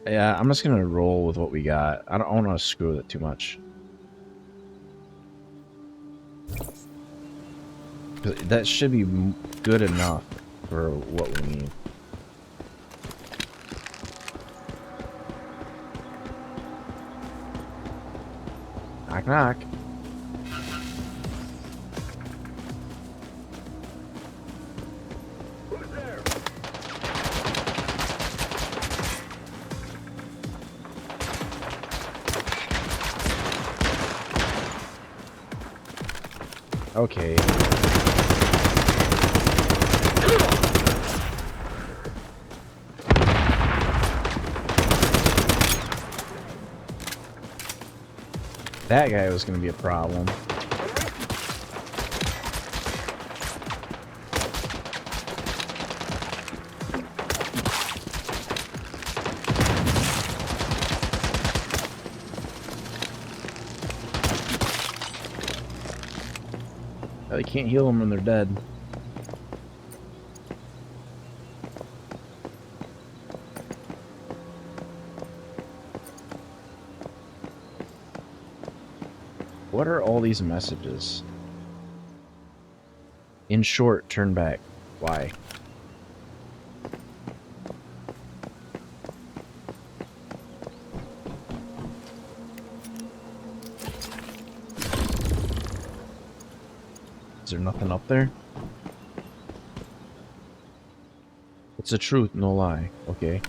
Yeah, I'm just gonna roll with what we got. I don't want to screw with it too much. 'Cause that should be good enough for what we need. Knock knock. Who's there? Okay. That guy was gonna be a problem. They can't heal them when they're dead. What are all these messages? In short, turn back. Why? Is there nothing up there? It's the truth, no lie. Okay.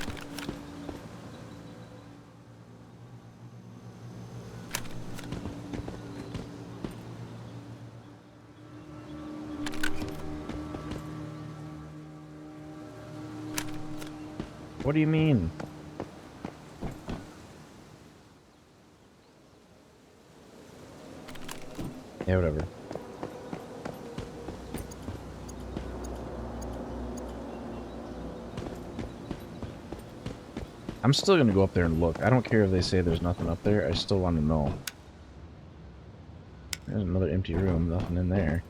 What do you mean? Yeah, whatever. I'm still gonna go up there and look. I don't care if they say there's nothing up there. I still want to know. There's another empty room. Nothing in there.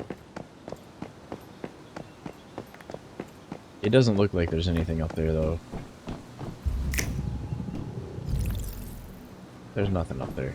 It doesn't look like there's anything up there, though. There's nothing up there.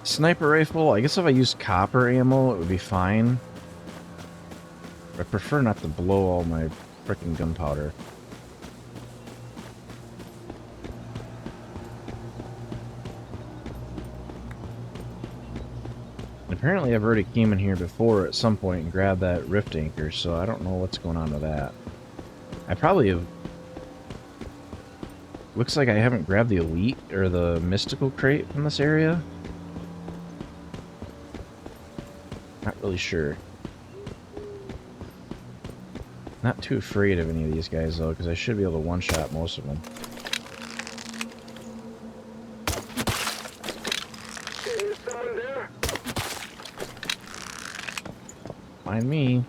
Sniper rifle, I guess if I used copper ammo, it would be fine. I prefer not to blow all my frickin' gunpowder. And apparently I've already came in here before at some point and grabbed that rift anchor, so I don't know what's going on with that. I probably have... Looks like I haven't grabbed the elite or the mystical crate from this area. Not really sure. Not too afraid of any of these guys though, because I should be able to one-shot most of them. Is someone there? Mind me.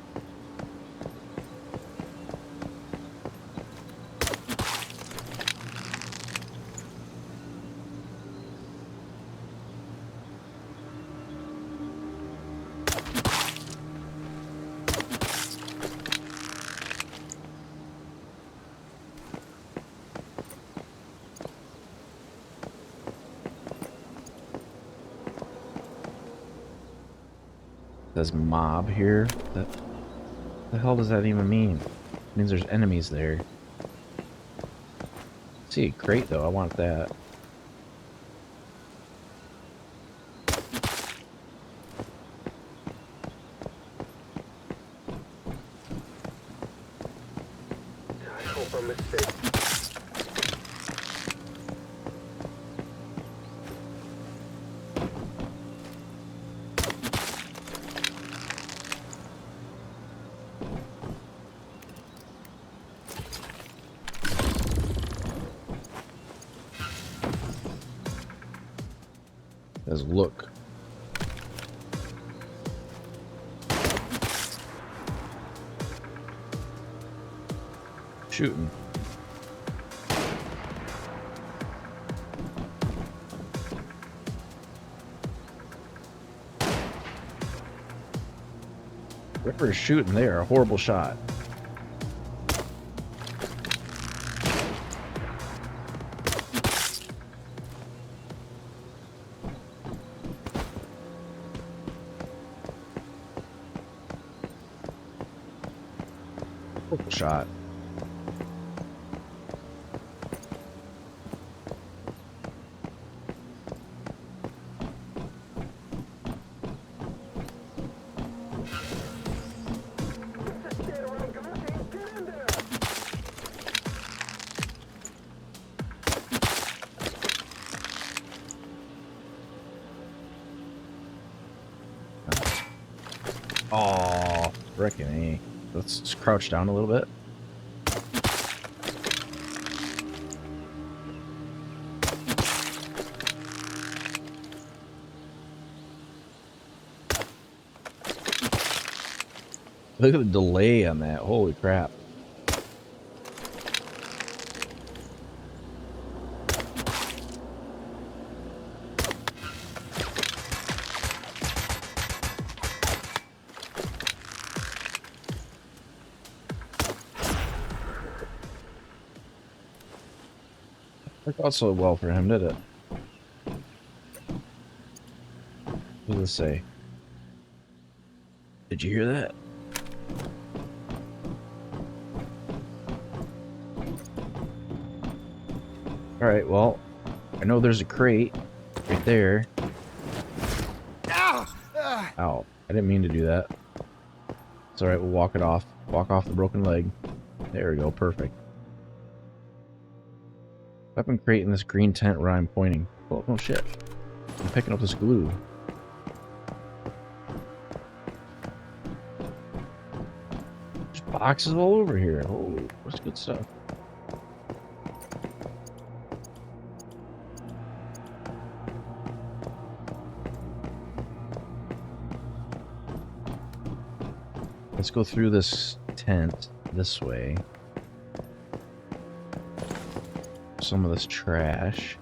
Says mob here. The hell does that even mean? It means there's enemies there. See, crate though, I want that. I hope I'm mistaken. Says look. shooting? Whoever is shooting there, a horrible shot. Horrible shot. Get around, guys. Get in there. Oh, frickin' A. Let's just crouch down a little bit. Look at the delay on that. Holy crap. Worked out so well for him, did it? What does it say? Did you hear that? Alright, well, I know there's a crate right there. Ow! Ow. I didn't mean to do that. It's alright, we'll walk it off. Walk off the broken leg. There we go, perfect. Weapon crate in this green tent where I'm pointing. Oh, no shit. I'm picking up this glue. There's boxes all over here. Oh, that's good stuff. Let's go through this tent this way. Some of this trash.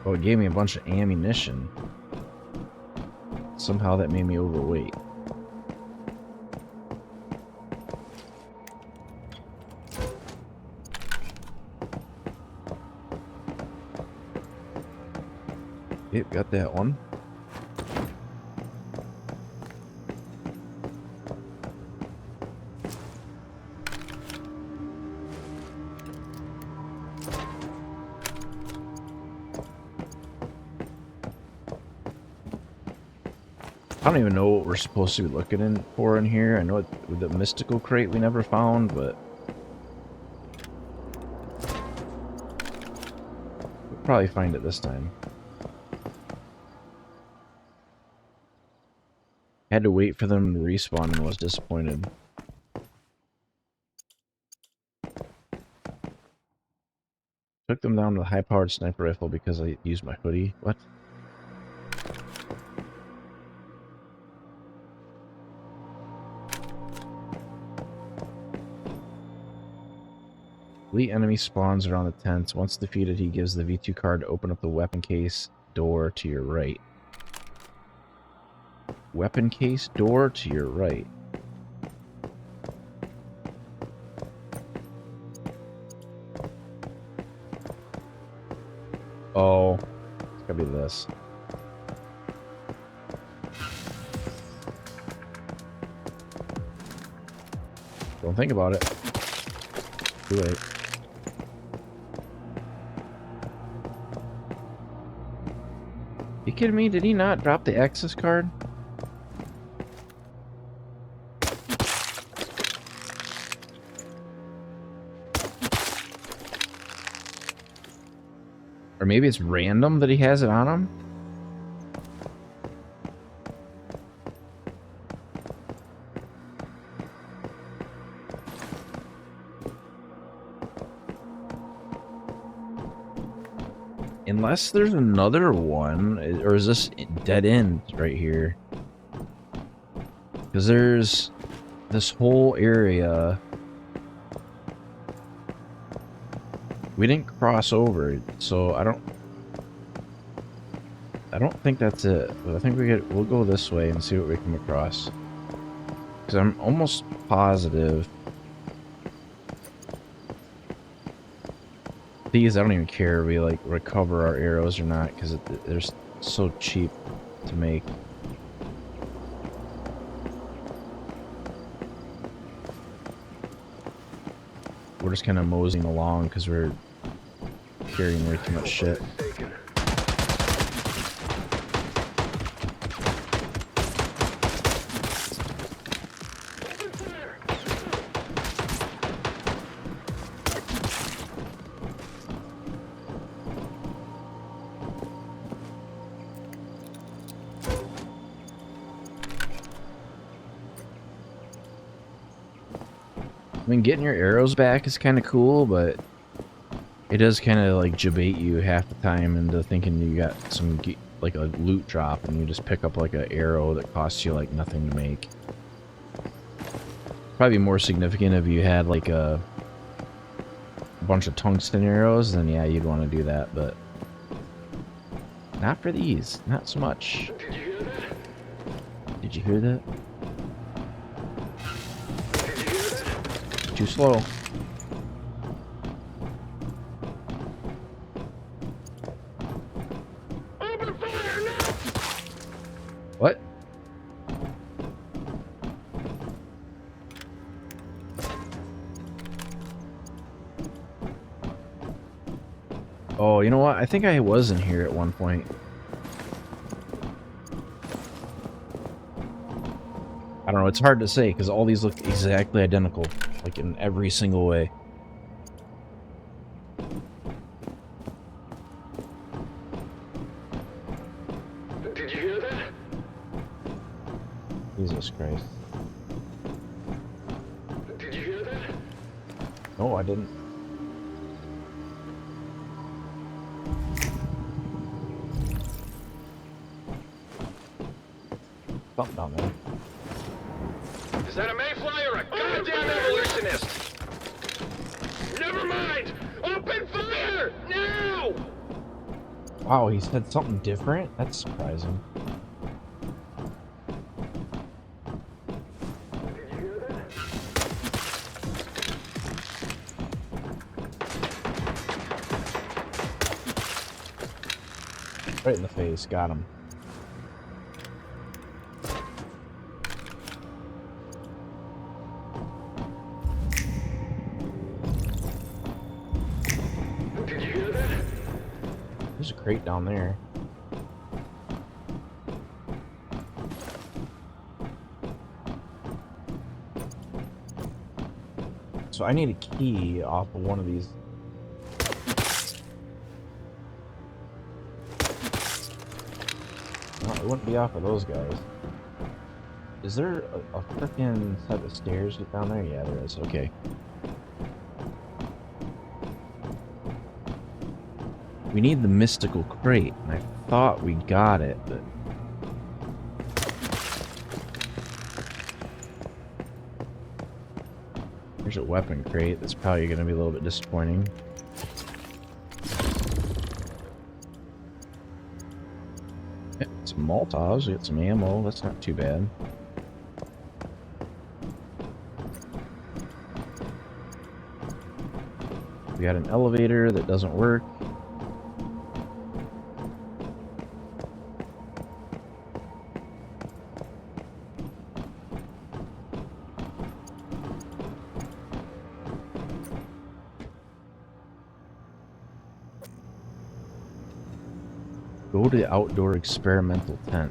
Oh, it gave me a bunch of ammunition. Somehow that made me overweight. Yep, got that one. I don't even know what we're supposed to be looking for in here. I know with the mystical crate we never found, but we'll probably find it this time. Had to wait for them to respawn and was disappointed. Took them down to the high-powered sniper rifle because I used my hoodie. What? Elite enemy spawns around the tents. Once defeated, he gives the V2 card to open up the weapon case door to your right. Weapon case door to your right. Oh, it's gotta be this. Don't think about it. Too late. You kidding me? Did he not drop the access card? Or maybe it's random that he has it on him? Unless there's another one, or is this dead end right here? Because there's this whole area. We didn't cross over, so I don't think that's it. But I think we'll go this way and see what we come across. Because I'm almost positive. These, I don't even care if we like recover our arrows or not, because they're so cheap to make. We're just kind of moseying along because we're carrying way too much shit. I mean, getting your arrows back is kind of cool, but it does kind of like debate you half the time into thinking you got some like a loot drop, and you just pick up like an arrow that costs you like nothing to make. Probably more significant if you had like a bunch of tungsten arrows, then yeah, you'd want to do that, but not for these, not so much. Did you hear that? Too slow. Open fire now! What? Oh, you know what? I think I was in here at one point. I don't know, it's hard to say because all these look exactly identical, like in every single way. Did you hear that? Jesus Christ. Did you hear that? No, I didn't. Something down there. Is that a mayfly or a goddamn evolutionist? Never mind! Open fire! Now! Wow, he said something different? That's surprising. Did you hear that? Right in the face, got him. Did you hear that? There's a crate down there. So I need a key off of one of these. No, it wouldn't be off of those guys. Is there a freaking set of stairs down there? Yeah, there is. Okay. We need the mystical crate, and I thought we got it, but... There's a weapon crate that's probably going to be a little bit disappointing. Yeah, some Molotovs, we got some ammo, that's not too bad. We got an elevator that doesn't work. Go to the outdoor experimental tent.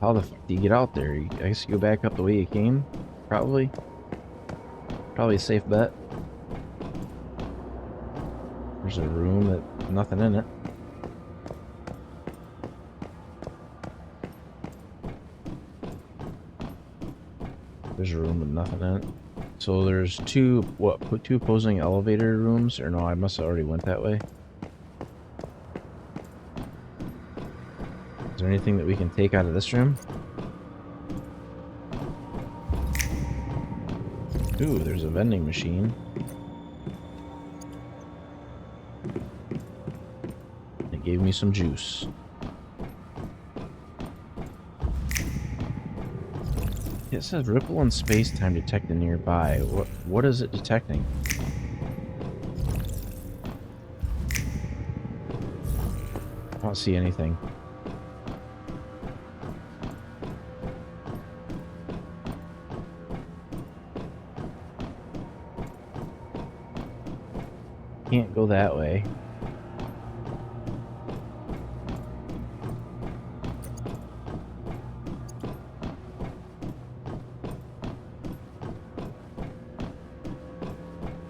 How the fuck do you get out there? I guess you go back up the way you came? Probably. Probably a safe bet. There's a room with nothing in it. There's a room with nothing in it. So there's two opposing elevator rooms? Or no, I must have already went that way. Is there anything that we can take out of this room? Ooh, there's a vending machine. It gave me some juice. It says ripple in space-time detected nearby. What is it detecting? I don't see anything. Can't go that way.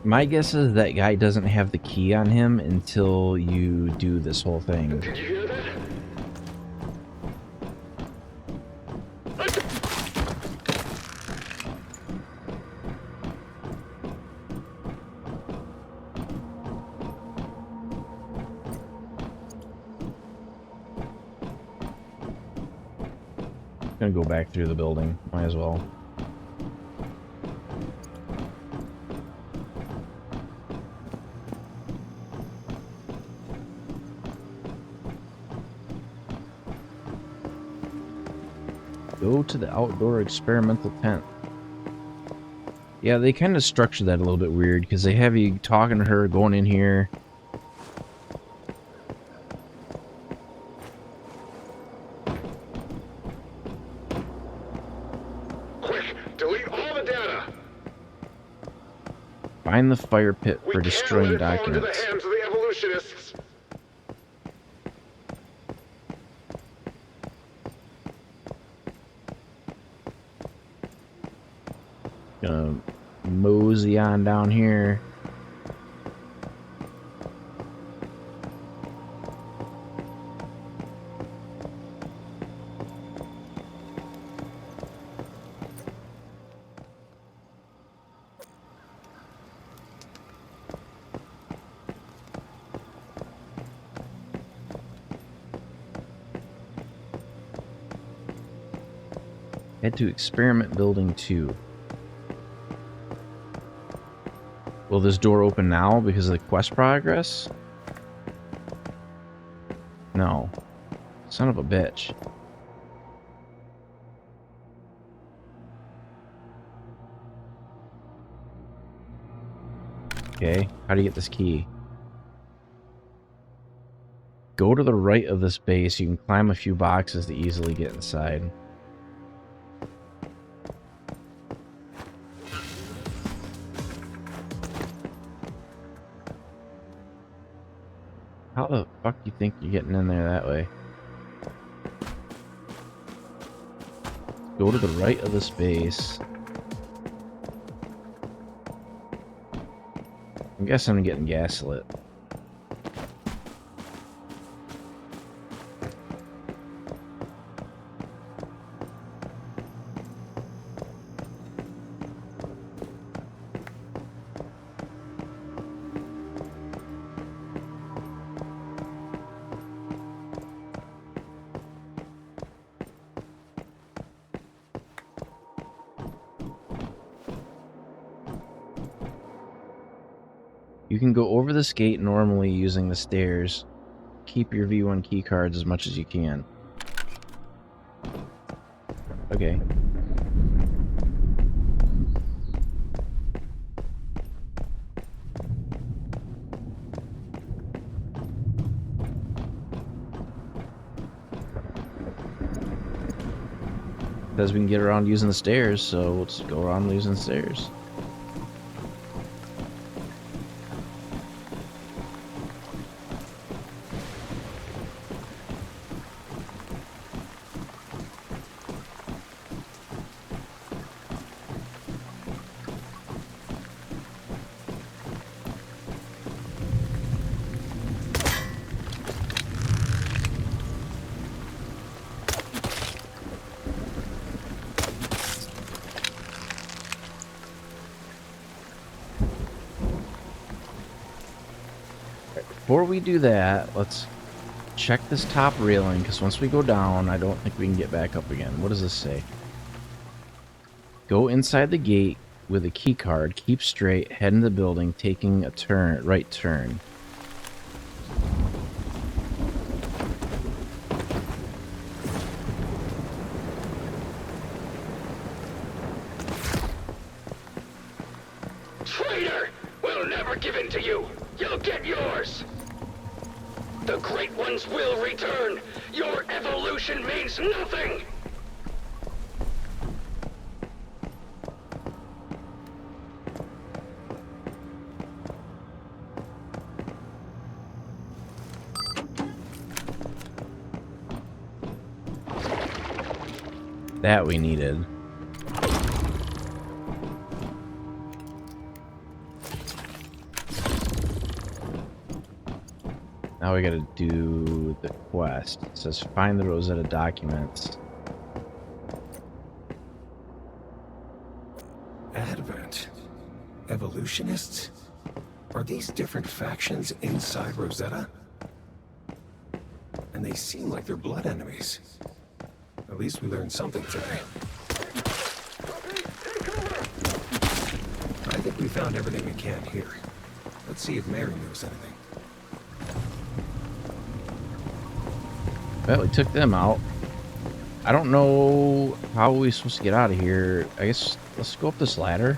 My guess is that guy doesn't have the key on him until you do this whole thing. Did you hear that? Gonna go back through the building. Might as well. Go to the outdoor experimental tent. Yeah, they kind of structure that a little bit weird because they have you talking to her, going in here. Quick, delete all the data. Find the fire pit We for can't destroying let it fall into the documents. hands of the evolutionists. Gonna mosey on down here. Head to experiment building 2. Will this door open now because of the quest progress? No. Son of a bitch. Okay, how do you get this key? Go to the right of this base. You can climb a few boxes to easily get inside. How the fuck do you think you're getting in there that way? Go to the right of this base. I'm guessing I'm getting gaslit. You can go over this gate normally using the stairs. Keep your V1 key cards as much as you can. Okay. Says we can get around using the stairs, so let's go around using the stairs. Before we do that, let's check this top railing, because once we go down, I don't think we can get back up again. What does this say? Go inside the gate with a key card, keep straight, head in the building, taking a turn, right turn. Traitor! We'll never give in to you! You'll get yours! The Great Ones will return! Your evolution means nothing! That we needed. Now we gotta do the quest. It says find the Rosetta documents. Advent? Evolutionists? Are these different factions inside Rosetta? And they seem like they're blood enemies. At least we learned something today. I think we found everything we can here. Let's see if Mary knows anything. Well, we took them out. I don't know how we're supposed to get out of here. I guess let's go up this ladder.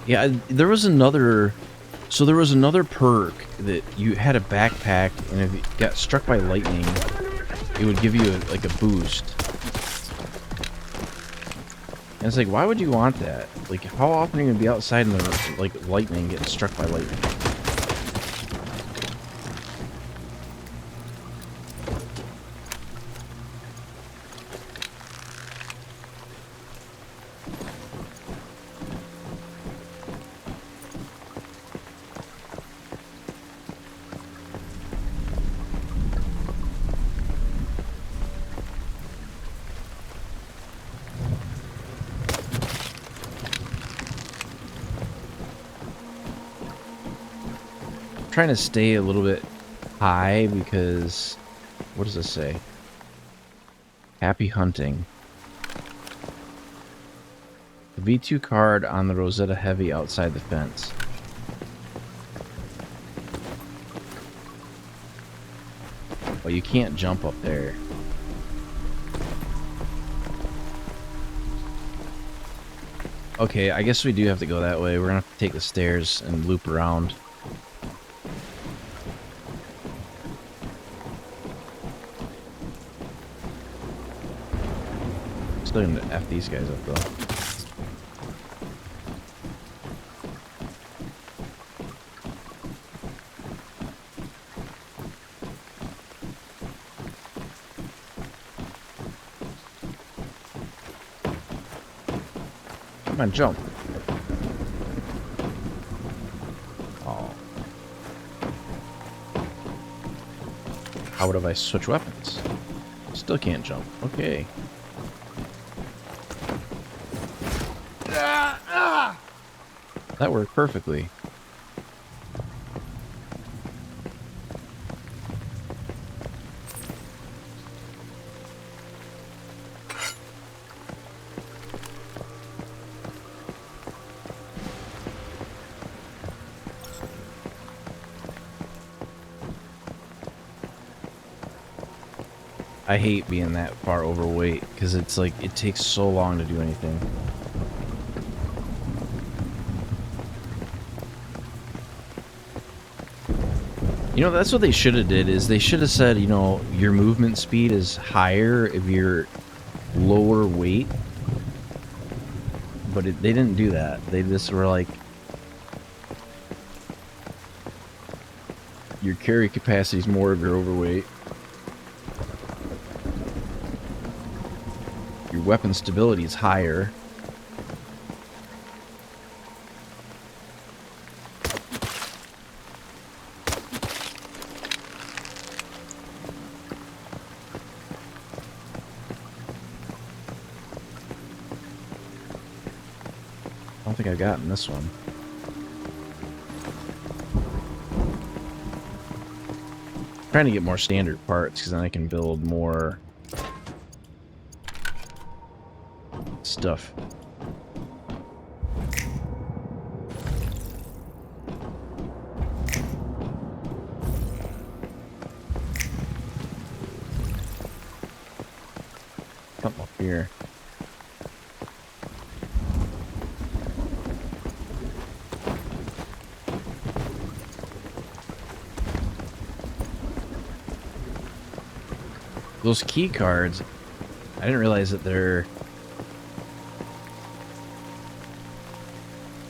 Yeah, there was another... So there was another perk that you had a backpack, and if you got struck by lightning, it would give you like a boost. And it's like, why would you want that? Like, how often are you gonna be outside in the like lightning, getting struck by lightning? Trying to stay a little bit high because what does this say? Happy hunting. The V2 card on the Rosetta Heavy outside the fence. Well, you can't jump up there. Okay, I guess we do have to go that way. We're gonna have to take the stairs and loop around. Still gonna F these guys up though. Come on, jump. Oh. How would I switch weapons? Still can't jump. Okay. That worked perfectly. I hate being that far overweight because it's like it takes so long to do anything. You know, that's what they should have did, is they should have said, you know, your movement speed is higher if you're lower weight. But they didn't do that. They just were like, your carry capacity is more if you're overweight. Your weapon stability is higher. think I've gotten this one. Trying to get more standard parts because then I can build more stuff. Something up here. Those key cards, I didn't realize that they're...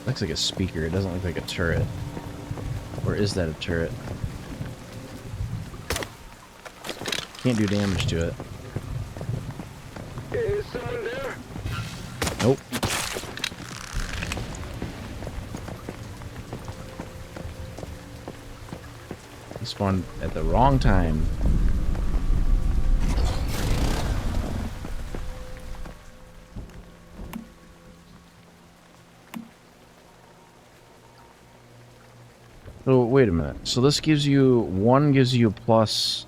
Looks like a speaker. It doesn't look like a turret. Or is that a turret? Can't do damage to it. Is someone there? Nope. He spawned at the wrong time. So wait a minute. So this gives you one gives you a plus.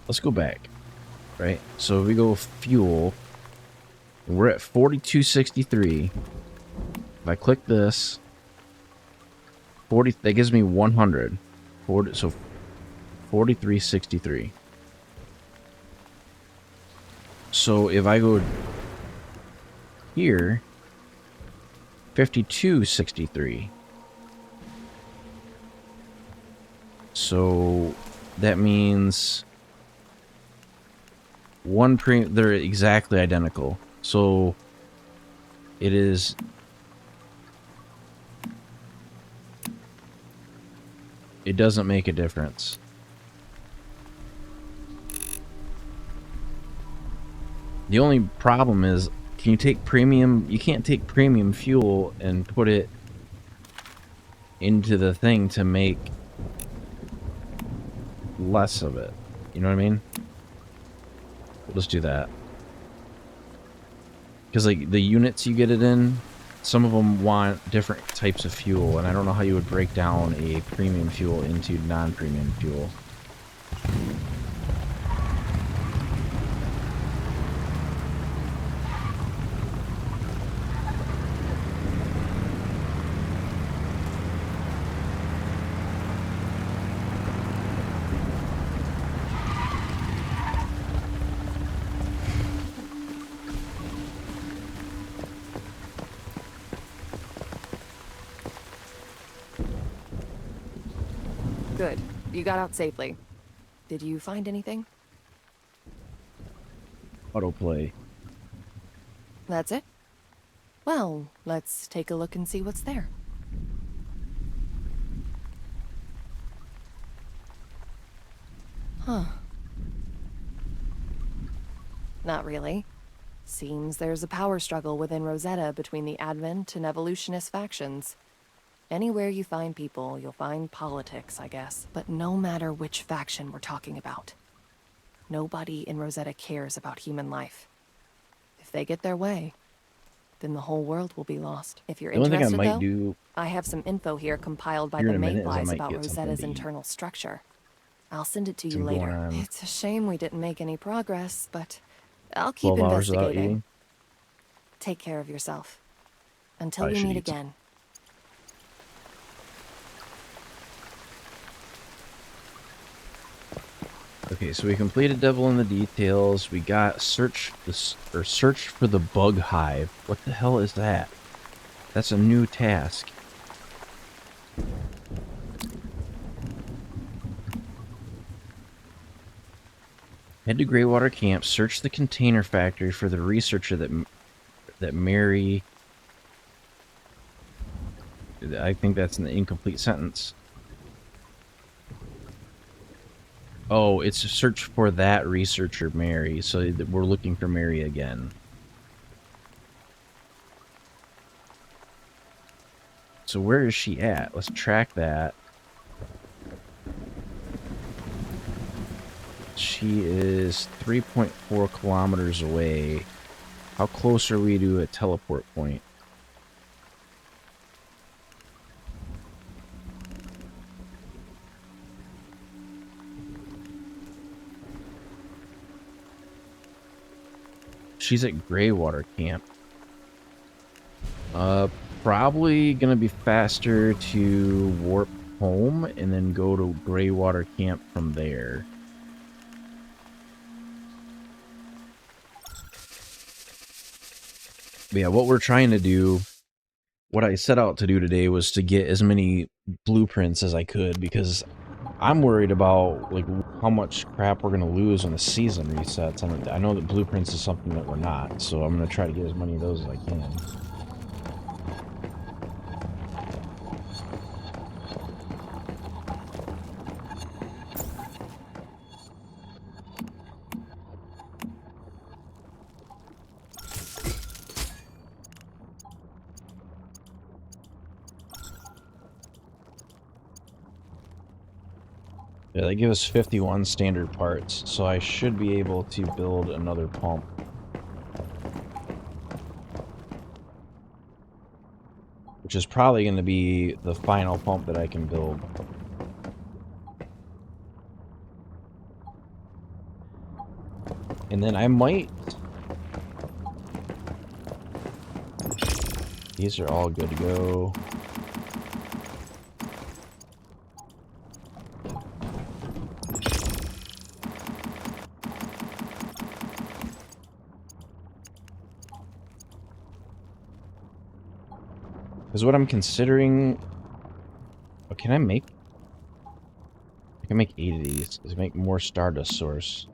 Let's go back. Right? So if we go fuel, we're at 4263. If I click this, 40 that gives me 100. 40, so 4363. So if I go here, 5263. So that means they're exactly identical. So it is it doesn't make a difference. The only problem is, can you take premium? You can't take premium fuel and put it into the thing to make less of it. You know what I mean? We'll just do that. Because like the units you get it in, some of them want different types of fuel, and I don't know how you would break down a premium fuel into non-premium fuel. Good. You got out safely. Did you find anything? Autoplay. That's it? Well, let's take a look and see what's there. Huh. Not really. Seems there's a power struggle within Rosetta between the Advent and Evolutionist factions. Anywhere you find people, you'll find politics, I guess. But no matter which faction we're talking about, nobody in Rosetta cares about human life. If they get their way, then the whole world will be lost. If you're The only thing I interested, might though, do I have some info here compiled by here the in a minute is I Mayflies might about get something Rosetta's to eat. internal structure. I'll send it to you Some going later. on It's a shame we didn't make any progress, but I'll keep 12 hours without investigating. eating. Take care of yourself. Until I we should meet eat some. again. Okay, so we completed Devil in the Details. We got search for the bug hive. What the hell is that? That's a new task. Head to Greywater Camp. Search the container factory for the researcher that Mary. I think that's an incomplete sentence. Oh, it's a search for that researcher, Mary. So we're looking for Mary again. So where is she at? Let's track that. She is 3.4 kilometers away. How close are we to a teleport point? She's at Greywater Camp. Probably gonna be faster to warp home and then go to Greywater Camp from there. But yeah, what we're trying to do, what I set out to do today was to get as many blueprints as I could, because I'm worried about like how much crap we're gonna lose when the season resets. And I know that blueprints is something that we're not, so I'm gonna try to get as many of those as I can. Yeah, they give us 51 standard parts, so I should be able to build another pump. Which is probably going to be the final pump that I can build. And then I might... These are all good to go. Because what I'm considering... Oh, can I make... I can make 8 of these. Does it make more Stardust Source?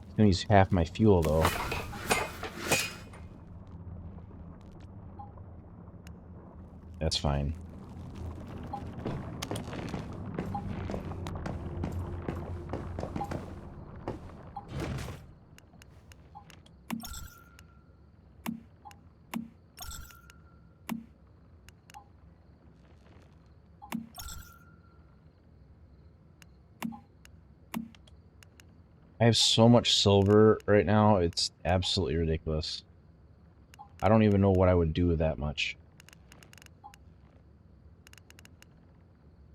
It's gonna use half my fuel, though. That's fine. I have so much silver right now, it's absolutely ridiculous. I don't even know what I would do with that much.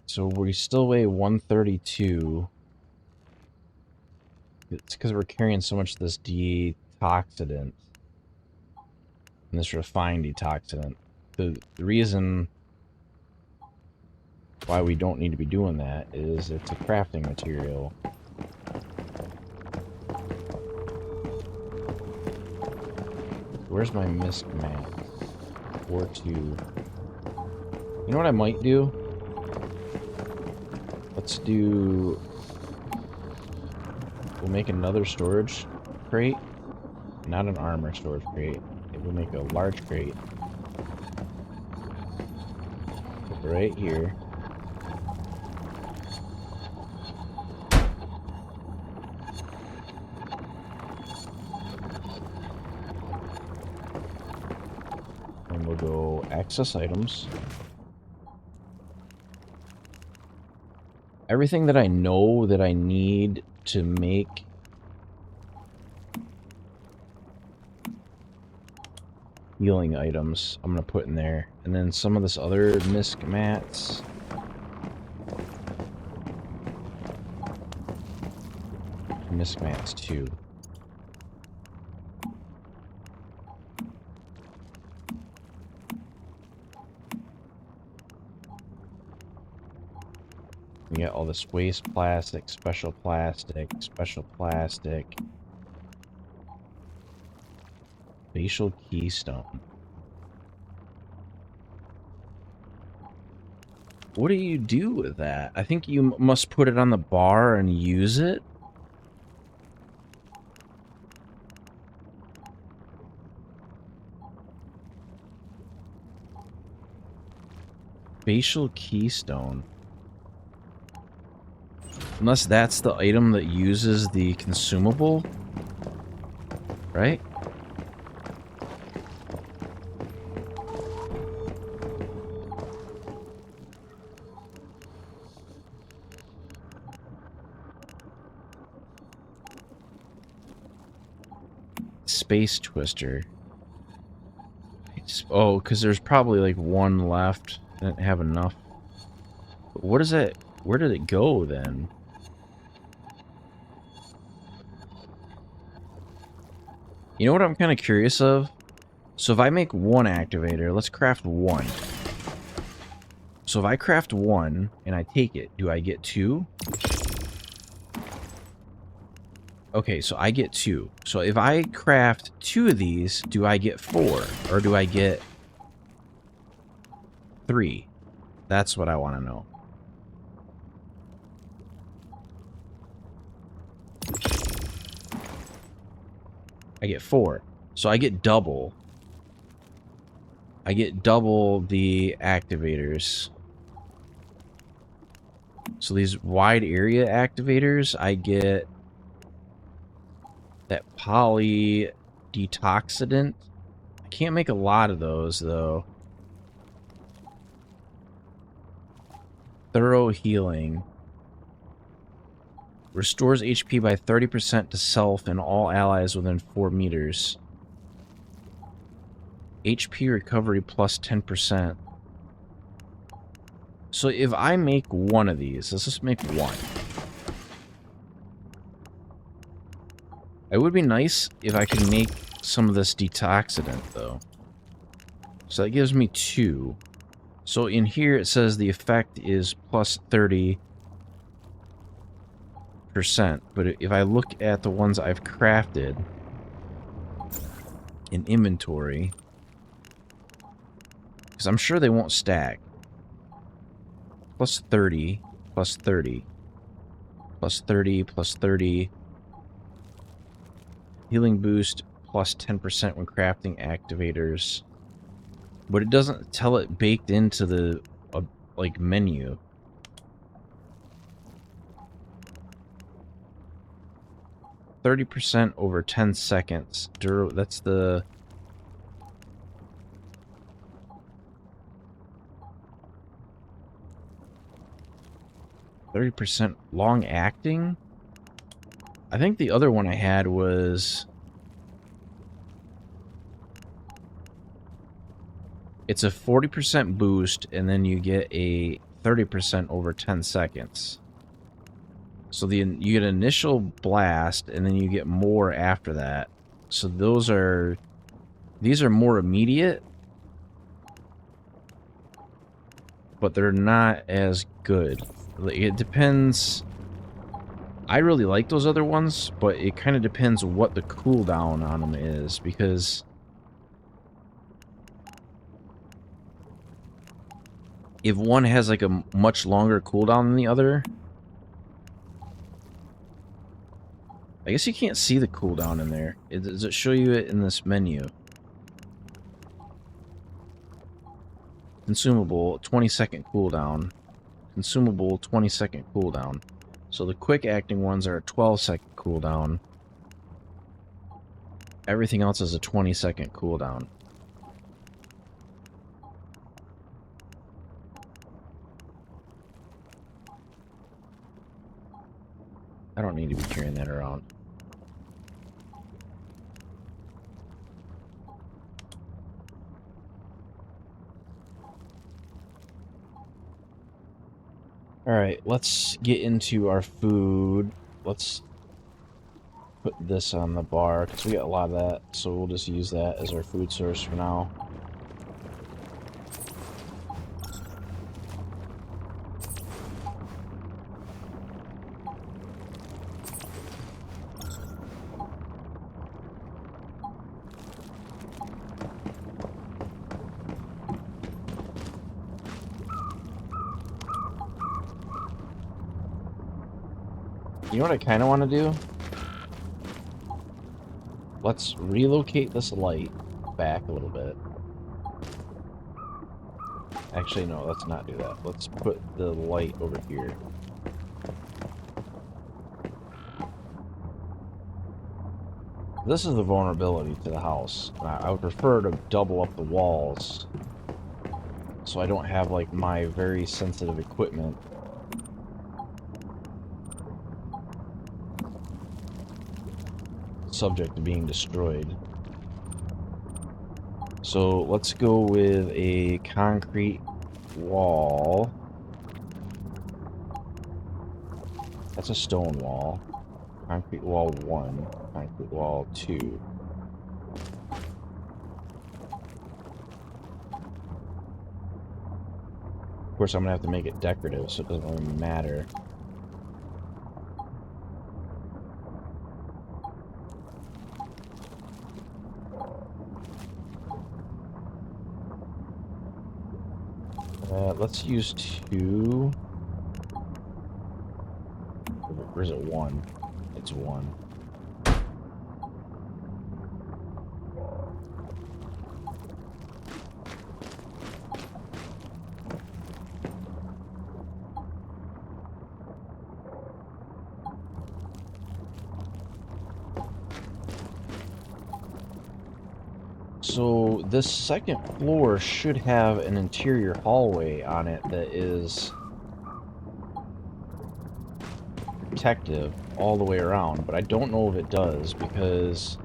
So we still weigh 132. It's because we're carrying so much of this detoxidant. And this refined detoxidant. The reason why we don't need to be doing that is it's a crafting material. Where's my misc map? 4-2. You know what I might do? Let's do... We'll make another storage crate. Not an armor storage crate. We'll make a large crate. Put it right here. And we'll go access items. Everything that I know that I need to make healing items, I'm gonna put in there. And then some of this other misc mats. Misc mats too. We got all this waste plastic, special plastic, special plastic. Facial keystone. What do you do with that? I think you must put it on the bar and use it. Facial keystone. Unless that's the item that uses the consumable, right? Space Twister. Oh, because there's probably like one left. I didn't have enough. But what is that? Where did it go then? You know what I'm kind of curious of? So if I make one activator, let's craft one. So if I craft one and I take it, do I get two? Okay, so I get two. So if I craft two of these, do I get four? Or do I get three? That's what I want to know. I get four. So I get double. I get double the activators. So these wide area activators, I get that poly detoxidant. I can't make a lot of those though. Thorough healing. Restores HP by 30% to self and all allies within 4 meters. HP recovery plus 10%. So if I make one of these, let's just make one. It would be nice if I could make some of this detoxidant though. So that gives me 2. So in here it says the effect is plus 30%. But if I look at the ones I've crafted in inventory, because I'm sure they won't stack. Plus 30, plus 30, plus 30, plus 30. Healing boost plus 10% when crafting activators. But it doesn't tell it baked into the like menu. %, over 10 seconds. That's the... %, long acting? I think the other one I had was... It's a 40% boost, and then you get a 30% over 10 seconds. So you get an initial blast, and then you get more after that. So these are more immediate, but they're not as good. It depends. I really like those other ones, but it kind of depends what the cooldown on them is, because if one has like a much longer cooldown than the other, I guess you can't see the cooldown in there. Does it show you it in this menu? Consumable, 20-second cooldown. Consumable, 20-second cooldown. So the quick acting ones are a 12-second cooldown. Everything else is a 20-second cooldown. I don't need to be carrying that around. Alright, let's get into our food. Let's put this on the bar, because we got a lot of that, so we'll just use that as our food source for now. You know what I kind of want to do? Let's relocate this light back a little bit. Actually, no, let's not do that. Let's put the light over here. This is the vulnerability to the house. I would prefer to double up the walls so I don't have like my very sensitive equipment subject to being destroyed. So let's go with a concrete wall. That's a stone wall. Concrete wall 1. Concrete wall 2. Of course, I'm gonna have to make it decorative, so it doesn't really matter. Let's use 2. Or is it 1? It's 1. So this second floor should have an interior hallway on it that is protective all the way around, but I don't know if it does because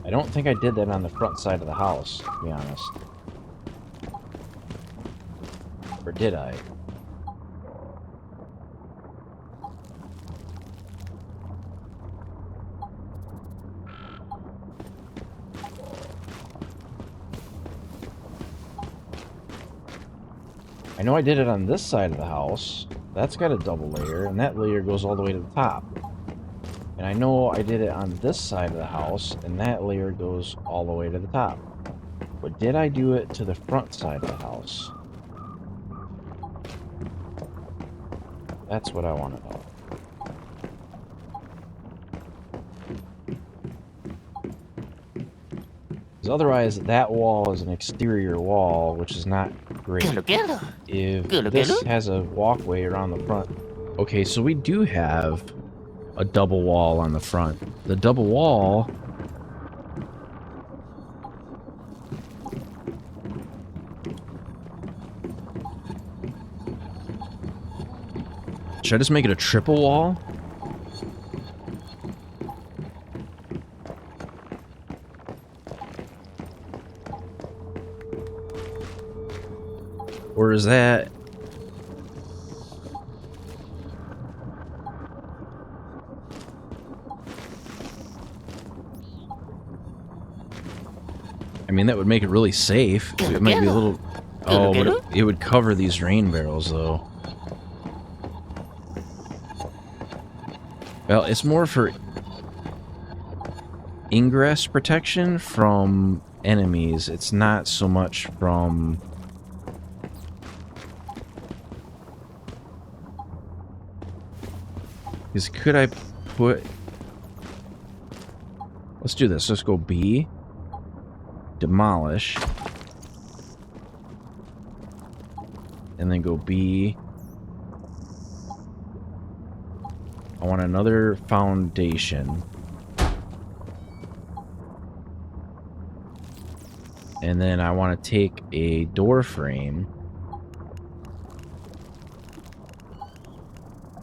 I don't think I did that on the front side of the house, to be honest. Or did I? I know I did it on this side of the house. That's got a double layer, and that layer goes all the way to the top. And I know I did it on this side of the house, and that layer goes all the way to the top. But did I do it to the front side of the house? That's what I want to know. Because otherwise, that wall is an exterior wall, which is not great. If this has a walkway around the front... Okay, so we do have a double wall on the front. The double wall... Should I just make it a triple wall? Or is that... I mean, that would make it really safe. It might be a little... Oh, but it would cover these rain barrels, though. Well, it's more for ingress protection from enemies. It's not so much from... Because could I put... Let's do this. Let's go B. Demolish. And then go B. I want another foundation. And then I want to take a door frame.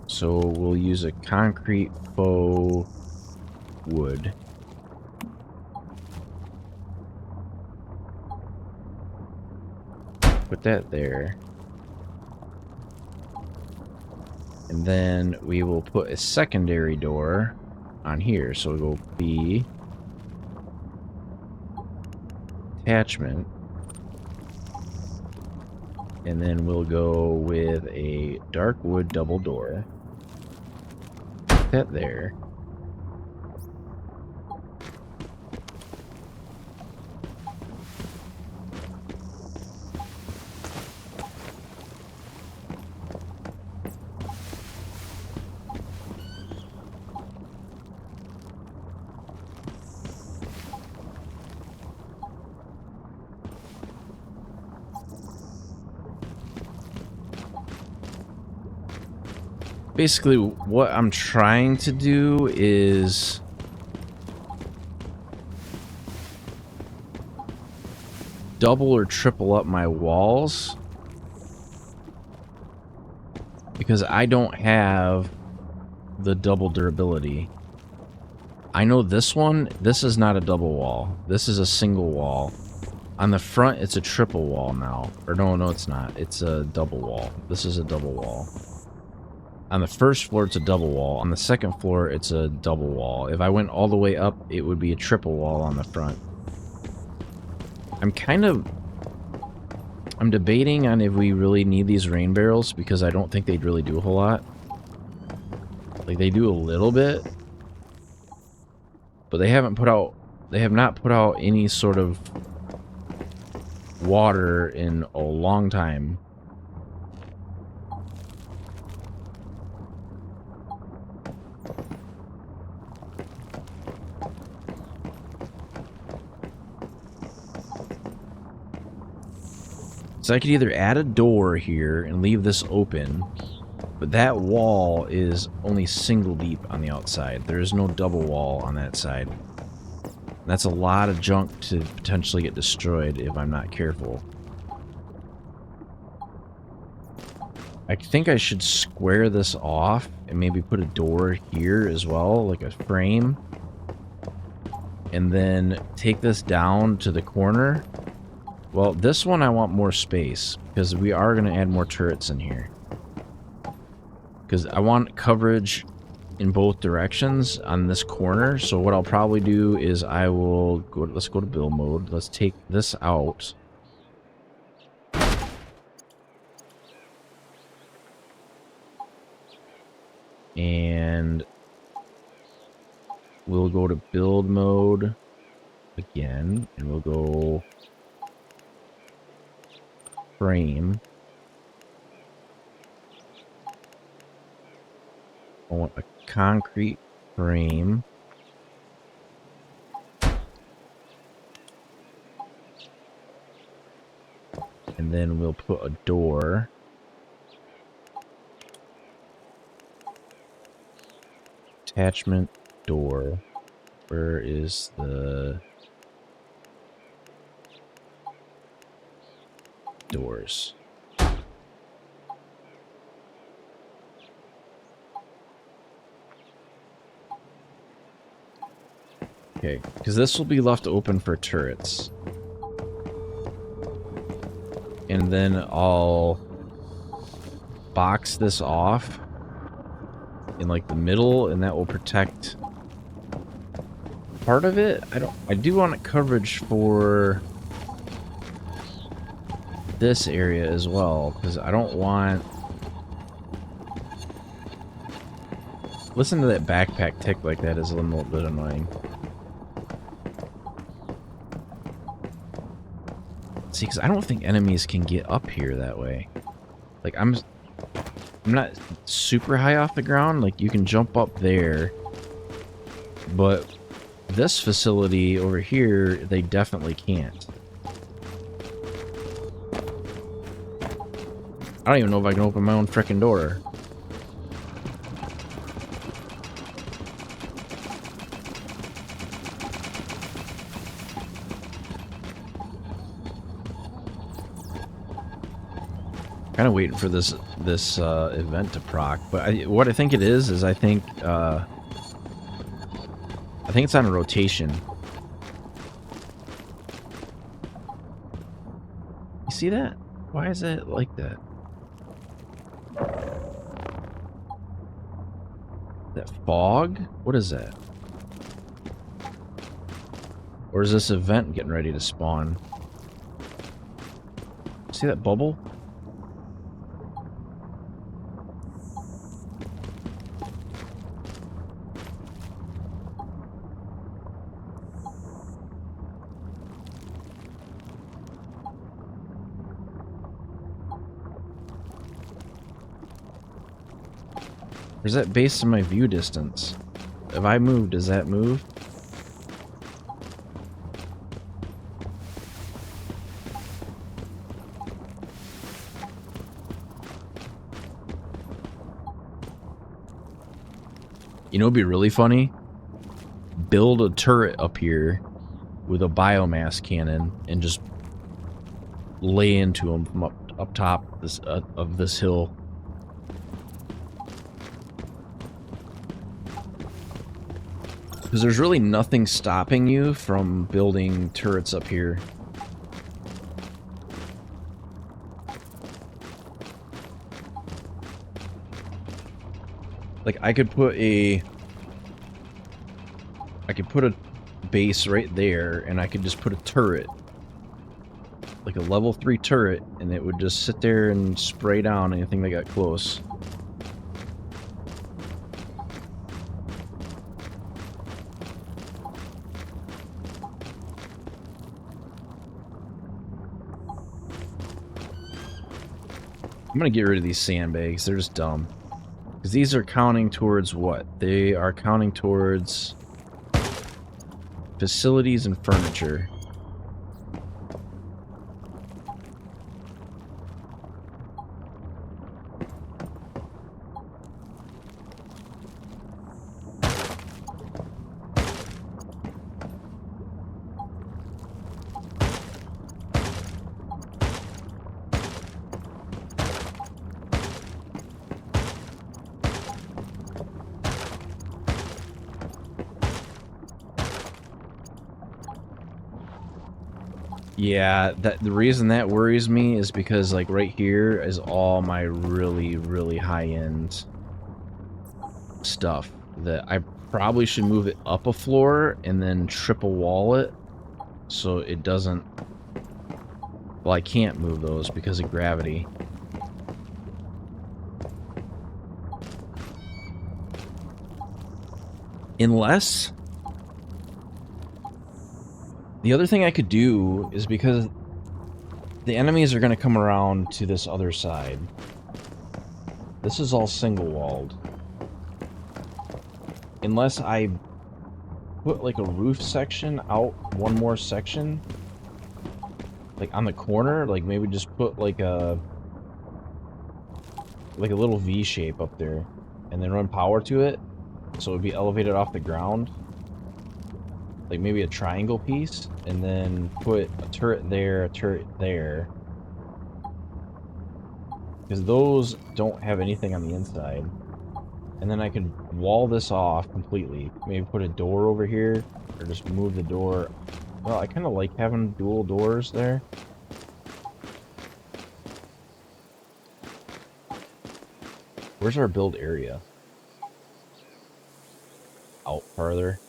So we'll use a concrete faux wood. Put that there. And then we will put a secondary door on here. So we'll go B. Attachment. And then we'll go with a dark wood double door. Put that there. Basically, what I'm trying to do is double or triple up my walls, because I don't have the double durability. I know this one, this is not a double wall. This is a single wall. On the front, it's a triple wall now. Or no, it's not. It's a double wall. This is a double wall. On the first floor, it's a double wall. On the second floor, it's a double wall. If I went all the way up, it would be a triple wall on the front. I'm debating on if we really need these rain barrels, because I don't think they'd really do a whole lot. Like, they do a little bit. But they have not put out any sort of water in a long time. So I could either add a door here and leave this open, but that wall is only single deep on the outside. There is no double wall on that side. That's a lot of junk to potentially get destroyed if I'm not careful. I think I should square this off and maybe put a door here as well, like a frame. And then take this down to the corner. Well, this one I want more space, because we are going to add more turrets in here. Because I want coverage in both directions on this corner. So what I'll probably do is I will go, let's go to build mode. Let's take this out. And we'll go to build mode again, and we'll go frame. I want a concrete frame. And then we'll put a door. Attachment door. Where is the doors? Okay, because this will be left open for turrets. And then I'll box this off in like the middle, and that will protect part of it. I do want coverage for this area as well, because I don't want... Listen to that backpack tick like that is a little bit annoying. See, because I don't think enemies can get up here that way. Like, I'm not super high off the ground. Like, you can jump up there. But this facility over here, they definitely can't. I don't even know if I can open my own frickin' door. Kind of waiting for this event to proc, but what I think it is I think it's on a rotation. You see that? Why is it like that? That fog? What is that? Or is this event getting ready to spawn? See that bubble? Where's that based on my view distance? If I move, does that move? You know, it'd be really funny. Build a turret up here with a biomass cannon and just lay into them from up top of this hill. Because there's really nothing stopping you from building turrets up here. Like, I could put a base right there, and I could just put a turret. Like a level 3 turret, and it would just sit there and spray down anything that got close. I'm gonna get rid of these sandbags, they're just dumb. Because these are counting towards what? They are counting towards facilities and furniture. Yeah, the reason that worries me is because, like, right here is all my really, really high-end stuff that I probably should move it up a floor and then triple wall it so it doesn't... Well, I can't move those because of gravity. Unless... The other thing I could do is because the enemies are going to come around to this other side. This is all single-walled. Unless I put like a roof section out one more section. Like on the corner, like maybe just put like a little V shape up there. And then run power to it. So it would be elevated off the ground. Like maybe a triangle piece, and then put a turret there, a turret there. Because those don't have anything on the inside. And then I could wall this off completely. Maybe put a door over here, or just move the door. Well, I kind of like having dual doors there. Where's our build area? Out farther.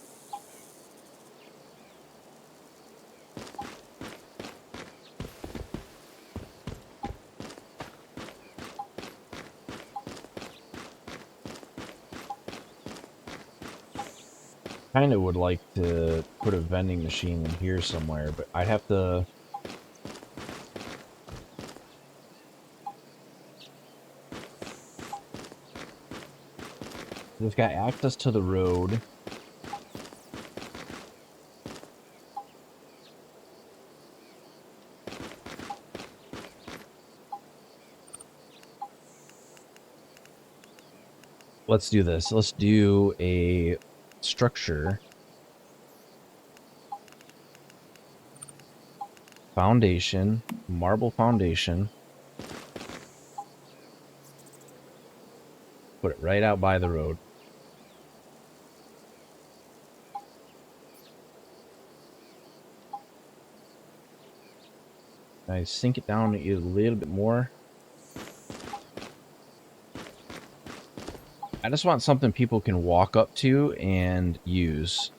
Kind of would like to put a vending machine in here somewhere, but I'd have to... It's got access to the road. Let's do this. Let's do a structure. Foundation. Marble foundation. Put it right out by the road. I sink it down a little bit more. I just want something people can walk up to and use.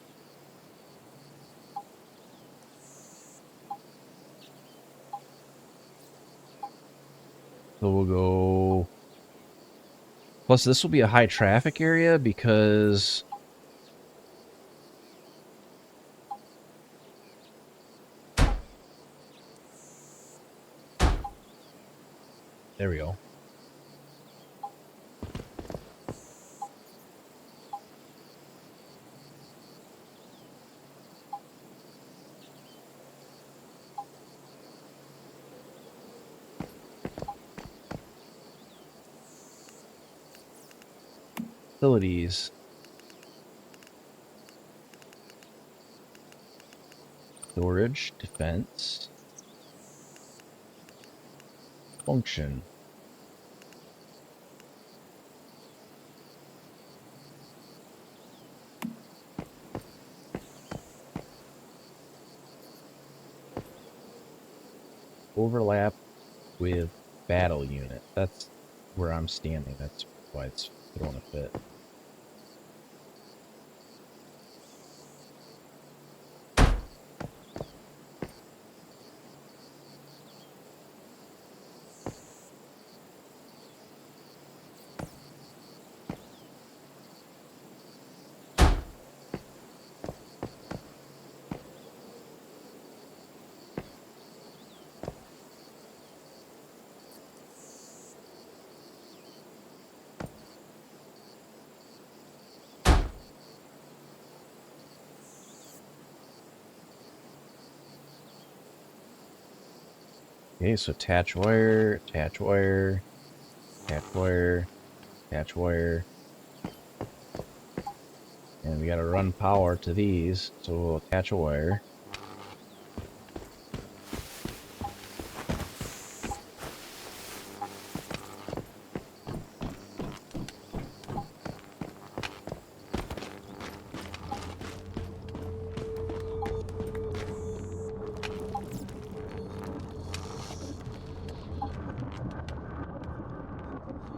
So we'll go... Plus this will be a high traffic area because... There we go. Facilities. Storage, defense, function. overlap with battle unit. That's where I'm standing. That's why it's throwing a fit. Okay, so attach wire, attach wire, attach wire, attach wire. And we gotta run power to these, so we'll attach a wire.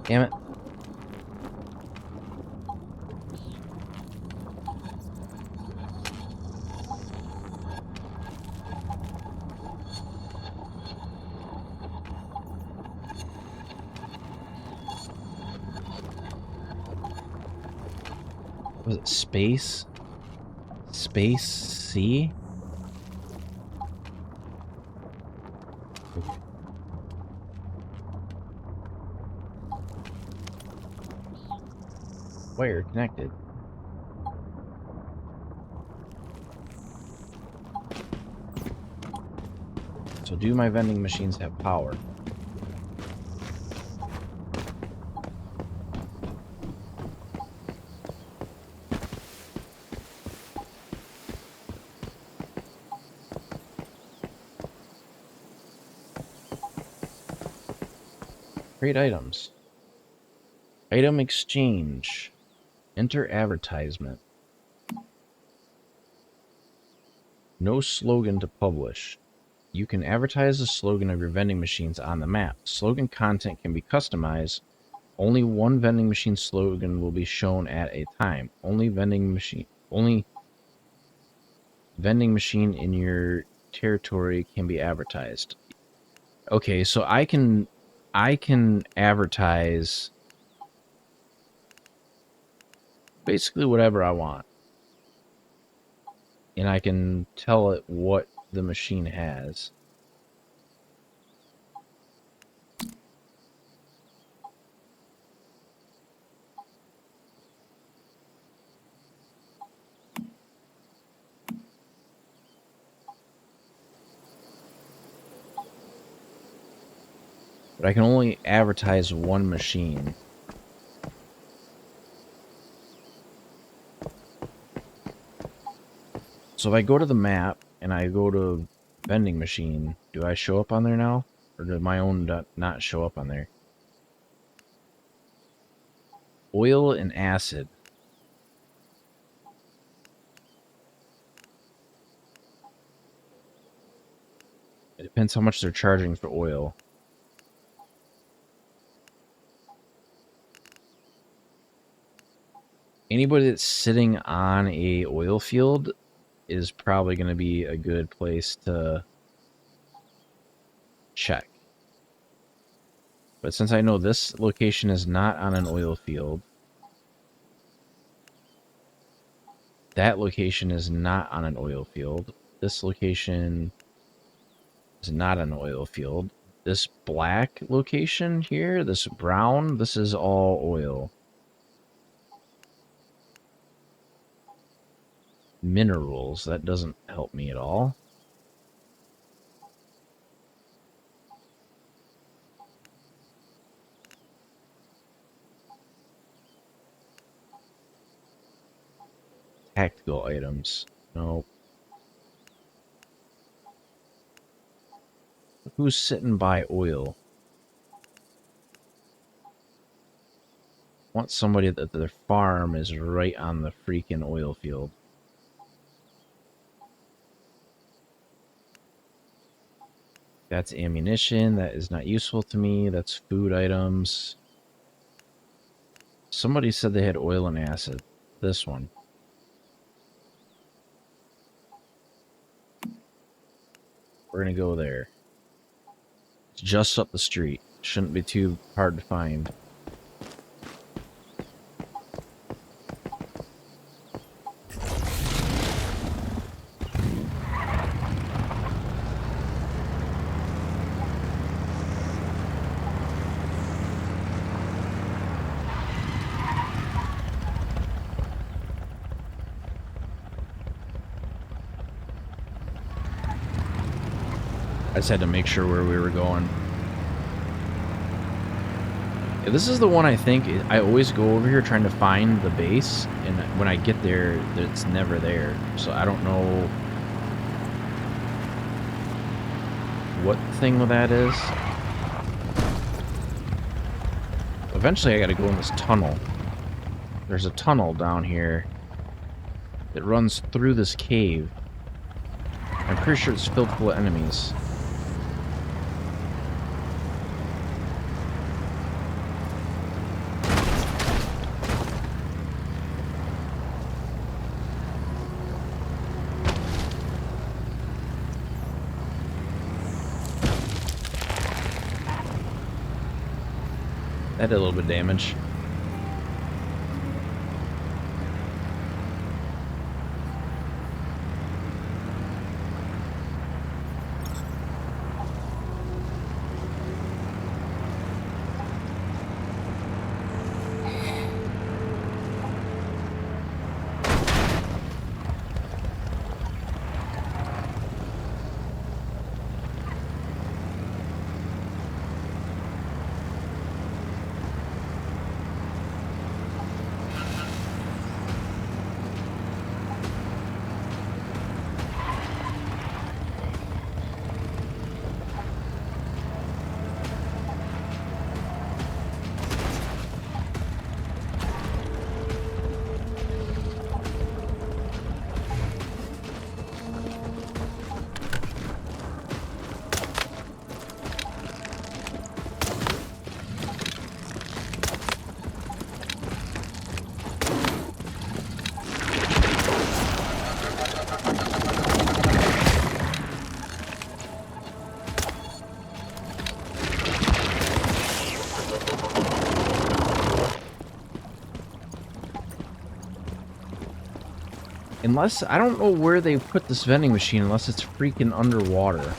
Damn it. Was it space? Space C? Okay. Wire connected. So do my vending machines have power? Trade items. Item exchange. Enter advertisement. No slogan to publish. You can advertise the slogan of your vending machines on the map. Slogan content can be customized. Only one vending machine slogan will be shown at a time. Only vending machine in your territory can be advertised. Okay, so I can advertise basically whatever I want. And I can tell it what the machine has. But I can only advertise one machine. So if I go to the map and I go to vending machine, do I show up on there now? Or did my own not show up on there? Oil and acid. It depends how much they're charging for oil. Anybody that's sitting on a oil field is probably going to be a good place to check. But since I know this location is not on an oil field, that location is not on an oil field, this location is not an oil field, this black location here, this brown, this is all oil. Minerals, that doesn't help me at all. Tactical items. Nope. Who's sitting by oil? Want somebody that their farm is right on the freaking oil field. That's ammunition. That is not useful to me. That's food items. Somebody said they had oil and acid. This one. We're going to go there. It's just up the street. Shouldn't be too hard to find. I just had to make sure where we were going. Yeah, this is the one I think. I always go over here trying to find the base, and when I get there, it's never there. So I don't know what thing that is. Eventually, I got to go in this tunnel. There's a tunnel down here that runs through this cave. I'm pretty sure it's filled full of enemies. That did a little bit of damage. Unless, I don't know where they put this vending machine unless it's freaking underwater.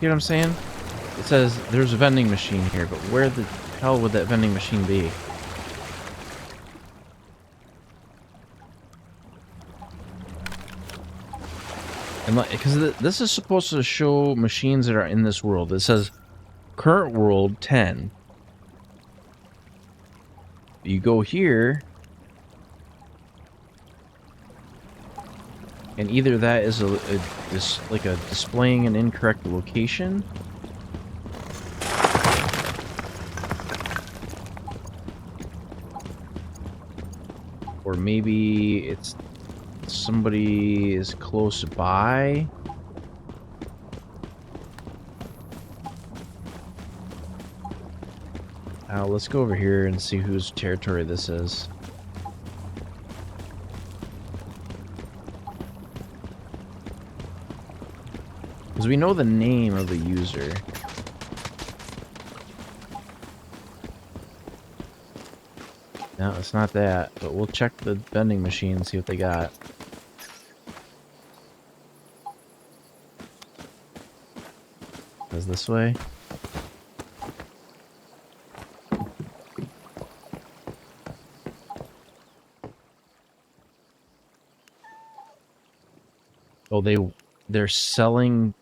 You know what I'm saying? It says there's a vending machine here, but where the hell would that vending machine be? And because this is supposed to show machines that are in this world. It says current world 10. You go here, and either that is like a displaying an incorrect location, or maybe it's somebody is close by. Let's go over here and see whose territory this is. Because we know the name of the user. No, it's not that, but we'll check the vending machine and see what they got. Goes this way. Oh, they're selling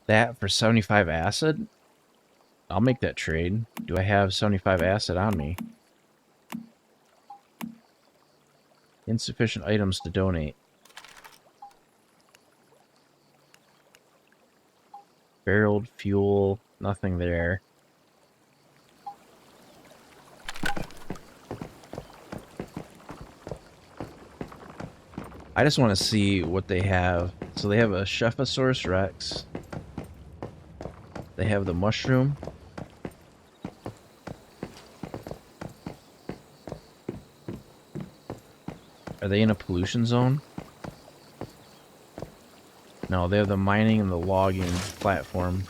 that for 75 acid? I'll make that trade. Do I have 75 acid on me? Insufficient items to donate. Barreled fuel, nothing there. I just want to see what they have. So they have a Chephosaurus Rex. They have the mushroom. Are they in a pollution zone? No, they have the mining and the logging platform.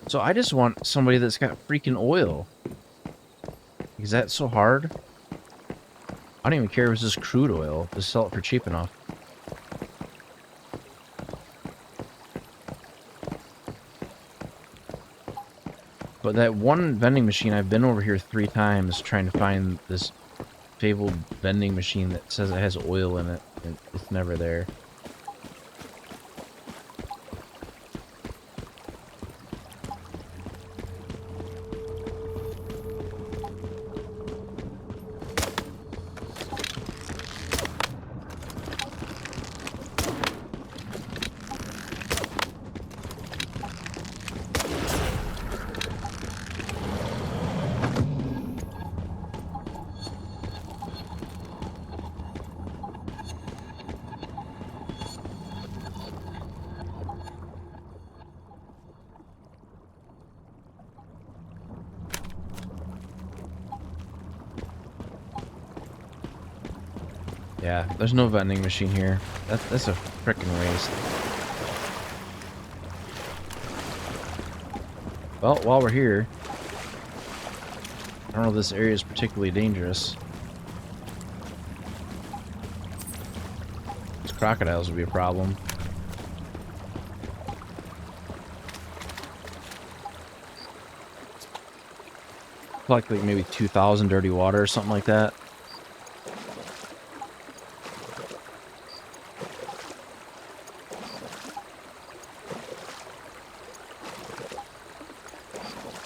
So I just want somebody that's got freaking oil. Is that so hard? I don't even care if it's just crude oil. Just sell it for cheap enough. But that one vending machine, I've been over here 3 times trying to find this fabled vending machine that says it has oil in it, and it's never there. Yeah, there's no vending machine here. That's a frickin' waste. Well, while we're here, I don't know if this area is particularly dangerous. These crocodiles would be a problem. Like maybe 2,000 dirty water or something like that.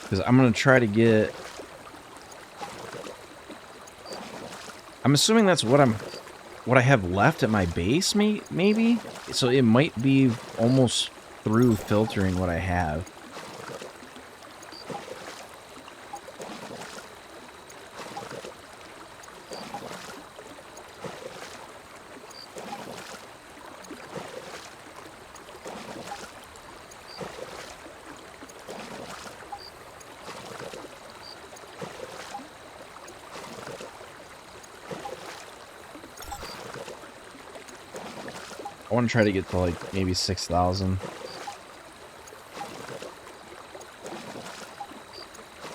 Because I'm going to try to get... I'm assuming that's what I have left at my base, maybe? So it might be almost through filtering what I have. I want to try to get to like maybe 6,000.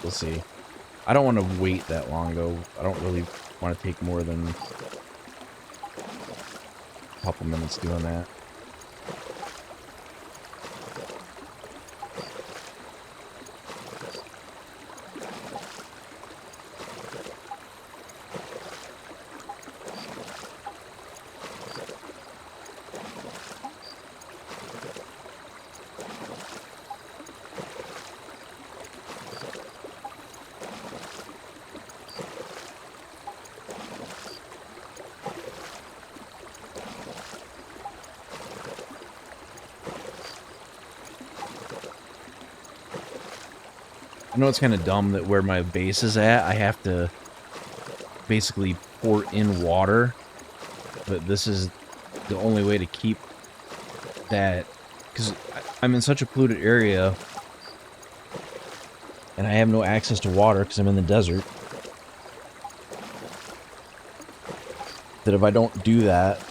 We'll see. I don't want to wait that long though. I don't really want to take more than a couple minutes doing that. I know it's kind of dumb that where my base is at, I have to basically pour in water, but this is the only way to keep that, because I'm in such a polluted area, and I have no access to water because I'm in the desert, that if I don't do that,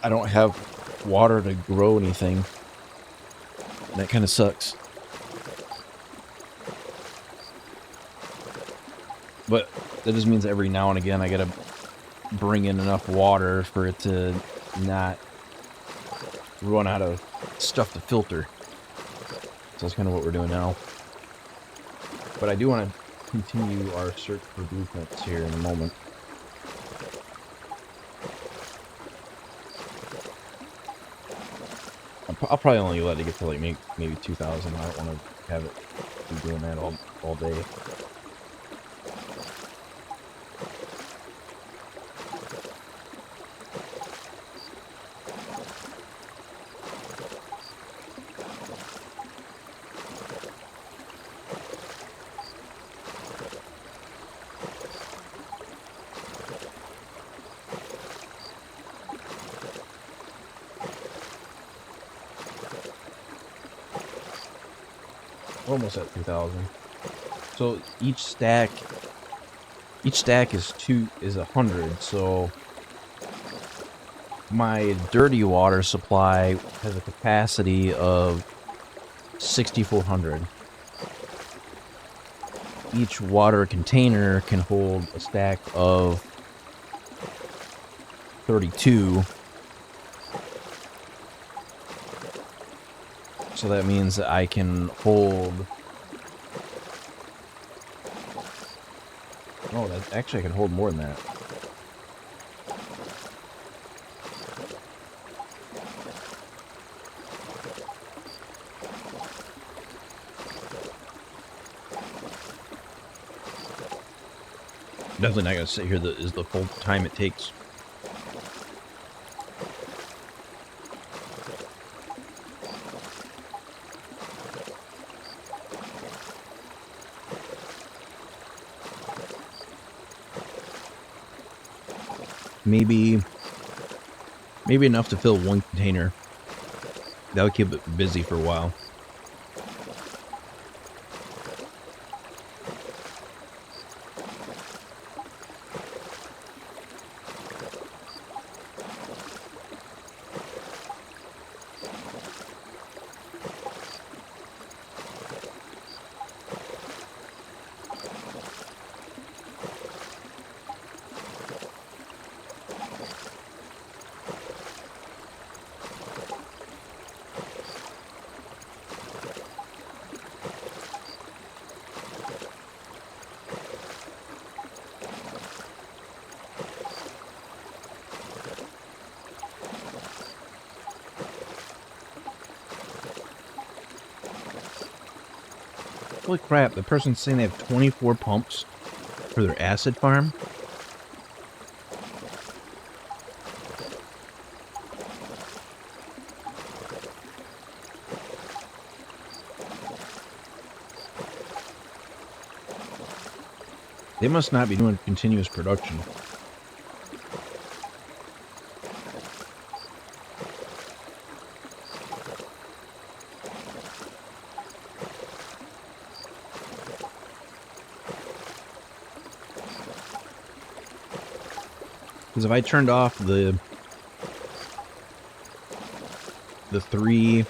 I don't have water to grow anything, and that kind of sucks. But that just means every now and again I gotta bring in enough water for it to not run out of stuff to filter. So that's kind of what we're doing now. But I do want to continue our search for blueprints here in a moment. I'm I'll probably only let it get to like maybe 2,000. I don't want to have it be doing that all day. Almost at 2,000. So each stack is 100. So my dirty water supply has a capacity of 6,400. Each water container can hold a stack of 32. So that means that I can hold... Oh, that actually I can hold more than that. Definitely not gonna sit here. Is the full time it takes. Maybe enough to fill one container. That would keep it busy for a while. Holy crap, the person's saying they have 24 pumps for their acid farm? They must not be doing continuous production. Because if I turned off the three...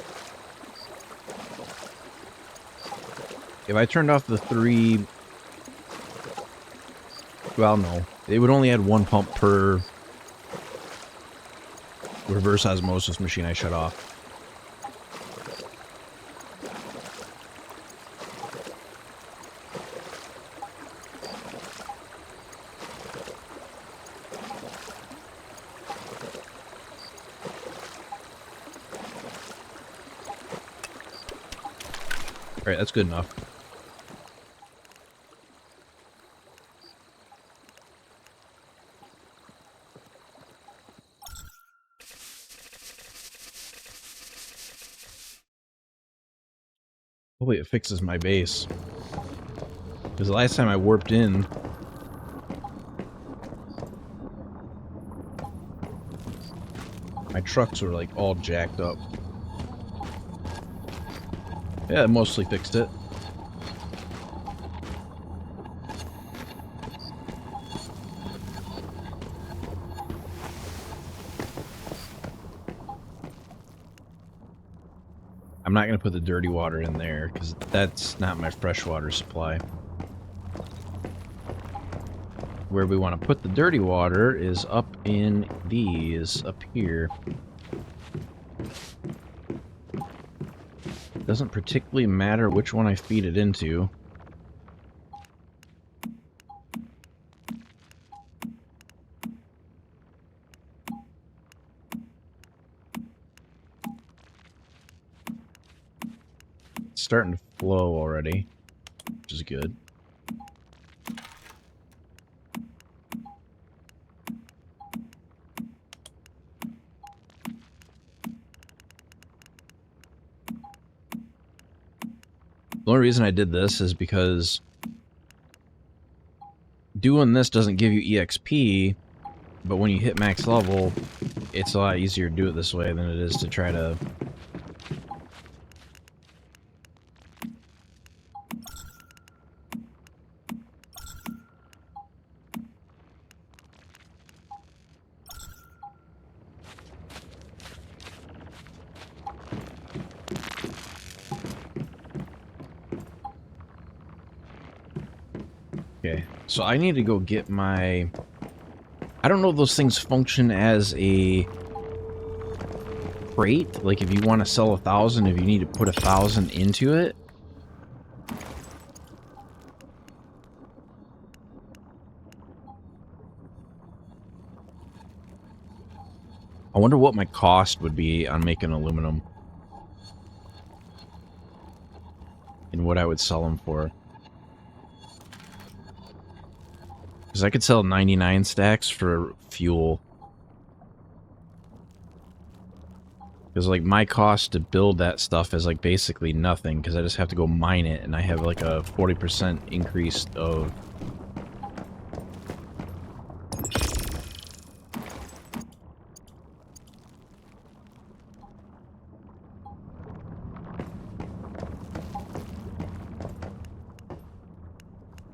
If I turned off the three... Well, no. They would only add one pump per reverse osmosis machine I shut off. Alright, that's good enough. Hopefully it fixes my base. Because the last time I warped in... my trucks were like all jacked up. Yeah, it mostly fixed it. I'm not going to put the dirty water in there because that's not my freshwater supply. Where we want to put the dirty water is up in these, up here. Doesn't particularly matter which one I feed it into. starting to flow already, which is good. The only reason I did this is because doing this doesn't give you EXP, but when you hit max level, it's a lot easier to do it this way than it is to try to... Okay, so I need to go get my... I don't know if those things function as a crate. Like, if you want to sell 1,000, if you need to put 1,000 into it. I wonder what my cost would be on making aluminum. And what I would sell them for. Because I could sell 99 stacks for fuel. Because, like, my cost to build that stuff is, like, basically nothing. Because I just have to go mine it, and I have, like, a 40% increase of...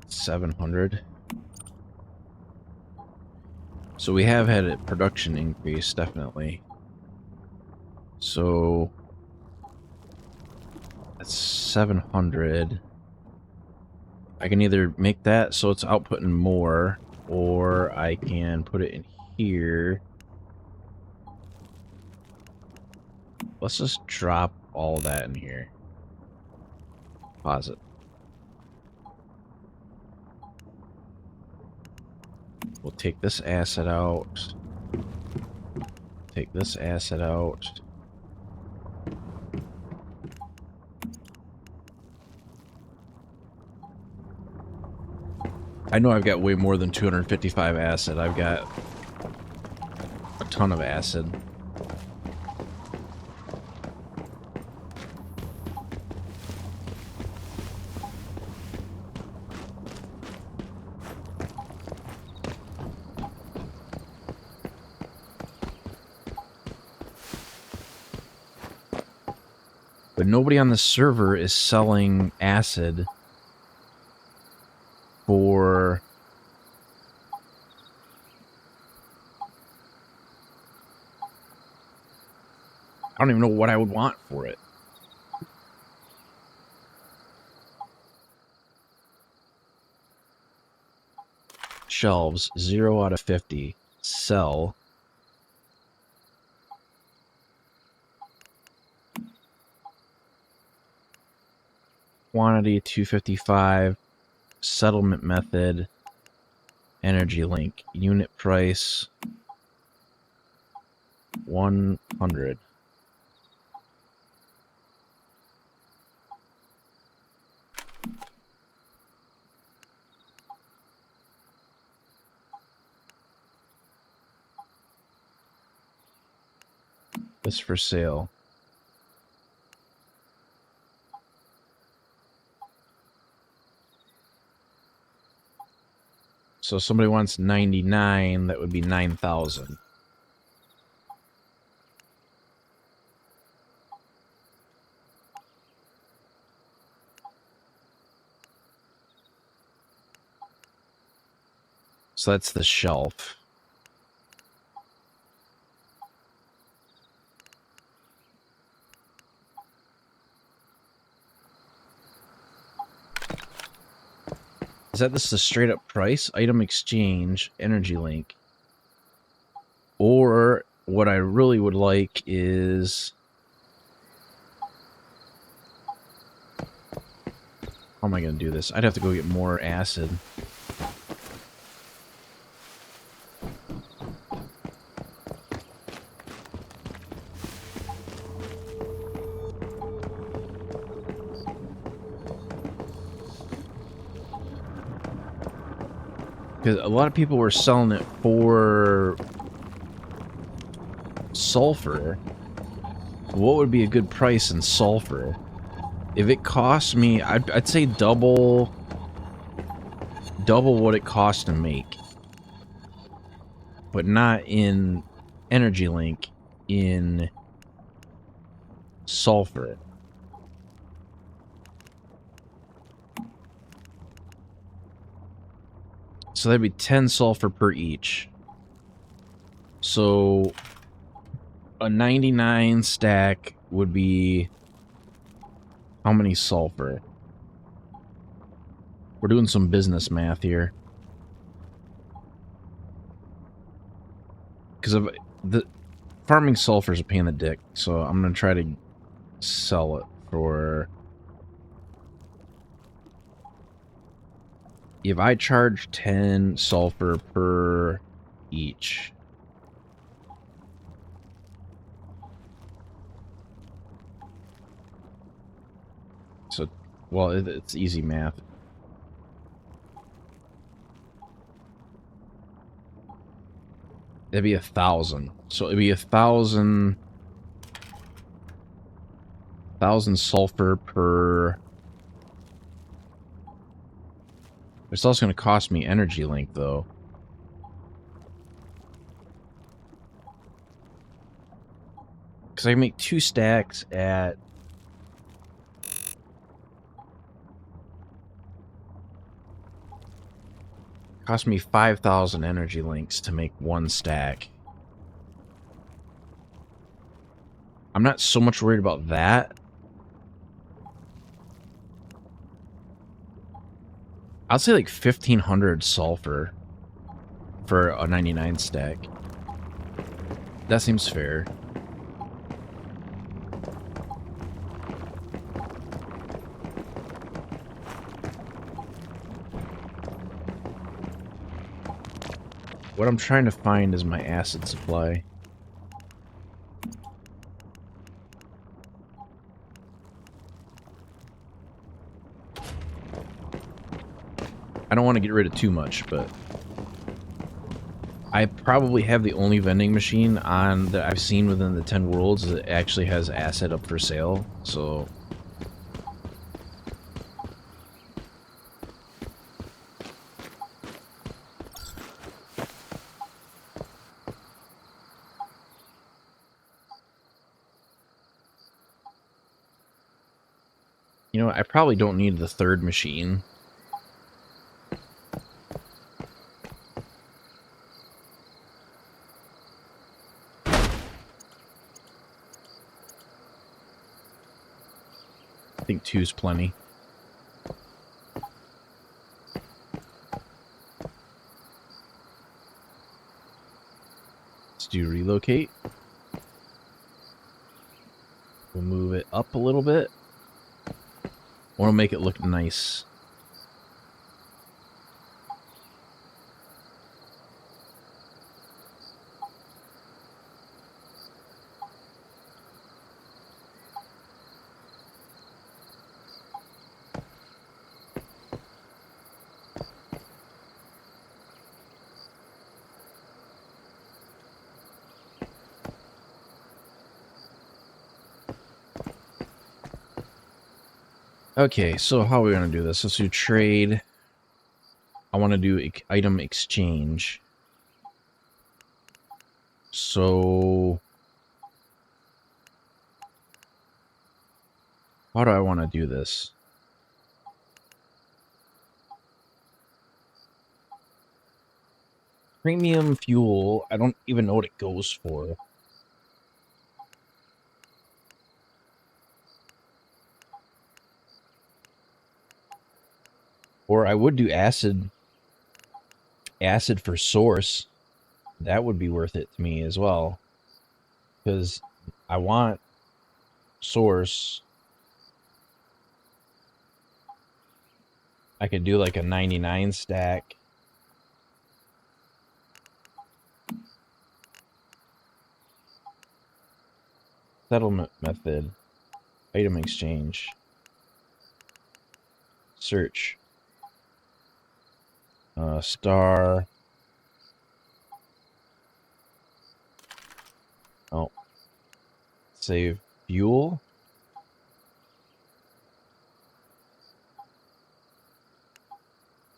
$700. So we have had a production increase, definitely. So that's 700. I can either make that so it's outputting more, or I can put it in here. Let's just drop all that in here. Pause it. We'll take this asset out. Take this asset out. I know I've got way more than 255 acid. I've got a ton of acid. But nobody on the server is selling acid for... I don't even know what I would want for it. Shelves, 0 out of 50. Sell. Quantity 255, settlement method, energy link, unit price 100. This for sale. So if somebody wants 99, that would be 9,000. So that's the shelf. Is that this the straight up price? Item exchange, energy link. Or what I really would like is... How am I going to do this? I'd have to go get more acid. Because a lot of people were selling it for sulfur. What would be a good price in sulfur? If it costs me, I'd say double what it costs to make. But not in Energy Link, in sulfur. So that'd be 10 sulfur per each. So a 99 stack would be how many sulfur? We're doing some business math here. Because of the farming sulfur is a pain in the dick, so I'm gonna try to sell it for. If I charge 10 sulfur per each. So, well, it's easy math. It'd be 1,000. So it'd be 1,000 sulfur per. It's also going to cost me Energy Link, though. Because I can make 2 stacks at. Cost me 5,000 Energy Links to make 1 stack. I'm not so much worried about that. I'll say like 1,500 sulfur for a 99 stack. That seems fair. What I'm trying to find is my acid supply. I don't want to get rid of too much, but I probably have the only vending machine on that I've seen within the 10 worlds that actually has acid up for sale, so you know, I probably don't need the 3rd machine. I think 2's plenty. Let's do relocate. We'll move it up a little bit. I want to make it look nice. Okay, so how are we going to do this? Let's do trade. I want to do item exchange. So how do I want to do this? Premium fuel, I don't even know what it goes for. Or I would do acid for source. That would be worth it to me as well. Because I want source. I could do like a 99 stack. Settlement method. Item exchange. Search. Star. Oh. Save fuel.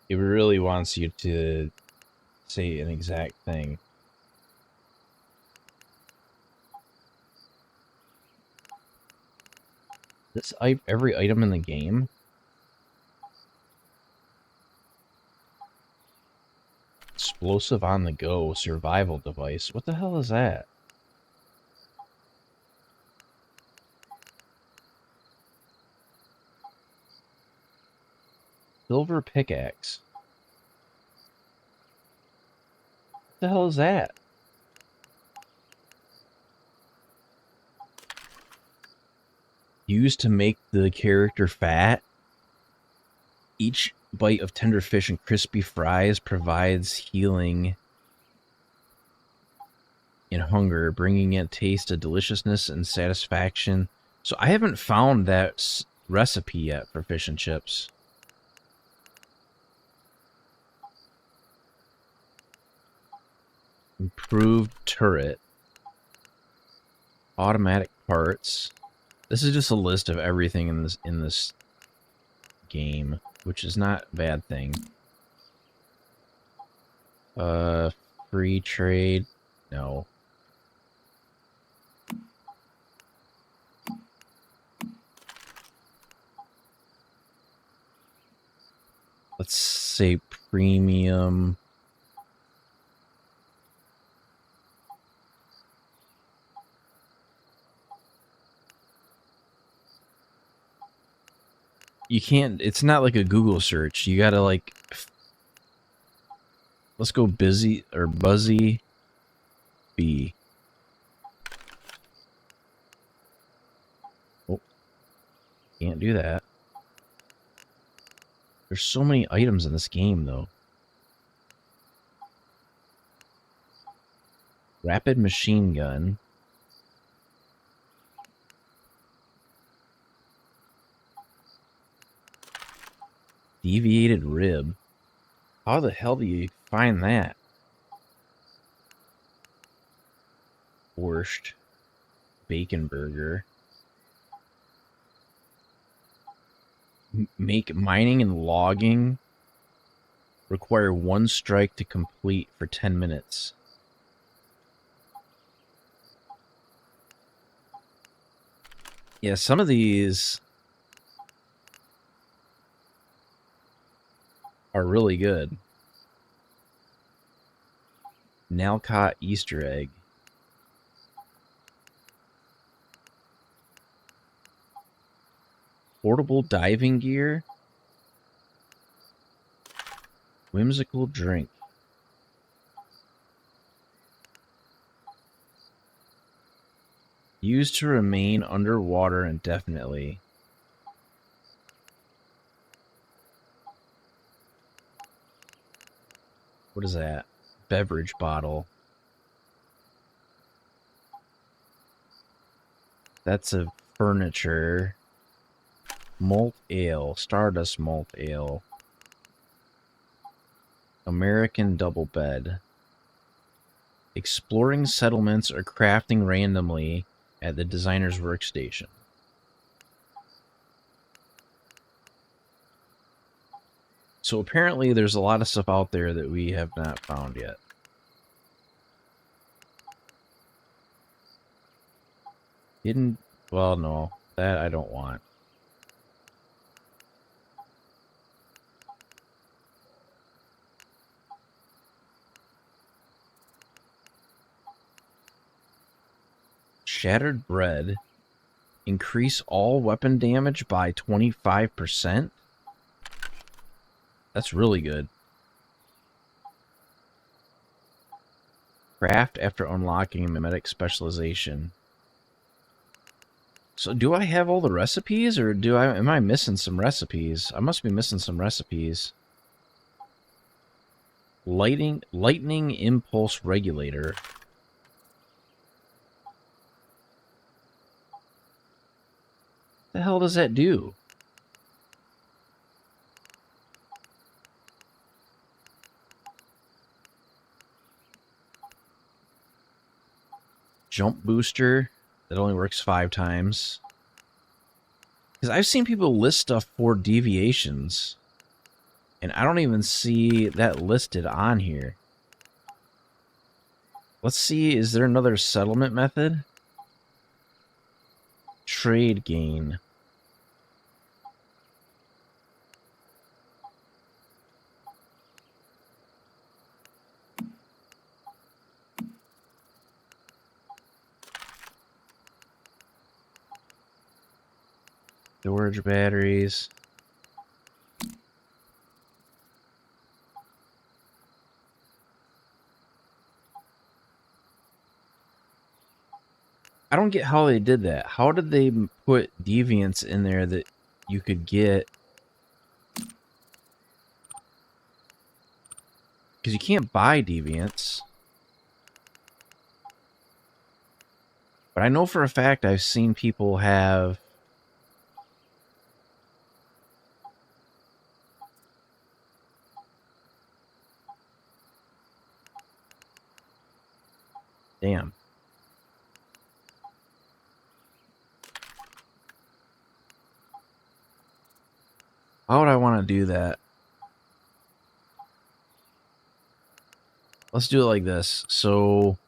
It really wants you to say an exact thing. This every item in the game. Explosive on the go survival device. What the hell is that? Silver pickaxe. What the hell is that? Used to make the character fat. Each bite of tender fish and crispy fries provides healing and hunger, bringing a taste of deliciousness and satisfaction. So I haven't found that recipe yet for fish and chips. Improved turret. Automatic parts. This is just a list of everything in this game, which is not a bad thing. Free trade. No. Let's say premium. You can't, it's not like a Google search. You gotta like, let's go busy or Buzzy B. Oh, can't do that. There's so many items in this game though. Rapid machine gun. Deviated rib. How the hell do you find that? Borscht. Bacon burger. Make mining and logging. Require 1 strike to complete for 10 minutes. Yeah, some of these are really good. Nalcott Easter egg. Portable diving gear. Whimsical drink. Used to remain underwater indefinitely. What is that? Beverage bottle. That's a furniture. Malt ale. Stardust malt ale. American double bed. Exploring settlements or crafting randomly at the designer's workstation. So apparently there's a lot of stuff out there that we have not found yet. Hidden, well, no, that I don't want. Shattered bread. Increase all weapon damage by 25%. That's really good. Craft after unlocking a mimetic specialization. So do I have all the recipes, or am I missing some recipes? I must be missing some recipes. Lightning impulse regulator. What the hell does that do? jump booster that only works 5 times. Because I've seen people list stuff for deviations, and I don't even see that listed on here. Let's see, is there another settlement method? Trade gain. Storage batteries. I don't get how they did that. How did they put deviants in there that you could get? Because you can't buy deviants. But I know for a fact I've seen people have... Damn. How would I want to do that? Let's do it like this. So...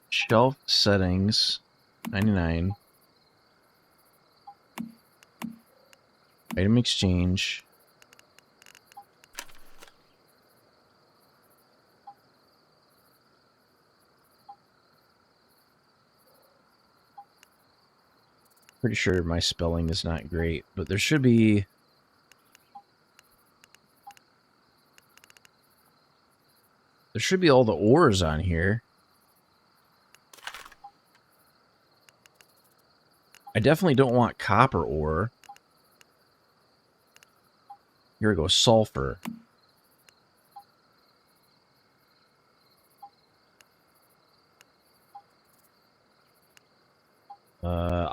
Shelf settings, 99. Item exchange. Pretty sure my spelling is not great, but there should be... There should be all the ores on here. I definitely don't want copper ore. Here we go, sulfur.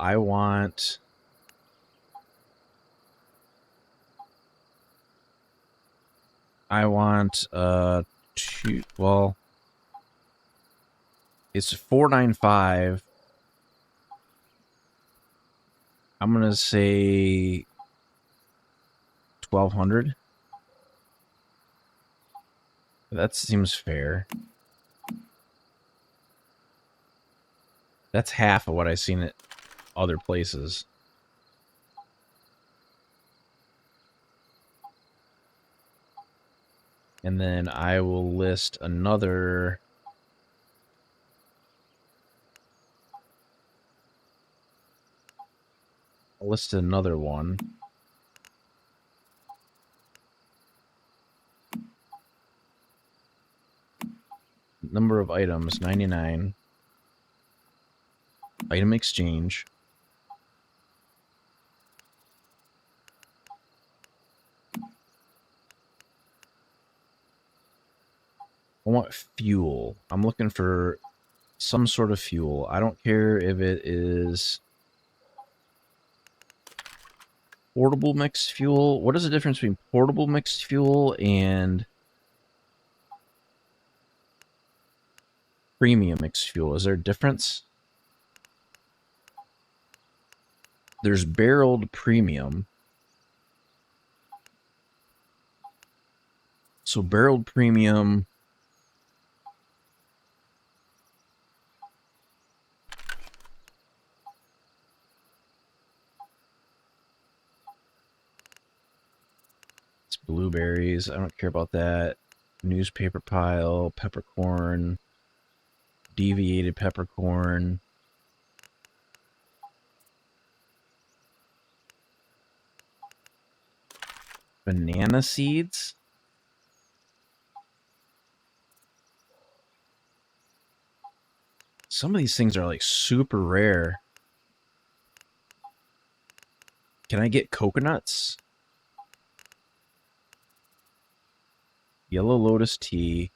I want... well... It's 495. I'm gonna say 1200. That seems fair. That's half of what I've seen at other places. And then I will list another... I'll list another one. Number of items, 99. Item exchange. I want fuel. I'm looking for some sort of fuel. I don't care if it is portable mixed fuel. What is the difference between portable mixed fuel and premium mixed fuel? Is there a difference? There's barreled premium. So barreled premium... It's blueberries. I don't care about that. Newspaper pile, peppercorn, deviated peppercorn. Banana seeds? Some of these things are like super rare. Can I get coconuts? Yellow lotus tea.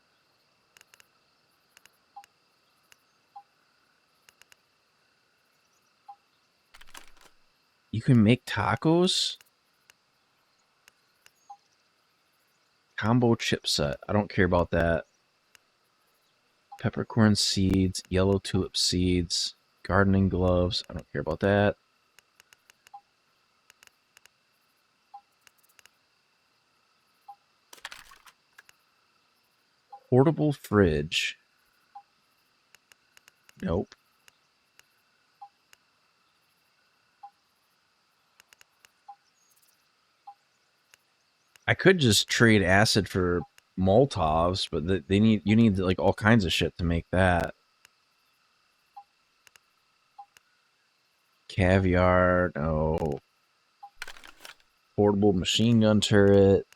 You can make tacos? Combo chipset. I don't care about that. Peppercorn seeds, yellow tulip seeds, gardening gloves. I don't care about that. Portable fridge. Nope. I could just trade acid for Molotovs, but you need like all kinds of shit to make that. Caviar, no. Portable machine gun turret.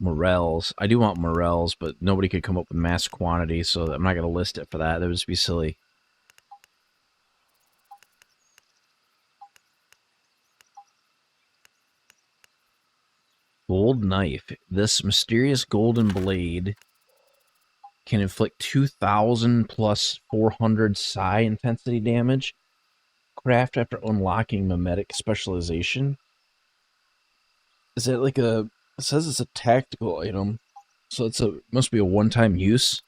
Morels. I do want Morels, but nobody could come up with mass quantity, so I'm not going to list it for that. That would just be silly. Gold knife. This mysterious golden blade can inflict 2,000 plus 400 psi intensity damage. Craft after unlocking mimetic specialization. Is that like a... It says it's a tactical item, so it's must be a one-time use.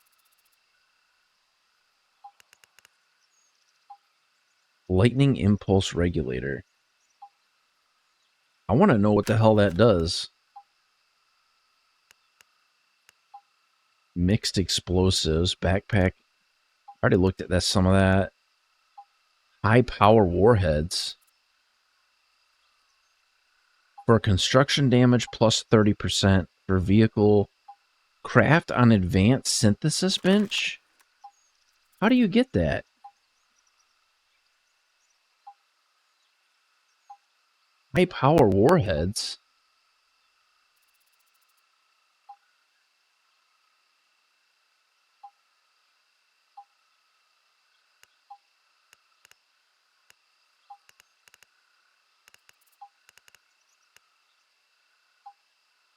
Lightning impulse regulator. I want to know what the hell that does. Mixed explosives, backpack. I already looked at that. Some of that. High power warheads. For construction damage plus 30%. For vehicle. Craft on advanced synthesis bench? How do you get that? High power warheads?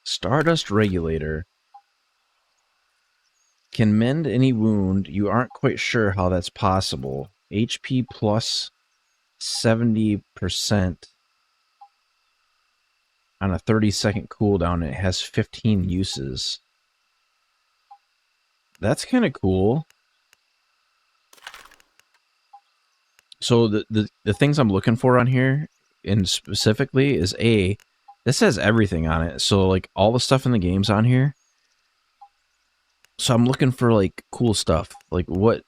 Stardust regulator. Can mend any wound. You aren't quite sure how that's possible. HP plus 70% on a 30-second cooldown. It has 15 uses. That's kind of cool. So the things I'm looking for on here, and specifically, is this has everything on it. So like all the stuff in the game's on here. So I'm looking for like cool stuff. Like what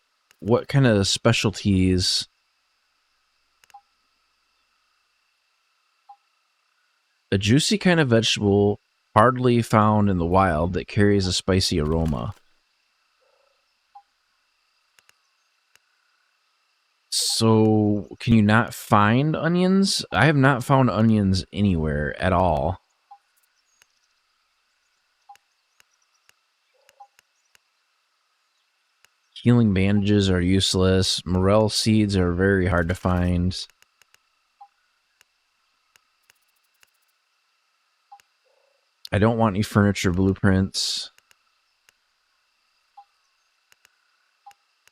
kind of specialties? A juicy kind of vegetable hardly found in the wild that carries a spicy aroma. So, can you not find onions? I have not found onions anywhere at all. Healing bandages are useless. Morel seeds are very hard to find. I don't want any furniture blueprints.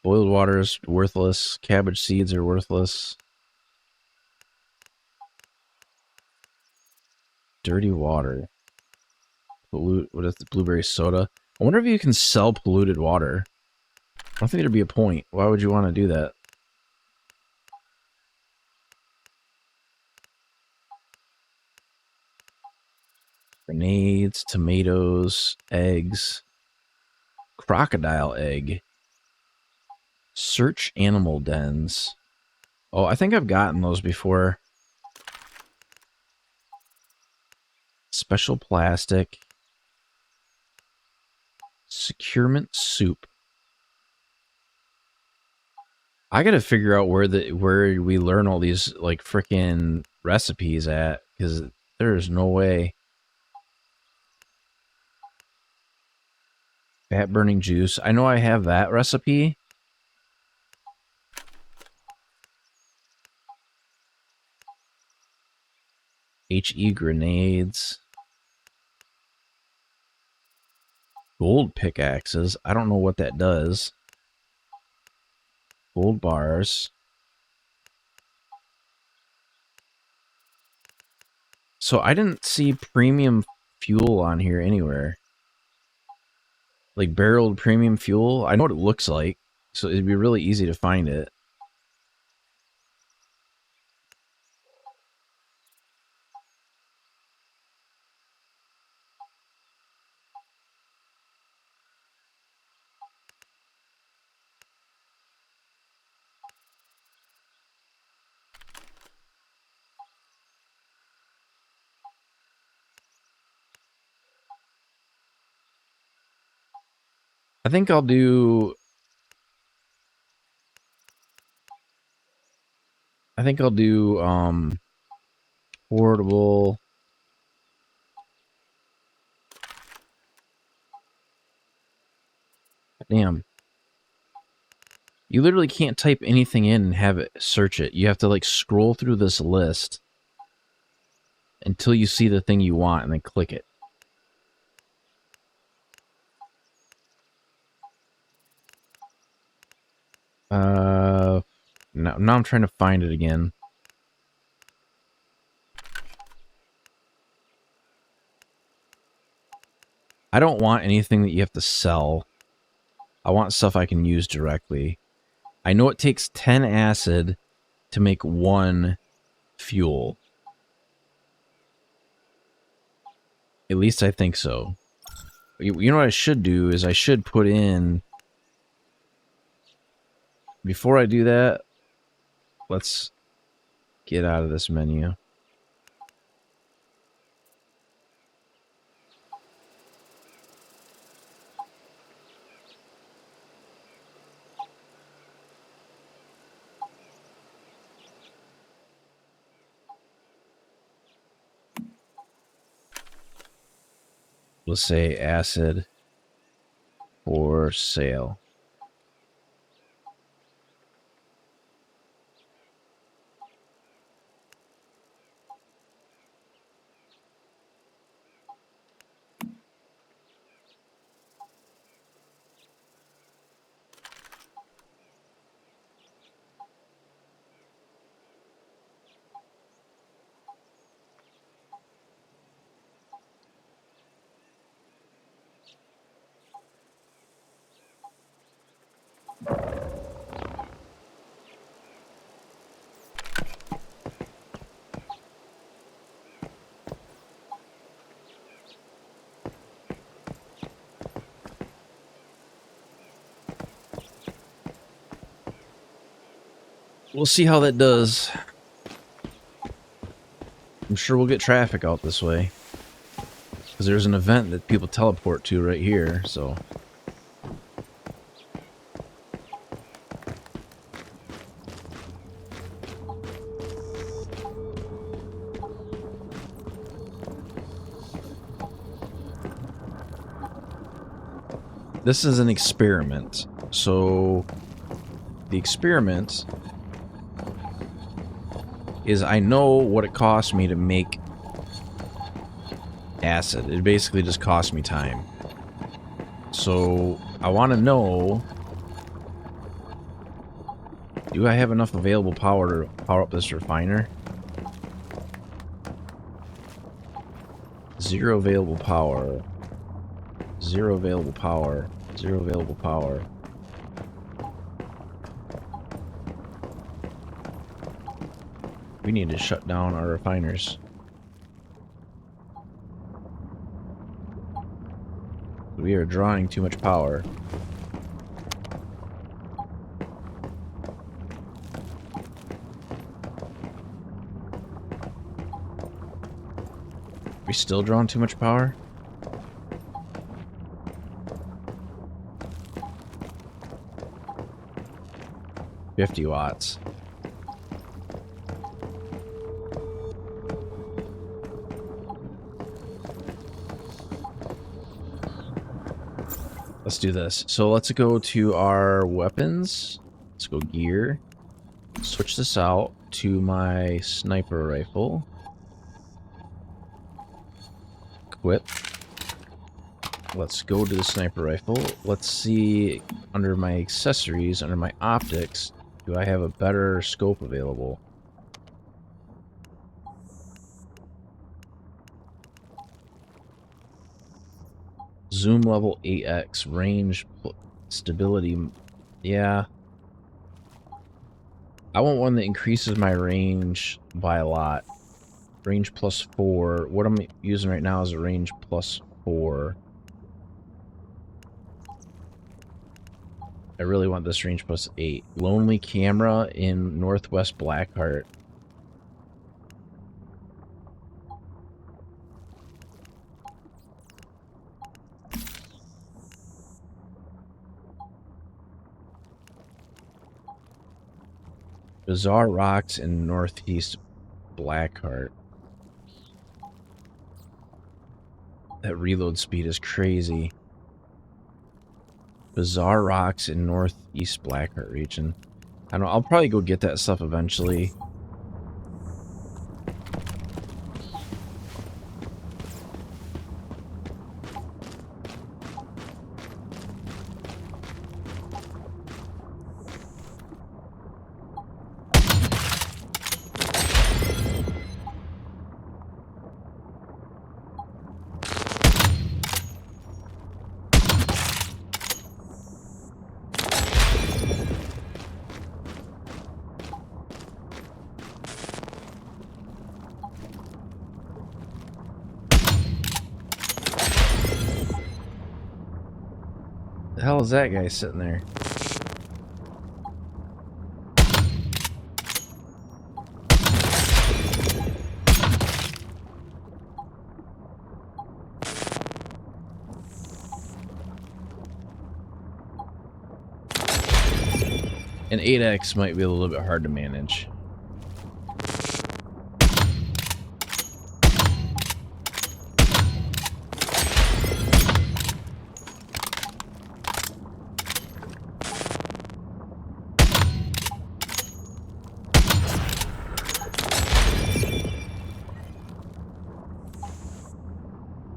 Boiled water is worthless. Cabbage seeds are worthless. Dirty water. What is the blueberry soda? I wonder if you can sell polluted water. I don't think there'd be a point. Why would you want to do that? Grenades, tomatoes, eggs. Crocodile egg. Search animal dens. Oh, I think I've gotten those before. Special plastic. Securement soup. I gotta figure out where we learn all these like frickin' recipes at, because there's no way. Fat burning juice. I know I have that recipe. HE grenades. Gold pickaxes. I don't know what that does. Gold bars. So I didn't see premium fuel on here anywhere. Like barreled premium fuel. I know what it looks like, so it'd be really easy to find it. I think I'll do portable. Damn. You literally can't type anything in and have it search it. You have to like scroll through this list until you see the thing you want and then click it. Now I'm trying to find it again. I don't want anything that you have to sell. I want stuff I can use directly. I know it takes 10 acid to make 1 fuel. At least I think so. You know what I should do is I should put in... Before I do that, let's get out of this menu. Let's say acid for sale. We'll see how that does. I'm sure we'll get traffic out this way. Because there's an event that people teleport to right here, so... This is an experiment. So... The experiment... is I know what it costs me to make acid. It basically just costs me time. So I want to know, do I have enough available power to power up this refiner? 0 available power. 0 available power. 0 available power. We need to shut down our refiners. We are drawing too much power. We still drawing too much power? $50 watts. Let's do this. So let's go to our weapons. Let's go gear. Switch this out to my sniper rifle. Equip. Let's go to the sniper rifle. Let's see under my accessories, under my optics, do I have a better scope available? Zoom level 8x. Range stability. Yeah. I want one that increases my range by a lot. Range +4. What I'm using right now is a range +4. I really want this range +8. Lonely camera in Northwest Blackheart. Bizarre rocks in Northeast Blackheart. That reload speed is crazy. Bizarre rocks in Northeast Blackheart region. I don't know, I'll probably go get that stuff eventually. The hell is that guy sitting there? An 8x might be a little bit hard to manage.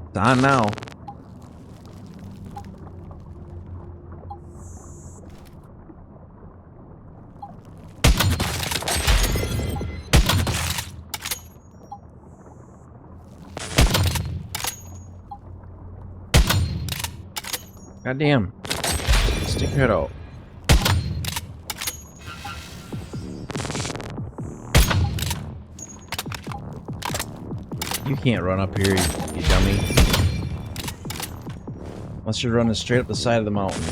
It's on now. Goddamn. Stick your head out. You can't run up here, you dummy. Unless you're running straight up the side of the mountain.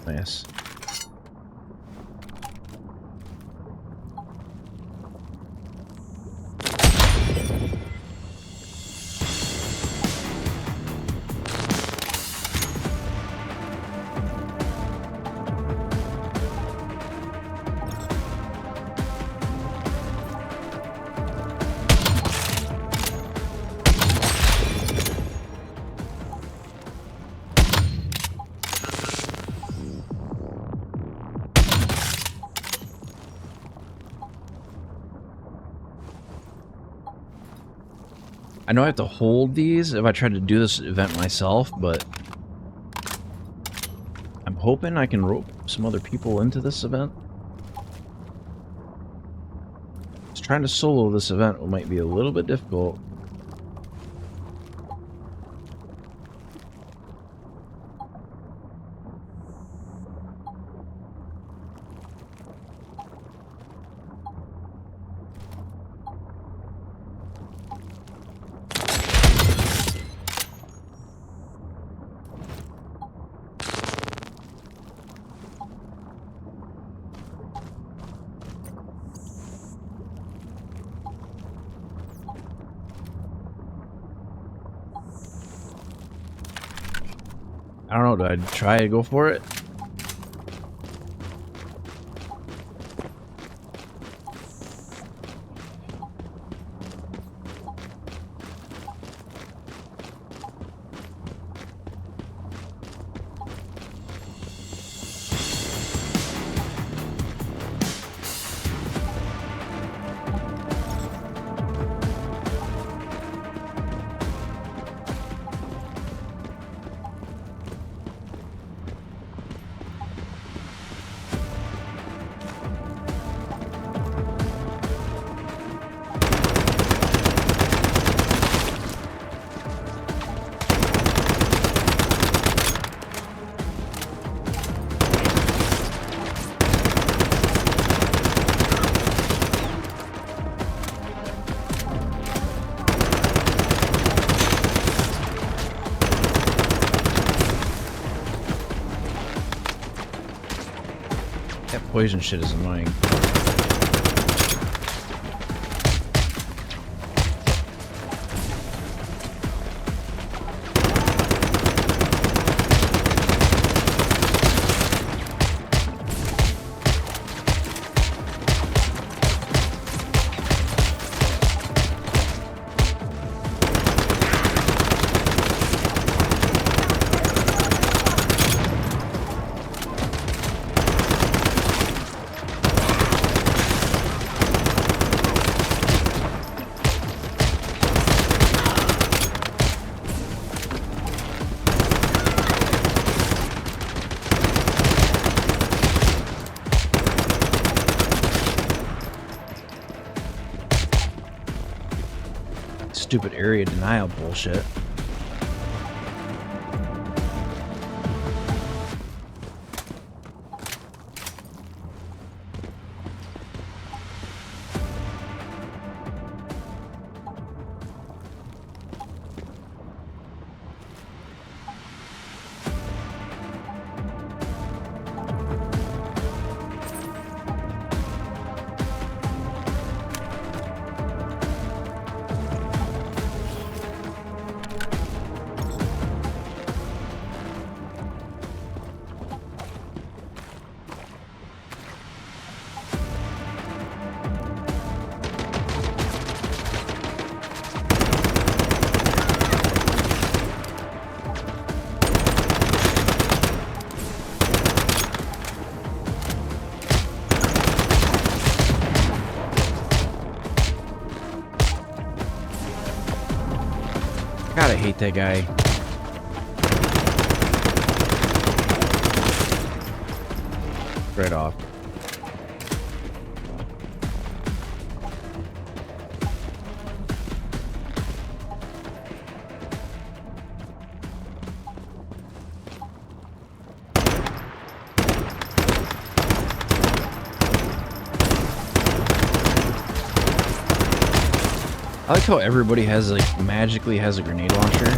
Nice. I know I have to hold these if I try to do this event myself, but I'm hoping I can rope some other people into this event. Just trying to solo this event might be a little bit difficult. I don't know, do I try to go for it? poison shit is annoying. Stupid area denial bullshit. God, I hate that guy. Right off. I like how everybody has magically has a grenade launcher.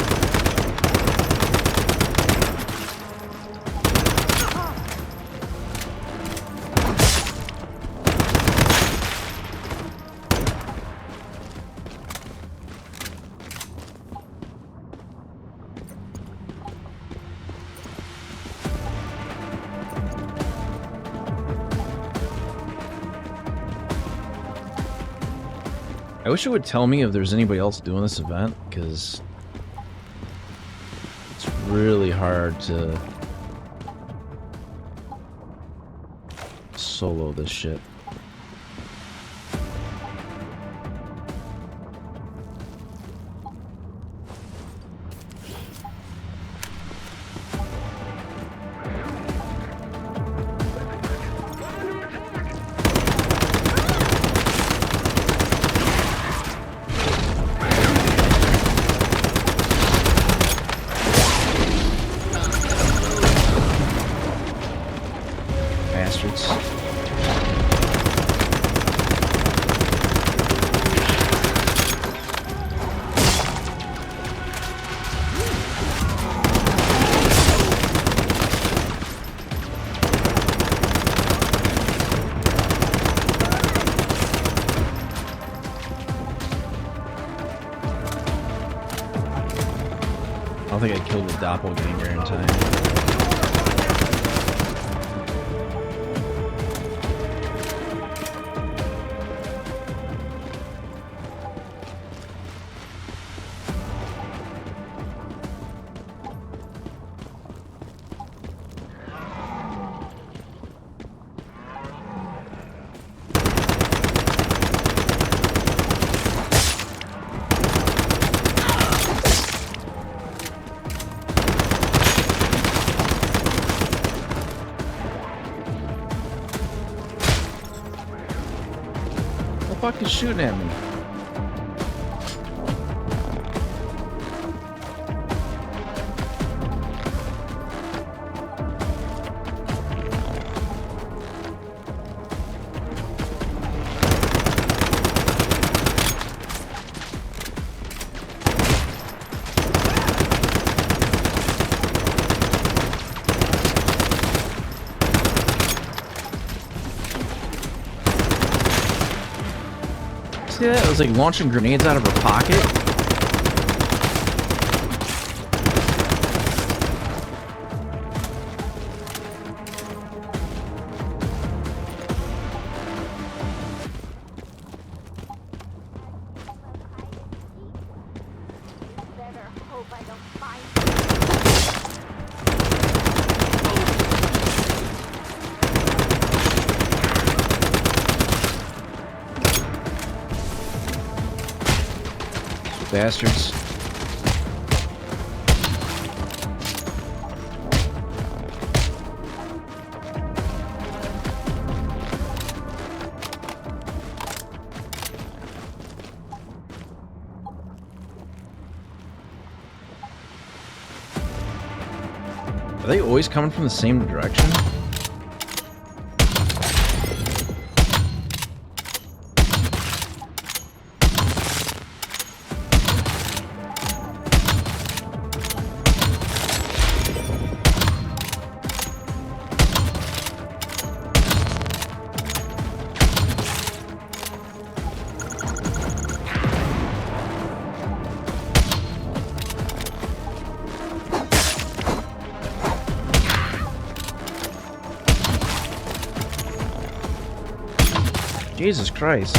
I wish it would tell me if there's anybody else doing this event, because it's really hard to solo this shit. Bastards. I don't think I killed the doppelganger in time. What the fuck is shooting at me? See that? It was like launching grenades out of her pocket. Better hope I don't find Bastards. Are they always coming from the same direction? Jesus Christ.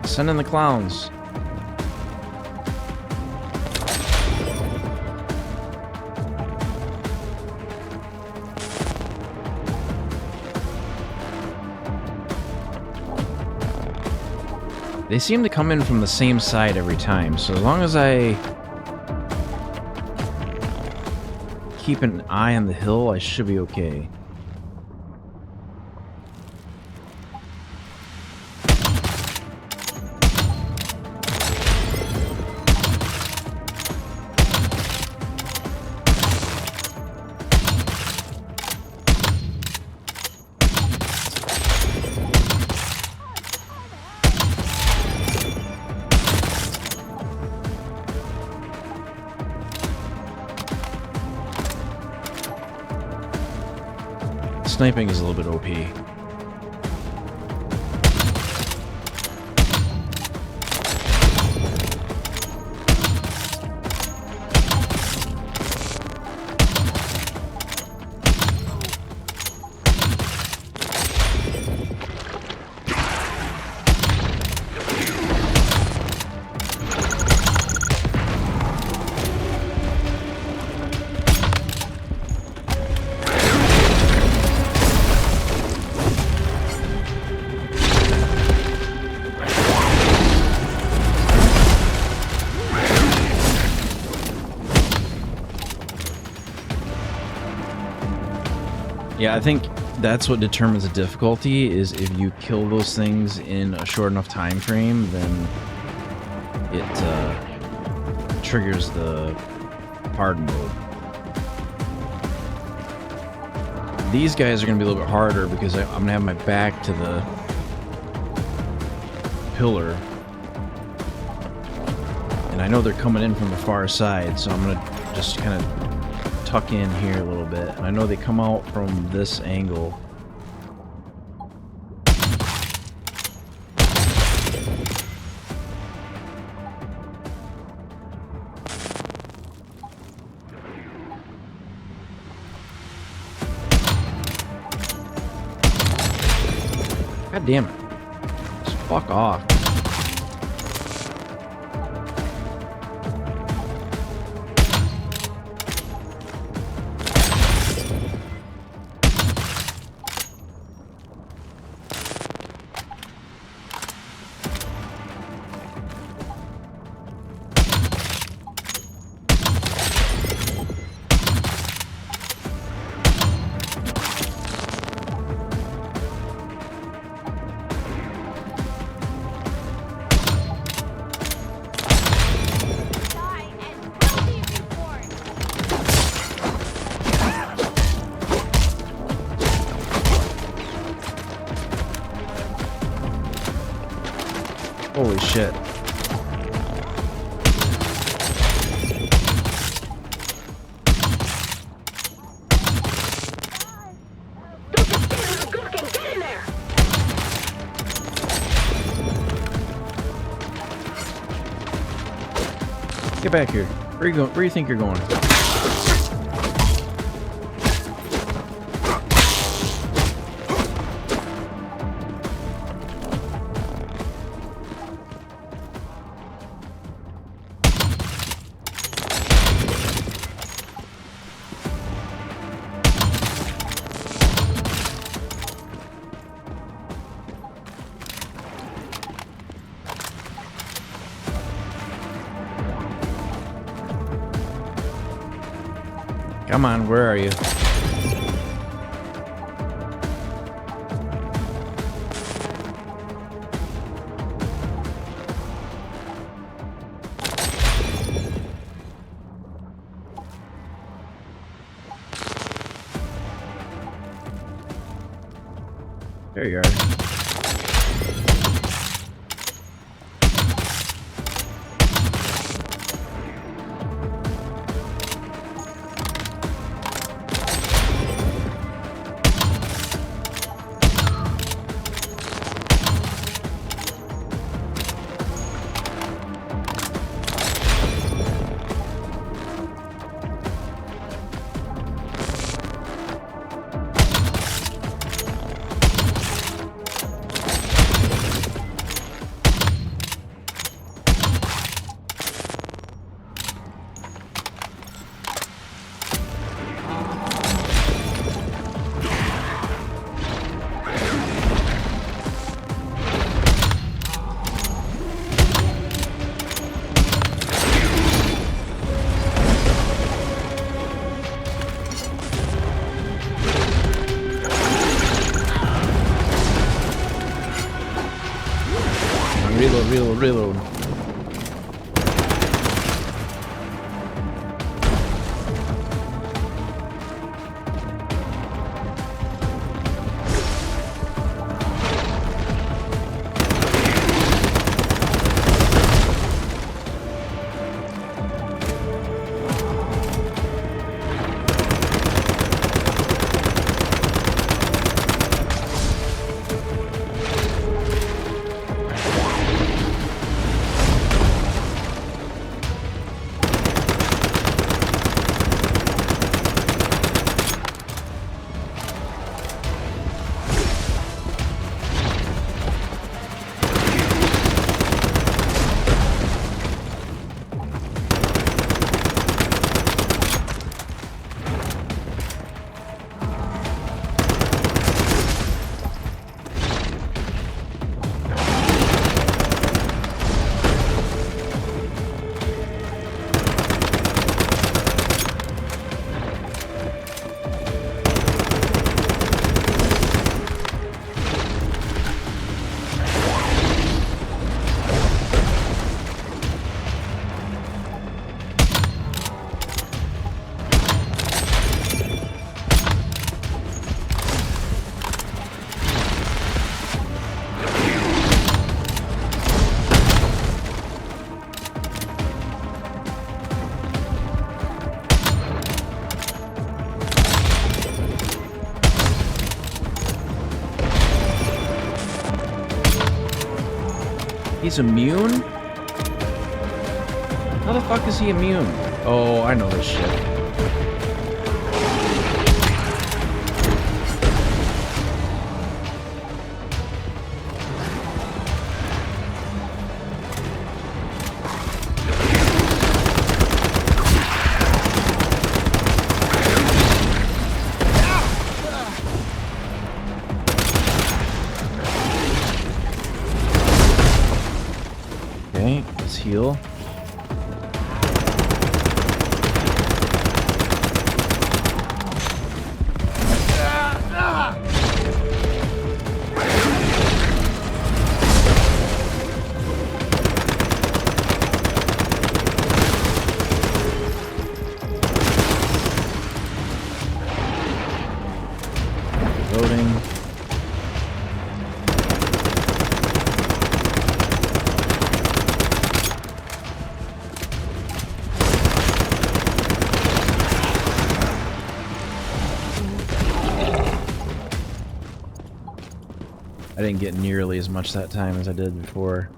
Send in the clowns. They seem to come in from the same side every time, so as long as I keep an eye on the hill, I should be okay. Sniping is a little bit OP. Yeah, I think that's what determines the difficulty, is if you kill those things in a short enough time frame, then it triggers the hard mode. These guys are going to be a little bit harder because I'm going to have my back to the pillar. And I know they're coming in from the far side, so I'm going to just kind of tuck in here a little bit. And I know they come out from this angle. God damn it. Just fuck off. Holy shit. Get back here. Where you going? Where do you think you're going? Come on, where are you? There you are. Reload. He's immune? How the fuck is he immune? Oh, I know this shit. Okay, let's heal. I didn't get nearly as much that time as I did before.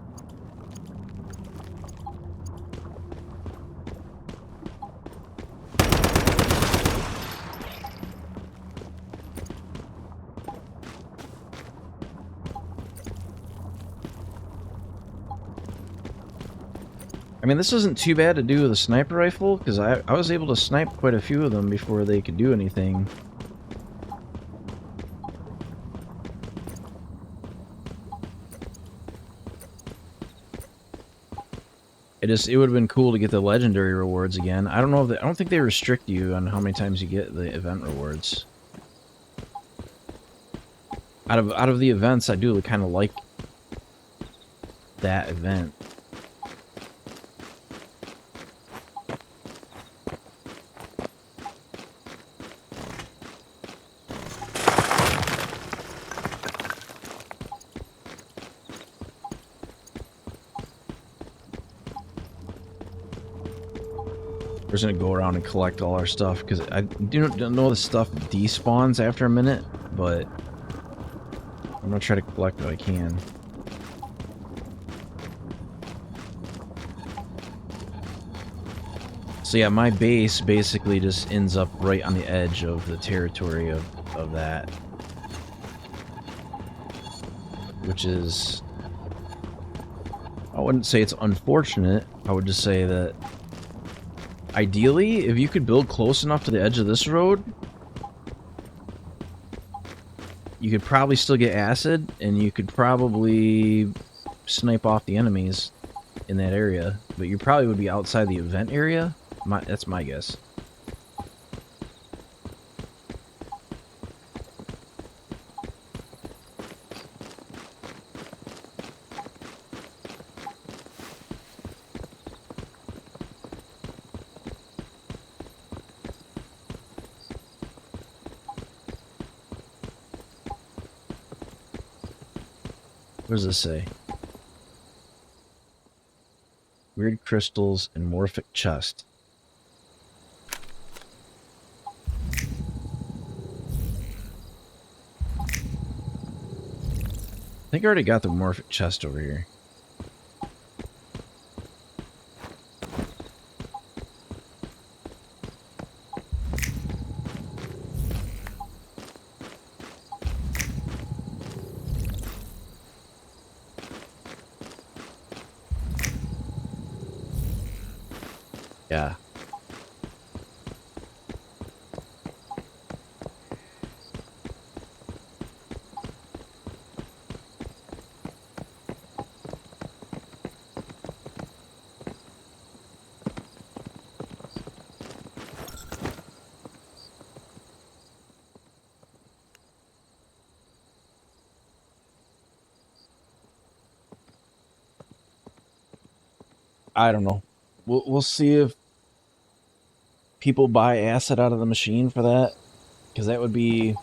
I mean, this isn't too bad to do with a sniper rifle, because I was able to snipe quite a few of them before they could do anything. It would have been cool to get the legendary rewards again. I don't know if I don't think they restrict you on how many times you get the event rewards. Out of the events, I do kind of like that event. We're just gonna go around and collect all our stuff, because I don't know the stuff despawns after a minute, but I'm gonna try to collect what I can. So yeah, my base basically just ends up right on the edge of the territory of that. Which is... I wouldn't say it's unfortunate, I would just say that ideally, if you could build close enough to the edge of this road, you could probably still get acid, and you could probably snipe off the enemies in that area. But you probably would be outside the event area. That's my guess. What does this say? Weird crystals and morphic chest. I think I already got the morphic chest over here. Yeah. I don't know. We'll see if people buy acid out of the machine for that, because that would be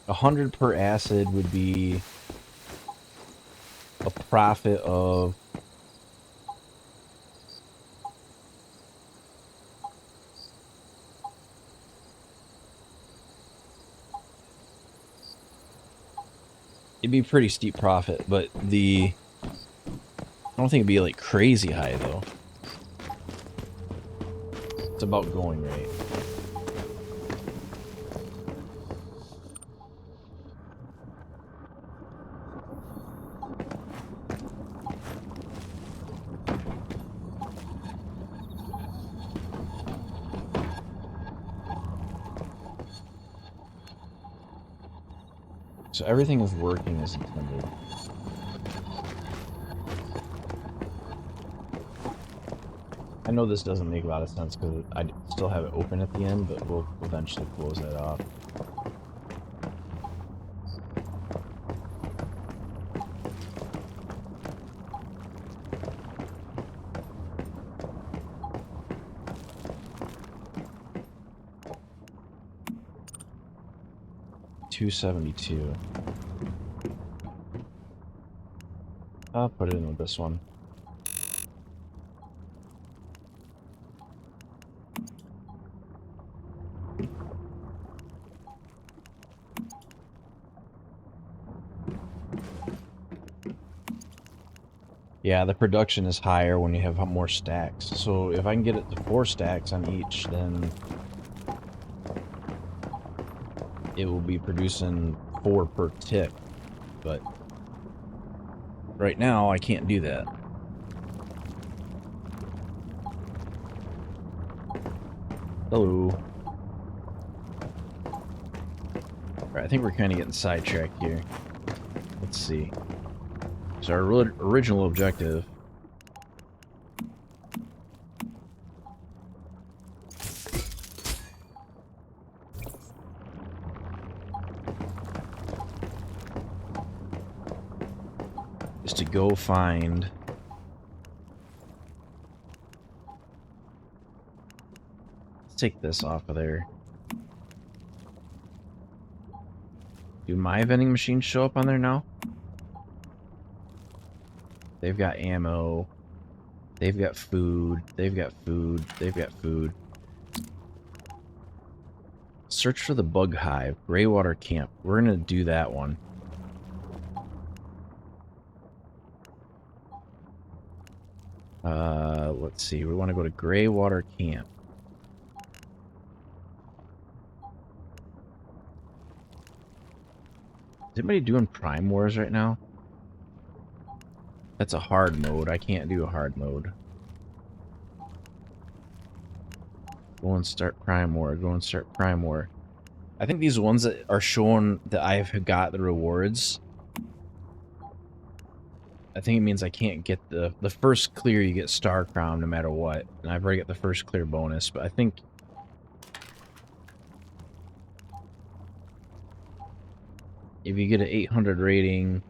100 per acid would be a profit of it'd be a pretty steep profit, but I don't think it'd be like crazy high though. It's about going right. So everything is working as intended. I know this doesn't make a lot of sense because I still have it open at the end, but we'll eventually close that off. $272. I'll put it in with this one. Yeah, the production is higher when you have more stacks. So if I can get it to 4 stacks on each, then it will be producing 4 per tick. But right now, I can't do that. Hello. Alright, I think we're kind of getting sidetracked here. Let's see. So our original objective is to go find let's take this off of there. Do my vending machines show up on there now? They've got ammo. They've got food. They've got food. They've got food. Search for the bug hive. Greywater camp. We're gonna do that one. Let's see. We want to go to Greywater camp. Is anybody doing Prime Wars right now? That's a hard mode. I can't do a hard mode. Go and start Prime War. Go and start Prime War. I think these ones that are showing that I've got the rewards, I think it means I can't get the first clear. You get Star Crown no matter what. And I've already got the first clear bonus, but I think if you get an 800 rating,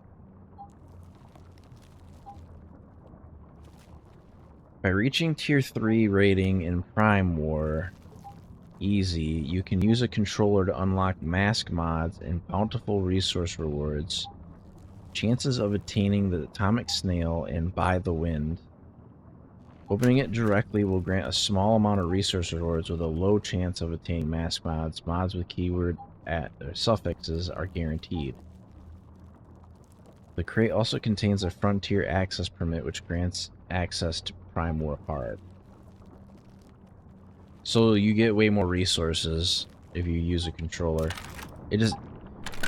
by reaching tier 3 rating in Prime War Easy, you can use a controller to unlock mask mods and bountiful resource rewards. Chances of attaining the Atomic Snail and By the Wind. Opening it directly will grant a small amount of resource rewards with a low chance of attaining mask mods. Mods with keyword suffixes are guaranteed. The crate also contains a Frontier Access Permit, which grants access to Prime War Hard. So you get way more resources if you use a controller. It is...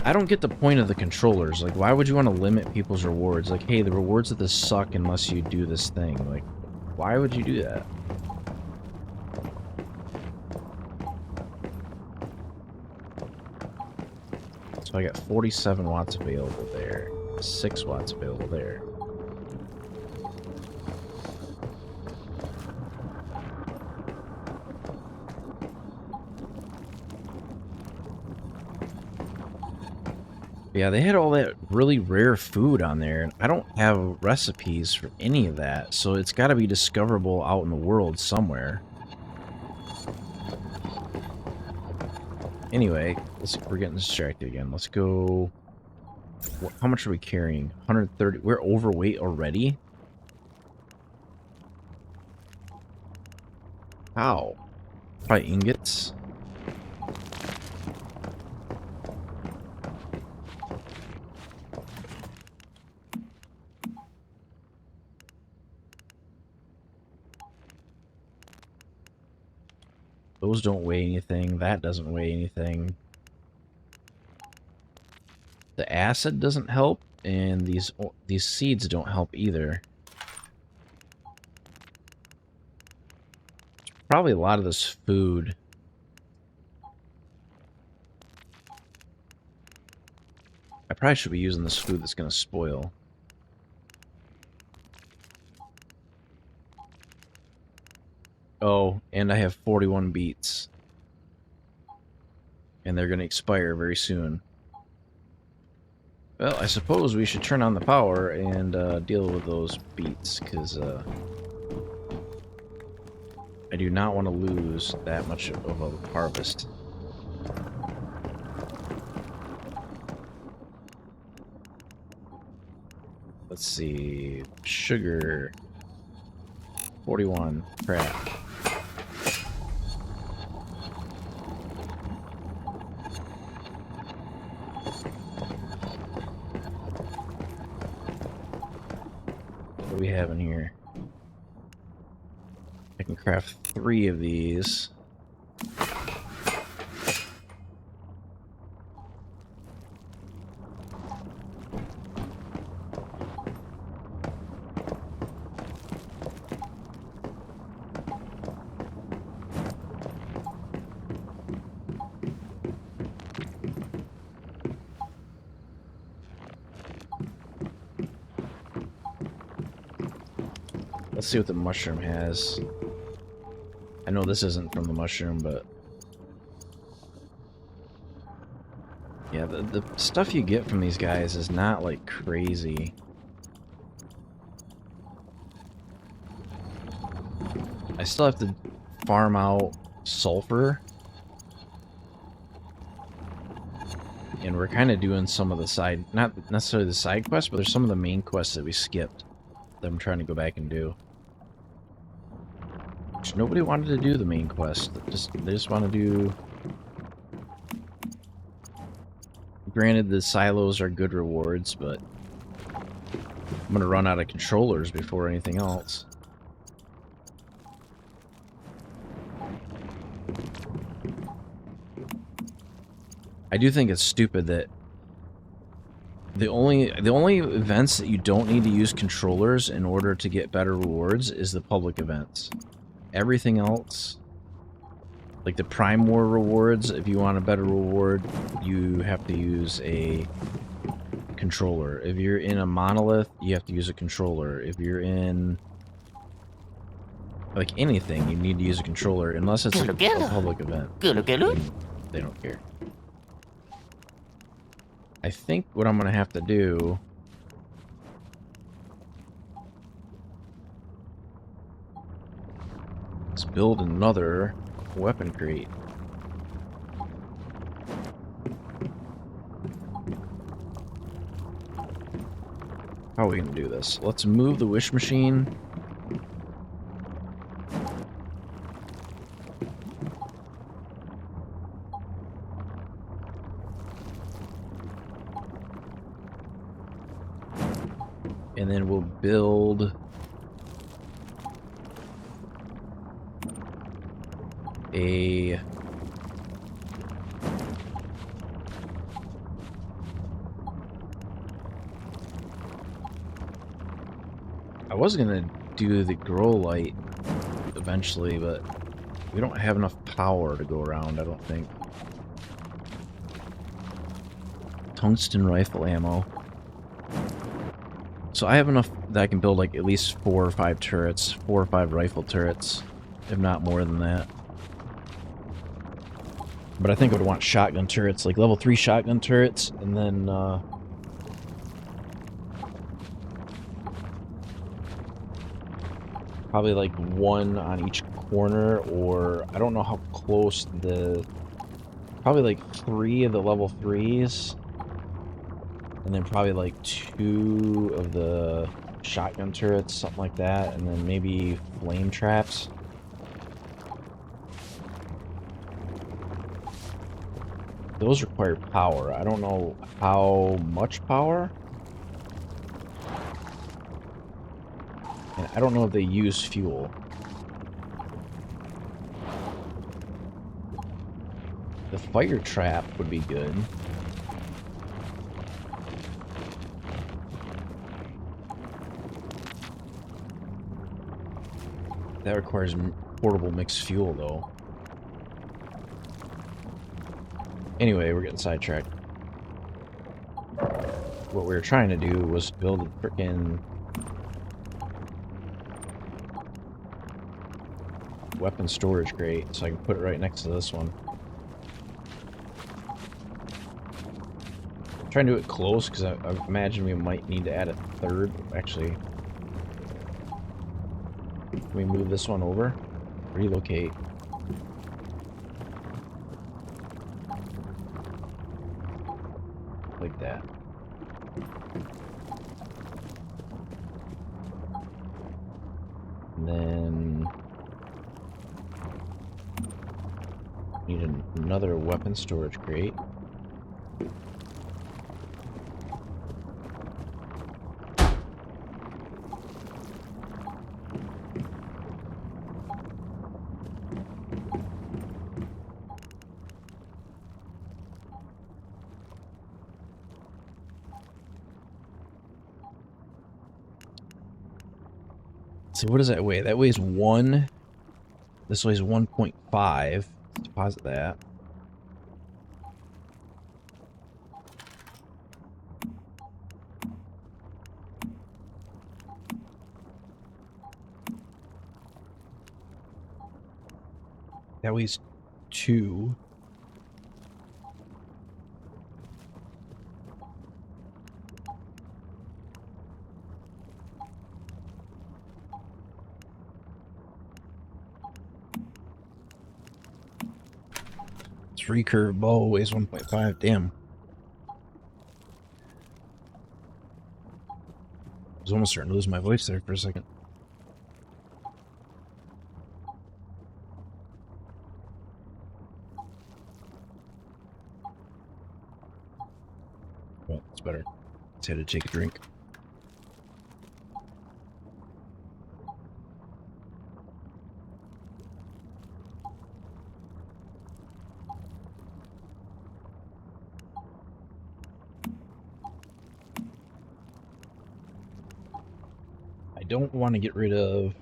I don't get the point of the controllers. Like, why would you want to limit people's rewards? Like, hey, the rewards of this suck unless you do this thing. Like, why would you do that? So I got 47 watts available there. 6 watts available there. Yeah, they had all that really rare food on there, and I don't have recipes for any of that, so it's got to be discoverable out in the world somewhere. Anyway, we're getting distracted again. Let's go... How much are we carrying? 130. We're overweight already? How? Probably ingots? Those don't weigh anything. That doesn't weigh anything. The acid doesn't help, and these seeds don't help either. Probably a lot of this food. I probably should be using this food that's going to spoil. Oh, and I have 41 beets. And they're going to expire very soon. Well, I suppose we should turn on the power and deal with those beets, because I do not want to lose that much of a harvest. Let's see. Sugar. 41. Crap. What do we have in here? I can craft 3 of these. Let's see what the mushroom has. I know this isn't from the mushroom, but... yeah, the stuff you get from these guys is not, like, crazy. I still have to farm out sulfur. And we're kind of doing some of the side... not necessarily the side quests, but there's some of the main quests that we skipped that I'm trying to go back and do. Nobody wanted to do the main quest. They just want to do... granted, the silos are good rewards, but I'm gonna run out of controllers before anything else. I do think it's stupid that the only events that you don't need to use controllers in order to get better rewards is the public events. Everything else, like the Prime War rewards, if you want a better reward, you have to use a controller. If you're in a monolith, you have to use a controller. If you're in like anything, you need to use a controller unless it's a public event. They don't care. I think what I'm gonna have to do is build another weapon crate. How are we gonna do this? Let's move the wish machine. And then we'll build a I was gonna do the grow light eventually, but we don't have enough power to go around, I don't think. Tungsten rifle ammo. So I have enough that I can build like at least 4 or 5 turrets, 4 or 5 rifle turrets, if not more than that. But I think I would want shotgun turrets, like level 3 shotgun turrets, and then probably like 1 on each corner, or I don't know how close probably like 3 of the level 3s. And then probably like 2 of the shotgun turrets, something like that, and then maybe flame traps. Those require power. I don't know how much power. And I don't know if they use fuel. The fire trap would be good. That requires portable mixed fuel, though. Anyway, we're getting sidetracked. What we were trying to do was build a frickin' weapon storage crate, so I can put it right next to this one. I'm trying to do it close, because I imagine we might need to add a 3rd. Actually... Can we move this one over? Relocate. Like that. And then... need another weapon storage crate. So what does that weigh? That weighs 1. This weighs 1.5. Let's deposit that. That weighs 2. Recurve bow weighs 1.5. Damn. I was almost starting to lose my voice there for a second. Well, it's better. Just had to take a drink. I don't want to get rid of...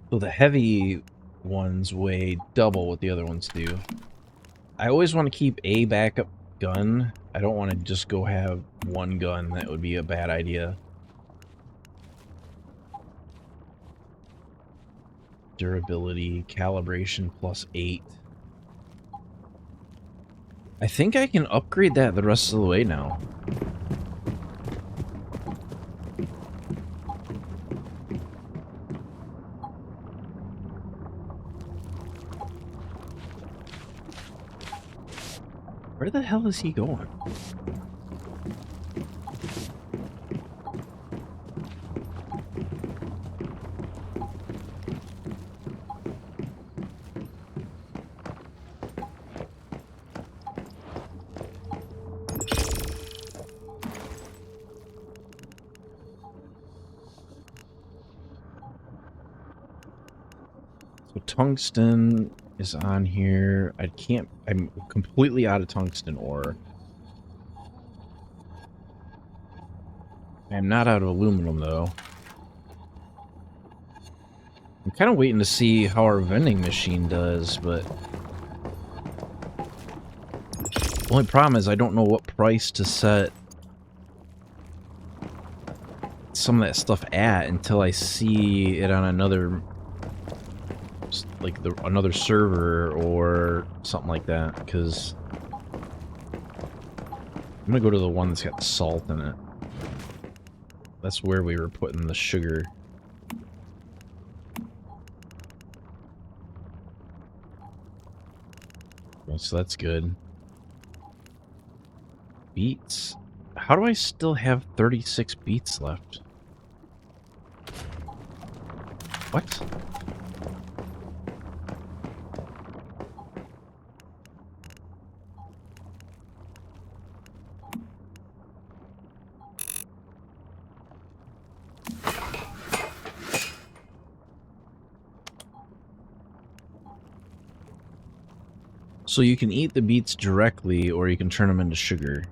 So the heavy ones weigh double what the other ones do. I always want to keep a backup gun. I don't want to just go have one gun. That would be a bad idea. Durability, calibration +8. I think I can upgrade that the rest of the way now. Where the hell is he going? So tungsten is on here. I'm completely out of tungsten ore. I'm not out of aluminum though. I'm kind of waiting to see how our vending machine does, but the only problem is I don't know what price to set some of that stuff at until I see it on another, like another server or something like that, because I'm gonna go to the one that's got the salt in it. That's where we were putting the sugar. Okay, so that's good. Beets. How do I still have 36 beets left? What? So you can eat the beets directly, or you can turn them into sugar.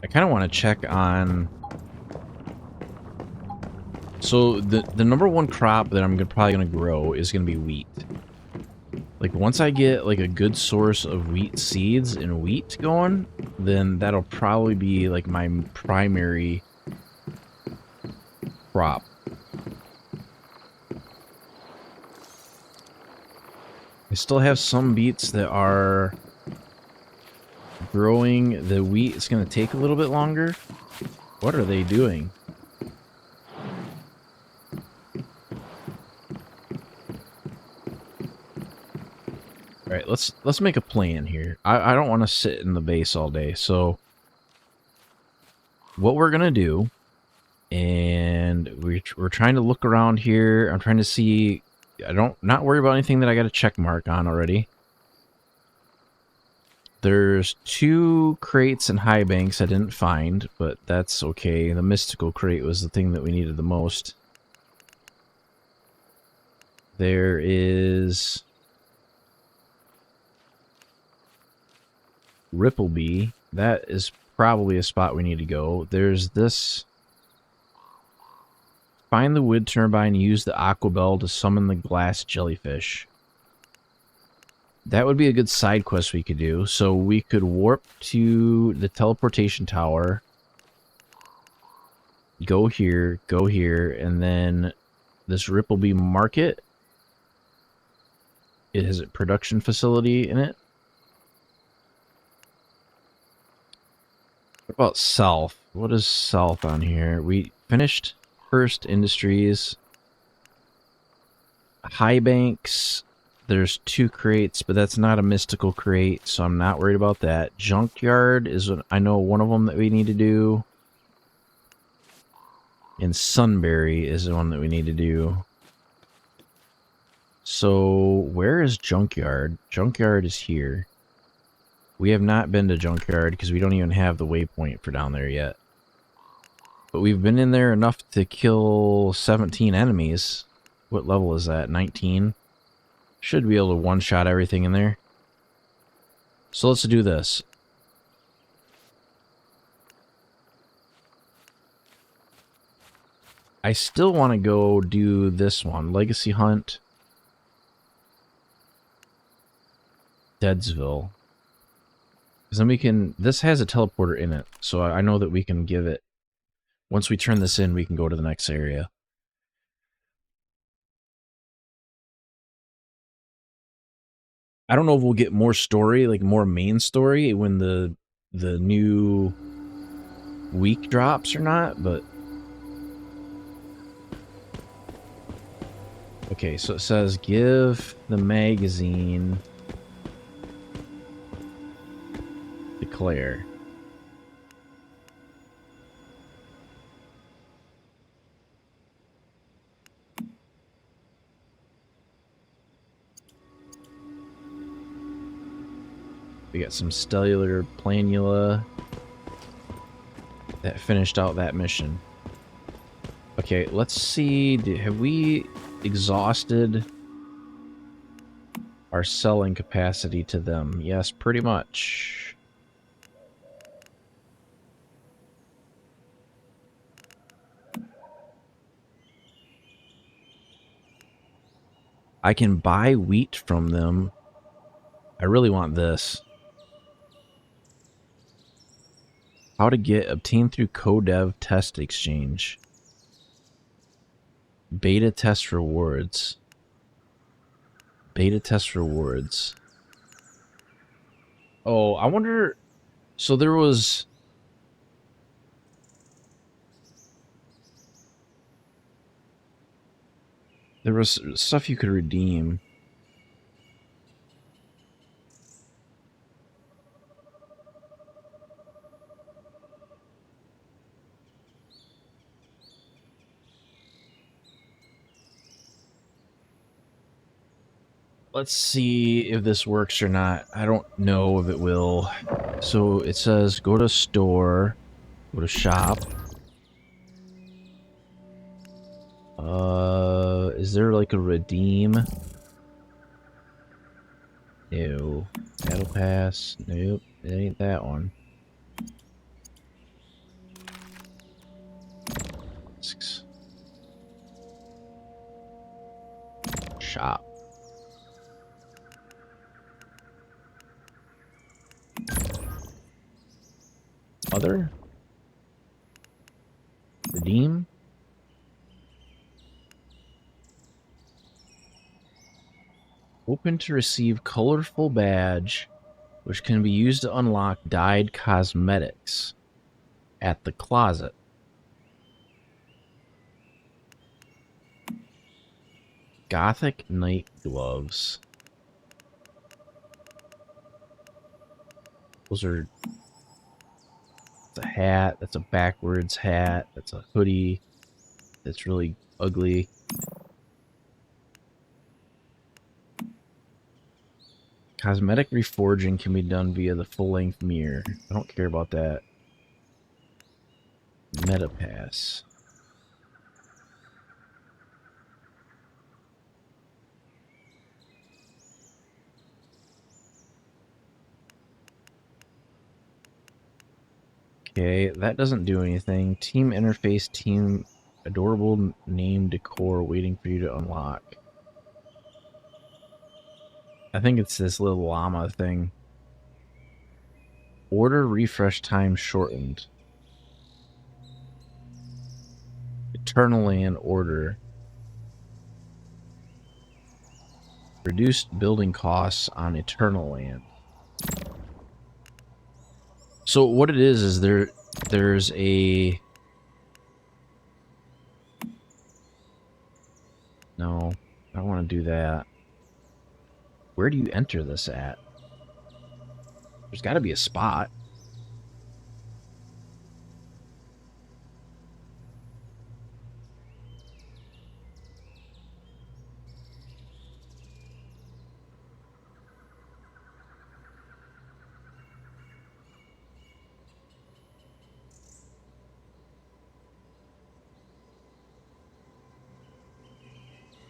I kind of want to check on... So the number one crop that I'm probably going to grow is going to be wheat. Like once I get like a good source of wheat seeds and wheat going, then that'll probably be like my primary crop. I still have some beets that are growing. The wheat is going to take a little bit longer. What are they doing? All right, let's make a plan here. I don't want to sit in the base all day. So what we're going to do, and we're trying to look around here. I'm trying to see... not worry about anything that I got a check mark on already. There's 2 crates and high banks I didn't find, but that's okay. The mystical crate was the thing that we needed the most. There is Rippleby. That is probably a spot we need to go. There's this. Find the wood turbine and use the Aquabell to summon the glass jellyfish. That would be a good side quest we could do. So we could warp to the teleportation tower. Go here, and then this Rippleby Market. It has a production facility in it. What about south? What is south on here? We finished First Industries. High Banks. There's 2 crates, but that's not a mystical crate, so I'm not worried about that. Junkyard is, I know, one of them that we need to do. And Sunbury is the one that we need to do. So, where is Junkyard? Junkyard is here. We have not been to Junkyard because we don't even have the waypoint for down there yet. But we've been in there enough to kill 17 enemies. What level is that? 19? Should be able to one-shot everything in there. So let's do this. I still want to go do this one. Legacy Hunt. Deadsville. Because then we can... This has a teleporter in it. So I know that we can give it... Once we turn this in, we can go to the next area. I don't know if we'll get more story, like more main story, when the new week drops or not, but... Okay, so it says, give the magazine to Claire. We got some Stellar Planula that finished out that mission. Okay, let's see. Have we exhausted our selling capacity to them? Yes, pretty much. I can buy wheat from them. I really want this. How to get obtained through Codev Test Exchange. Beta test rewards. Beta test rewards. Oh, I wonder... So there was... There was stuff you could redeem. Let's see if this works or not. I don't know if it will. So it says go to store, go to shop. Is there like a redeem? No. Battle pass. Nope. It ain't that one. Shop. Other? Redeem? Open to receive colorful badge, which can be used to unlock dyed cosmetics at the closet. Gothic night gloves. Those are... That's a hat. That's a backwards hat. That's a hoodie. That's really ugly. Cosmetic reforging can be done via the full-length mirror. I don't care about that. Metapass. Okay, that doesn't do anything. Team interface, team adorable name decor waiting for you to unlock. I think it's this little llama thing. Order refresh time shortened. Eternal Land order. Reduced building costs on Eternal Land. So what it is there's a... No, I don't want to do that. Where do you enter this at? There's got to be a spot.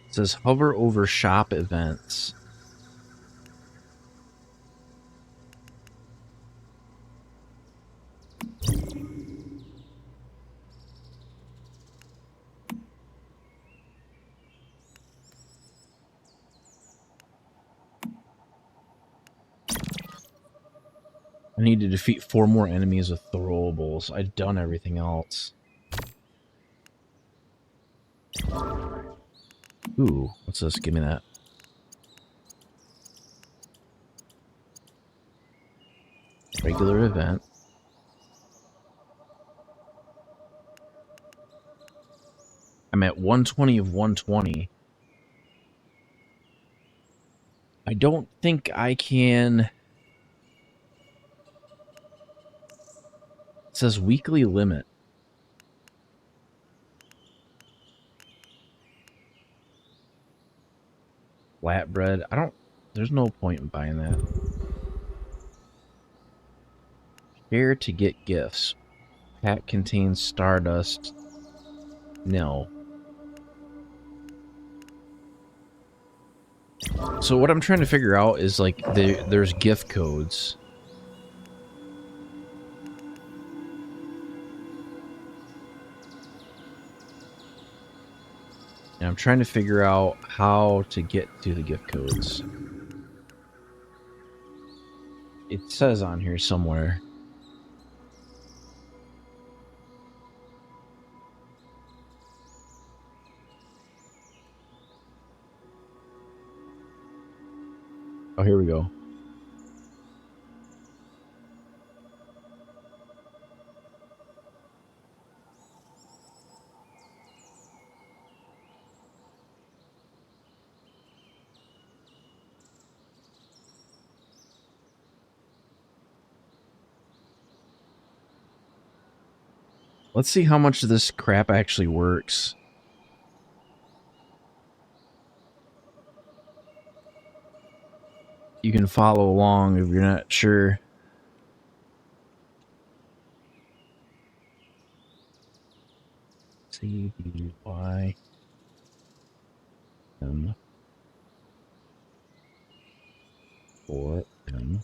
It says hover over shop events. I need to defeat 4 more enemies with throwables. I've done everything else. Ooh, what's this? Give me that. Regular event. I'm at 120 of 120. I don't think I can... It says weekly limit. Flatbread. I don't... There's no point in buying that. Share to get gifts. Pack contains Stardust. No. So what I'm trying to figure out is like there's gift codes. And I'm trying to figure out how to get to the gift codes. It says on here somewhere. Oh, here we go. Let's see how much of this crap actually works. You can follow along if you're not sure. C-D-Y M 4 M.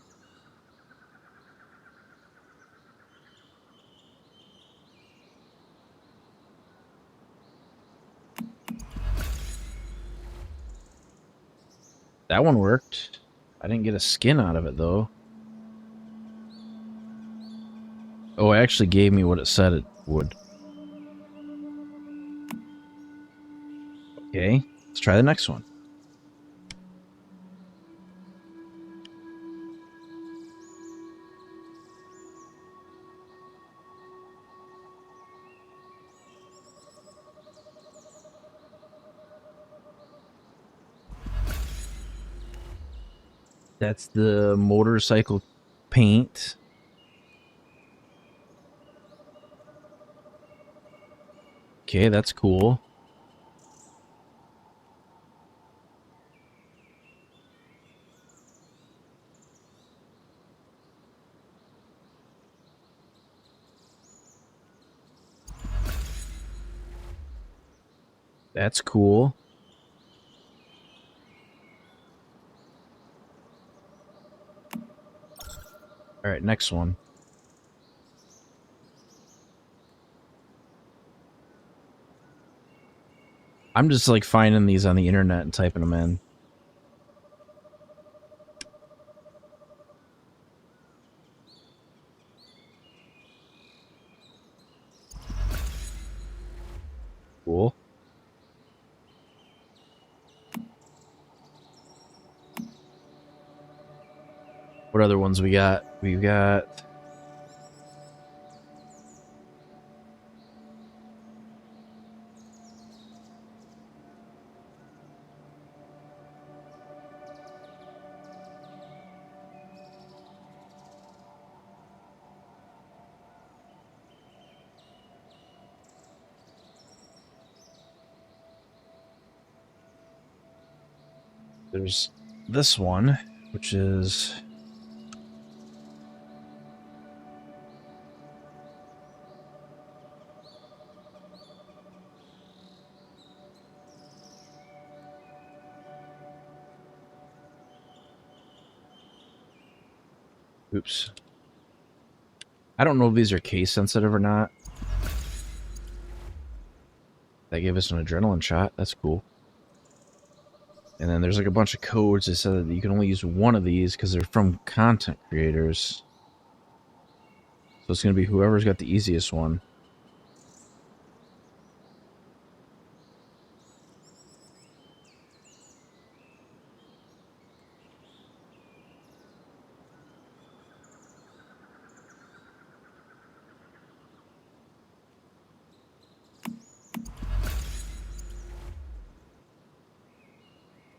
That one worked. I didn't get a skin out of it, though. Oh, it actually gave me what it said it would. Okay, let's try the next one. That's the motorcycle paint. Okay, that's cool. That's cool. All right, next one. I'm just like finding these on the internet and typing them in. Cool. What other ones we got? We've got... There's this one, which is... Oops. I don't know if these are case sensitive or not. That gave us an adrenaline shot. That's cool. And then there's like a bunch of codes that said that you can only use one of these because they're from content creators. So it's going to be whoever's got the easiest one.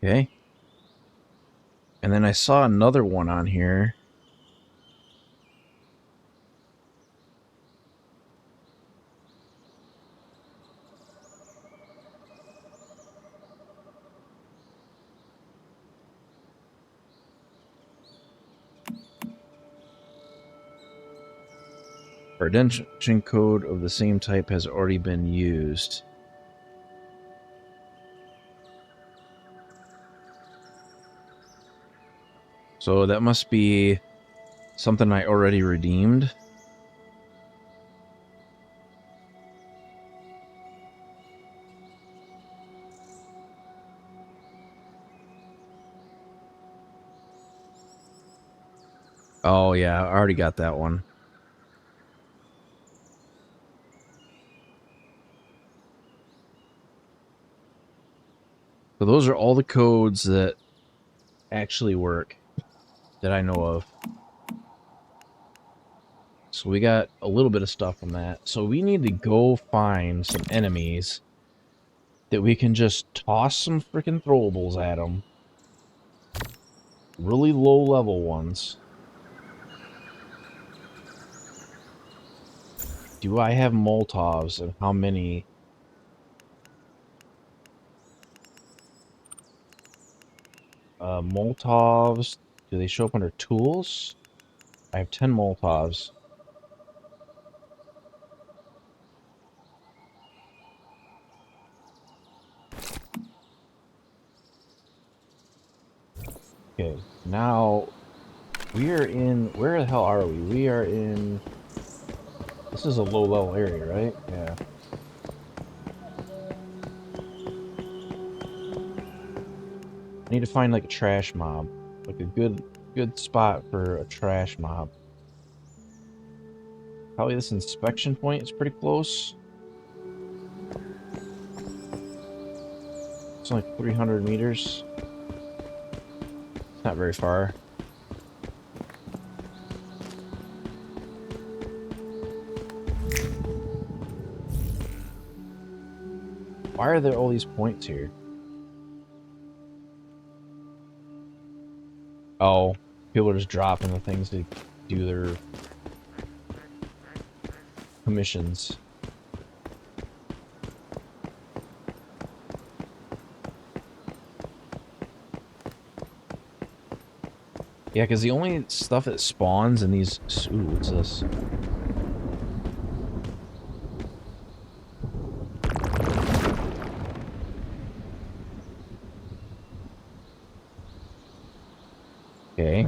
Okay. And then I saw another one on here. Our identification code of the same type has already been used. So that must be something I already redeemed. Oh yeah, I already got that one. So those are all the codes that actually work that I know of. So we got a little bit of stuff from that. So we need to go find some enemies that we can just toss some freaking throwables at them. Really low level ones. Do I have Molotovs and how many? Molotovs, do they show up under tools? I have 10 Molotovs. Okay, now we are in, where the hell are we? We are in, this is a low level area, right? Yeah. I need to find like a trash mob, like a good spot for a trash mob. Probably this inspection point is pretty close. It's only 300 meters. It's not very far. Why are there all these points here? Oh, people are just dropping the things to do their commissions. Yeah, because the only stuff that spawns in these... Ooh, what's this? Okay.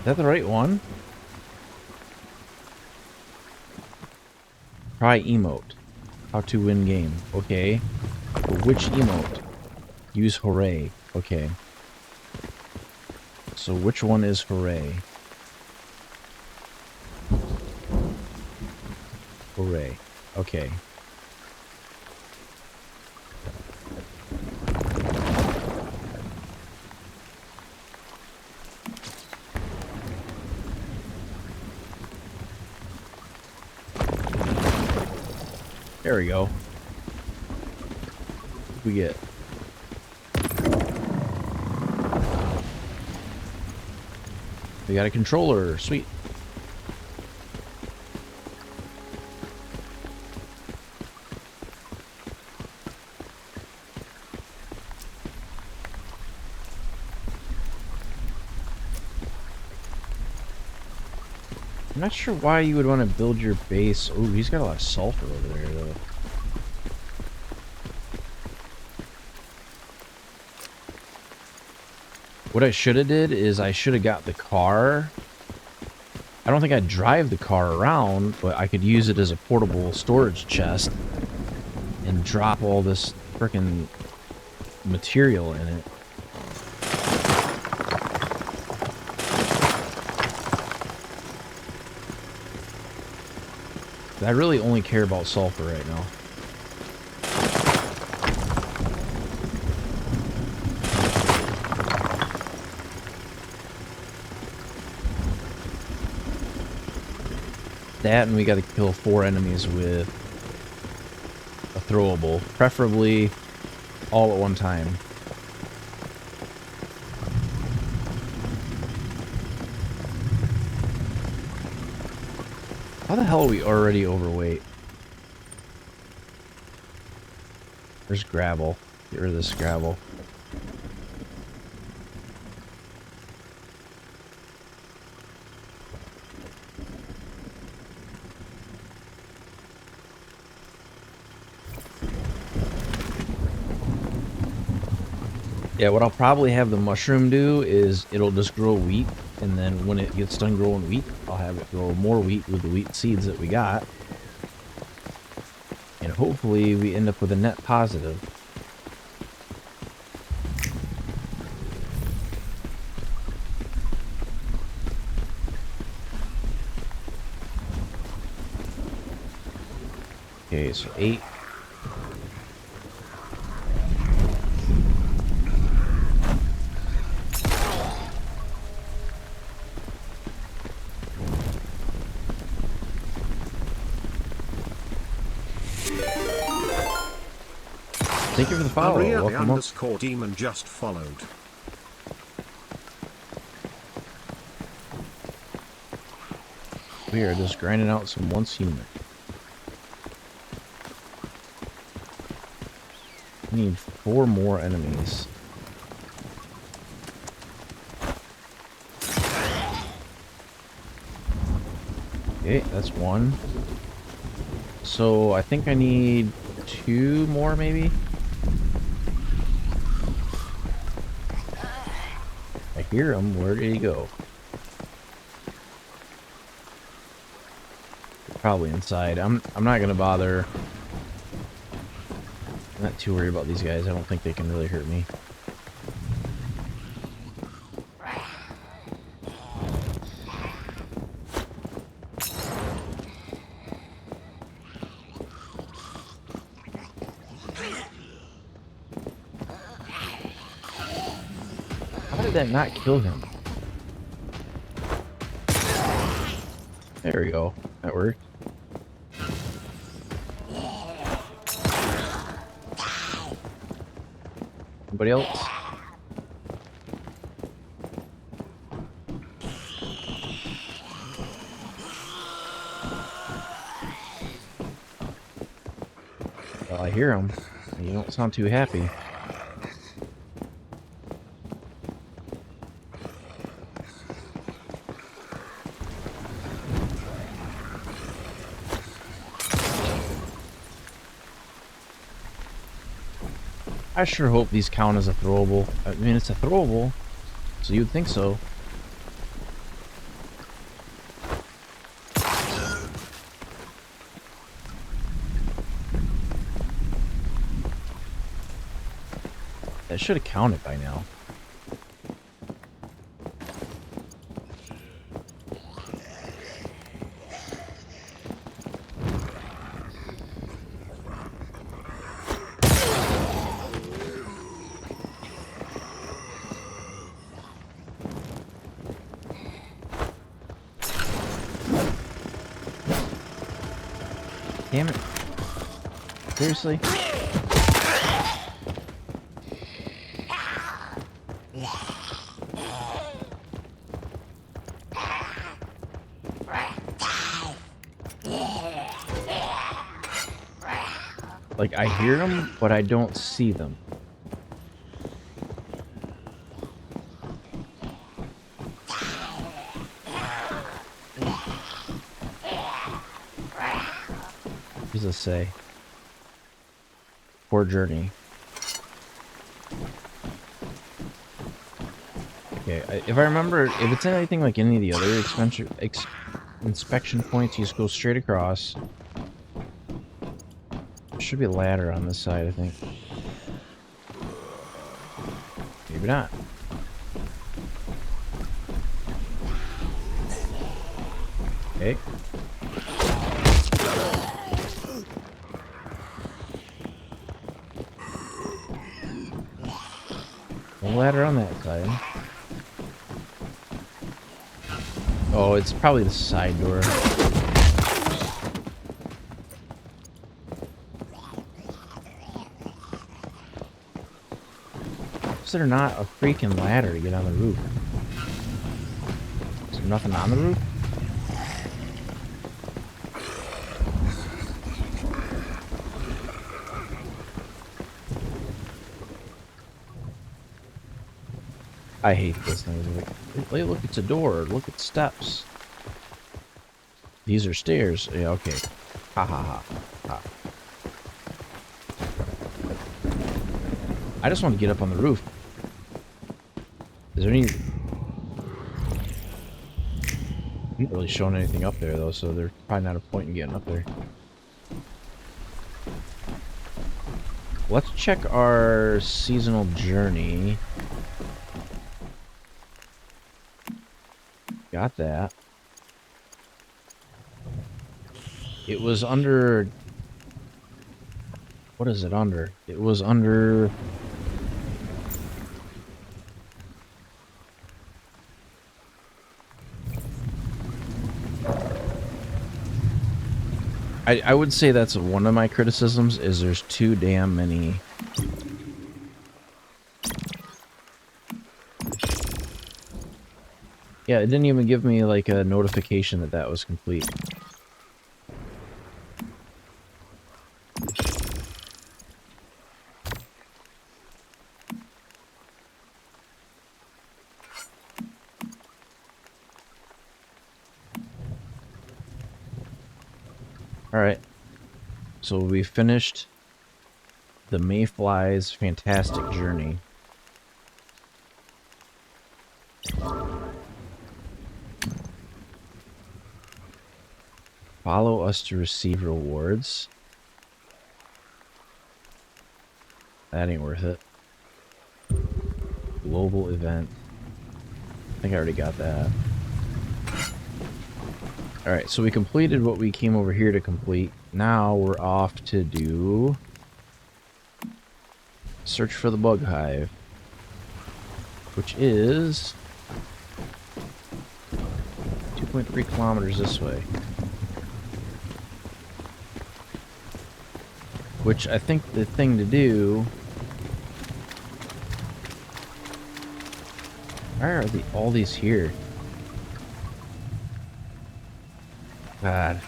that the right one? Try emote. How to win game. Okay. But which emote? Use hooray. Okay. So which one is hooray? Hooray. Okay. There we go. What we get? We got a controller. Sweet. I'm not sure why you would want to build your base. Oh, he's got a lot of sulfur over there, though. What I should have did is I should have got the car. I don't think I'd drive the car around, but I could use it as a portable storage chest and drop all this frickin' material in it. I really only care about sulfur right now. That, and we gotta kill 4 enemies with a throwable, preferably all at one time. How the hell are we already overweight? There's gravel. Get rid of this gravel. Yeah, what I'll probably have the mushroom do is it'll just grow wheat, and then when it gets done growing wheat, I'll have it grow more wheat with the wheat seeds that we got. And hopefully we end up with a net positive. Okay, so 8. Thank you for the follow. Maria the Welcome up. underscore demon just followed. We are just grinding out some once human. We need 4 more enemies. Okay, that's 1. So I think I need 2 more, maybe? I hear him. Where did he go? Probably inside. I'm not gonna bother. I'm not too worried about these guys. I don't think they can really hurt me. How did that not kill him? There we go. That worked. Anybody else? Well, I hear him. You don't sound too happy. I sure hope these count as a throwable. I mean, it's a throwable, so you'd think so. That should have counted by now. Damn it. Seriously? Like, I hear them, but I don't see them. What does this say? Poor journey. Okay, if I remember, if it's anything like any of the other inspection points, you just go straight across. There should be a ladder on this side, I think. Maybe not. Okay. No ladder on that side. Oh, it's probably the side door. Is there not a freaking ladder to get on the roof? Is there nothing on the roof? I hate this thing. Like, look, it's a door. Look at steps. These are stairs. Yeah, okay. Ha ha ha. Ha. I just want to get up on the roof. Is there any... Not really showing anything up there though, so there's probably not a point in getting up there. Let's check our seasonal journey. Got that. It was under... What is it under? It was under... I would say that's one of my criticisms, is there's too damn many... Yeah, it didn't even give me like a notification that that was complete. Alright, so we finished the Mayfly's fantastic journey. Follow us to receive rewards. That ain't worth it. Global event. I think I already got that. Alright, so we completed what we came over here to complete. Now we're off to do... Search for the bug hive. Which is... 2.3 kilometers this way. Which I think the thing to do... Why are all these here? God.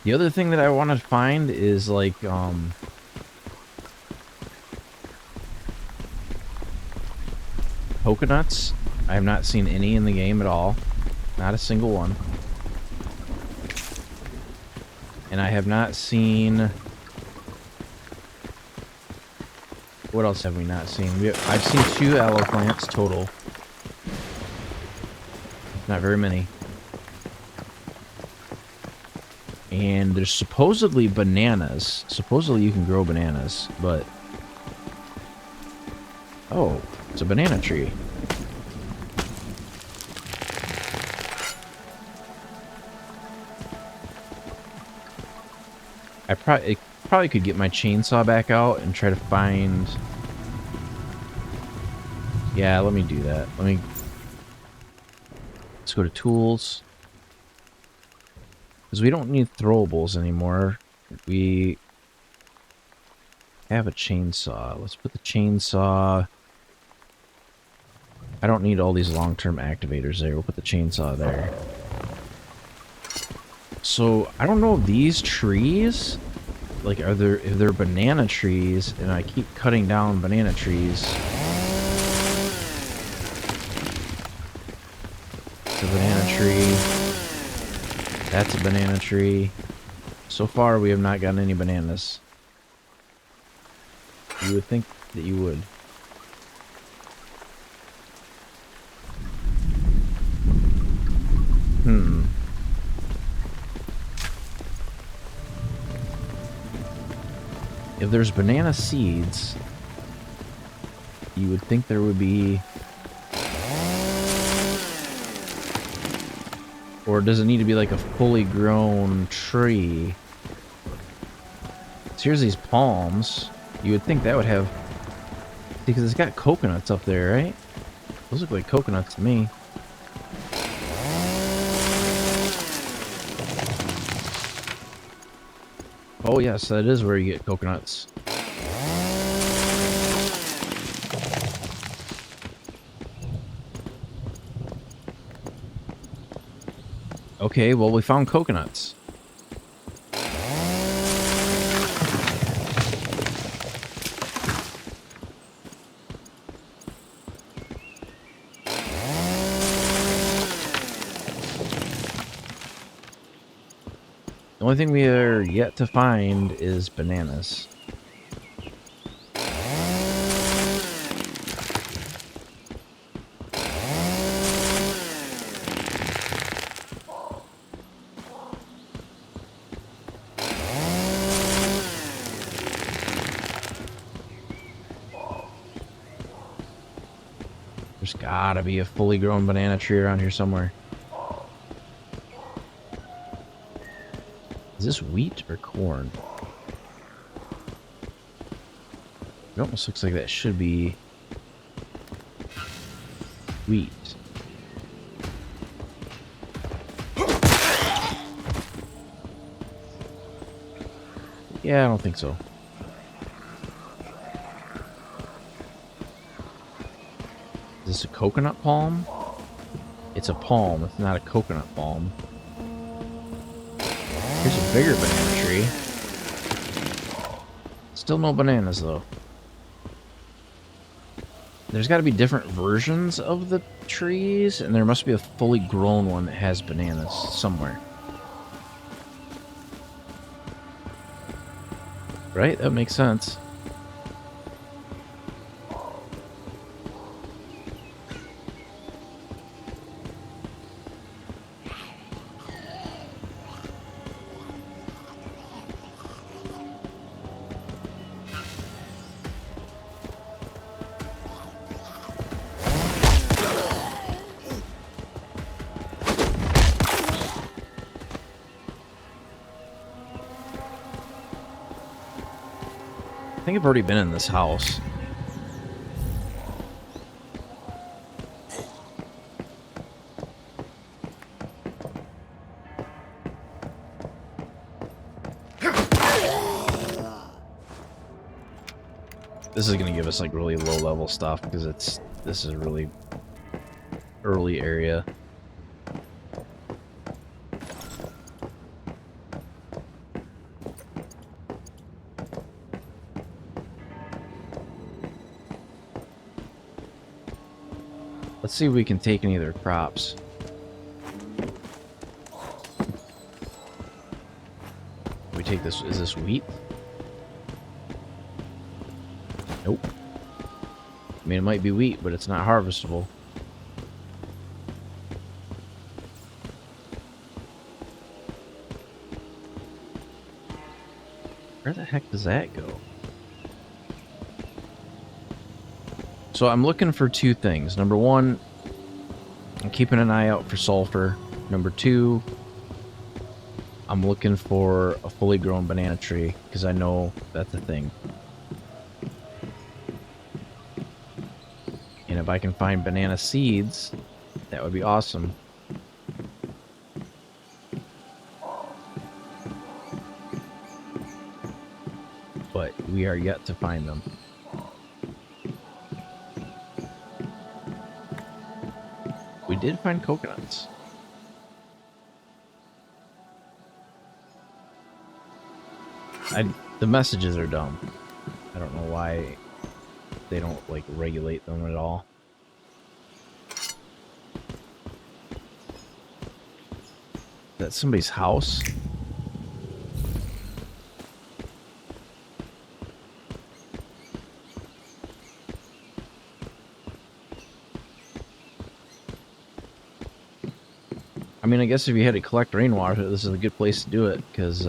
The other thing that I want to find is like coconuts. I have not seen any in the game at all. Not a single one. And I have not seen... What else have we not seen? I've seen 2 aloe plants total. Not very many. And there's supposedly bananas. Supposedly you can grow bananas, but... Oh, it's a banana tree. I probably could get my chainsaw back out and try to find... Yeah, let me do that. Let's go to tools. Because we don't need throwables anymore. We have a chainsaw. Let's put the chainsaw... I don't need all these long-term activators there. We'll put the chainsaw there. So, I don't know if these trees, like, if they're banana trees, and I keep cutting down banana trees. It's a banana tree. That's a banana tree. So far, we have not gotten any bananas. You would think that you would. If there's banana seeds, you would think there would be... Or does it need to be like a fully grown tree? So here's these palms. You would think that would have... Because it's got coconuts up there, right? Those look like coconuts to me. Oh yes, that is where you get coconuts. Okay, well we found coconuts. The only thing we are yet to find is bananas. There's gotta be a fully grown banana tree around here somewhere. Is this wheat or corn? It almost looks like that should be wheat. Yeah, I don't think so. Is this a coconut palm? It's a palm, it's not a coconut palm. Here's a bigger banana tree. Still no bananas, though. There's got to be different versions of the trees, and there must be a fully grown one that has bananas somewhere. Right? That makes sense. I think I've already been in this house. This is gonna give us like really low level stuff because this is a really early area. Let's see if we can take any of their crops. We take this. Is this wheat? Nope. I mean, it might be wheat, but it's not harvestable. Where the heck does that go? So I'm looking for two things. Number one, I'm keeping an eye out for sulfur. Number two, I'm looking for a fully grown banana tree, because I know that's a thing. And if I can find banana seeds, that would be awesome. But we are yet to find them. We did find coconuts. The messages are dumb. I don't know why they don't like regulate them at all. That's somebody's house. I mean, I guess if you had to collect rainwater, this is a good place to do it, because,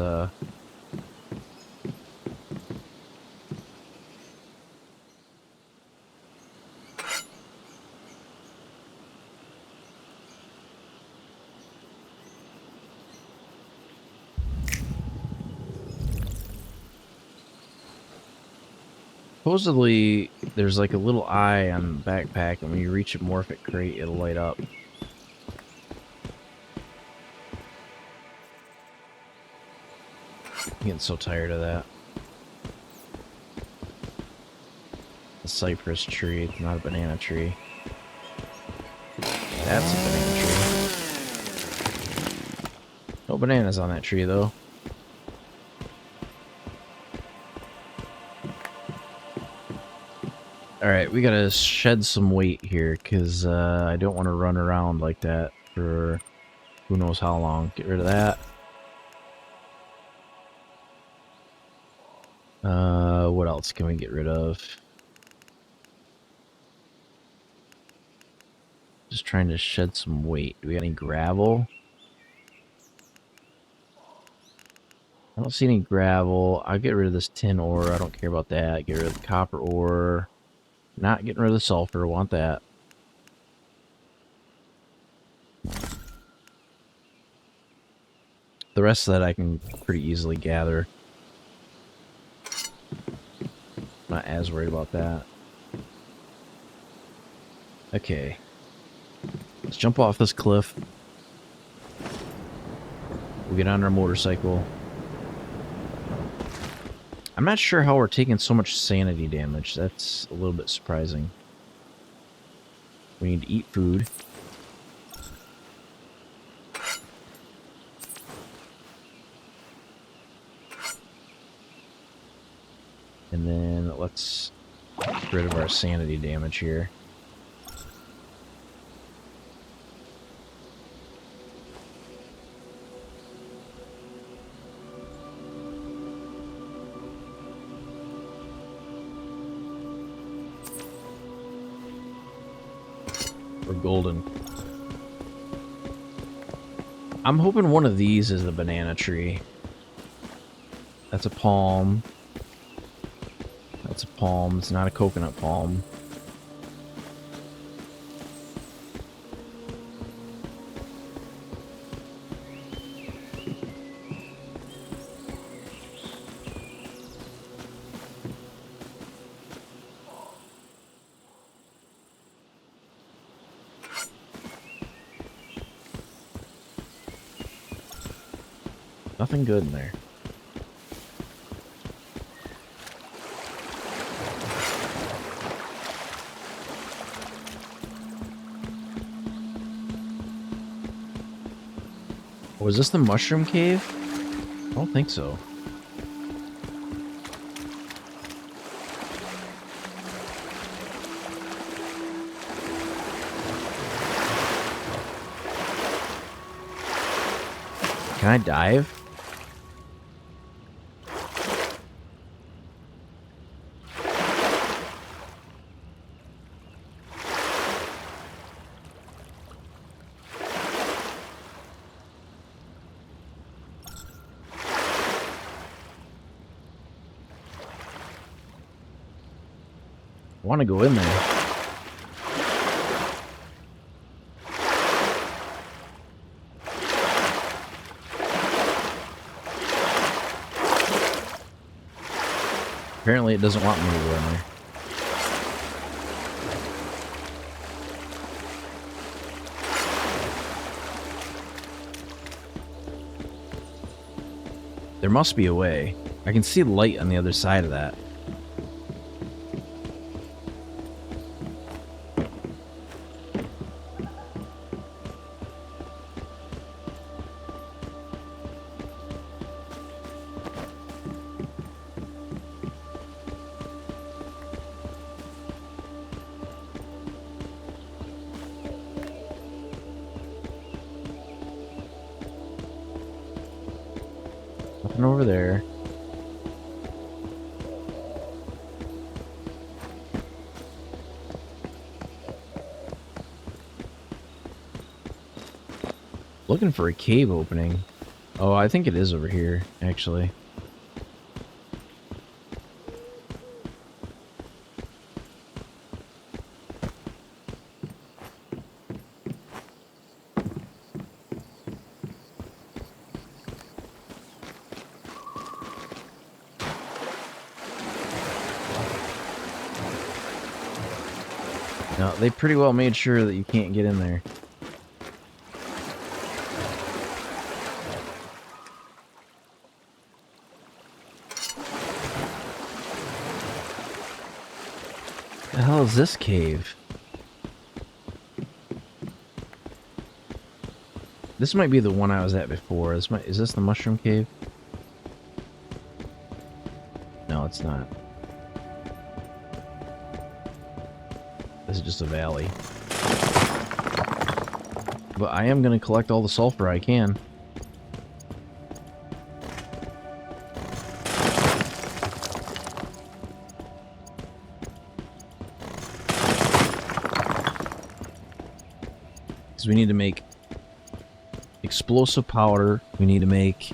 supposedly, there's like a little eye on the backpack, and when you reach a Morphic crate, it'll light up. I'm getting so tired of that. A cypress tree, it's not a banana tree. That's a banana tree. No bananas on that tree, though. Alright, we gotta shed some weight here, because I don't want to run around like that for who knows how long. Get rid of that. What else can we get rid of? Just trying to shed some weight. Do we got any gravel? I don't see any gravel. I'll get rid of this tin ore. I don't care about that. Get rid of the copper ore. Not getting rid of the sulfur. Want that. The rest of that I can pretty easily gather. Not as worried about that. Okay. Let's jump off this cliff. We'll get on our motorcycle. I'm not sure how we're taking so much sanity damage. That's a little bit surprising. We need to eat food. And then let's get rid of our sanity damage here. We're golden. I'm hoping one of these is a banana tree. That's a palm. That's a palm. It's not a coconut palm. Nothing good in there. Was this the mushroom cave? I don't think so. Can I dive? want to go in there. Apparently it doesn't want me to go in there. There must be a way. I can see light on the other side of that. Nothing over there. Looking for a cave opening. Oh, I think it is over here, actually. No, they pretty well made sure that you can't get in there. The hell is this cave? This might be the one I was at before. Is this the mushroom cave? No, it's not. This is just a valley. But I am going to collect all the sulfur I can. Because we need to make explosive powder. We need to make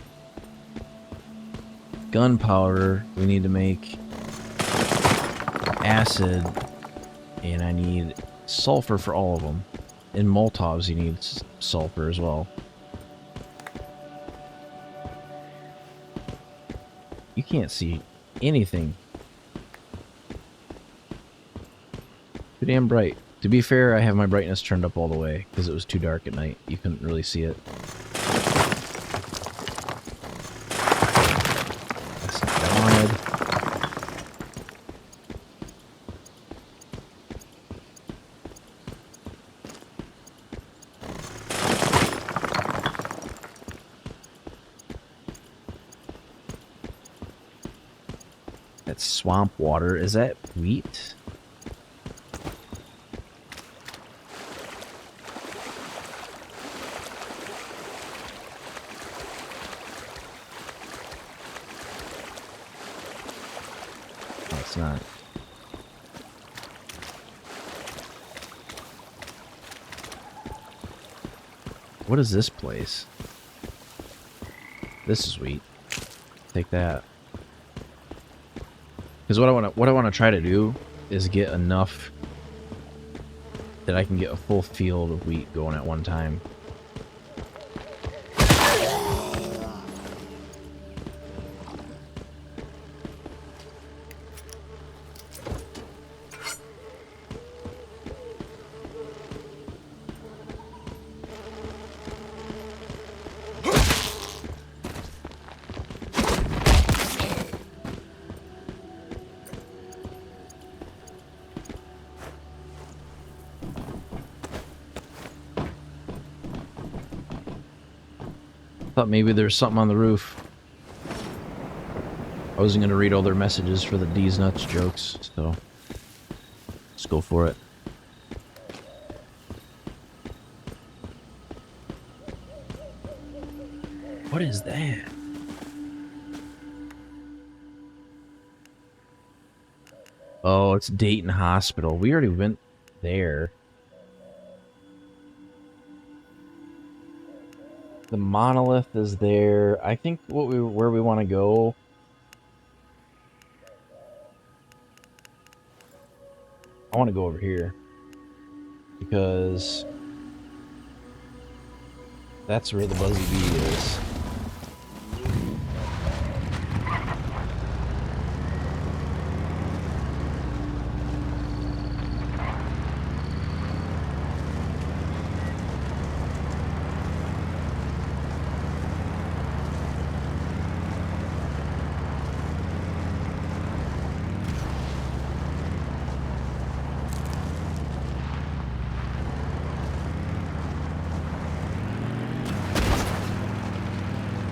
gunpowder. We need to make acid. And I need sulfur for all of them. In Molotovs, you need sulfur as well. You can't see anything. Too damn bright. To be fair, I have my brightness turned up all the way because it was too dark at night. You couldn't really see it. That's not what I wanted. That's swamp water. Is that wheat? No, it's not. What is this place? This is wheat. Take that. Because what I want to try to do is get enough that I can get a full field of wheat going at one time. Thought maybe there's something on the roof. I wasn't gonna read all their messages for the D's nuts jokes, so let's go for it. What is that? Oh, it's Dayton Hospital. We already went there. The monolith is there. I think where we want to go I want to go over here because that's where the Buzzy Bee is.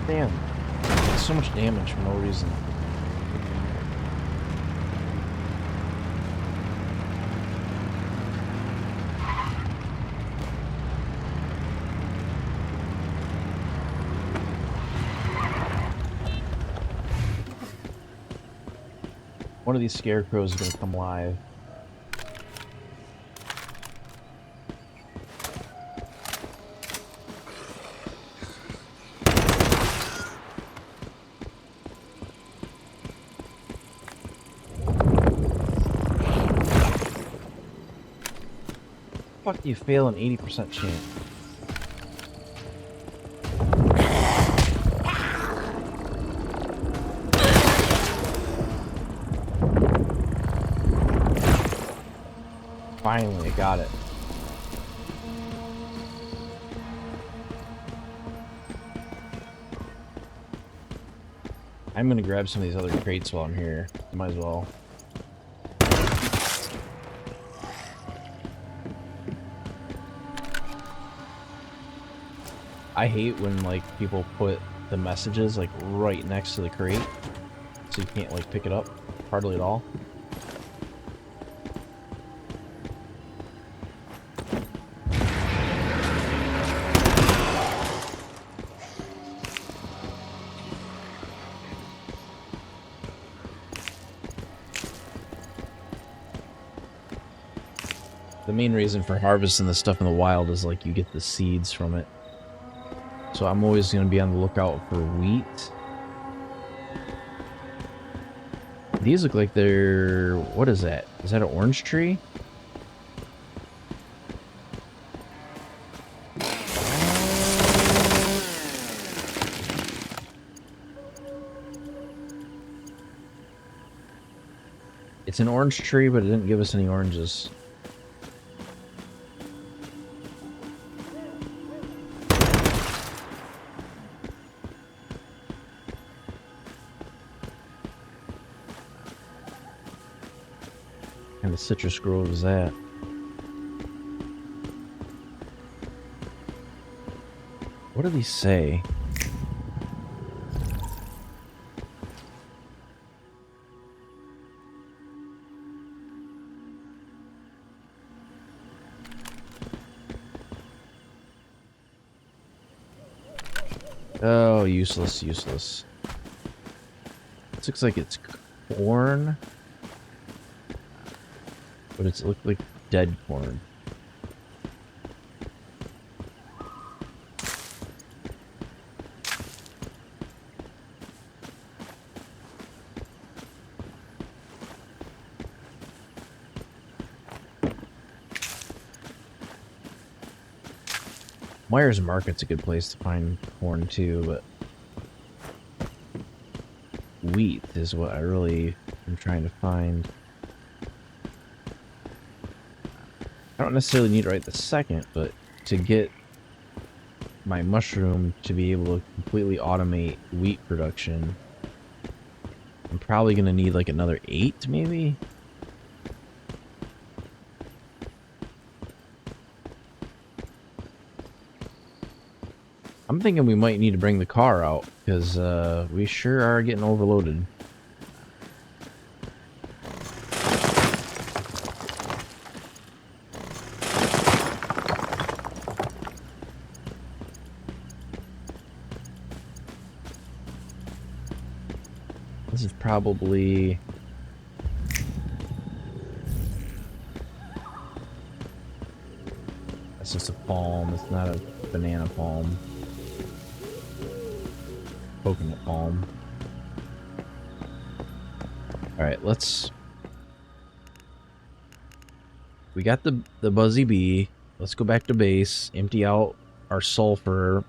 Damn, it's so much damage for no reason. One of these scarecrows is gonna come live. Fuck, do you fail an 80% chance? Finally, I got it. I'm gonna grab some of these other crates while I'm here. Might as well. I hate when like people put the messages like right next to the crate, so you can't like pick it up hardly at all. The main reason for harvesting this stuff in the wild is like you get the seeds from it. So I'm always going to be on the lookout for wheat. These look like they're... What is that? Is that an orange tree? It's an orange tree, but it didn't give us any oranges. And the citrus grove is that? What do these say? Oh, useless, useless. This looks like it's corn. But it looks like dead corn. Myers Market's a good place to find corn too, but wheat is what I really am trying to find. I don't necessarily need it right this second, but to get my mushroom to be able to completely automate wheat production, I'm probably going to need like another 8 maybe? I'm thinking we might need to bring the car out, because we sure are getting overloaded. This is probably... That's just a palm, it's not a banana palm. Coconut palm. Alright, let's we got the Buzzy Bee. Let's go back to base, empty out our sulfur.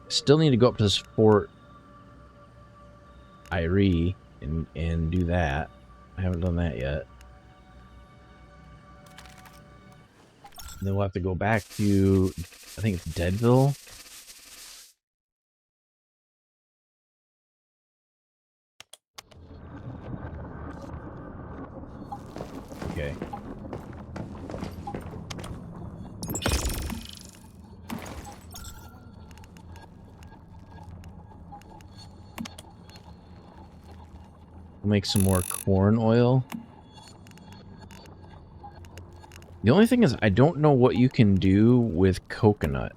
Still need to go up to this Fort Irie and do that. I haven't done that yet. And then we'll have to go back to, I think it's Deadville. Okay. We'll make some more corn oil. The only thing is, I don't know what you can do with coconut.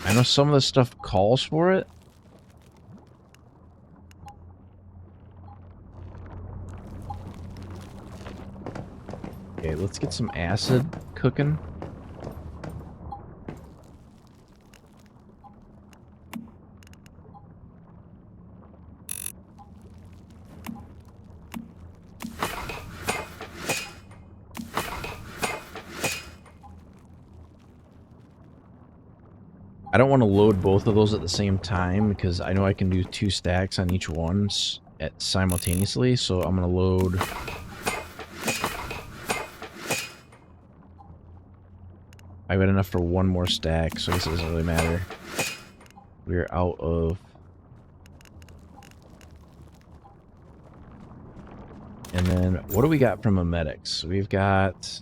I know some of the stuff calls for it. Okay, let's get some acid cooking. I don't want to load both of those at the same time because I know I can do 2 stacks on each one simultaneously, so I'm going to load... I got enough for 1 more stack, so I guess it doesn't really matter. We're out of... And then, what do we got from Emetics? We've got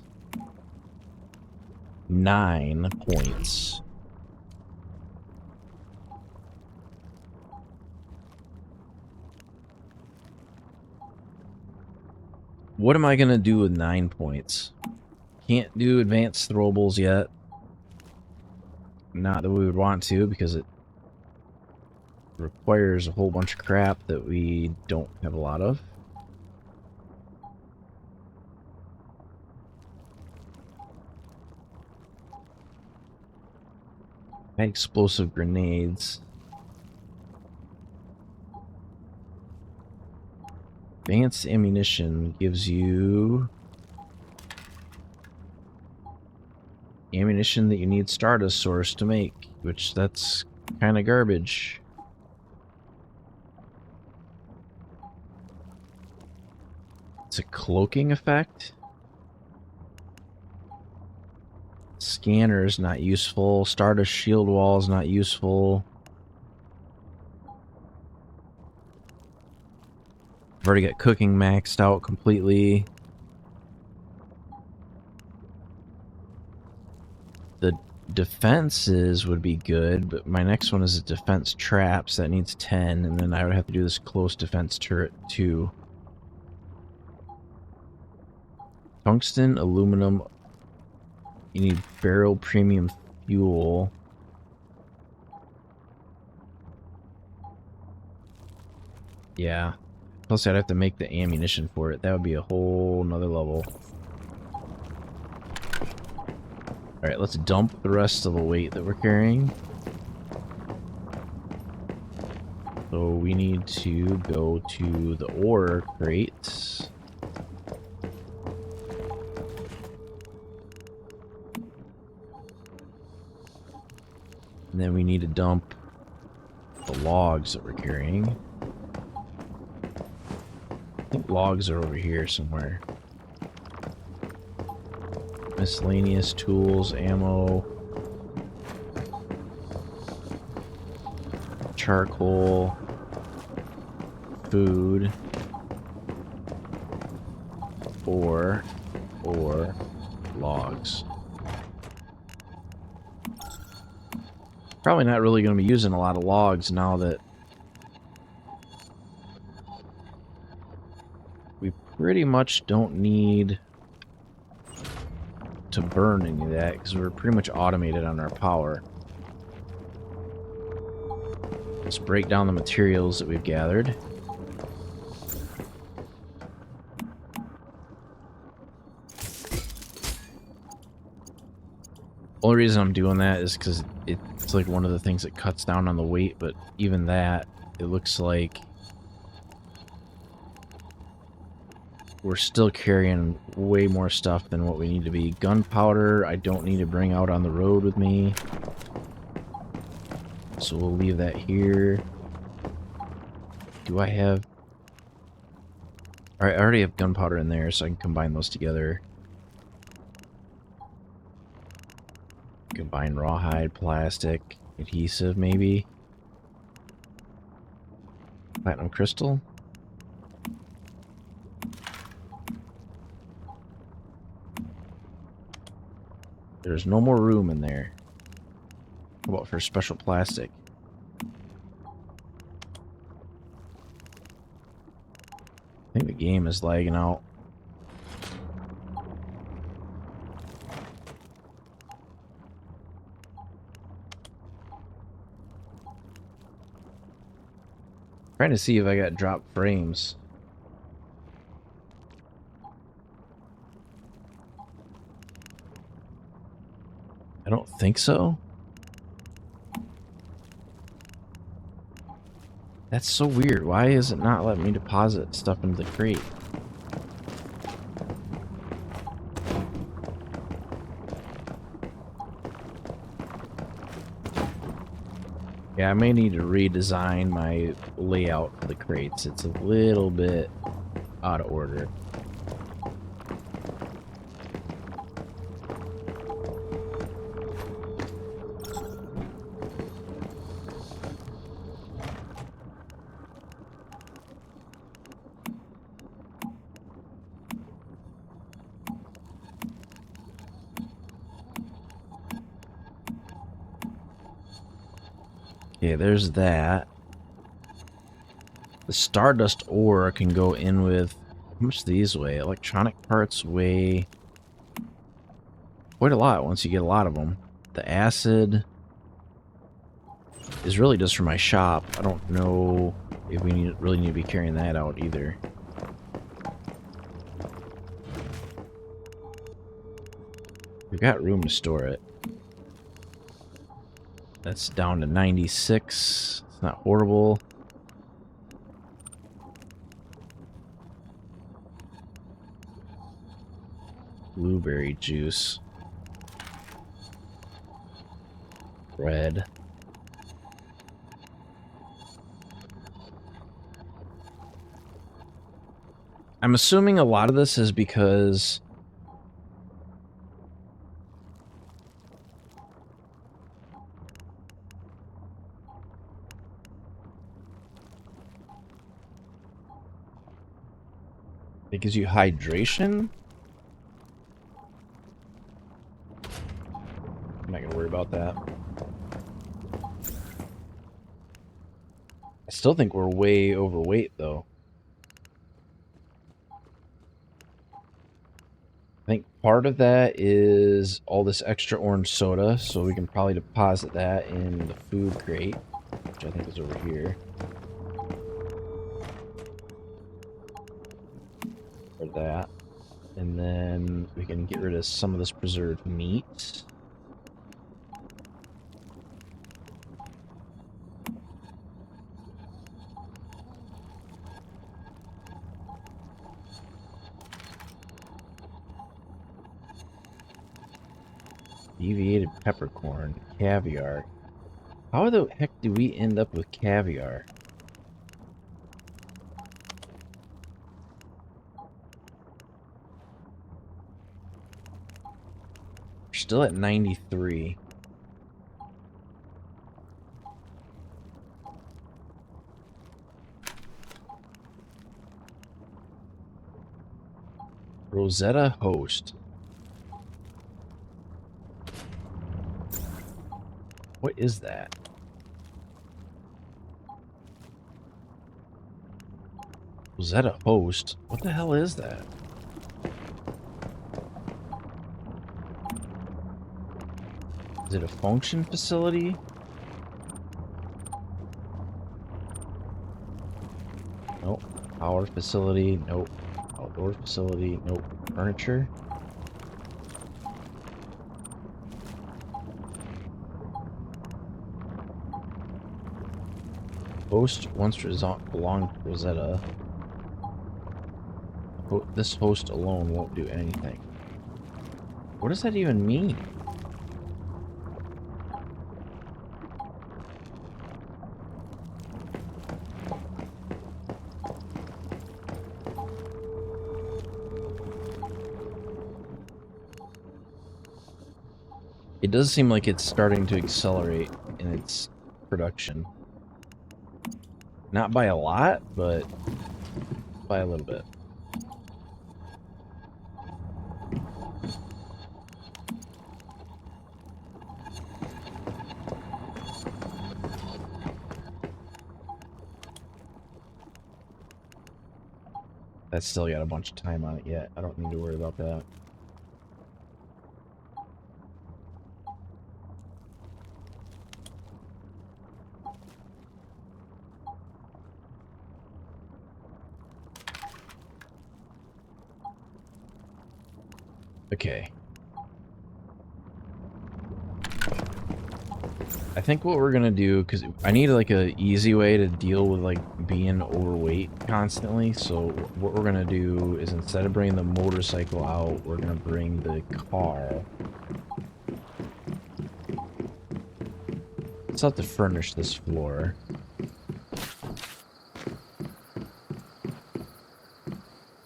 9 points. What am I going to do with 9 points? Can't do advanced throwables yet. Not that we would want to, because it requires a whole bunch of crap that we don't have a lot of. Explosive grenades. Advanced ammunition gives you ammunition that you need Stardust Source to make, which that's kind of garbage. It's a cloaking effect. Scanner is not useful. Stardust Shield Wall is not useful. I've already got cooking maxed out completely. The defenses would be good, but my next one is a defense traps that needs 10, and then I would have to do this close defense turret too. Tungsten, aluminum. You need barrel premium fuel. Yeah. Plus I'd have to make the ammunition for it. That would be a whole nother level. Alright, let's dump the rest of the weight that we're carrying. So we need to go to the ore crate. And then we need to dump the logs that we're carrying. I think logs are over here somewhere. Miscellaneous tools, ammo, charcoal, food, or logs. Probably not really going to be using a lot of logs now that we pretty much don't need to burn any of that because we're pretty much automated on our power. Let's break down the materials that we've gathered. Only reason I'm doing that is because it's like one of the things that cuts down on the weight, but even that, it looks like we're still carrying way more stuff than what we need to be. Gunpowder, I don't need to bring out on the road with me. So we'll leave that here. Do I have... Alright, I already have gunpowder in there, so I can combine those together. Combine rawhide, plastic, adhesive, maybe. Platinum crystal. There's no more room in there. How about for special plastic? I think the game is lagging out. Trying to see if I got dropped frames. I don't think so. That's so weird. Why is it not letting me deposit stuff into the crate? Yeah, I may need to redesign my layout for the crates. It's a little bit out of order. Okay, there's that. The Stardust ore can go in with... How much do these weigh? Electronic parts weigh quite a lot once you get a lot of them. The acid is really just for my shop. I don't know if we really need to be carrying that out either. We've got room to store it. That's down to 96. It's not horrible. Blueberry juice. Bread. I'm assuming a lot of this is because it gives you hydration. I'm not gonna worry about that. I still think we're way overweight though. I think part of that is all this extra orange soda, so we can probably deposit that in the food crate, which I think is over here. Or that. And then we can get rid of some of this preserved meat. Deviated peppercorn, caviar. How the heck do we end up with caviar? We're still at 93. Rosetta host. What is that? Rosetta host? What the hell is that? Is it a function facility? Nope. Power facility? Nope. Outdoor facility? Nope. Furniture? Host once belonged to Rosetta. This host alone won't do anything. What does that even mean? It does seem like it's starting to accelerate in its production. Not by a lot, but by a little bit. That's still got a bunch of time on it yet. I don't need to worry about that. Okay. I think what we're gonna do, because I need like a easy way to deal with like being overweight constantly, so what we're gonna do is instead of bringing the motorcycle out, we're gonna bring the car. Let's have to furnish this floor.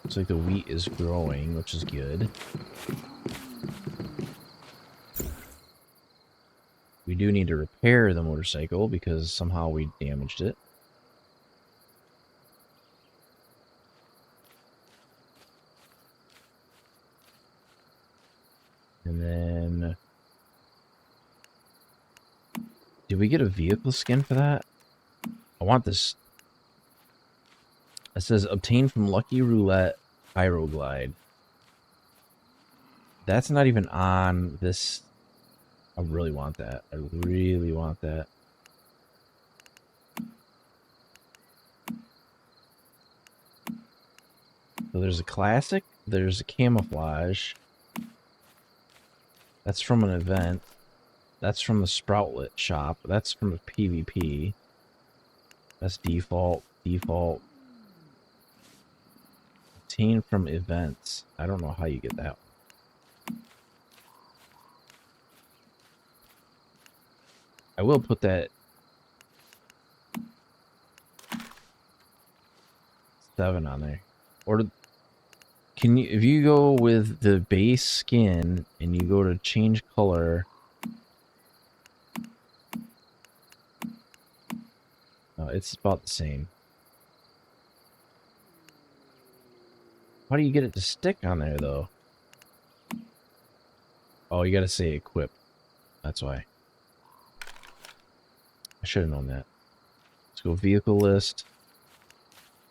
Looks like the wheat is growing, which is good. We do need to repair the motorcycle because somehow we damaged it. And then... did we get a vehicle skin for that? I want this. It says, obtained from Lucky Roulette Pyroglide. That's not even on this... I really want that. I really want that. So there's a classic, there's a camouflage. That's from an event. That's from the Sproutlet shop. That's from a PvP. That's default, default. Obtained from events. I don't know how you get that one. I will put that 7 on there. Or can you, if you go with the base skin and you go to change color, it's about the same. How do you get it to stick on there though? Oh, you gotta say equip. That's why. I should have known that. Let's go vehicle list.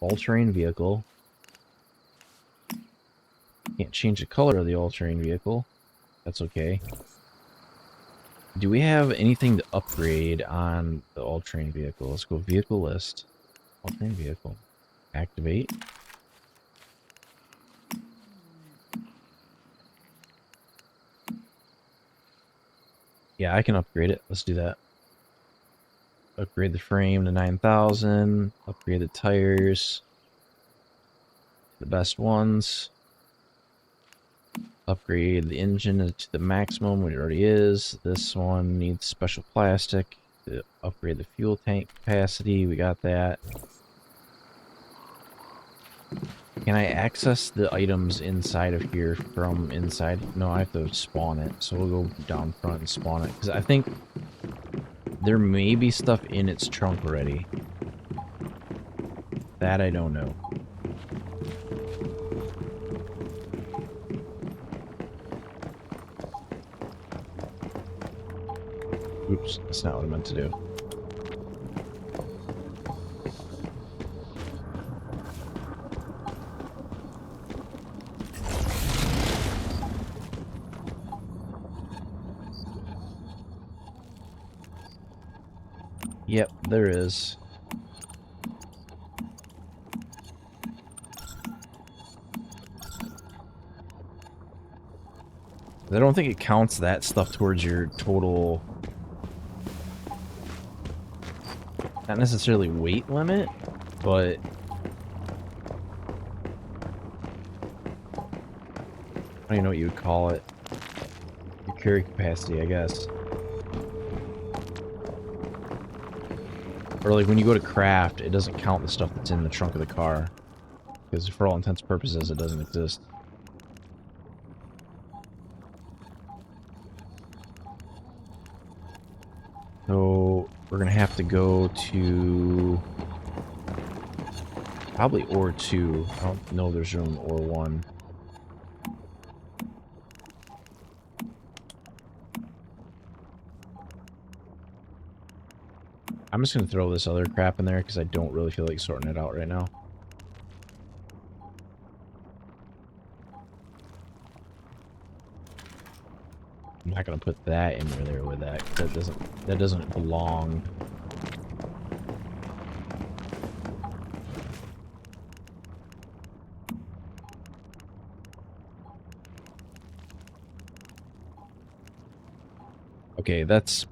All-terrain vehicle. Can't change the color of the all-terrain vehicle. That's okay. Do we have anything to upgrade on the all-terrain vehicle? Let's go vehicle list. All-terrain vehicle. Activate. Yeah, I can upgrade it. Let's do that. Upgrade the frame to 9,000. Upgrade the tires. The best ones. Upgrade the engine to the maximum, which it already is. This one needs special plastic. To upgrade the fuel tank capacity. We got that. Can I access the items inside of here from inside? No, I have to spawn it. So we'll go down front and spawn it. Because I think there may be stuff in its trunk already. That I don't know. Oops, that's not what I meant to do. Yep, there is. I don't think it counts that stuff towards your total... not necessarily weight limit, but... don't even know what you would call it. Your carry capacity, I guess. Or like when you go to craft, it doesn't count the stuff that's in the trunk of the car. Because for all intents and purposes, it doesn't exist. So we're gonna have to go to probably ore 2. I don't know if there's room in ore 1. I'm just gonna throw this other crap in there because I don't really feel like sorting it out right now. I'm not gonna put that in there with that. That doesn't belong. Okay, that's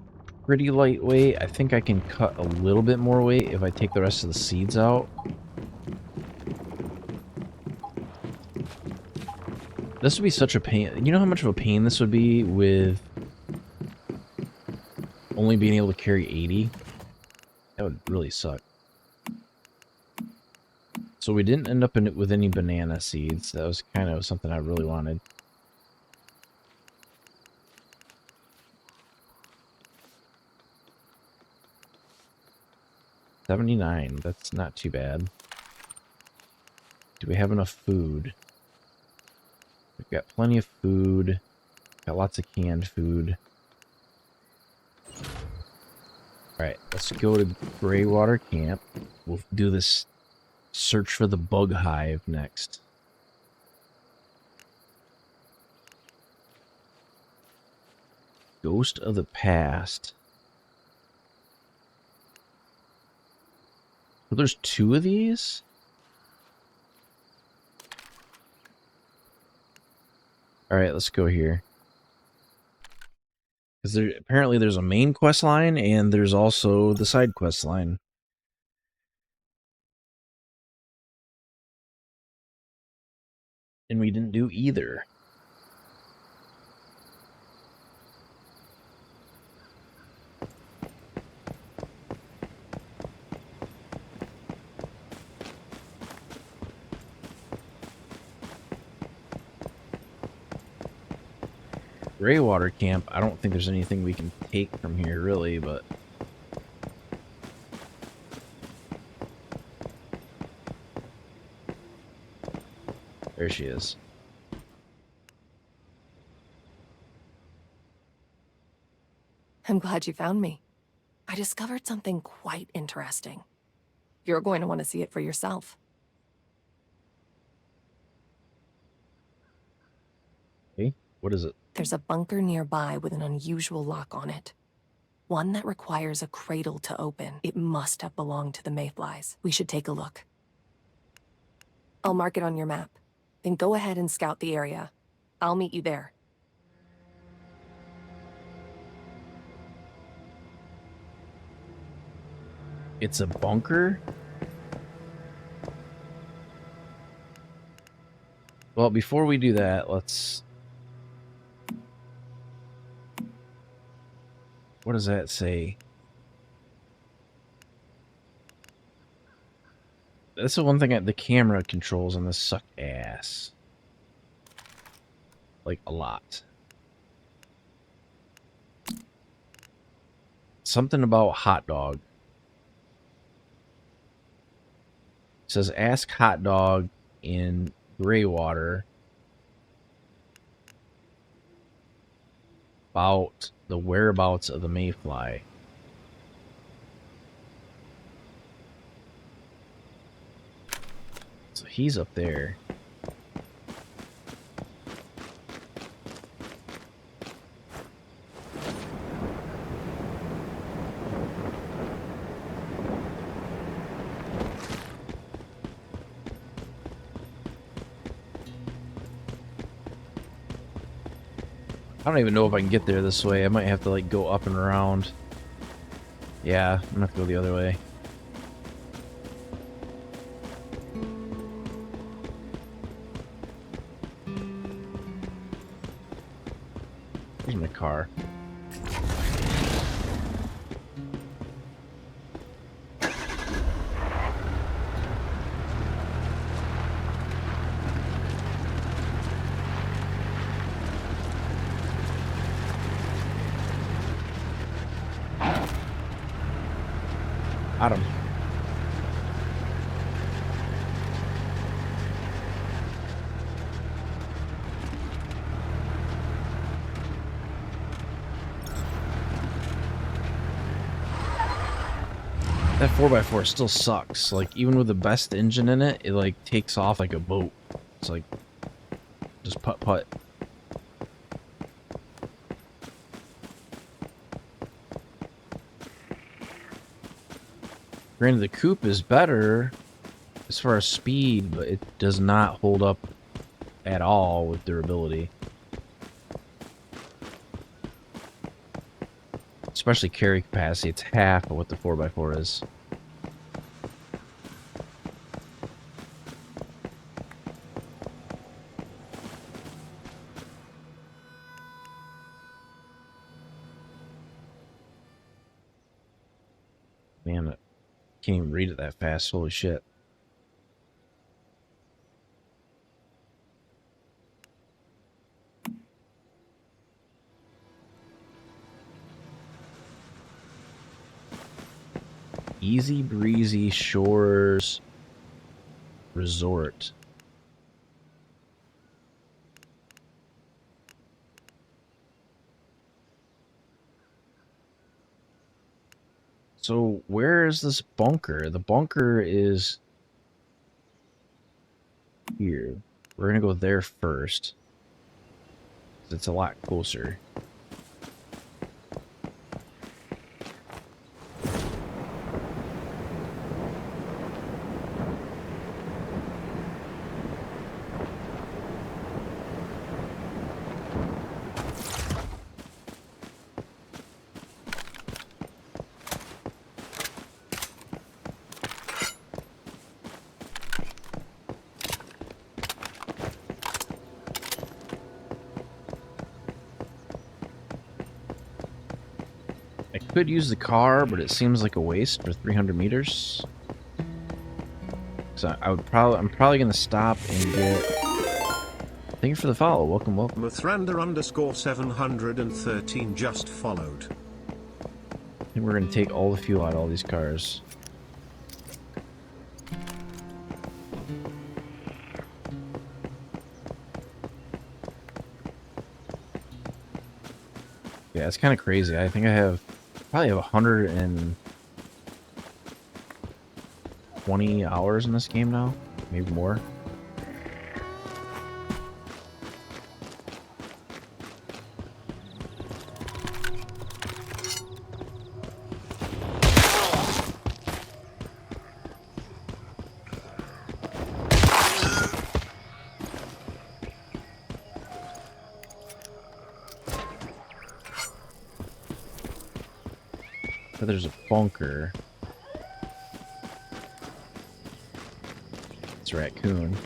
pretty lightweight. I think I can cut a little bit more weight if I take the rest of the seeds out. This would be such a pain. You know how much of a pain this would be with only being able to carry 80? That would really suck. So we didn't end up with any banana seeds. That was kind of something I really wanted. $79. That's not too bad. Do we have enough food? We've got plenty of food. Got lots of canned food. Alright, let's go to Greywater Camp. We'll do this search for the bug hive next. Ghost of the Past. So there's 2 of these? Alright, let's go here. Because apparently there's a main quest line, and there's also the side quest line. And we didn't do either. Greywater Camp, I don't think there's anything we can take from here, really, but... There she is. I'm glad you found me. I discovered something quite interesting. You're going to want to see it for yourself. Okay, what is it? There's a bunker nearby with an unusual lock on it. One that requires a cradle to open. It must have belonged to the Mayflies. We should take a look. I'll mark it on your map. Then go ahead and scout the area. I'll meet you there. It's a bunker? Well, before we do that, let's... What does that say? That's the one thing the camera controls on this suck ass. Like, a lot. Something about hot dog. It says, ask hot dog in Greywater about the whereabouts of the mayfly. So he's up there. I don't even know if I can get there this way. I might have to like go up and around. Yeah, I'm gonna have to go the other way. Here's my car. Got him. That 4x4 still sucks. Like, even with the best engine in it, it like takes off like a boat. It's like just putt. Granted, the coupe is better as far as speed, but it does not hold up at all with durability. Especially carry capacity, it's half of what the 4x4 is. Man, I can't even read it that fast, holy shit. Easy Breezy Shores Resort. So where is this bunker? The bunker is here. We're gonna go there first. It's a lot closer. I could use the car, but it seems like a waste for 300 meters. So I'm probably gonna stop and get. Thank you for the follow. Welcome. Muthranda_713 just followed. I think we're gonna take all the fuel out of all these cars. Yeah, it's kind of crazy. I think I probably have 120 hours in this game now, maybe more. But there's a bunker. It's a raccoon.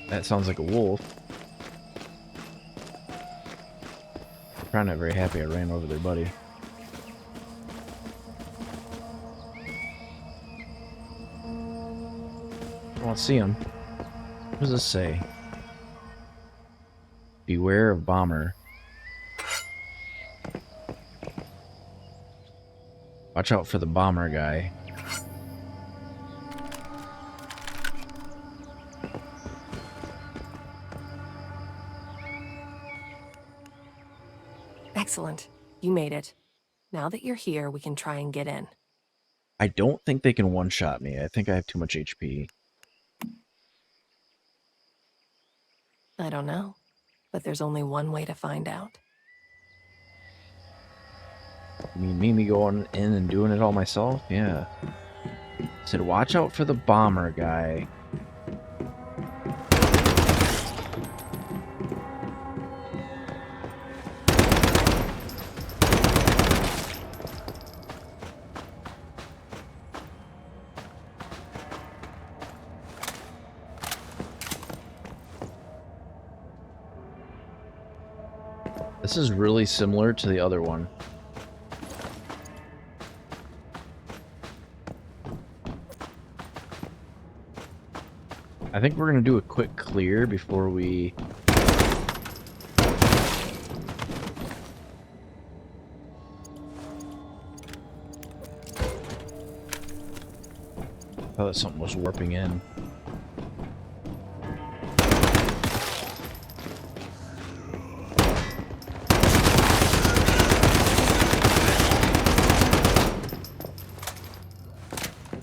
That sounds like a wolf. They're probably not very happy I ran over their buddy. I don't see him. What does this say? Beware of bomber. Watch out for the bomber guy. Excellent. You made it. Now that you're here, we can try and get in. I don't think they can one-shot me. I think I have too much HP. I don't know, but there's only one way to find out. You mean me going in and doing it all myself? Yeah. Said watch out for the bomber guy. This is really similar to the other one. I think we're gonna do a quick clear before we... I thought something was warping in.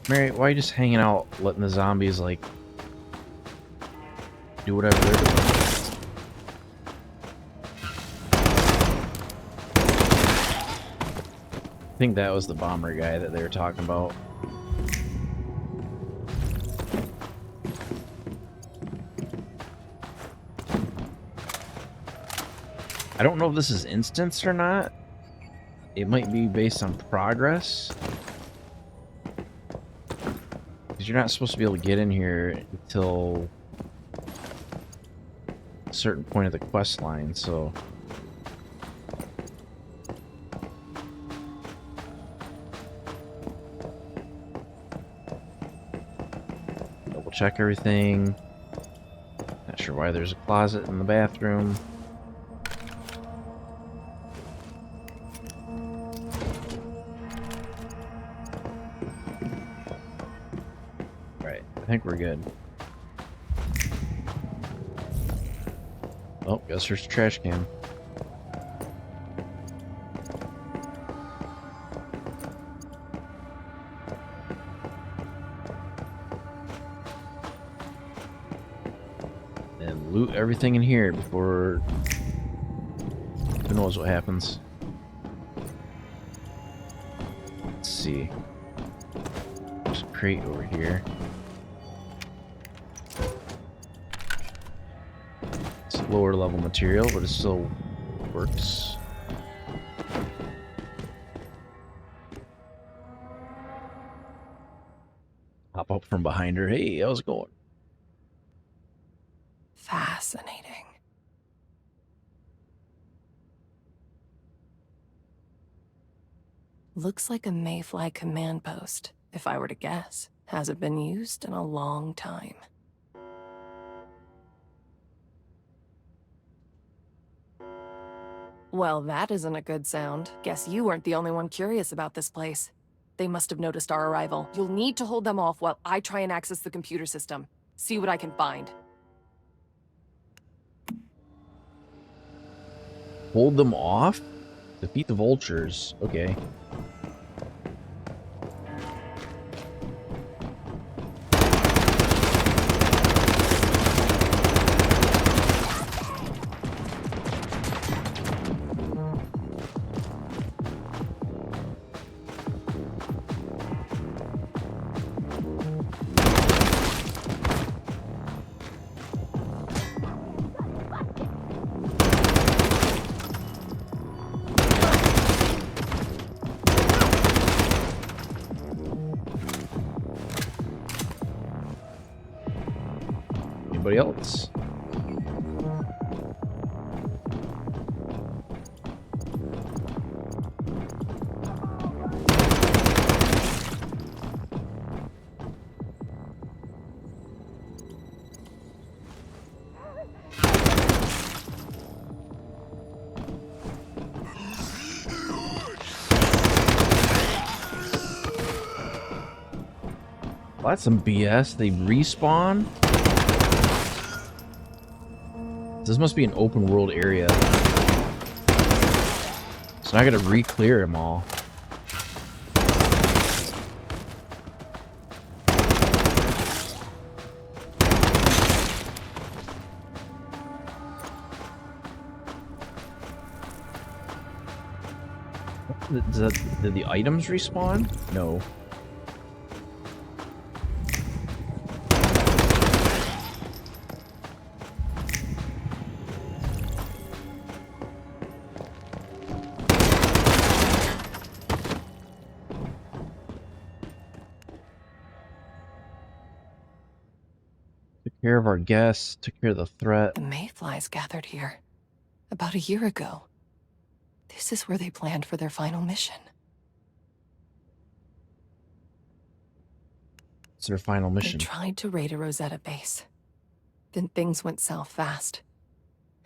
Mary, why are you just hanging out, letting the zombies, like, do whatever they're doing? I think that was the bomber guy that they were talking about. I don't know if this is instanced or not. It might be based on progress. Because you're not supposed to be able to get in here until a certain point of the quest line, so... Double check everything. Not sure why there's a closet in the bathroom. I think we're good. Oh, guess there's a trash can. And loot everything in here before... Who knows what happens. Let's see. There's a crate over here. Lower level material, but it still works. Hop up from behind her. Hey, how's it going? Fascinating. Looks like a Mayfly command post, if I were to guess. Hasn't been used in a long time. Well, that isn't a good sound. Guess you weren't the only one curious about this place. They must have noticed our arrival. You'll need to hold them off while I try and access the computer system. See what I can find. Hold them off? Defeat the vultures. Okay. Anybody else? Well, that's some BS. They respawn? This must be an open world area. So now I gotta re-clear them all. Did the items respawn? No. Took care of our guests, took care of the threat. The Mayflies gathered here about a year ago. This is where they planned for their final mission. It's their final They mission. tried to raid a Rosetta base. Then things went south fast,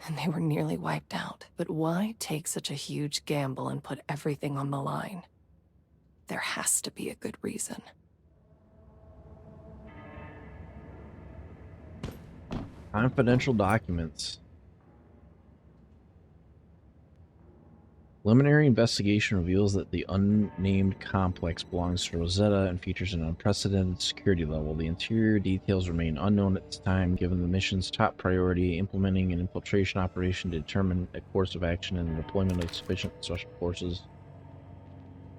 and they were nearly wiped out. But why take such a huge gamble and put everything on the line? There has to be a good reason. Confidential documents. Preliminary investigation reveals that the unnamed complex belongs to Rosetta and features an unprecedented security level. The interior details remain unknown at this time, given the mission's top priority, implementing an infiltration operation to determine a course of action and the deployment of sufficient special forces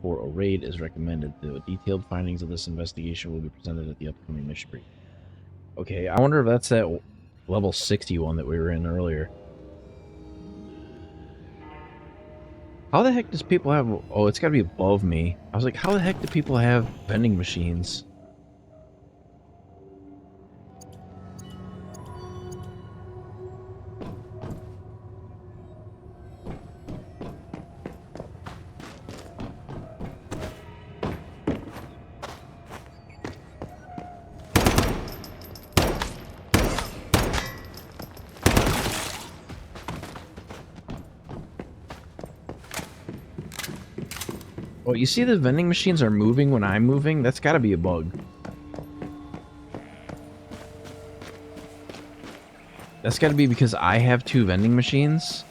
for a raid is recommended. The detailed findings of this investigation will be presented at the upcoming mission brief. Okay, I wonder if that's that level 61 that we were in earlier. How the heck does people have... Oh, it's gotta be above me. I was like, how the heck do people have vending machines? Oh, you see the vending machines are moving when I'm moving? That's gotta be a bug. That's gotta be because I have two vending machines.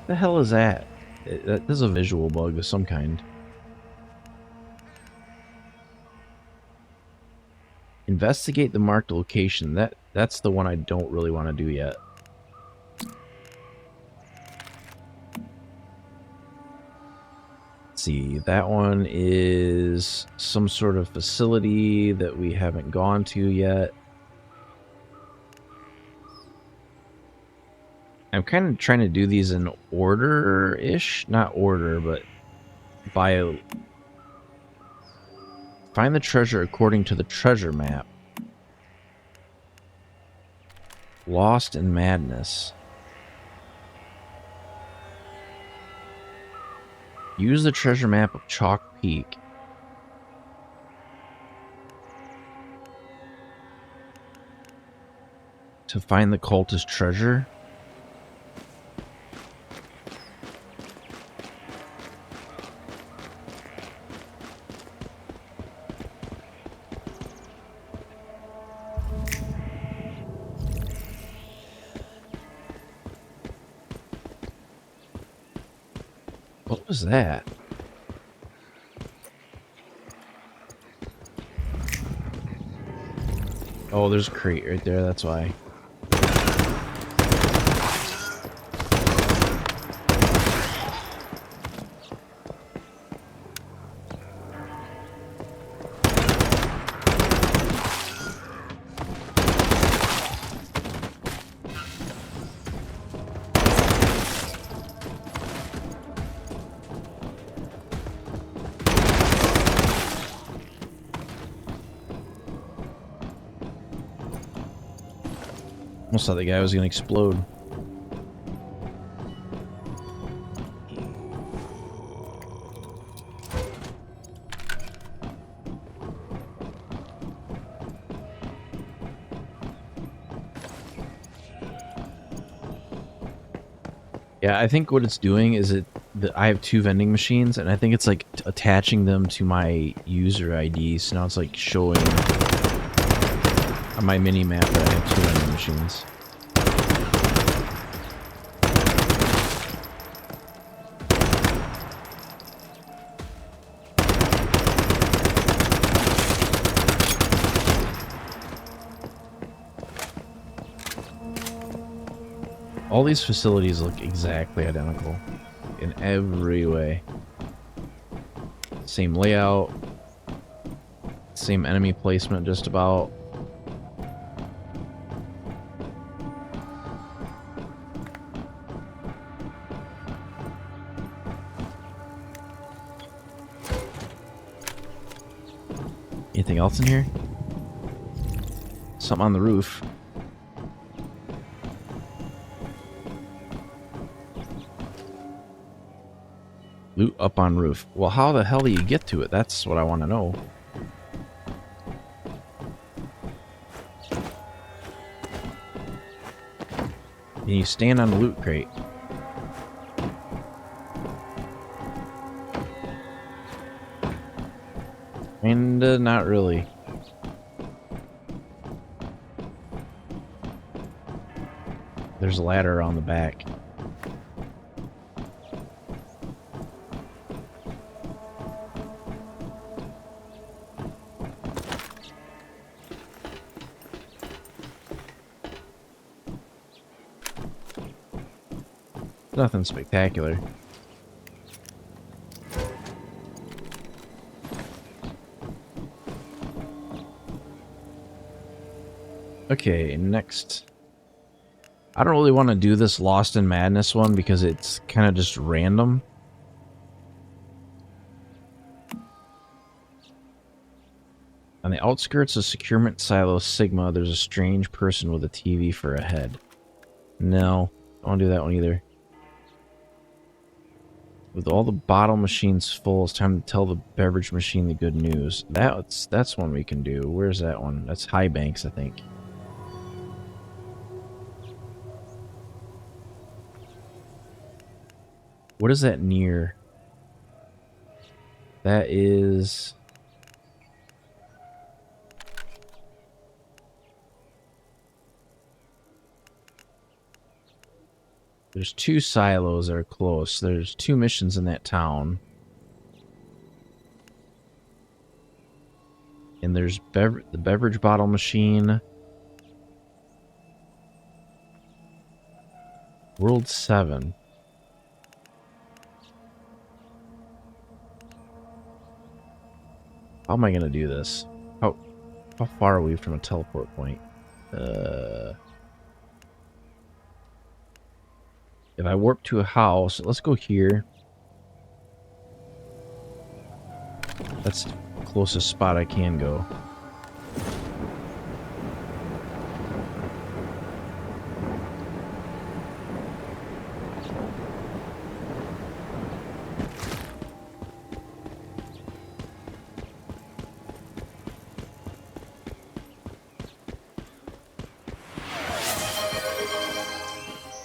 The hell is that? That is a visual bug of some kind. Investigate the marked location. That's the one I don't really want to do yet. See, that one is some sort of facility that we haven't gone to yet. I'm kind of trying to do these in order-ish, not order, but by find the treasure according to the treasure map. Lost in Madness. Use the treasure map of Chalk Peak. To find the cultist treasure. What was that? Oh, there's a crate right there, that's why. Almost thought the guy was gonna explode. Yeah, I think what it's doing is I have two vending machines, and I think it's like attaching them to my user ID. So now it's like showing on my mini map that I have two vending machines. All these facilities look exactly identical in every way. Same layout, same enemy placement just about. Anything else in here? Something on the roof. Loot up on roof. Well, how the hell do you get to it? That's what I want to know. Can you stand on the loot crate? Kinda not really. There's a ladder on the back. Nothing spectacular. Okay, next. I don't really want to do this Lost in Madness one because it's kind of just random. On the outskirts of Securement Silo Sigma, there's a strange person with a TV for a head. No, I don't want to do that one either. With all the bottle machines full, it's time to tell the beverage machine the good news. That's one we can do. Where's that one? That's High Banks, I think. What is that near? That is... There's 2 silos that are close. There's 2 missions in that town. And there's the beverage bottle machine. World 7. How am I gonna do this? How far are we from a teleport point? If I warp to a house, let's go here. That's the closest spot I can go.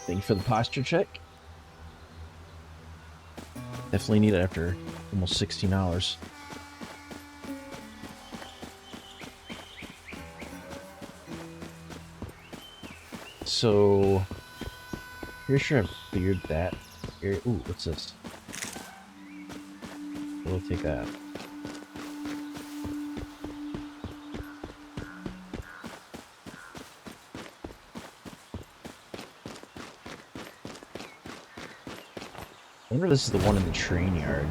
Thank you for the posture check. Definitely need it after almost 16 hours. So, pretty sure I've figured that. Here, ooh, what's this? We'll take that. I wonder if this is the one in the train yard.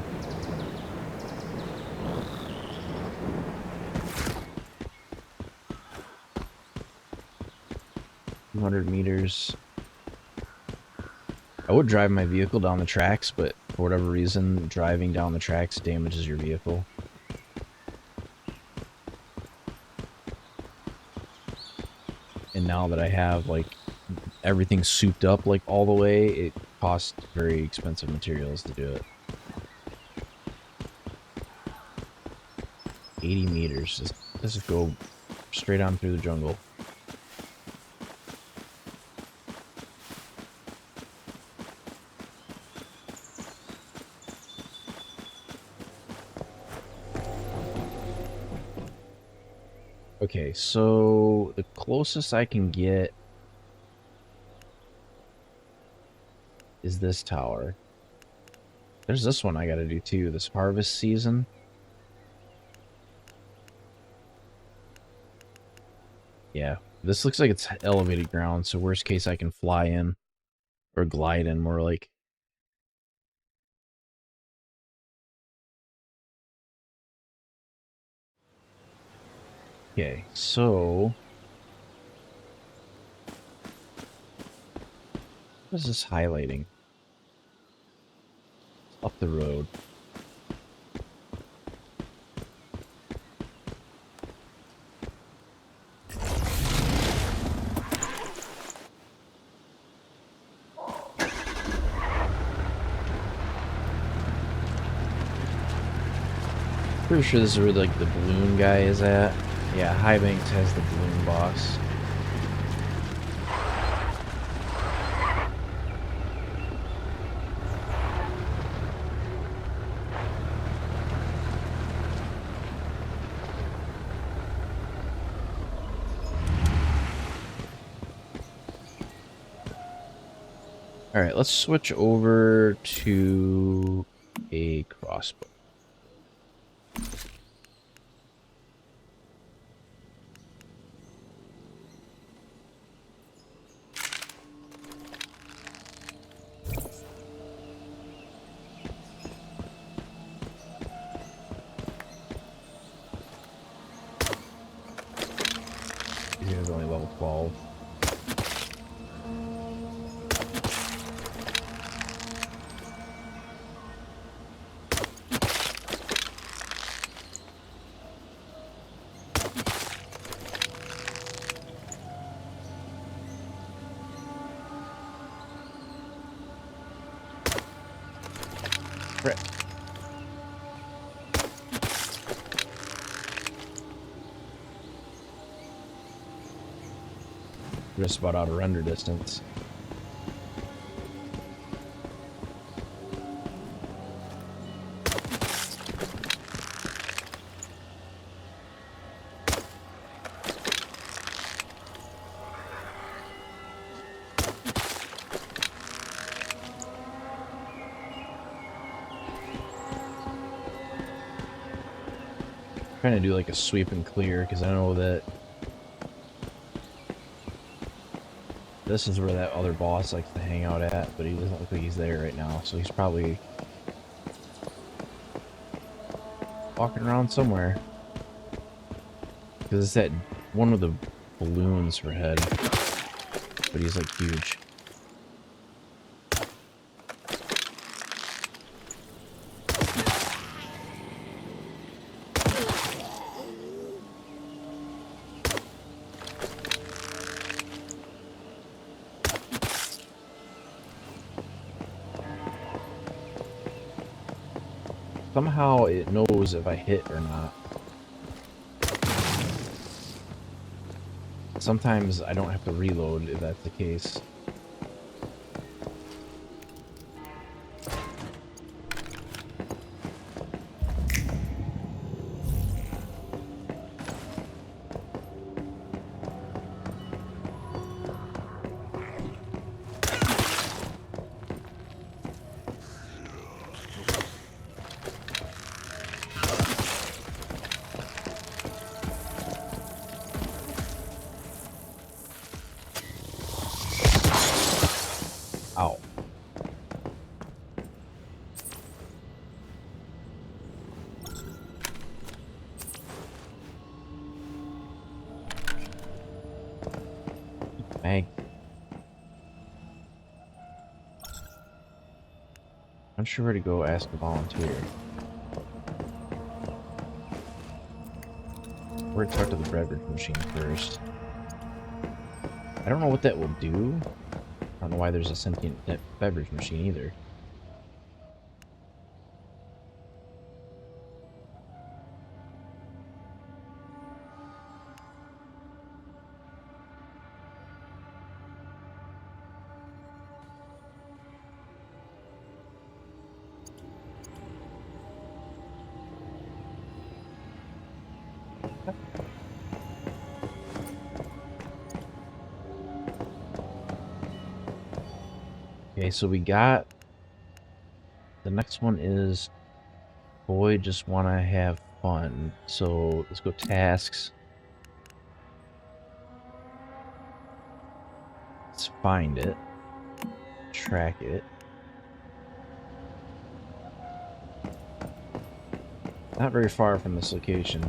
$200 meters. I would drive my vehicle down the tracks, but for whatever reason, driving down the tracks damages your vehicle. And now that I have, like, everything souped up, like, all the way, it costs very expensive materials to do it. 80 meters. Let's just go straight on through the jungle. Okay, so the closest I can get is this tower. There's this one I gotta do too, this harvest season. Yeah, this looks like it's elevated ground, so worst case I can fly in. Or glide in, more like. Okay, so... what is this highlighting? Up the road. Pretty sure this is where like the balloon guy is at. Yeah, High Banks has the balloon boss. Alright, let's switch over to a crossbow. He's only level 12. Frick. Just about out of render distance. Trying to do like a sweep and clear because I know that this is where that other boss likes to hang out at, but he doesn't look like he's there right now, so he's probably walking around somewhere. Because it's that one with the balloons for head, but he's like huge. Somehow it knows if I hit or not. Sometimes I don't have to reload if that's the case. Ow. Mag. I'm sure where to go ask a volunteer. We're gonna talk to the beverage machine first. I don't know what that will do. I don't know why there's a sentient beverage machine either. Okay, so we got... The next one is... Boy, just want to have fun. So, let's go tasks. Let's find it. Track it. Not very far from this location.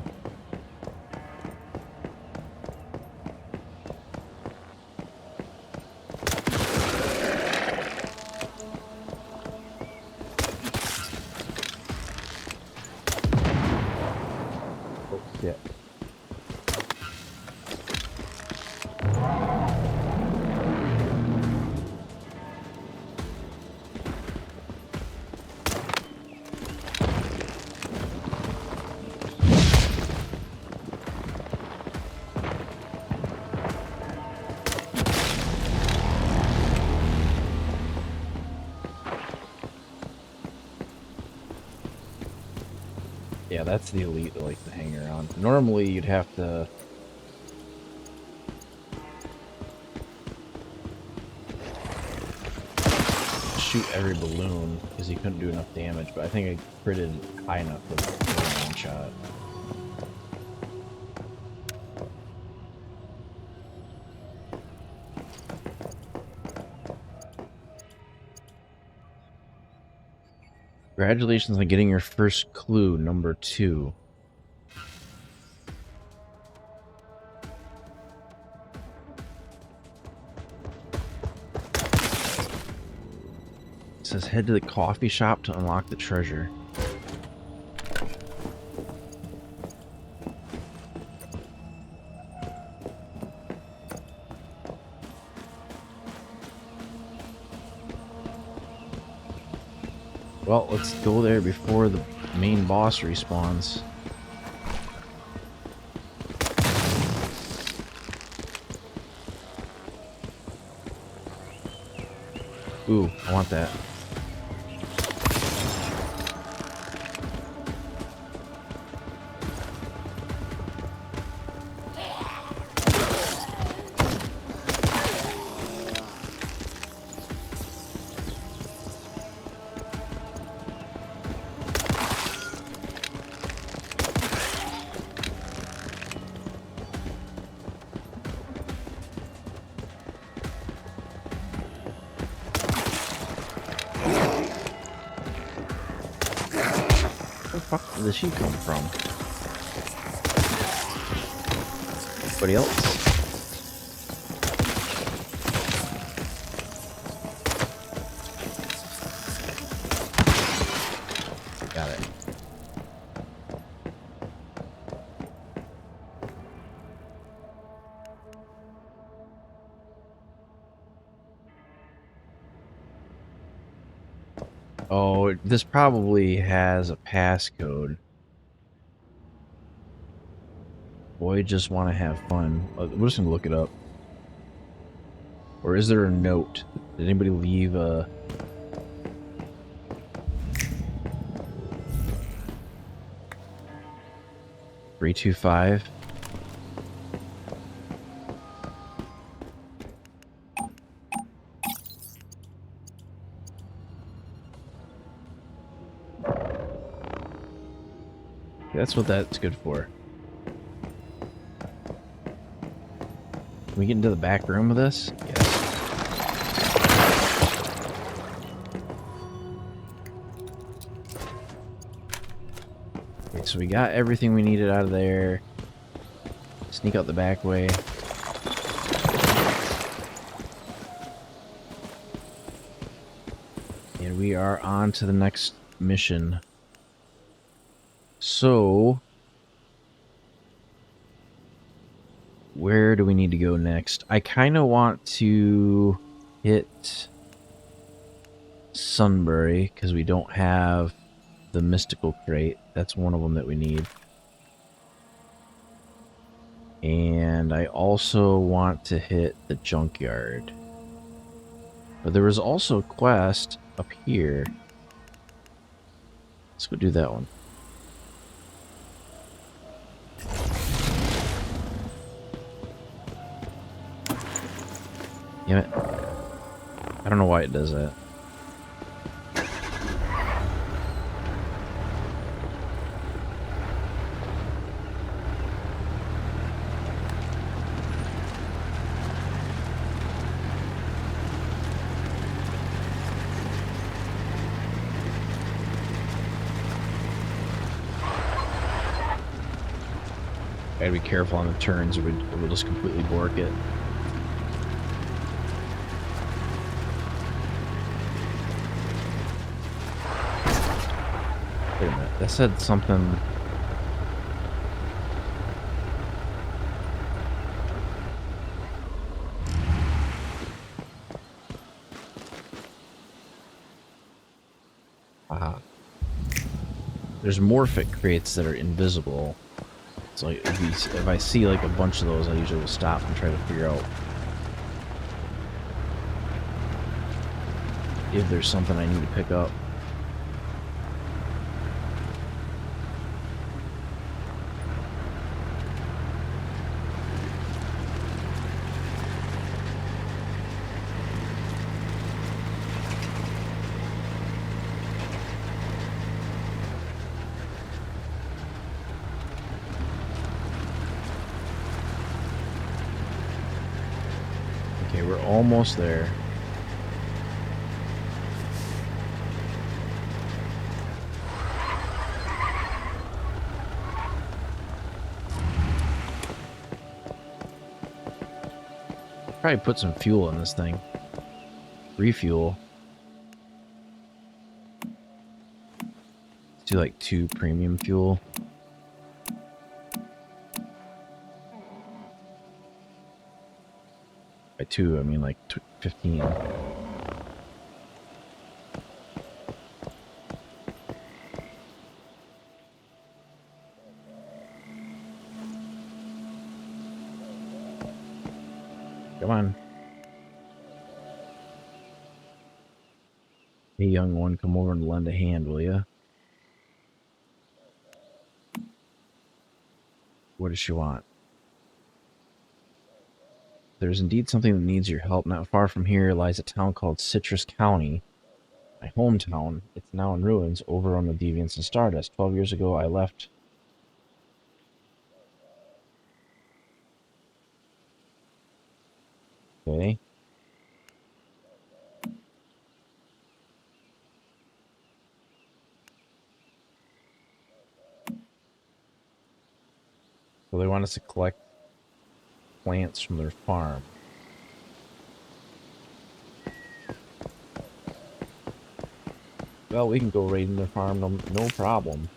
Yeah. Yeah, that's the elite that like to hang around. Normally, you'd have to shoot every balloon because he couldn't do enough damage, but I think I critted high enough with one shot. Congratulations on getting your first clue, number 2. It says head to the coffee shop to unlock the treasure. Well, let's go there before the main boss respawns. Ooh, I want that. Where the fuck did she come from? Anybody else? Got it. Oh, this probably has a passcode. Boy, just want to have fun. We're just gonna look it up. Or is there a note? Did anybody leave a... $325? That's what that's good for. Can we get into the back room with this? Yes. Okay, so we got everything we needed out of there. Sneak out the back way. And we are on to the next mission. So, where do we need to go next? I kind of want to hit Sunbury because we don't have the mystical crate. That's one of them that we need. And I also want to hit the junkyard. But there was also a quest up here. Let's go do that one. Damn it. I don't know why it does that. Gotta be careful on the turns or we'll just completely bork it. Wait a minute, that said something... Aha. There's morphic crates that are invisible. So like, if I see like a bunch of those, I usually will stop and try to figure out if there's something I need to pick up. Okay, we're almost there. Probably put some fuel in this thing. Refuel. Let's do like 2 premium fuel. By 2, I mean like 15. Come on. Hey, young one, come over and lend a hand, will ya? What does she want? There's indeed something that needs your help. Not far from here lies a town called Citrus County. My hometown. It's now in ruins over on the Deviants and Stardust. 12 years ago, I left. Okay. So they want us to collect plants from their farm. Well, we can go raiding their farm, no problem.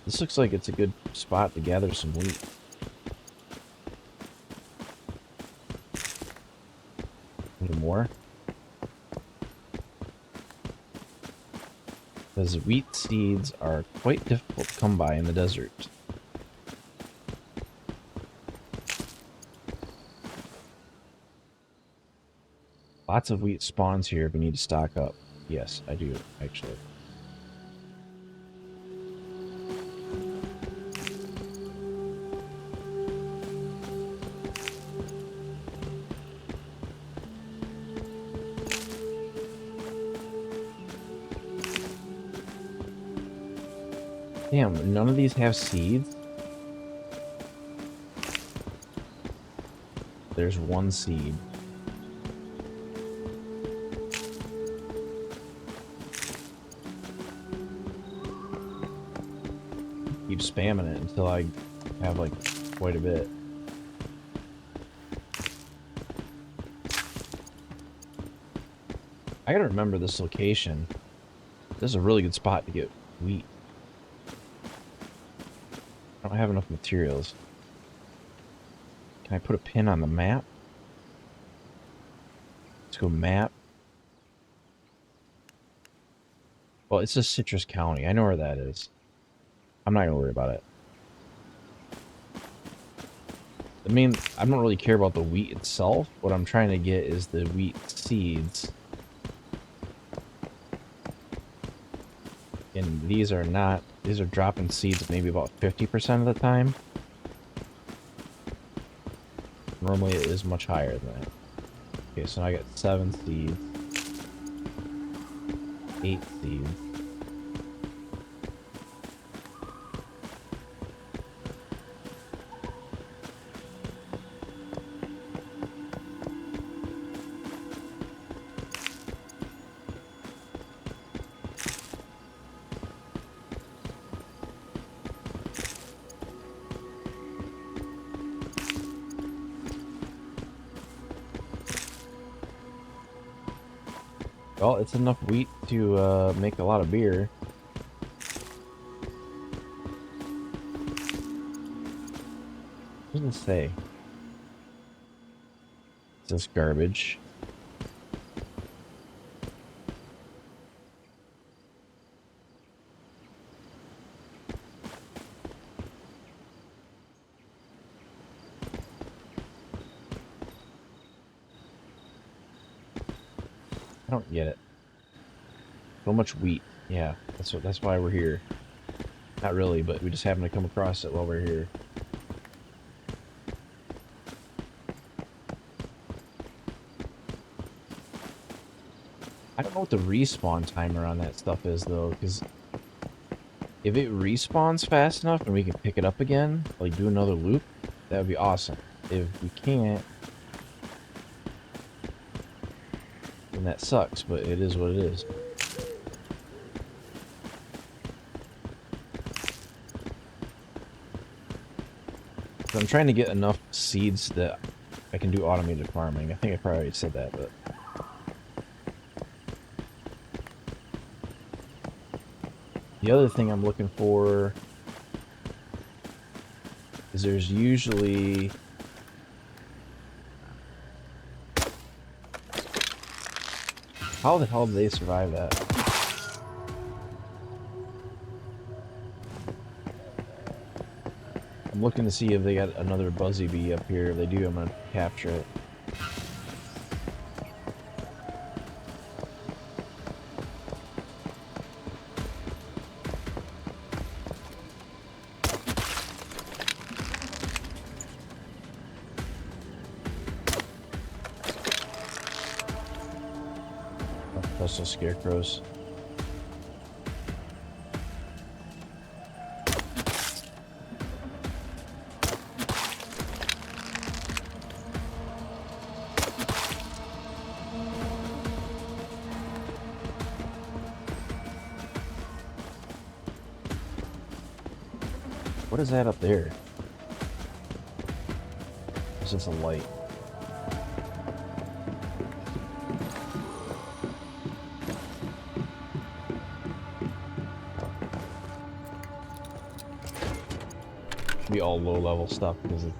This looks like it's a good spot to gather some wheat. Any more? Because wheat seeds are quite difficult to come by in the desert. Lots of wheat spawns here if we need to stock up. Yes, I do, actually. Damn, none of these have seeds? There's one seed. Keep spamming it until I have like quite a bit. I gotta remember this location. This is a really good spot to get wheat. I don't have enough materials. Can I put a pin on the map? Let's go map. Well, it's just Citrus County. I know where that is. I'm not gonna worry about it. I mean, I don't really care about the wheat itself. What I'm trying to get is the wheat seeds. And these are not, these are dropping seeds maybe about 50% of the time. Normally it is much higher than that. Okay, so now I got 7 seeds. 8 seeds. Well, it's enough wheat to make a lot of beer. What does it say? It's just garbage. I don't get it. So much wheat. Yeah, that's why we're here. Not really, but we just happen to come across it while we're here. I don't know what the respawn timer on that stuff is though, because if it respawns fast enough and we can pick it up again, like do another loop, that would be awesome. If we can't, And that sucks, but it is what it is. So I'm trying to get enough seeds that I can do automated farming. I think I probably already said that, but... The other thing I'm looking for is there's usually... How the hell did they survive that? I'm looking to see if they got another Buzzy Bee up here. If they do, I'm gonna capture it. Plus those scarecrows. What is that up there? It's just a light. Should be all low-level stuff because it's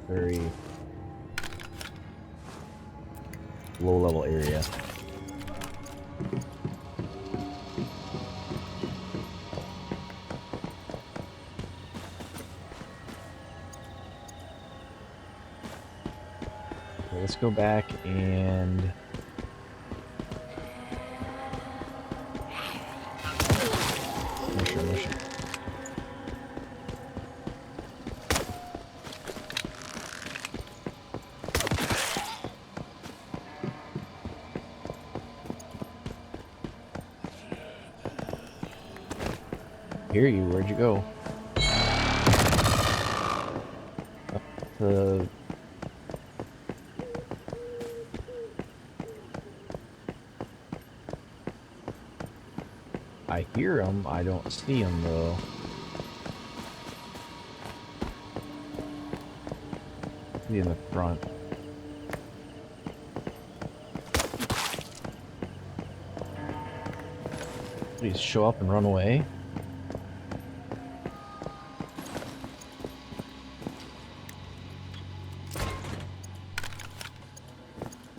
very low-level area. Let's go back and mission. Hear you, where'd you go? Up the I hear them, I don't see them though. See in the front. Please show up and run away.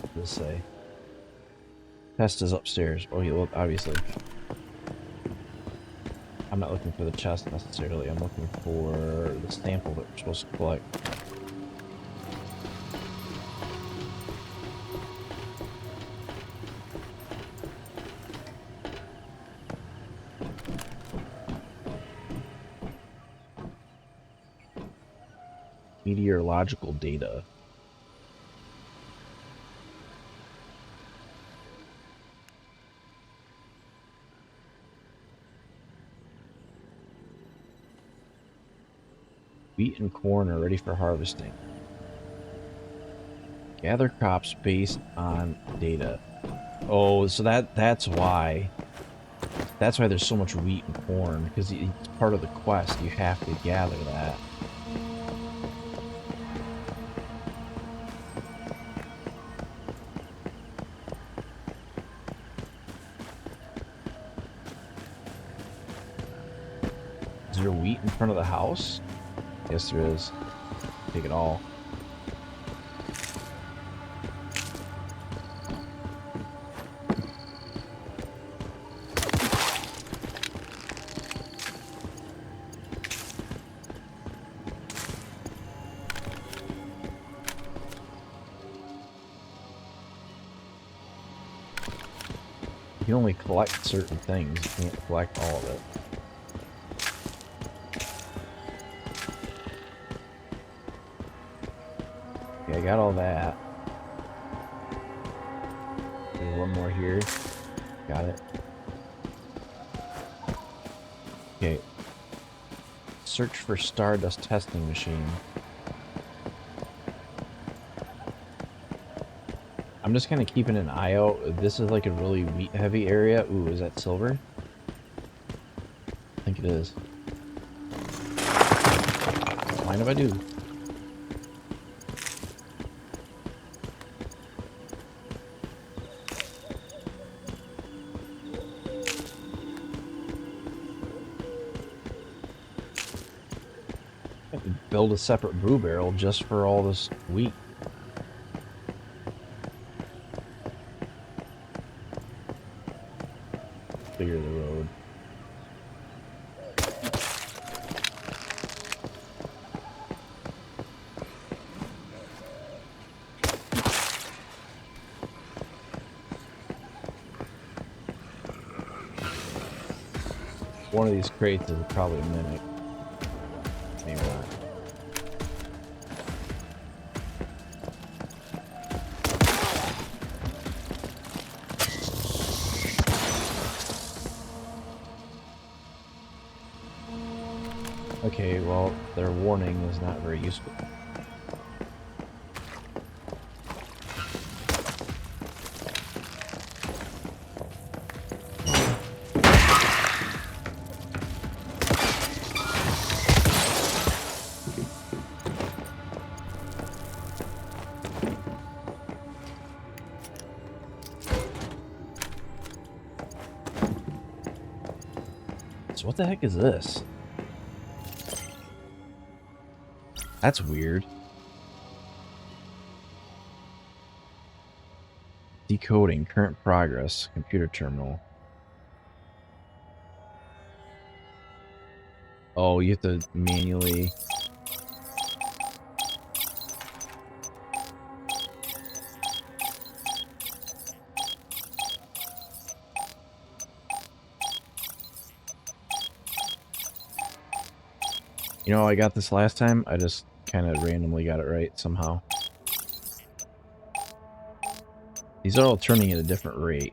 What does it say? Chest is upstairs. Oh, you look obviously. I'm not looking for the chest necessarily, I'm looking for the sample that we're supposed to collect. Meteorological data. Wheat and corn are ready for harvesting. Gather crops based on data. Oh, so that's why. That's why there's so much wheat and corn, because it's part of the quest. You have to gather that. Is there wheat in front of the house? Yes, there is. Take it all. You can only collect certain things. You can't collect all of it. I got all that. There's one more here. Got it. Okay. Search for Stardust testing machine. I'm just kind of keeping an eye out. This is like a really wheat heavy area. Ooh, is that silver? I think it is. Mind if I do? I could build a separate brew barrel just for all this wheat. Clear the road. One of these crates is probably a mimic. Maybe not. Okay, well, their warning is not very useful. So what the heck is this? That's weird. Decoding current progress, computer terminal. Oh, you have to manually. You know, I got this last time. I just kind of randomly got it right somehow. These are all turning at a different rate.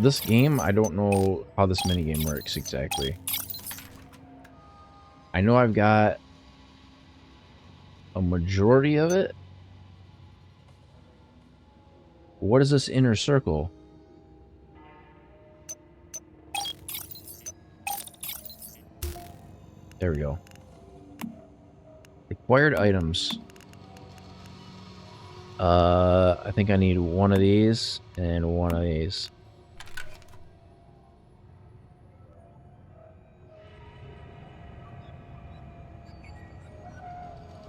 This game, I don't know how this minigame works exactly. I know I've got a majority of it. What is this inner circle? There we go. Acquired items. I think I need one of these and one of these.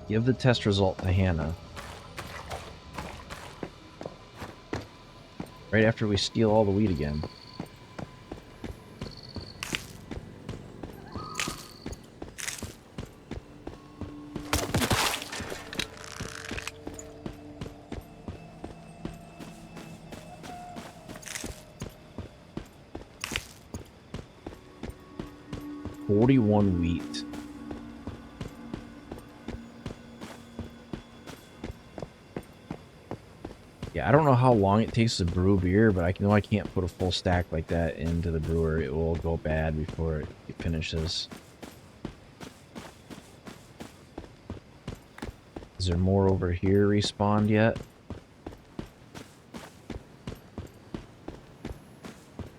Give the test result to Hannah. Right after we steal all the wheat again. $41 wheat. Yeah, I don't know how long it takes to brew beer, but I know I can't put a full stack like that into the brewer. It will go bad before it finishes. Is there more over here respawned yet?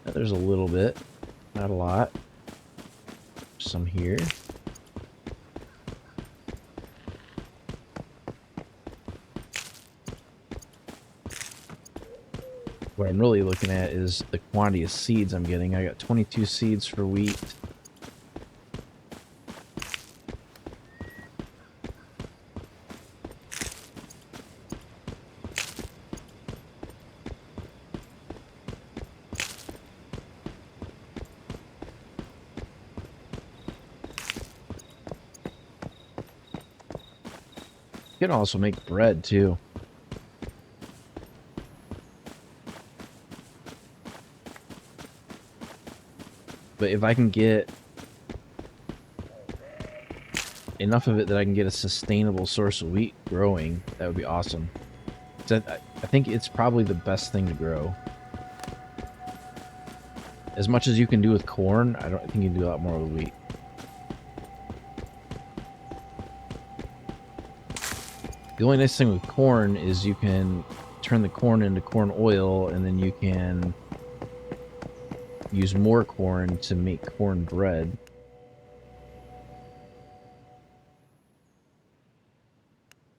There's a little bit, not a lot. Some here. What I'm really looking at is the quantity of seeds I'm getting. I got 22 seeds for wheat. You can also make bread too. But if I can get enough of it that I can get a sustainable source of wheat growing, that would be awesome. So I think it's probably the best thing to grow. As much as you can do with corn, I think you can do a lot more with wheat. The only nice thing with corn is you can turn the corn into corn oil, and then you can use more corn to make corn bread.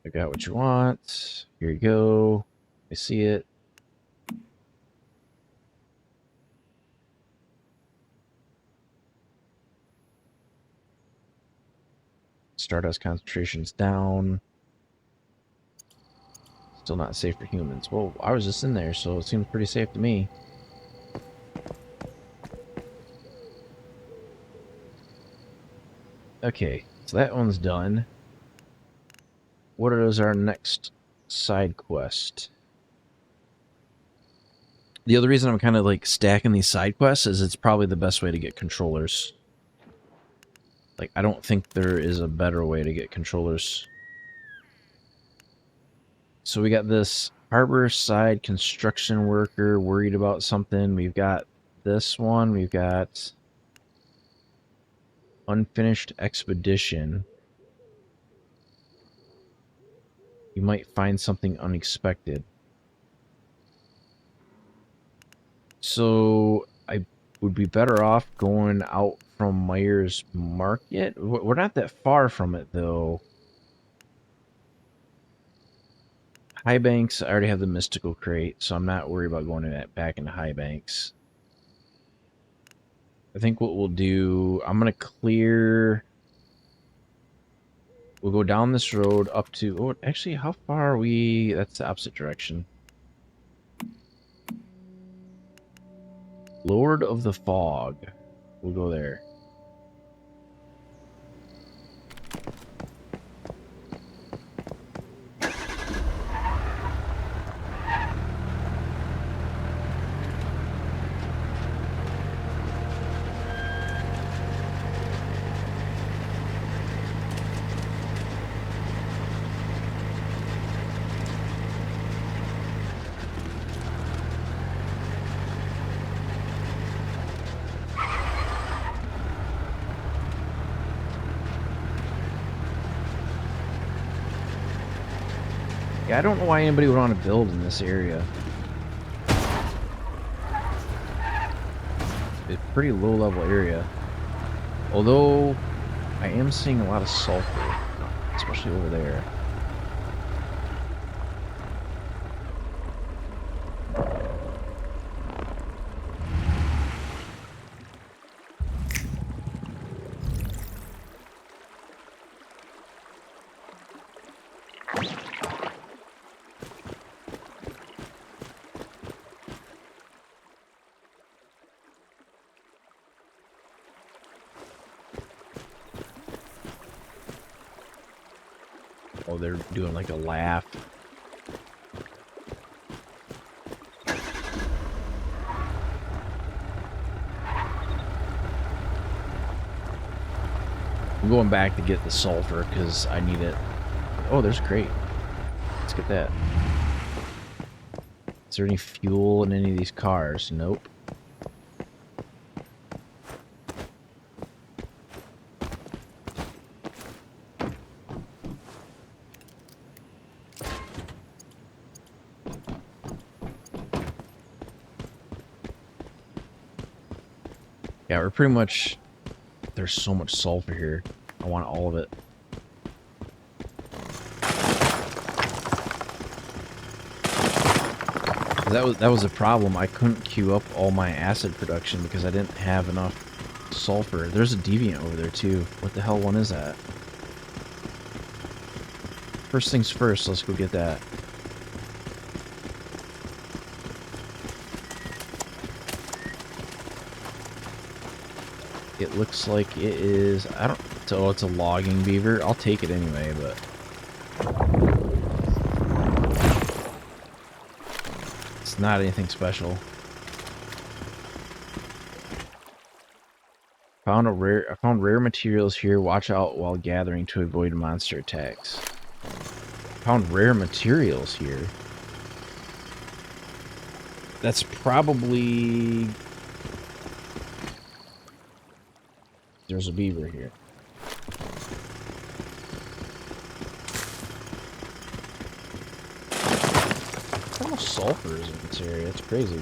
I got what you want. Here you go. I see it. Stardust concentration's down. Still not safe for humans. Well, I was just in there, so it seems pretty safe to me. Okay, so that one's done. What is our next side quest? The other reason I'm kind of like stacking these side quests is it's probably the best way to get controllers. Like, I don't think there is a better way to get controllers. So we got this harbor side construction worker worried about something. We've got this one. We've got unfinished expedition. You might find something unexpected. So I would be better off going out from Myers Market. We're not that far from it, though. High Banks, I already have the mystical crate, so I'm not worried about going back into High Banks. I think what we'll do, I'm going to clear... We'll go down this road up to... Oh, actually, how far are we? That's the opposite direction. Lord of the Fog. We'll go there. Yeah, I don't know why anybody would want to build in this area. It's a pretty low-level area. Although, I am seeing a lot of sulfur, especially over there. Oh, they're doing like a laugh. I'm going back to get the sulfur because I need it. Oh, there's a crate. Let's get that. Is there any fuel in any of these cars? Nope. Yeah, we're pretty much... There's so much sulfur here. I want all of it. That was a problem. I couldn't queue up all my acid production because I didn't have enough sulfur. There's a deviant over there too. What the hell one is that? First things first, let's go get that. It looks like it is... I don't... Oh, it's a logging beaver. I'll take it anyway, but... It's not anything special. I found rare materials here. Watch out while gathering to avoid monster attacks. Found rare materials here. That's probably... There's a beaver here. How much sulfur is in this area? It's crazy.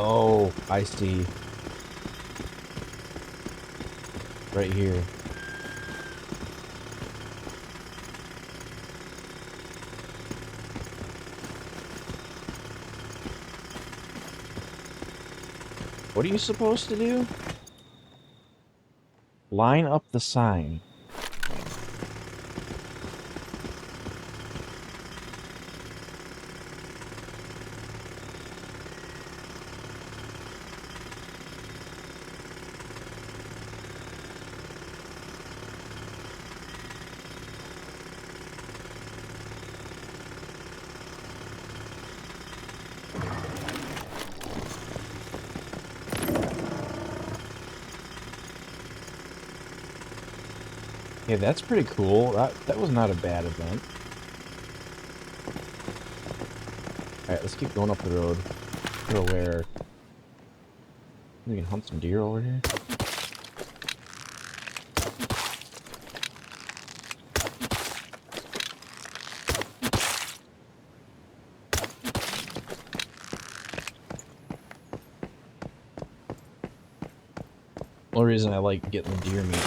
Oh, I see. Right here. What are you supposed to do? Line up the sign. Yeah, that's pretty cool. That was not a bad event. Alright, let's keep going up the road. Go where we can hunt some deer over here. The only reason I like getting the deer meat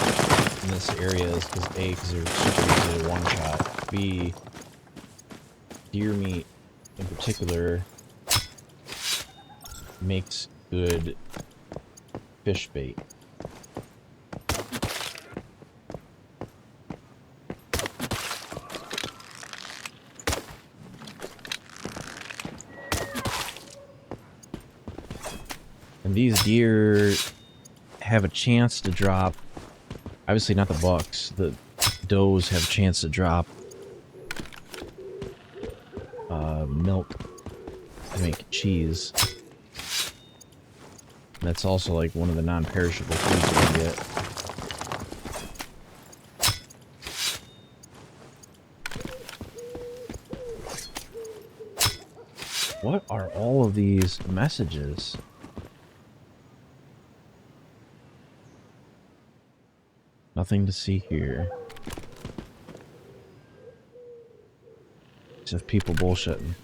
in this area is because A, because they're super easy to one-shot. B, deer meat in particular makes good fish bait. And these deer have a chance to drop, obviously not the bucks, the does have a chance to drop milk to make cheese. And that's also like one of the non-perishable foods you get. What are all of these messages? Nothing to see here. Just people bullshitting.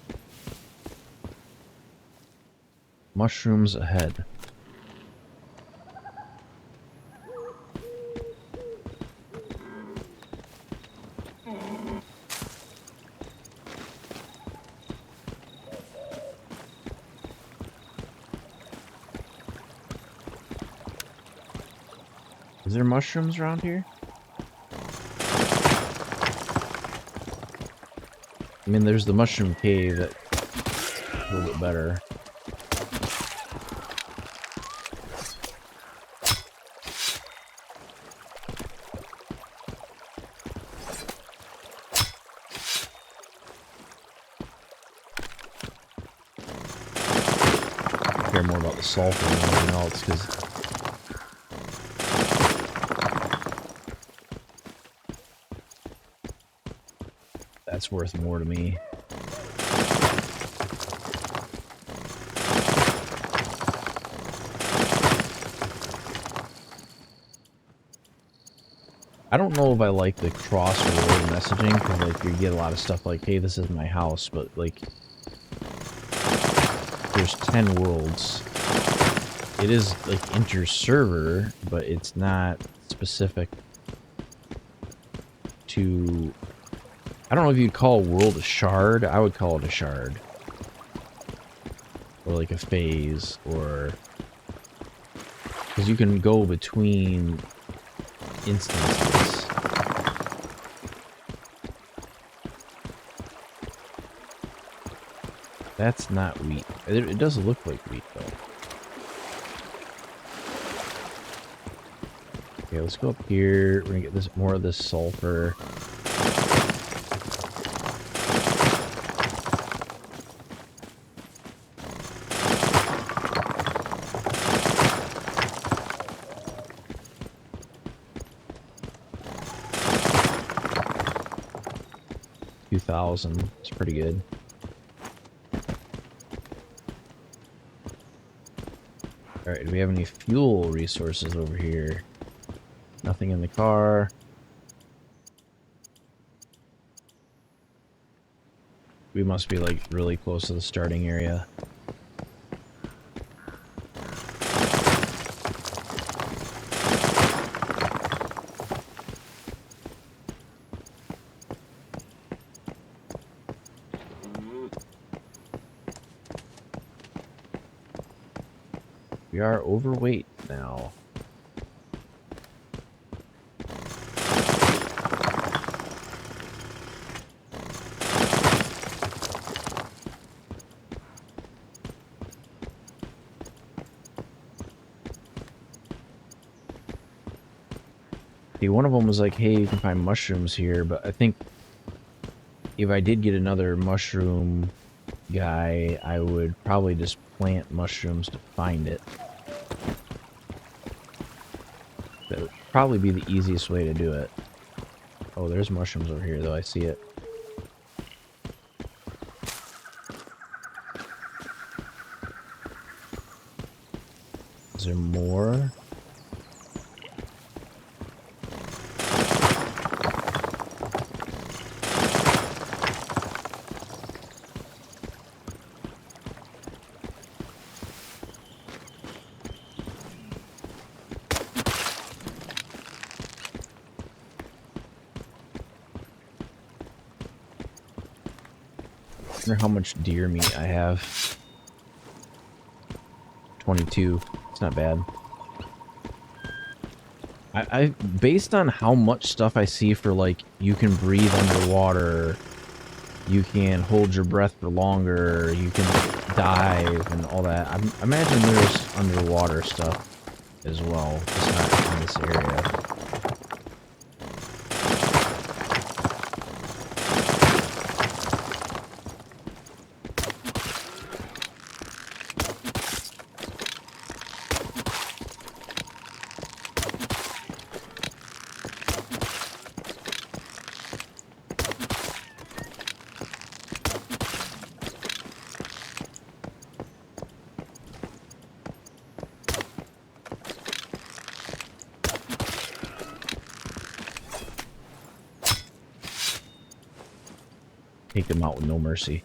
Mushrooms ahead. Is there mushrooms around here? I mean, there's the mushroom cave that's a little bit better. I care more about the sulfur than anything else, because that's worth more to me. I don't know if I like the cross-world messaging, because like you get a lot of stuff like, hey, this is my house, but like there's 10 worlds. It is like inter-server, but it's not specific to... I don't know if you'd call a world a shard. I would call it a shard. Or like a phase, or... because you can go between instances. That's not wheat. It does look like wheat, though. Okay, let's go up here. We're gonna get this more of this sulfur. It's pretty good. Alright, do we have any fuel resources over here? Nothing in the car. We must be like really close to the starting area. We are overweight now. See, one of them was like, hey, you can find mushrooms here, but I think if I did get another mushroom guy, I would probably just plant mushrooms to find it. That would probably be the easiest way to do it. Oh, there's mushrooms over here, though. I see it. Is there more? I wonder how much deer meat I have. 22. It's not bad. I based on how much stuff I see for like you can breathe underwater, you can hold your breath for longer, you can dive and all that. I imagine there's underwater stuff as well, just not in this area. Take them out with no mercy.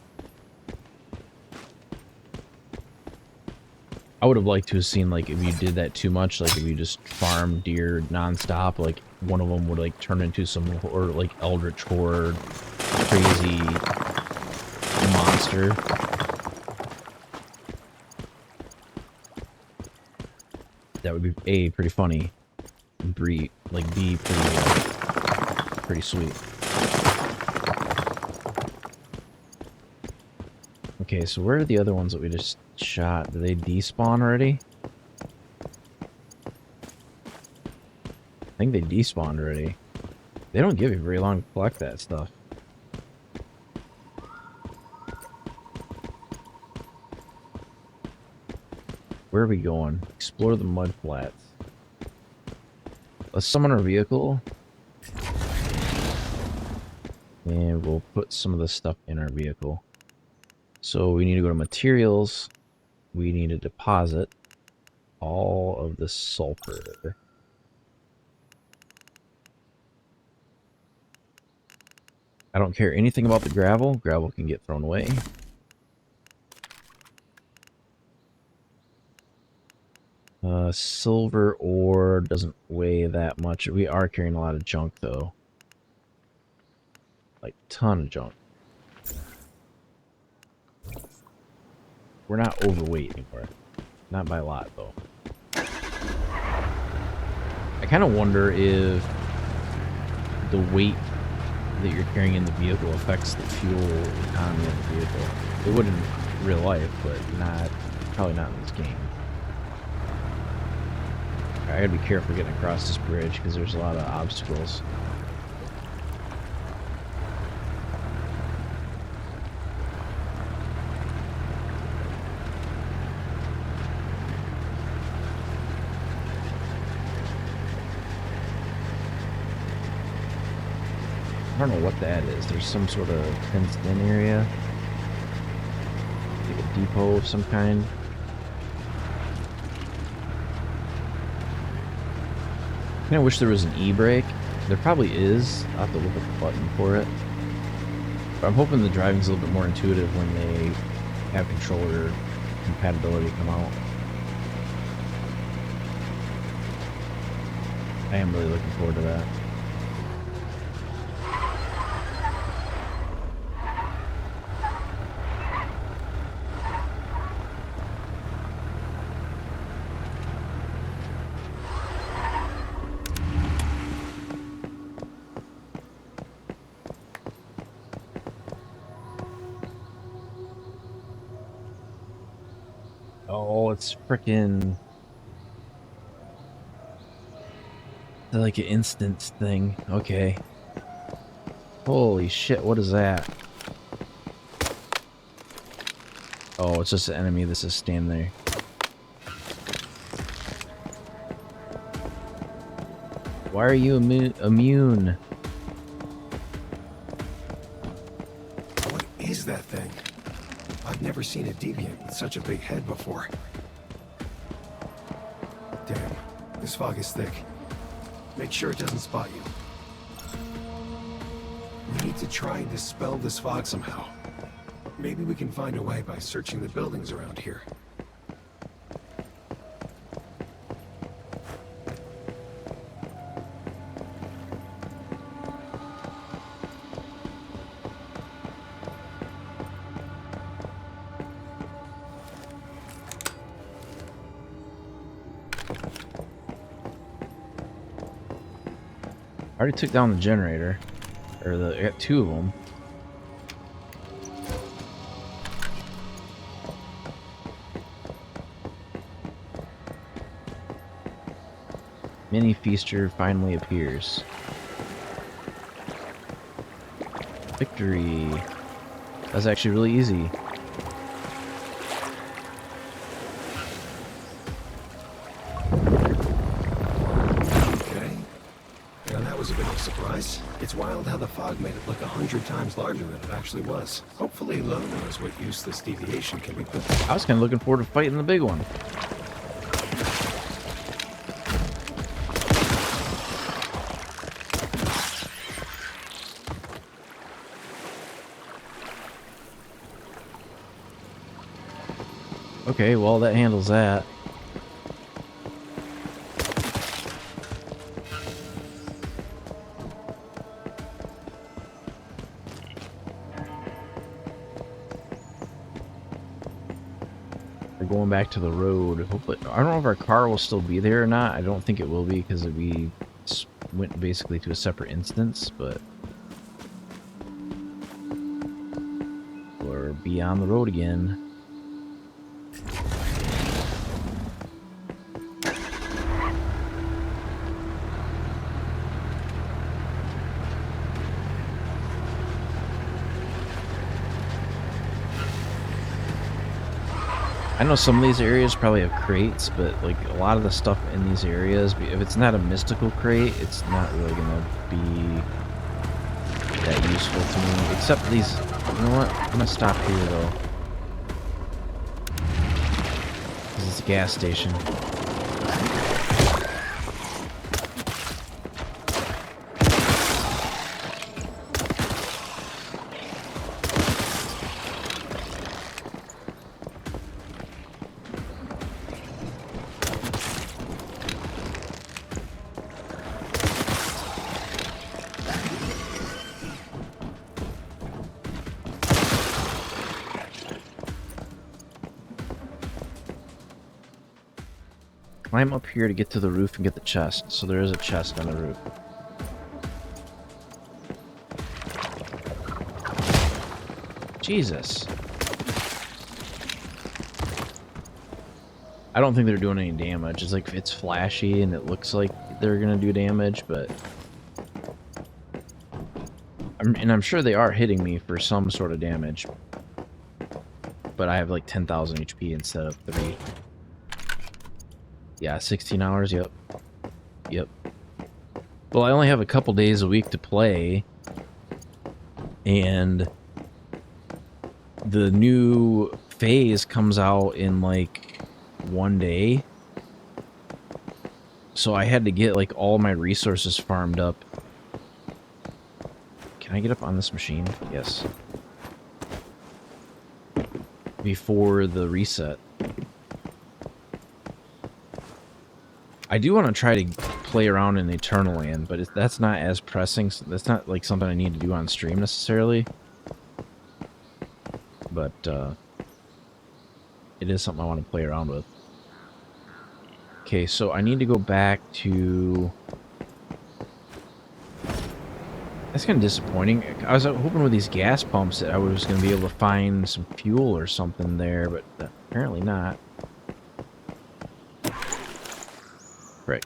I would have liked to have seen, like, if you did that too much, like, if you just farmed deer nonstop, like, one of them would, like, turn into some, or like, eldritch horde, crazy monster. That would be, A, pretty funny, and B, pretty sweet. Okay, so where are the other ones that we just shot? Did they despawn already? I think they despawned already. They don't give you very long to collect that stuff. Where are we going? Explore the mud flats. Let's summon our vehicle. And we'll put some of the stuff in our vehicle. So we need to go to materials. We need to deposit all of the sulfur. I don't care anything about the gravel. Gravel can get thrown away. Silver ore doesn't weigh that much. We are carrying a lot of junk, though. Like, ton of junk. We're not overweight anymore. Not by a lot, though. I kind of wonder if the weight that you're carrying in the vehicle affects the fuel economy of the vehicle. It wouldn't real life, but probably not in this game. I gotta be careful getting across this bridge because there's a lot of obstacles. I don't know what that is. There's some sort of fenced-in area. Like a depot of some kind. I kinda wish there was an e-brake. There probably is. I'll have to look at the button for it. But I'm hoping the driving's a little bit more intuitive when they have controller compatibility come out. I am really looking forward to that. Oh, it's freaking like an instance thing. Okay. Holy shit, what is that? Oh, it's just an enemy that's just standing there. Why are you immune? What is that thing? I've never seen a deviant with such a big head before. Damn, this fog is thick. Make sure it doesn't spot you. We need to try and dispel this fog somehow. Maybe we can find a way by searching the buildings around here. I already took down the generator. I got two of them. Mini Feaster finally appears. Victory. That's actually really easy. Okay. Now that was a bit of a surprise. It's wild how the fog made it look 100 times larger than it actually was. Hopefully Lo knows what use this deviation can be put to. I was kind of looking forward to fighting the big one. Okay, well, that handles that. We're going back to the road. Hopefully, I don't know if our car will still be there or not. I don't think it will be because we went basically to a separate instance, but we're beyond the road again. I know some of these areas probably have crates, but like a lot of the stuff in these areas, if it's not a mystical crate, it's not really gonna be that useful to me. Except these, you know what? I'm gonna stop here though. This is a gas station. Climb up here to get to the roof and get the chest. So there is a chest on the roof. Jesus. I don't think they're doing any damage. It's like it's flashy and it looks like they're gonna do damage, but I'm sure they are hitting me for some sort of damage. But I have like 10,000 HP instead of 3. Yeah, 16 hours. Yep. Yep. Well, I only have a couple days a week to play, and the new phase comes out in like 1 day. So I had to get like all my resources farmed up. Can I get up on this machine? Yes. Before the reset. I do want to try to play around in Eternal Land, but that's not as pressing. That's not like something I need to do on stream necessarily. But it is something I want to play around with. Okay, so I need to go back to... That's kind of disappointing. I was hoping with these gas pumps that I was going to be able to find some fuel or something there, but apparently not. Frick.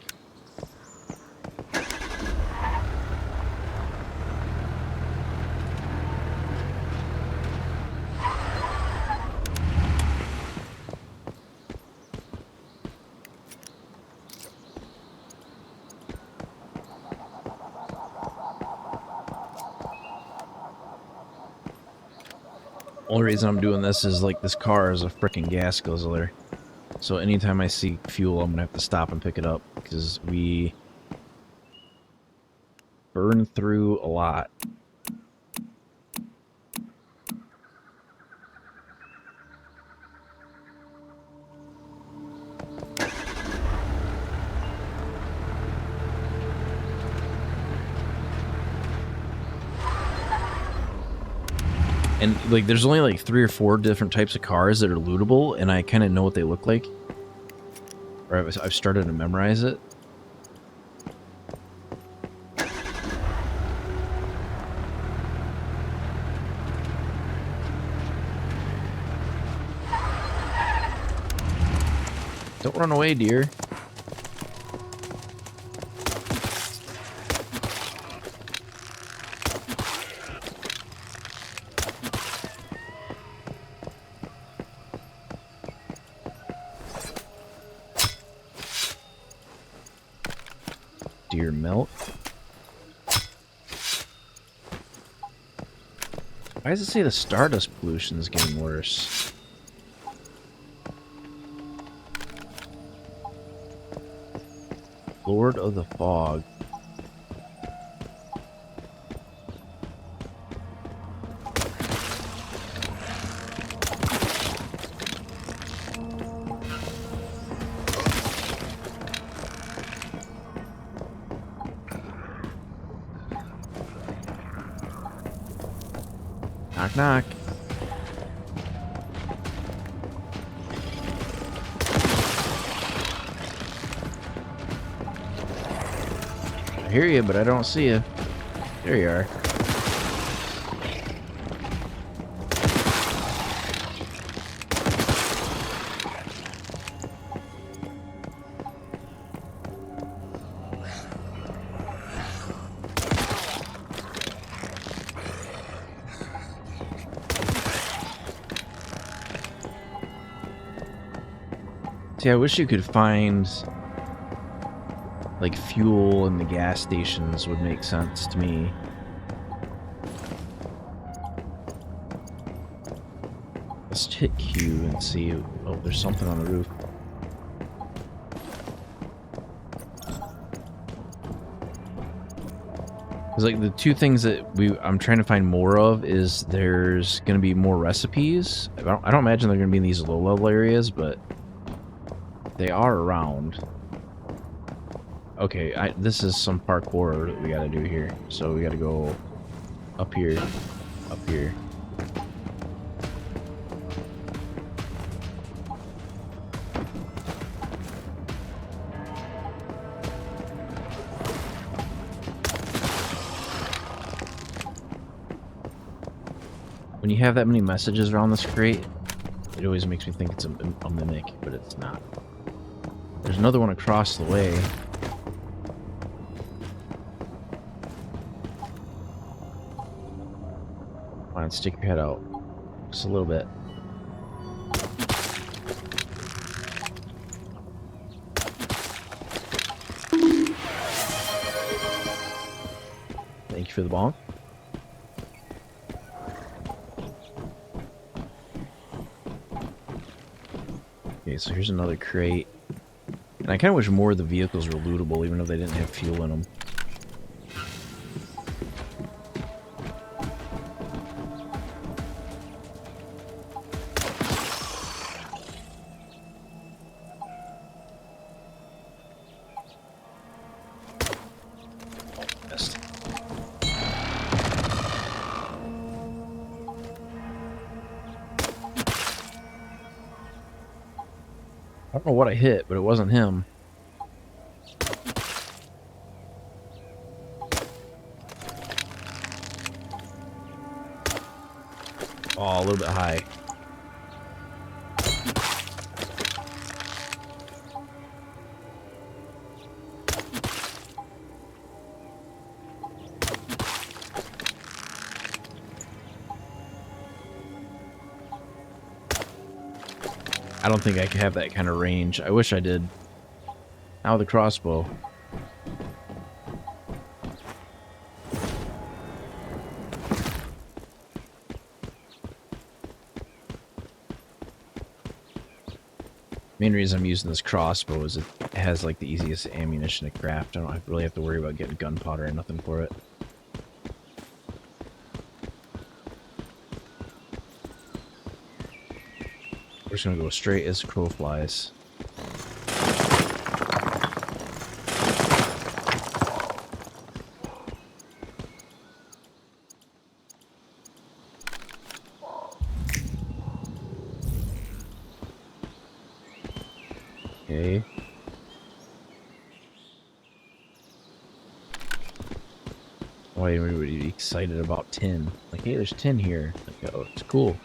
Only reason I'm doing this is like this car is a frickin' gas guzzler. So anytime I see fuel, I'm gonna have to stop and pick it up because we burn through a lot. And like there's only like 3 or 4 different types of cars that are lootable, and I kind of know what they look like. Or I've started to memorize it. Don't run away, dear. Deer milk. Why does it say the Stardust pollution is getting worse? Lord of the Fog. Knock, knock. I hear you, but I don't see you. There you are. See, I wish you could find like fuel in the gas stations would make sense to me. Let's hit Q and see. Oh, there's something on the roof. It's like the 2 things that I'm trying to find more of is there's going to be more recipes. I don't imagine they're going to be in these low level areas, but they are around. Okay, this is some parkour that we gotta do here. So we gotta go up here, up here. When you have that many messages around this crate, it always makes me think it's a mimic, but it's not. There's another one across the way. Come on, stick your head out. Just a little bit. Thank you for the bonk. Okay, so here's another crate. And I kind of wish more of the vehicles were lootable, even if they didn't have fuel in them. Best. I don't know what I hit, but it wasn't him. Oh, a little bit high. I don't think I could have that kind of range. I wish I did. Now with the crossbow. Main reason I'm using this crossbow is it has like the easiest ammunition to craft. I don't really have to worry about getting gunpowder or nothing for it. We're just gonna go straight as crow flies. Okay. Why everybody be excited about tin? Like, hey, there's tin here. Like, oh, it's cool.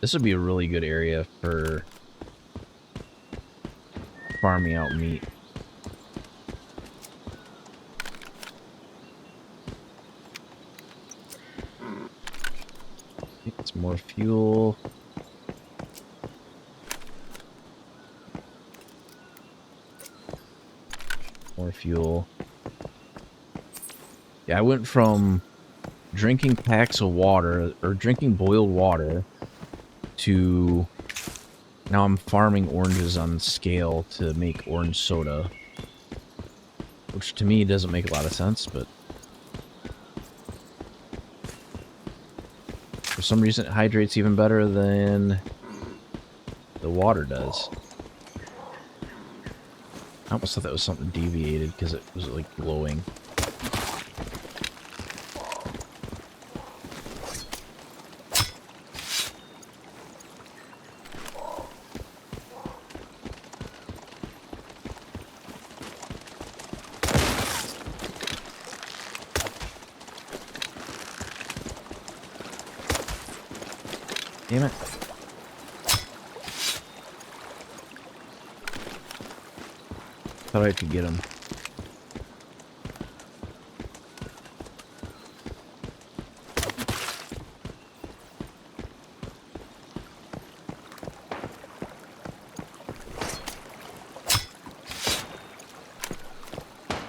This would be a really good area for farming out meat. It's more fuel. More fuel. Yeah, I went from drinking packs of water, or drinking boiled water, to now I'm farming oranges on scale to make orange soda. Which to me doesn't make a lot of sense, but for some reason it hydrates even better than the water does. I almost thought that was something deviated because it was like glowing. Damn it. Thought I could get him.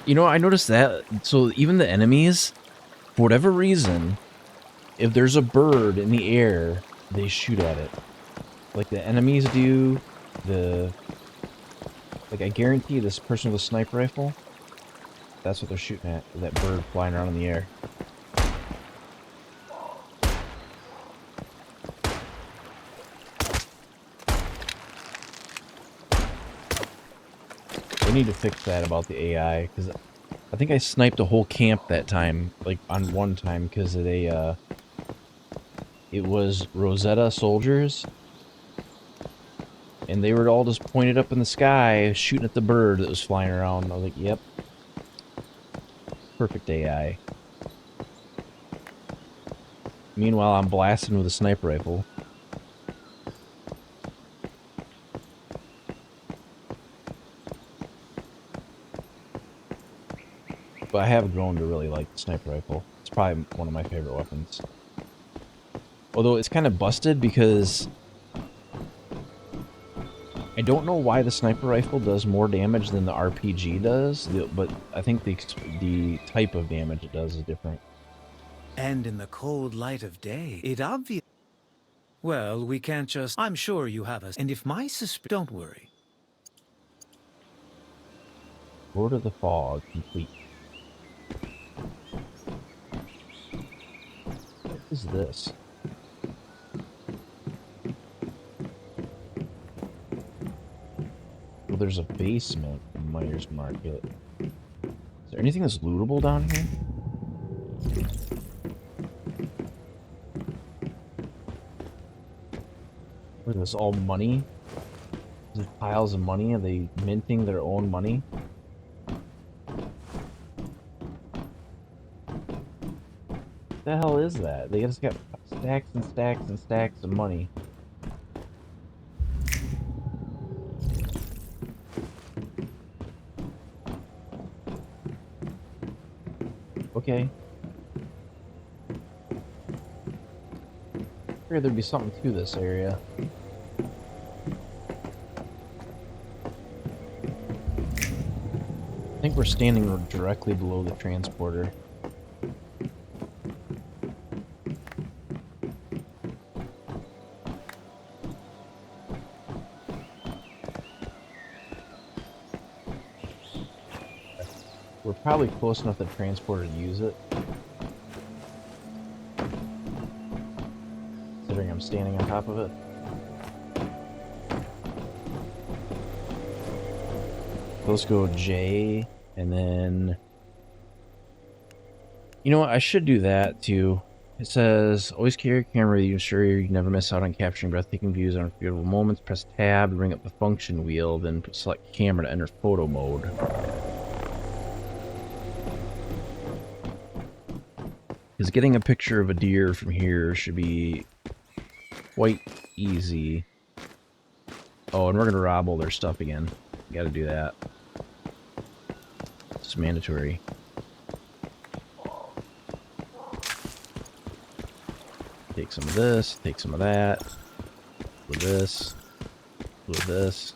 You know, I noticed that. So even the enemies, for whatever reason, if there's a bird in the air, they shoot at it. Like the enemies do, like I guarantee this person with a sniper rifle, that's what they're shooting at, that bird flying around in the air. They need to fix that about the AI, because I think I sniped a whole camp that time, like on one time, because of a, it was Rosetta soldiers, And they were all just pointed up in the sky, shooting at the bird that was flying around. I was like, yep. Perfect AI. Meanwhile, I'm blasting with a sniper rifle. But I have grown to really like the sniper rifle. It's probably one of my favorite weapons. Although it's kind of busted because I don't know why the sniper rifle does more damage than the RPG does, but I think the type of damage it does is different. And in the cold light of day, it obvious. Well, we can't just. I'm sure you have us. And if my don't worry. Lord of the Fog complete. What is this? Well, there's a basement in Myers Market. Is there anything that's lootable down here? What is this, all money? There's piles of money? Are they minting their own money? What the hell is that? They just got stacks and stacks and stacks of money. Okay. I figured there'd be something to this area. I think we're standing directly below the transporter. We're probably close enough to the transporter to use it. Considering I'm standing on top of it. Let's go J, and then... You know what, I should do that too. It says, always carry a camera with you, ensure you never miss out on capturing breathtaking views on unforgettable moments. Press tab to bring up the function wheel, then select camera to enter photo mode. Because getting a picture of a deer from here should be quite easy. Oh, and we're going to rob all their stuff again. Got to do that. It's mandatory. Take some of this, take some of that. With this. With this.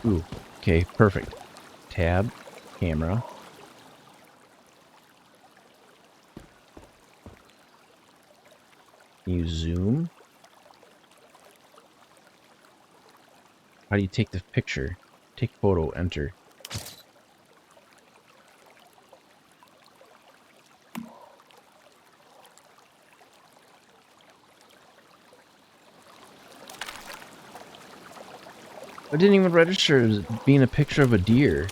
Ooh, okay, perfect. Tab, camera. Can you zoom? How do you take the picture? Take photo, enter. I didn't even register as being a picture of a deer.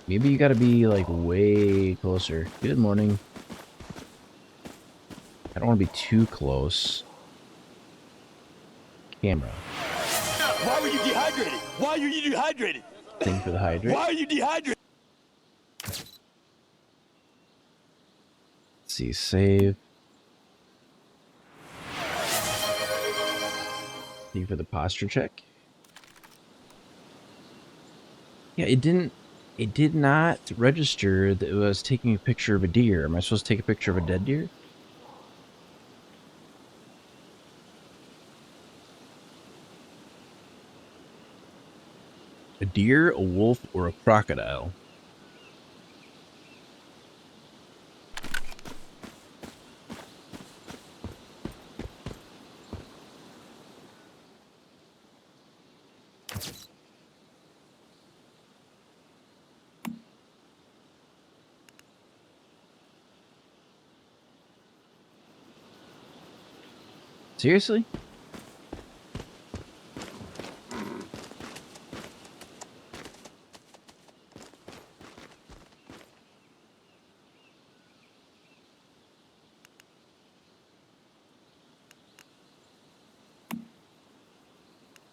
Maybe you gotta be like way closer. Good morning. I don't want to be too close. Camera. Why were you dehydrated? Why are you dehydrated? Thing for the hydrate. Why are you dehydrated? Let's see, save. See for the posture check. Yeah, it did not register that it was taking a picture of a deer. Am I supposed to take a picture of a dead deer? A deer, a wolf, or a crocodile? Seriously?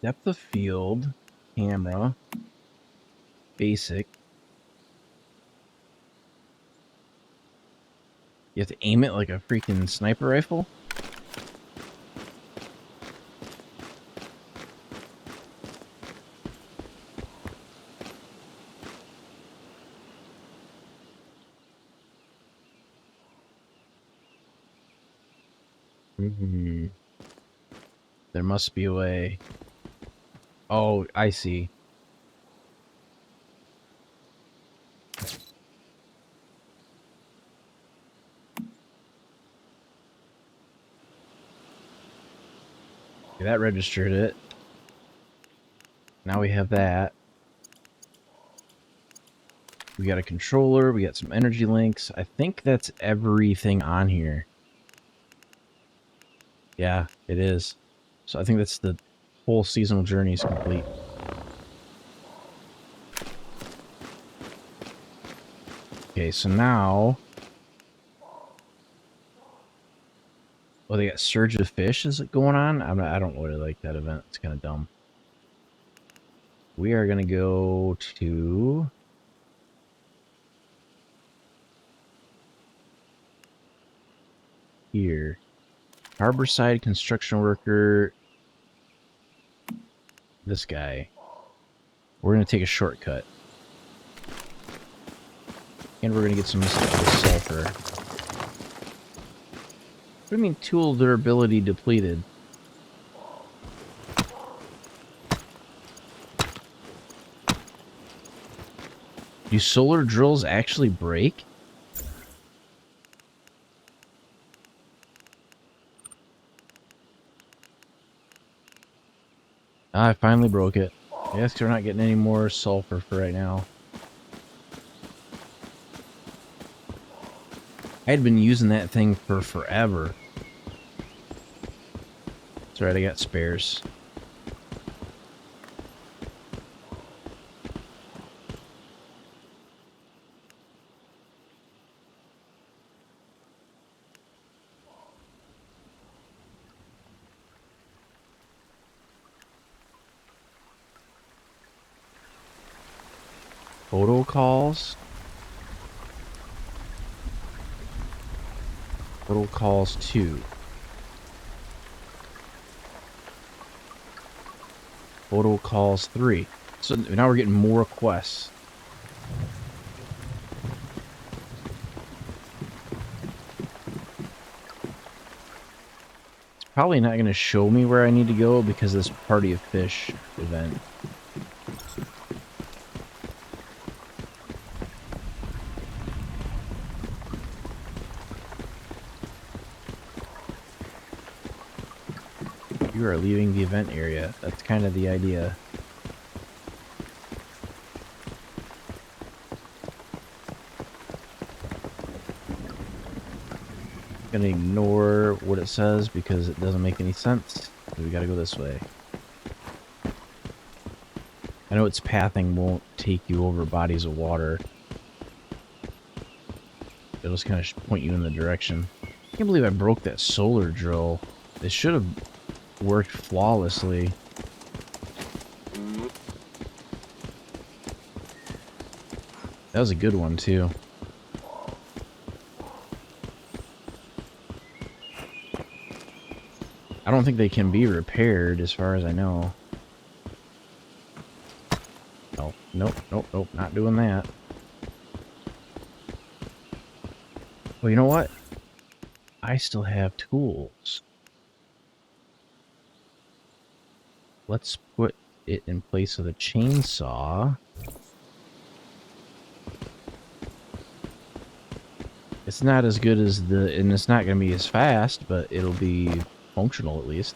Depth of field, camera, basic. You have to aim it like a freaking sniper rifle? There must be a way. Oh, I see. Okay, that registered it. Now we have that. We got a controller, we got some energy links. I think that's everything on here. Yeah, it is. So I think that's the whole seasonal journey is complete. Okay, so now... Oh, they got Surge of Fish, is it going on? I don't really like that event. It's kind of dumb. We are going to go to... here. Harborside construction worker. This guy. We're going to take a shortcut. And we're going to get some sulfur. What do you mean tool durability depleted? Do solar drills actually break? I finally broke it. I guess we're not getting any more sulfur for right now. I had been using that thing for forever. That's right, I got spares. Photo calls. Photo calls 2. Photo calls 3. So now we're getting more quests. It's probably not going to show me where I need to go because of this Party of Fish event. You are leaving the event area. That's kind of the idea. Gonna ignore what it says because it doesn't make any sense. We gotta go this way. I know its pathing won't take you over bodies of water. It'll just kind of point you in the direction. I can't believe I broke that solar drill. It should have worked flawlessly. That was a good one too. I don't think they can be repaired as far as I know. Oh, nope, nope, nope, not doing that. Well, you know what? I still have tools. Let's put it in place of the chainsaw. It's not as good as and it's not going to be as fast, but it'll be functional at least.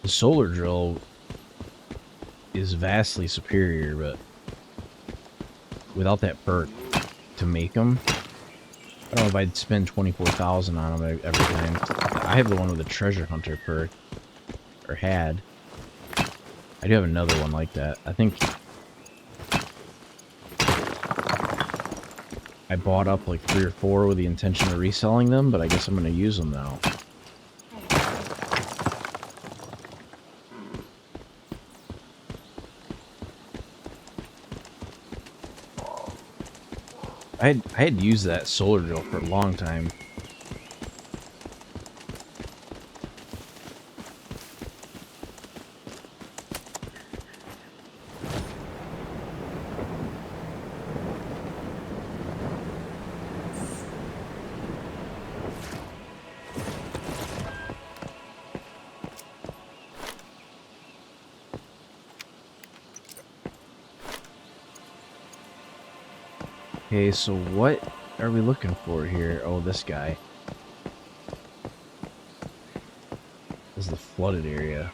The solar drill is vastly superior, but without that perk to make them, I don't know if I'd spend 24,000 on them every time. I have the one with the treasure hunter perk, or had. I do have another one like that. I think I bought up like 3 or 4 with the intention of reselling them, but I guess I'm going to use them now. I had used that solar drill for a long time. Okay, so what are we looking for here? Oh, this guy. This is the flooded area.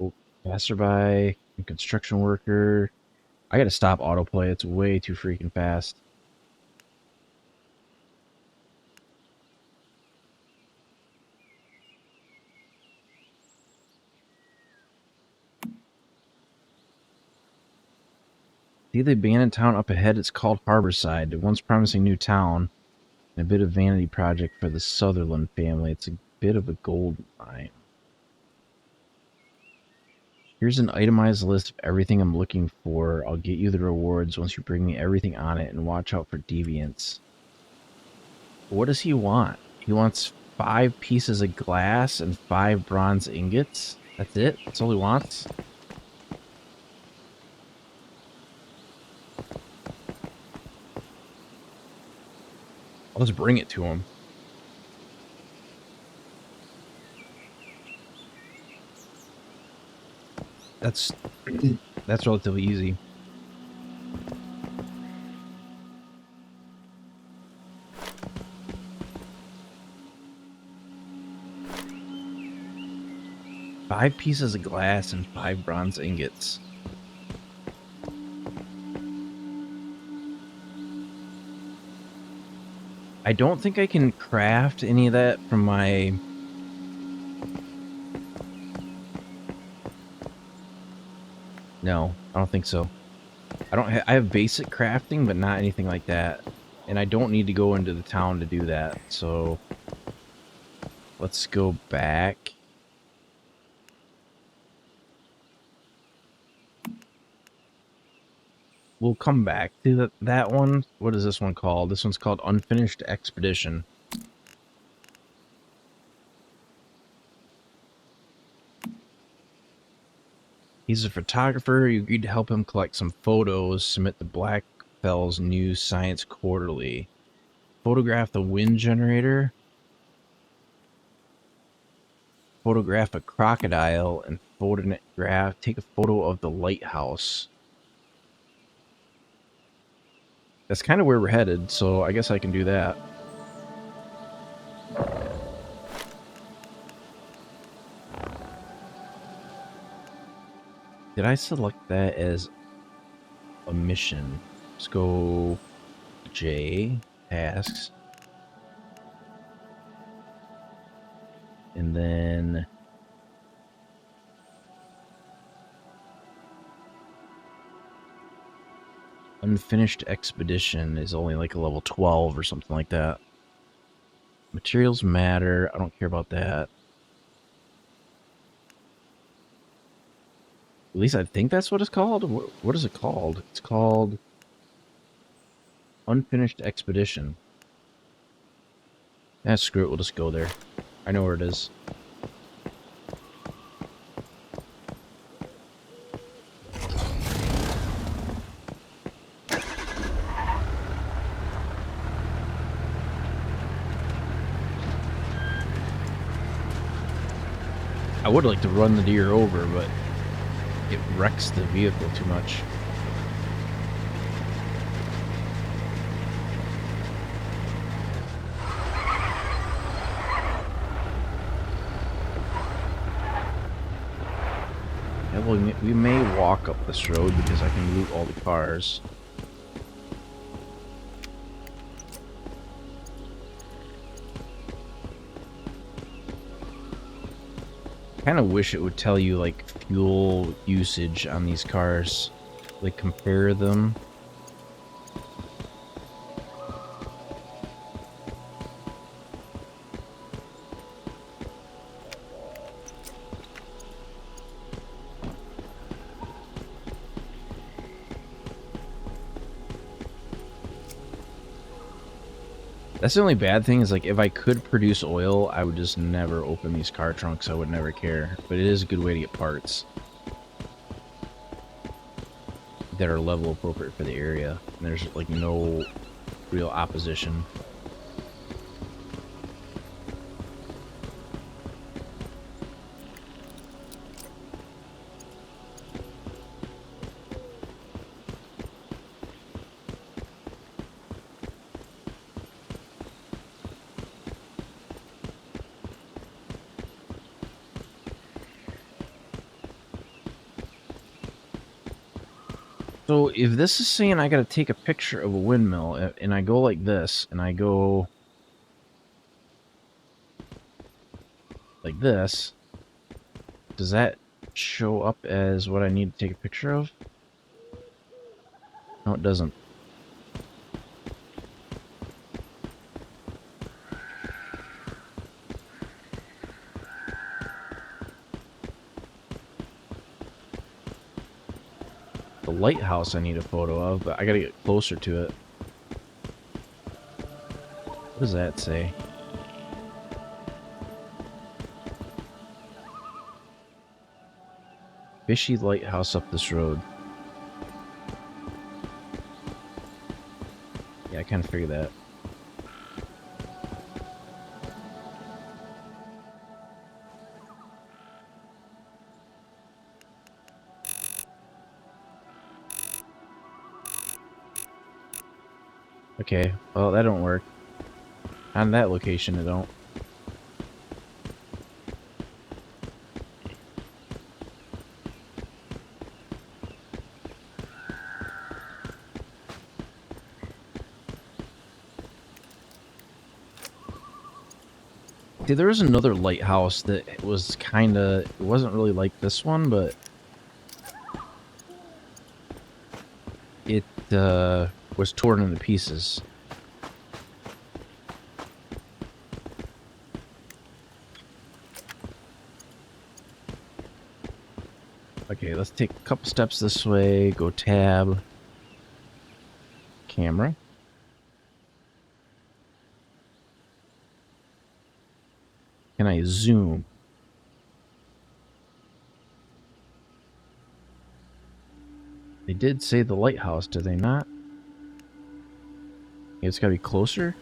Oh, passerby, construction worker. I gotta stop autoplay. It's way too freaking fast. See the abandoned town up ahead? It's called Harborside. The once promising new town. And a bit of vanity project for the Sutherland family. It's a bit of a gold mine. Here's an itemized list of everything I'm looking for. I'll get you the rewards once you bring me everything on it, and watch out for deviants. What does he want? He wants 5 pieces of glass and 5 bronze ingots? That's it? That's all he wants? I'll just bring it to him. That's relatively easy. Five pieces of glass and 5 bronze ingots. I don't think I can craft any of that from my... No, I don't think so. I have basic crafting, but not anything like that. And I don't need to go into the town to do that, so... Let's go back. We'll come back to that one. What is this one called? This one's called Unfinished Expedition. He's a photographer. You agreed to help him collect some photos. Submit the Blackfells News Science Quarterly. Photograph the wind generator. Photograph a crocodile. And take a photo of the lighthouse. That's kind of where we're headed, so I guess I can do that. Did I select that as a mission? Let's go J, tasks. And then... Unfinished Expedition is only like a level 12 or something like that. Materials matter. I don't care about that. At least I think that's what it's called. What is it called? It's called Unfinished Expedition. Ah, screw it. We'll just go there. I know where it is. I would like to run the deer over, but it wrecks the vehicle too much. Well, we may walk up this road because I can loot all the cars. Kind of wish it would tell you like fuel usage on these cars, like compare them. That's the only bad thing is like if I could produce oil, I would just never open these car trunks. I would never care. But it is a good way to get parts that are level appropriate for the area. And there's like no real opposition. So if this is saying I gotta take a picture of a windmill, and I go like this, and I go like this, does that show up as what I need to take a picture of? No, it doesn't. Lighthouse I need a photo of, but I gotta get closer to it. What does that say? Fishy lighthouse up this road. Yeah, I kind of figured that. Okay, well that don't work. On that location it don't. See, there was another lighthouse that was kinda, it wasn't really like this one, but it was torn into pieces. Okay, let's take a couple steps this way, go tab, camera. Can I zoom? They did say the lighthouse, did they not? It's gotta be closer?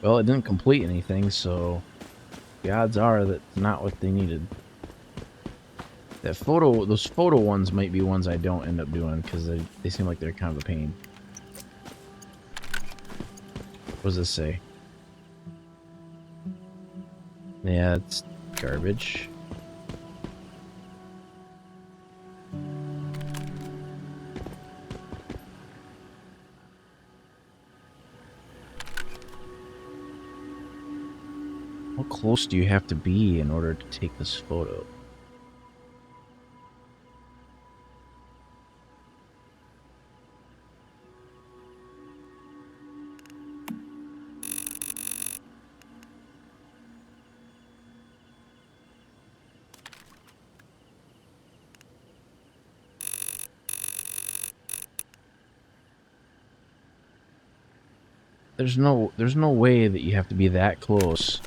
Well, it didn't complete anything, so the odds are that's not what they needed. That photo, those photo ones might be ones I don't end up doing because they seem like they're kind of a pain. What does this say? Yeah, it's garbage. How close do you have to be in order to take this photo? There's no way that you have to be that close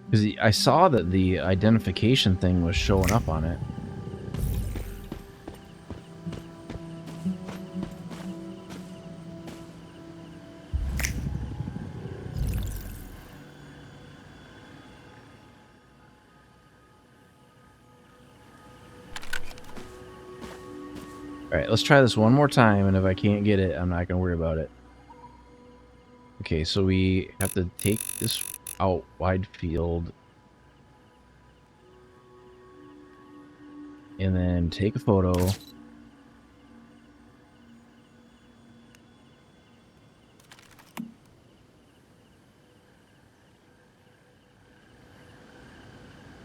Because I saw that the identification thing was showing up on it. Alright, let's try this one more time, and if I can't get it, I'm not going to worry about it. Okay, so we have to take this out wide field. And then take a photo.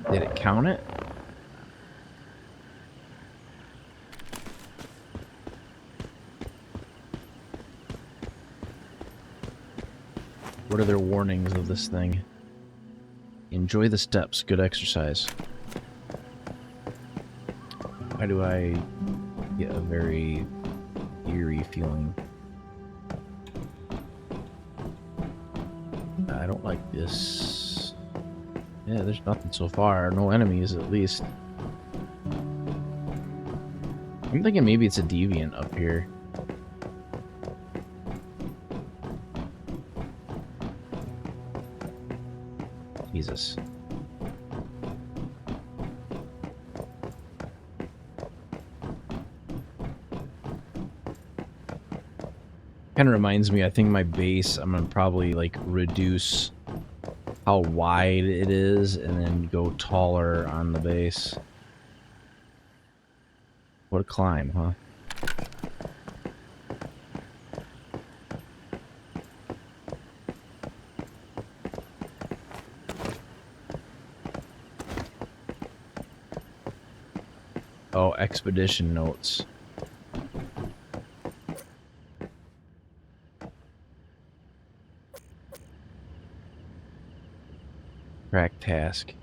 Did it count it? What are their warnings of this thing? Enjoy the steps. Good exercise. Why do I get a very eerie feeling? I don't like this. Yeah, there's nothing so far. No enemies, at least. I'm thinking maybe it's a deviant up here. Jesus. Kind of reminds me, I think my base, I'm gonna probably like reduce how wide it is and then go taller on the base. What a climb, huh? Oh, expedition notes. Track task.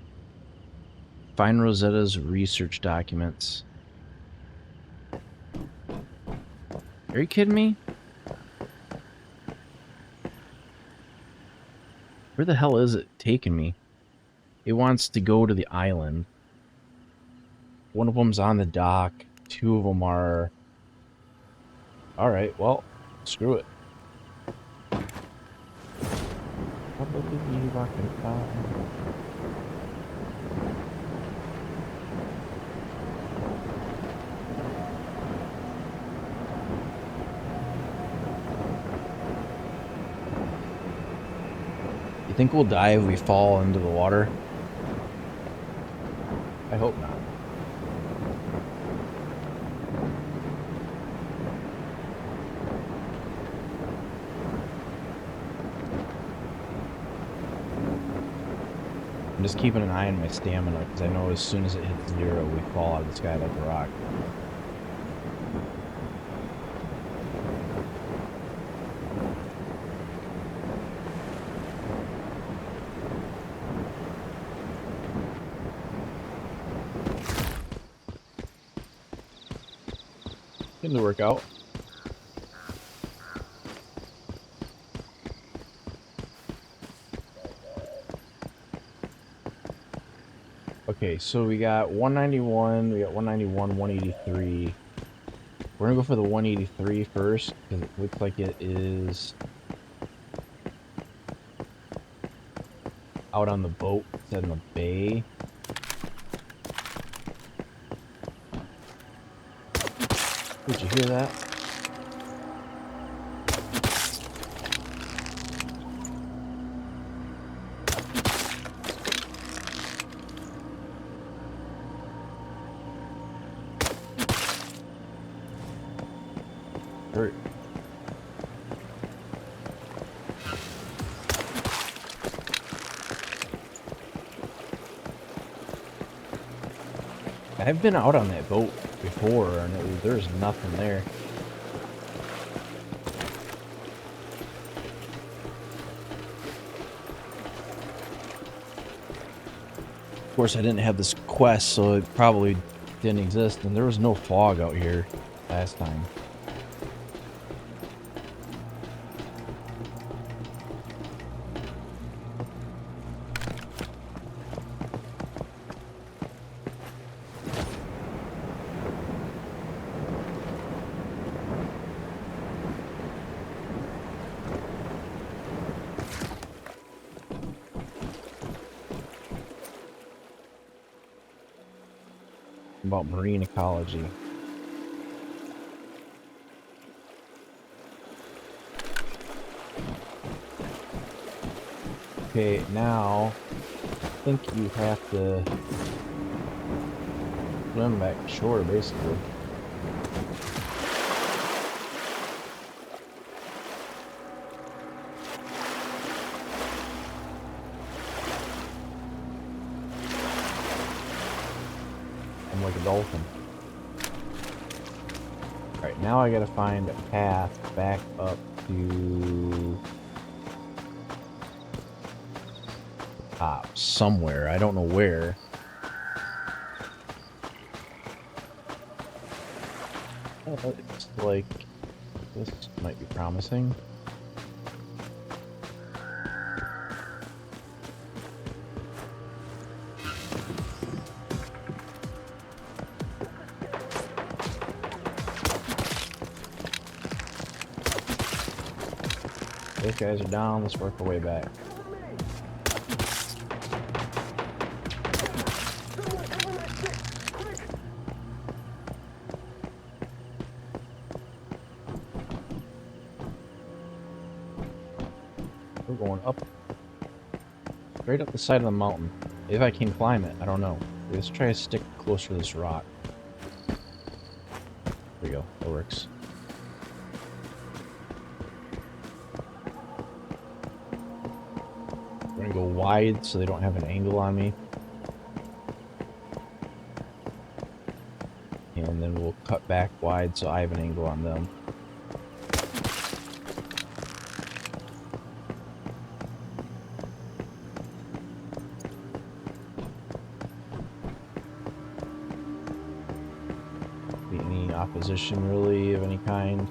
Find Rosetta's research documents. Are you kidding me? Where the hell is it taking me? It wants to go to the island. One of them's on the dock. Two of them are... Alright, well, screw it. You think we'll die if we fall into the water? I hope not. I'm just keeping an eye on my stamina, because I know as soon as it hits 0, we fall out of the sky like a rock. Getting to work out. Okay, so we got 191, we got 191, 183. We're gonna go for the 183 first, because it looks like it is out on the boat instead in the bay. Did you hear that? Hurt. I've been out on that boat before, and there's nothing there. Of course, I didn't have this quest, so it probably didn't exist, and there was no fog out here last time. about marine ecology. Okay, now I think you have to swim back to shore, basically. I'm like a dolphin. Alright, now I gotta find a path back up to top somewhere. I don't know where. Oh, it's like this might be promising. Those guys are down. Let's work our way back. We're going up. Straight up the side of the mountain. If I can climb it, I don't know. Let's try to stick closer to this rock. There we go. That works. We're gonna go wide so they don't have an angle on me. And then we'll cut back wide so I have an angle on them. Any opposition really of any kind?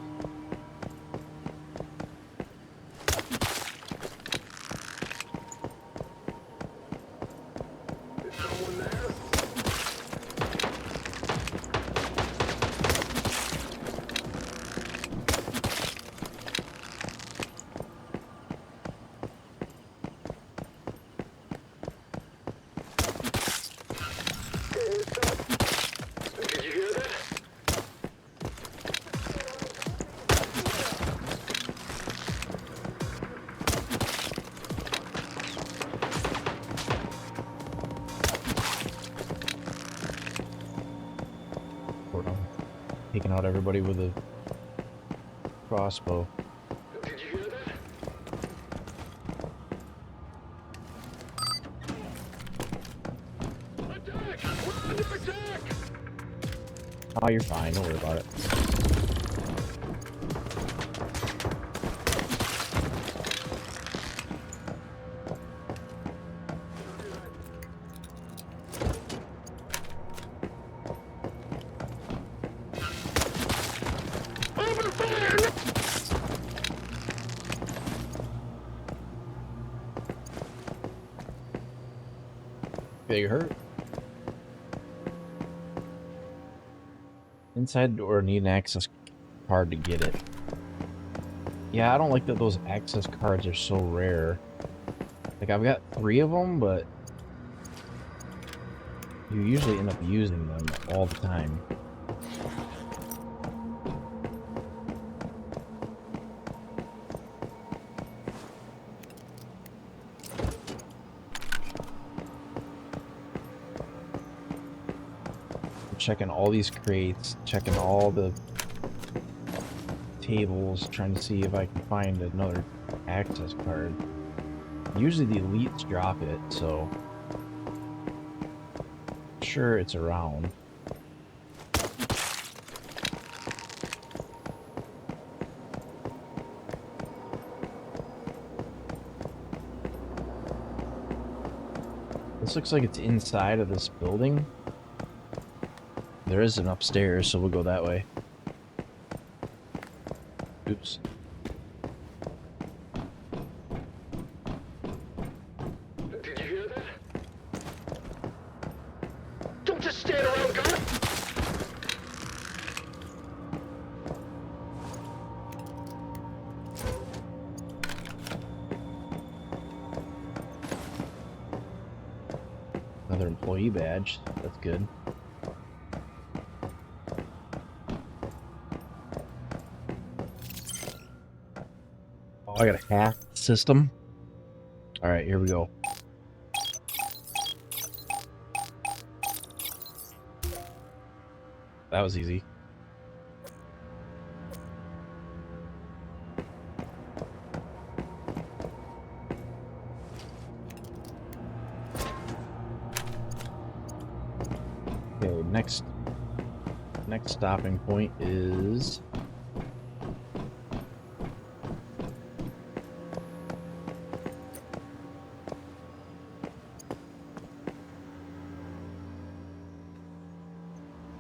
Did you hear that? Taking out everybody with a crossbow. Did you hear that? Attack! We're under attack! Oh, you're fine. Don't worry about it. Open fire! Big hurt. Inside door, need an access card to get it. Yeah, I don't like that those access cards are so rare. Like, I've got 3 of them, but you usually end up using them all the time. Checking all these crates, checking all the tables, trying to see if I can find another access card. Usually the elites drop it, so sure it's around. This looks like it's inside of this building. There is an upstairs, so we'll go that way. Oops. Did you hear that? Don't just stand around, guard! Another employee badge. That's good. I got a hack system. All right, here we go. That was easy. Okay, next stopping point is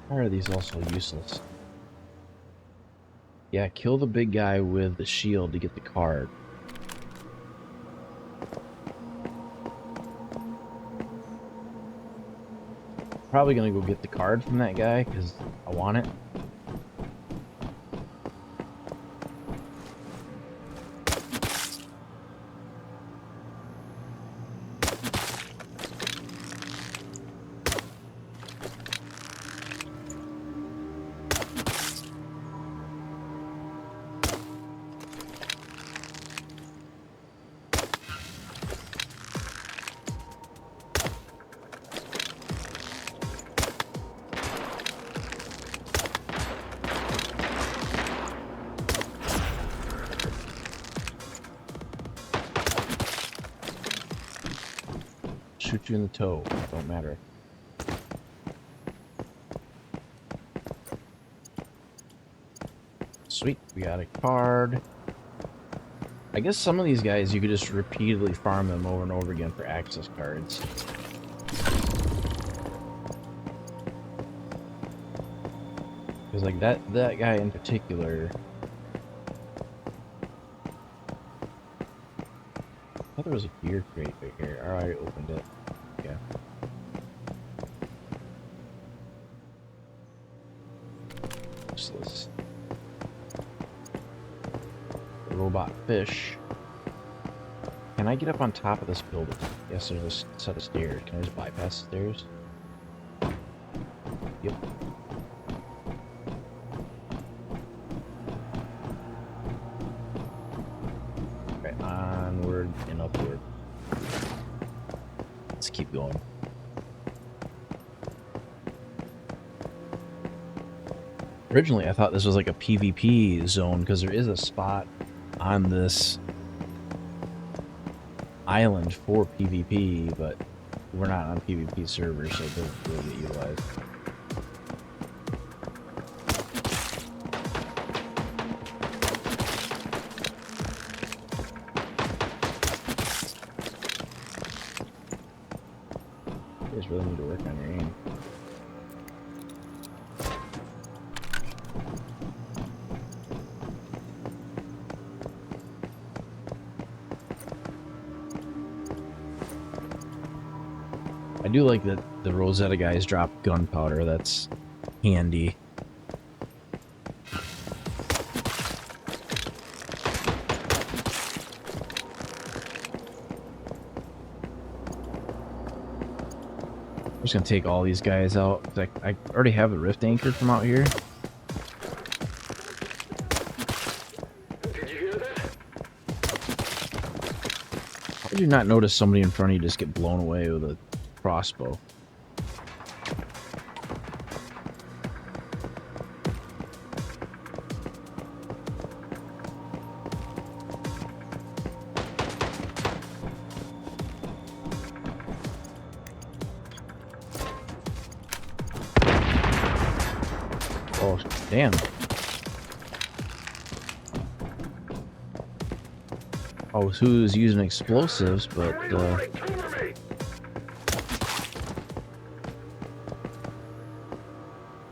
why are these also useless? Yeah, kill the big guy with the shield to get the card. Probably gonna go get the card from that guy because I want it. Shoot you in the toe. Don't matter. Sweet, we got a card. I guess some of these guys you could just repeatedly farm them over and over again for access cards. Because like that guy in particular, I thought there was a gear crate right here. I already opened it. Yeah. Useless. The robot fish. Can I get up on top of this building? Yes, there's a set of stairs. Can I just bypass the stairs? Yep. Okay, onward and upward. Let's keep going. Originally, I thought this was like a PvP zone because there is a spot on this island for PvP, but we're not on PvP servers, so it doesn't really get utilized. You guys really need to work on your aim. I do like that the Rosetta guys drop gunpowder. That's handy. I'm just gonna take all these guys out. I already have the rift anchor from out here. Did you hear that? How did you not notice somebody in front of you just get blown away with a crossbow? Oh, damn. I was who was using explosives, but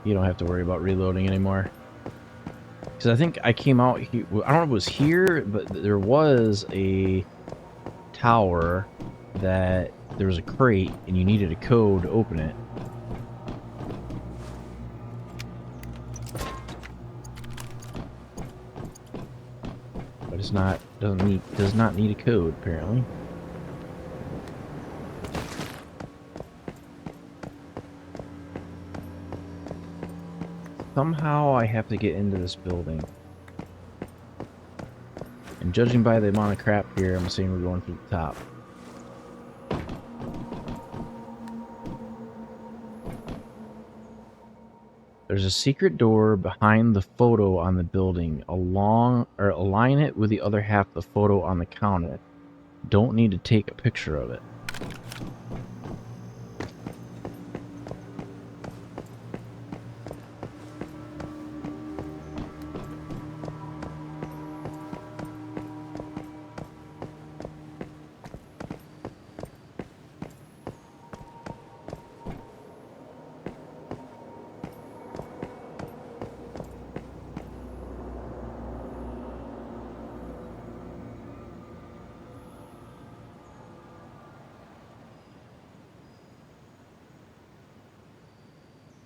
you don't have to worry about reloading anymore. Because I think I came out here, I don't know if it was here, but there was a tower that there was a crate and you needed a code to open it. But it's not, does not need a code apparently. Somehow I have to get into this building and judging by the amount of crap here, I'm saying we're going through the top. There's a secret door behind the photo on the building. Align it with the other half of the photo on the counter. Don't need to take a picture of it.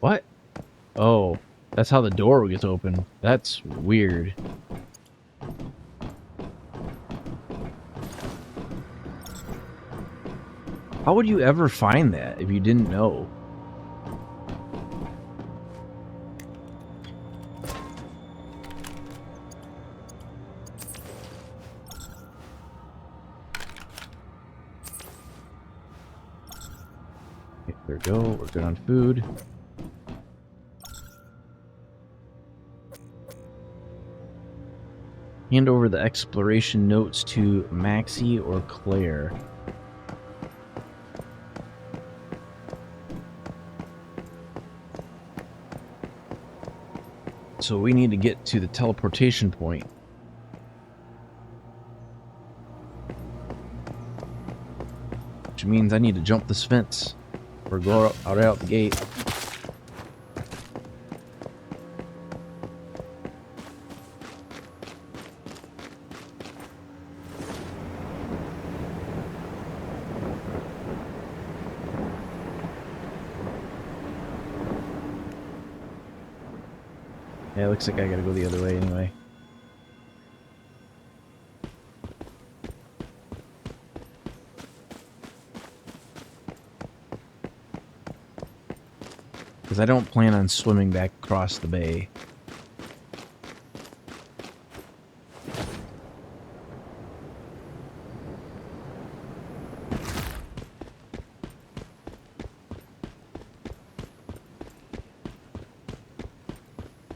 What? Oh, that's how the door gets open. That's weird. How would you ever find that if you didn't know? Okay, there we go. We're good on food. Hand over the exploration notes to Maxie or Claire. So we need to get to the teleportation point. Which means I need to jump this fence or go out the gate. Yeah, it looks like I gotta go the other way anyway. Because I don't plan on swimming back across the bay.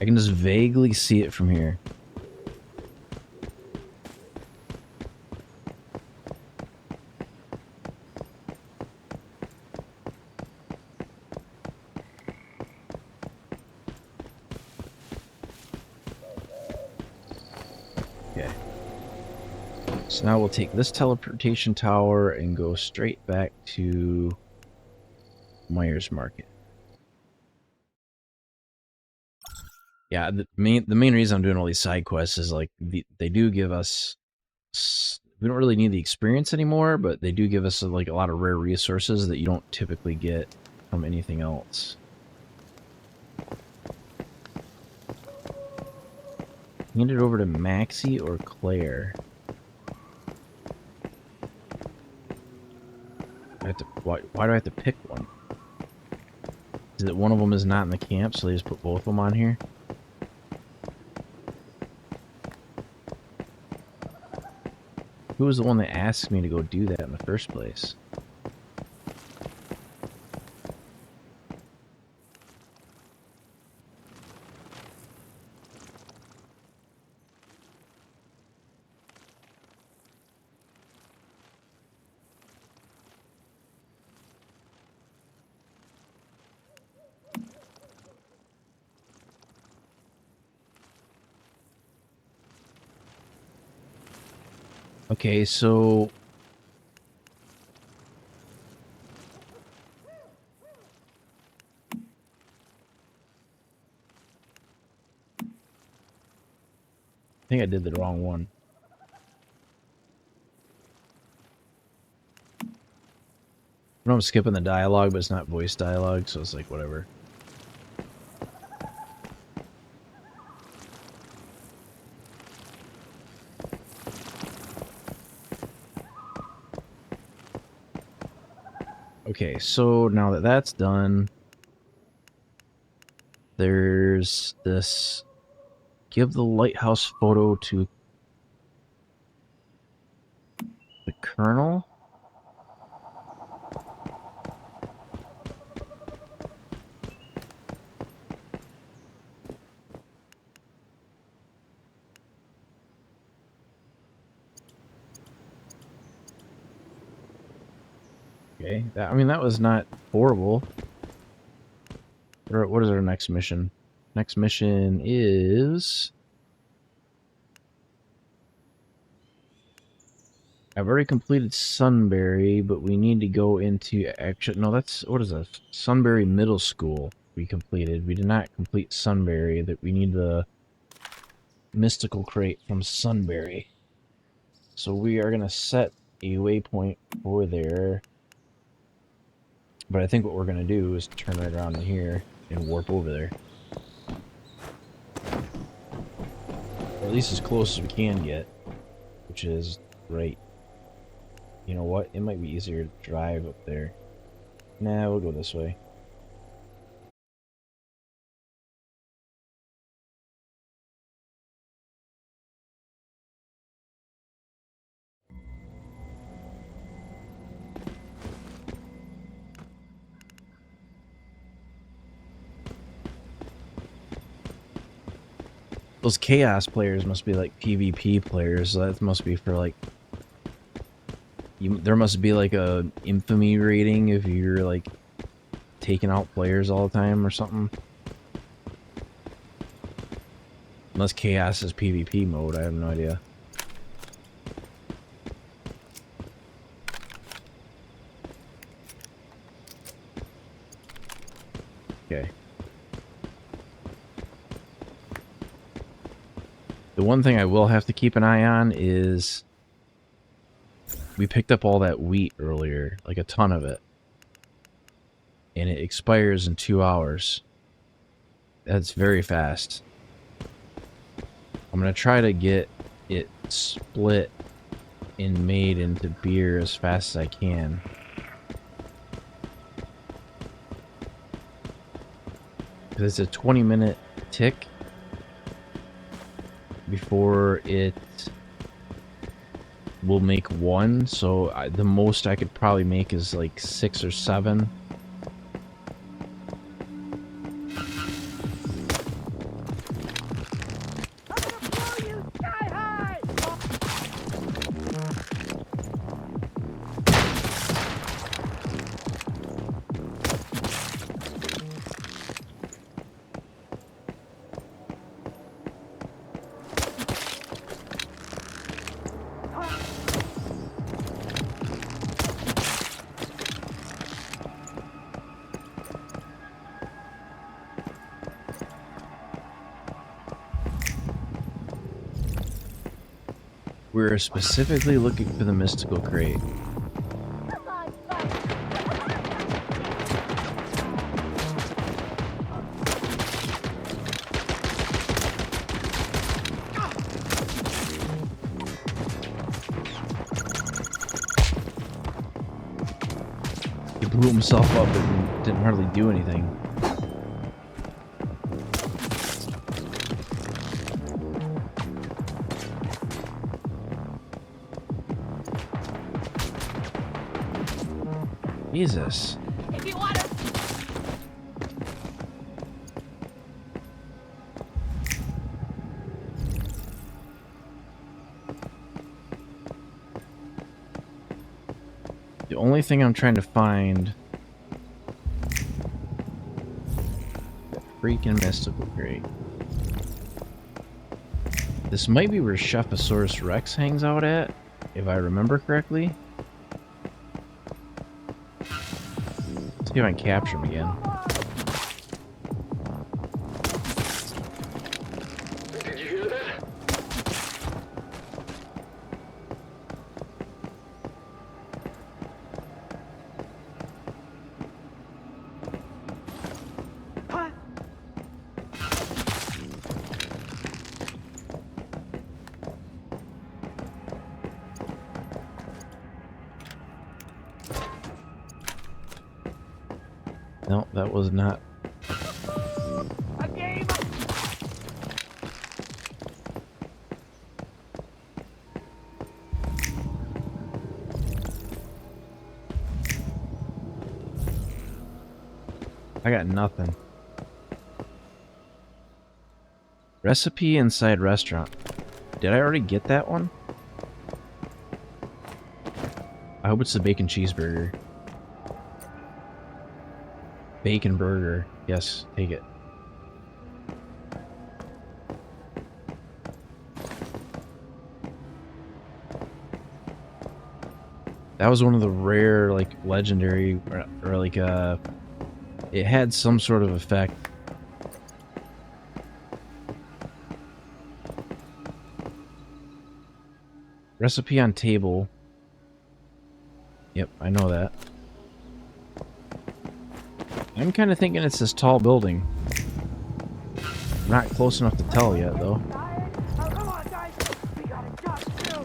I can just vaguely see it from here. Okay. So now we'll take this teleportation tower and go straight back to Myers Market. Yeah, the main reason I'm doing all these side quests is like they do give us, we don't really need the experience anymore, but they do give us like a lot of rare resources that you don't typically get from anything else. Hand it over to Maxie or Claire. Why do I have to pick one? Is it one of them is not in the camp, so they just put both of them on here? Who was the one that asked me to go do that in the first place? Okay, so I think I did the wrong one. I know I'm skipping the dialogue, but it's not voice dialogue, so it's like whatever. Okay, so now that that's done, there's this, give the lighthouse photo to Colonel? Okay, I mean, that was not horrible. What is our next mission? Next mission is... I've already completed Sunbury, but we need to go into action. No, that's... What is that? Sunbury Middle School we completed. We did not complete Sunbury. That we need the mystical crate from Sunbury. So we are going to set a waypoint for there. But I think what we're going to do is turn right around in here and warp over there. Or at least as close as we can get, which is right. You know what? It might be easier to drive up there. Nah, we'll go this way. Those Chaos players must be like PvP players. So that must be for like... there must be like a infamy rating if you're like taking out players all the time or something. Unless Chaos is PvP mode, I have no idea. Okay. The one thing I will have to keep an eye on is we picked up all that wheat earlier, like a ton of it. And it expires in 2 hours. That's very fast. I'm going to try to get it split and made into beer as fast as I can. Because it's a 20-minute tick before it will make one, so the most I could probably make is like 6 or 7. We're specifically looking for the mystical crate. He blew himself up and didn't hardly do anything. Jesus. If you want to... The only thing I'm trying to find... the freaking mystical crate. This might be where Chephosaurus Rex hangs out at, if I remember correctly. See if I can capture him again. Did you hear that? No, that was not. A game! I got nothing. Recipe inside restaurant. Did I already get that one? I hope it's the bacon cheeseburger. Bacon burger. Yes, take it. That was one of the rare, like, legendary, or like, it had some sort of effect. Recipe on table. Yep, I know that. I'm kind of thinking it's this tall building. I'm not close enough to tell yet, though. Oh, come on, guys. We got a job to do.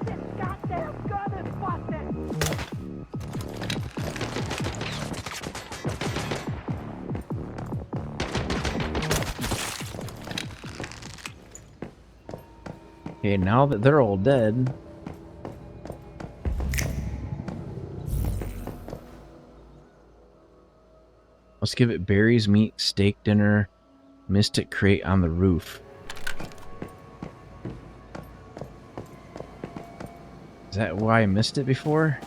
This goddamn gun is busted. Okay, now that they're all dead... Let's give it berries, meat, steak dinner, mystic crate on the roof. Is that why I missed it before?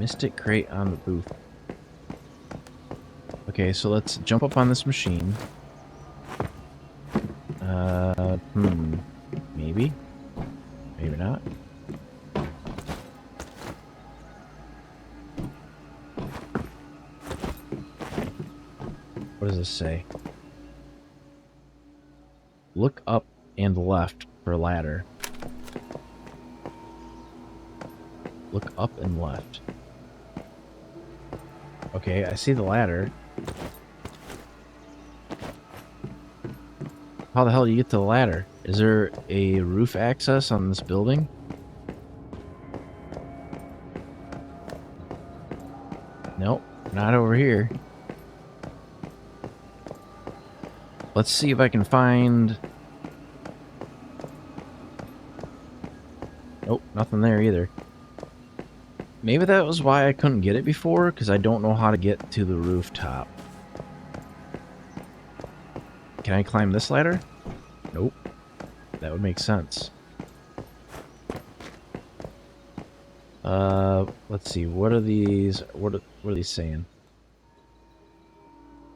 Mystic crate on the roof. Okay, so let's jump up on this machine. Maybe? Maybe not. What does this say? Look up and left for ladder. Look up and left. Okay, I see the ladder. How the hell do you get to the ladder? Is there a roof access on this building? Nope, not over here. Let's see if I can find... Nope, nothing there either. Maybe that was why I couldn't get it before, because I don't know how to get to the rooftop. Can I climb this ladder? Nope. That would make sense. Let's see. What are these? What are these saying?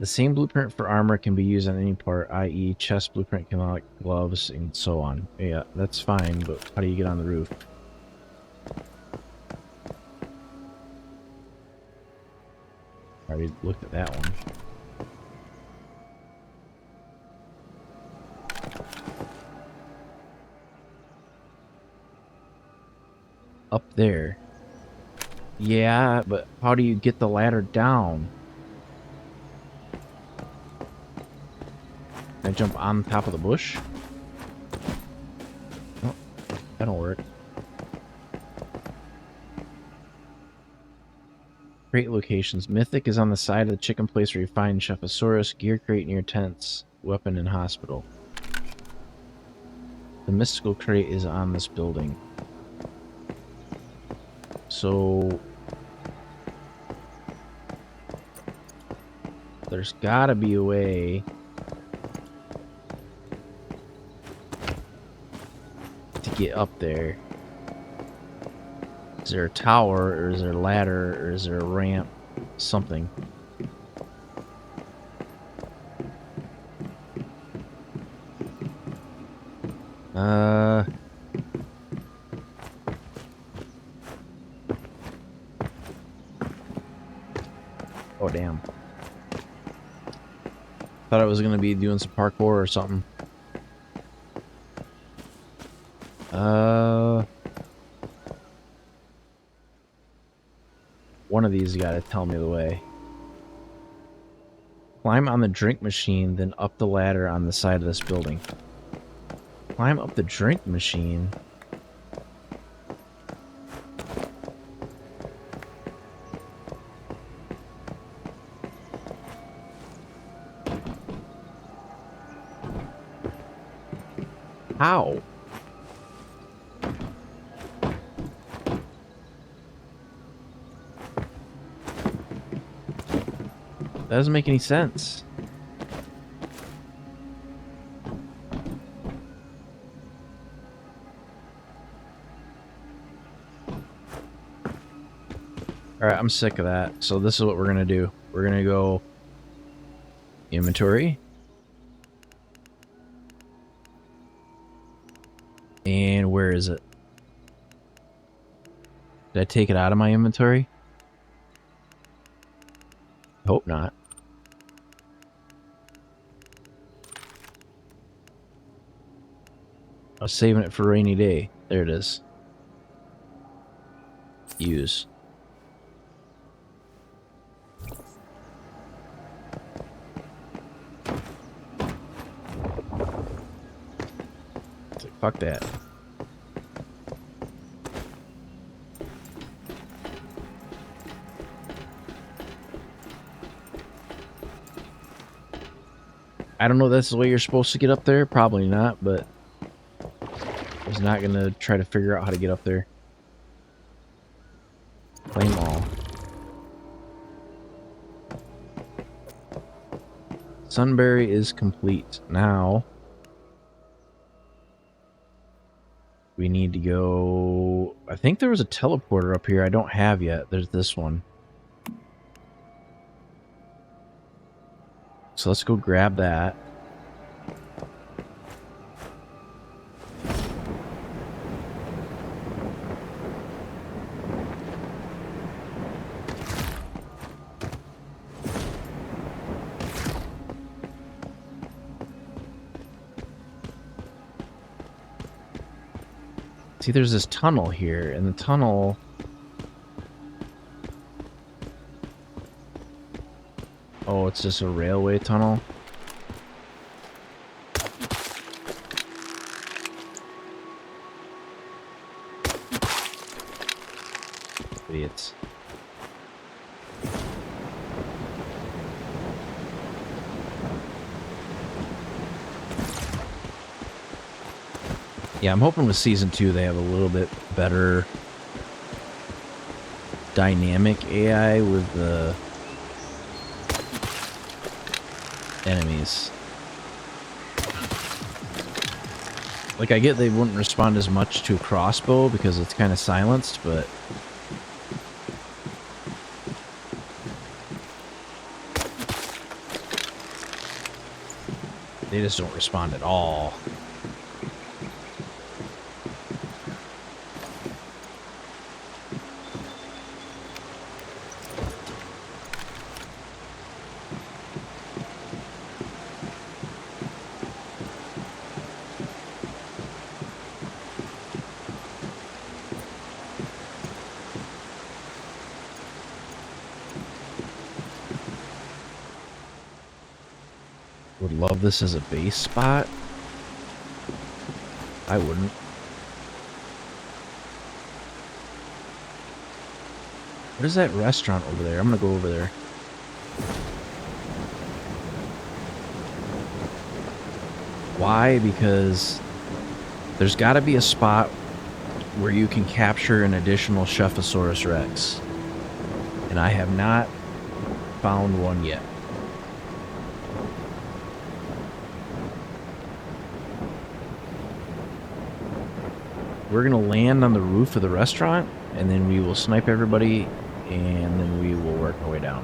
The same blueprint for armor can be used on any part, i.e. chest blueprint, can gloves, and so on. Yeah, that's fine, but how do you get on the roof? I already looked at that one. Up there. Yeah, but how do you get the ladder down? Can I jump on top of the bush? Oh, that'll work. Crate locations. Mythic is on the side of the chicken place where you find Chefsaurus. Gear crate near tents. Weapon in hospital. The mystical crate is on this building. So... there's gotta be a way... to get up there. Is there a tower, or is there a ladder, or is there a ramp? Something. Oh, damn. Thought I was gonna be doing some parkour or something. One of these got to tell me the way. Climb on the drink machine, then up the ladder on the side of this building. Climb up the drink machine. How? That doesn't make any sense. Alright, I'm sick of that. So this is what we're gonna do. We're gonna go inventory. And where is it? Did I take it out of my inventory? Hope not. I was saving it for a rainy day. There it is. Use. It's like, fuck that. I don't know if that's the way you're supposed to get up there. Probably not, but I was not going to try to figure out how to get up there. Claim all. Sunbury is complete. Now, we need to go... I think there was a teleporter up here I don't have yet. There's this one. So let's go grab that. See, there's this tunnel here, and the tunnel... Oh, it's just a railway tunnel? Idiots. Yeah, I'm hoping with Season 2 they have a little bit better dynamic AI with the enemies. Like, I get they wouldn't respond as much to a crossbow because it's kind of silenced, but they just don't respond at all. Would love this as a base spot. I wouldn't. What is that restaurant over there? I'm gonna go over there. Why? Because there's got to be a spot where you can capture an additional Scephosaurus Rex. And I have not found one yet. We're going to land on the roof of the restaurant, and then we will snipe everybody, and then we will work our way down.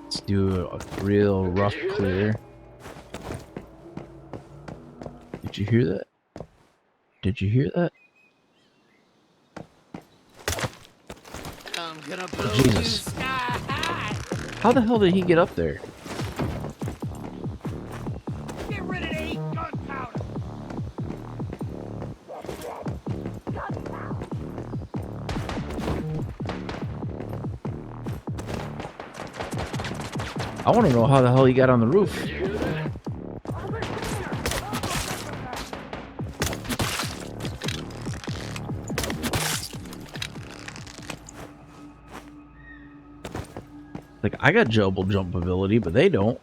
Let's do a real rough clear. Did you hear that? Did you hear that? I'm gonna blow Jesus. you sky high. How the hell did he get up there? Get rid of the heat gunpowder. I want to know how the hell he got on the roof. Like, I got double jump ability, but they don't.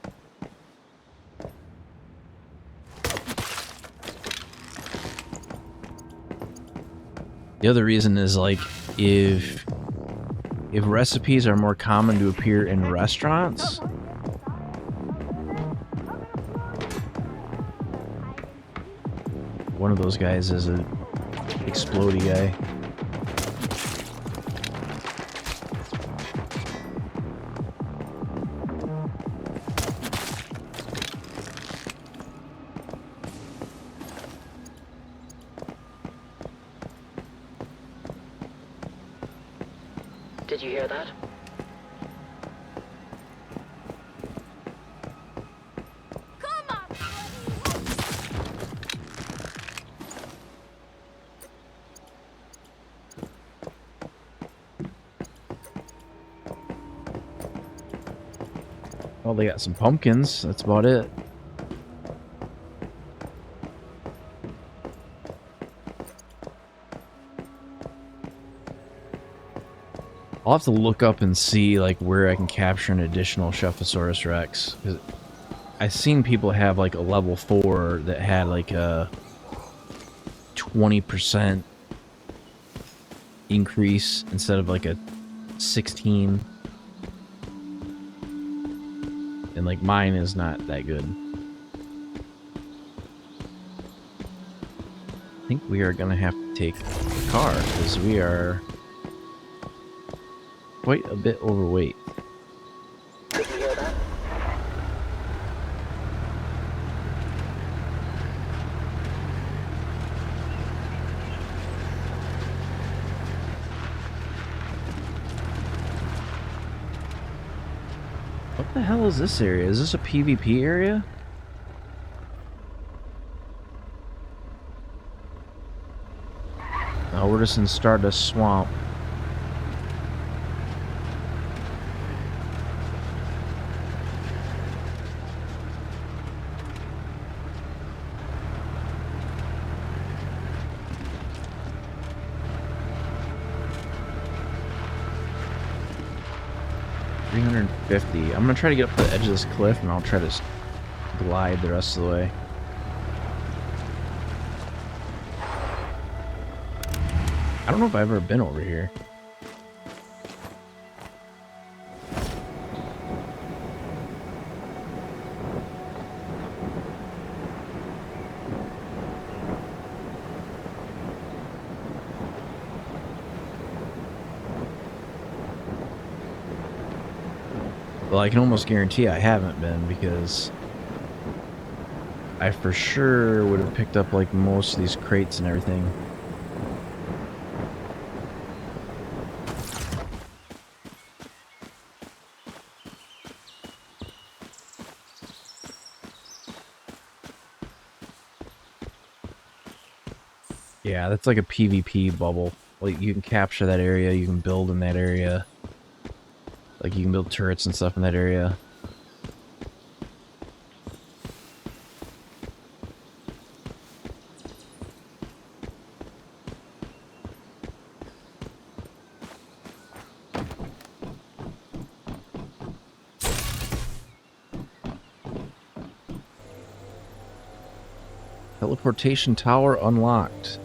The other reason is, like, if recipes are more common to appear in restaurants, one of those guys is a explodey guy. Did you hear that? Well, they got some pumpkins. That's about it. I'll have to look up and see like where I can capture an additional Scephosaurus Rex. 'Cause I've seen people have like a level 4 that had like a 20% increase instead of like a 16. And like mine is not that good. I think we are gonna have to take the car because we are quite a bit overweight. Did you hear that? What the hell is this area? Is this a PvP area? No, we're just in Stardust Swamp. $350. I'm gonna try to get up to the edge of this cliff and I'll try to glide the rest of the way. I don't know if I've ever been over here. Well, I can almost guarantee I haven't been because I for sure would have picked up like most of these crates and everything. Yeah, that's like a PvP bubble. Like you can capture that area, you can build in that area. Like you can build turrets and stuff in that area. Teleportation tower unlocked.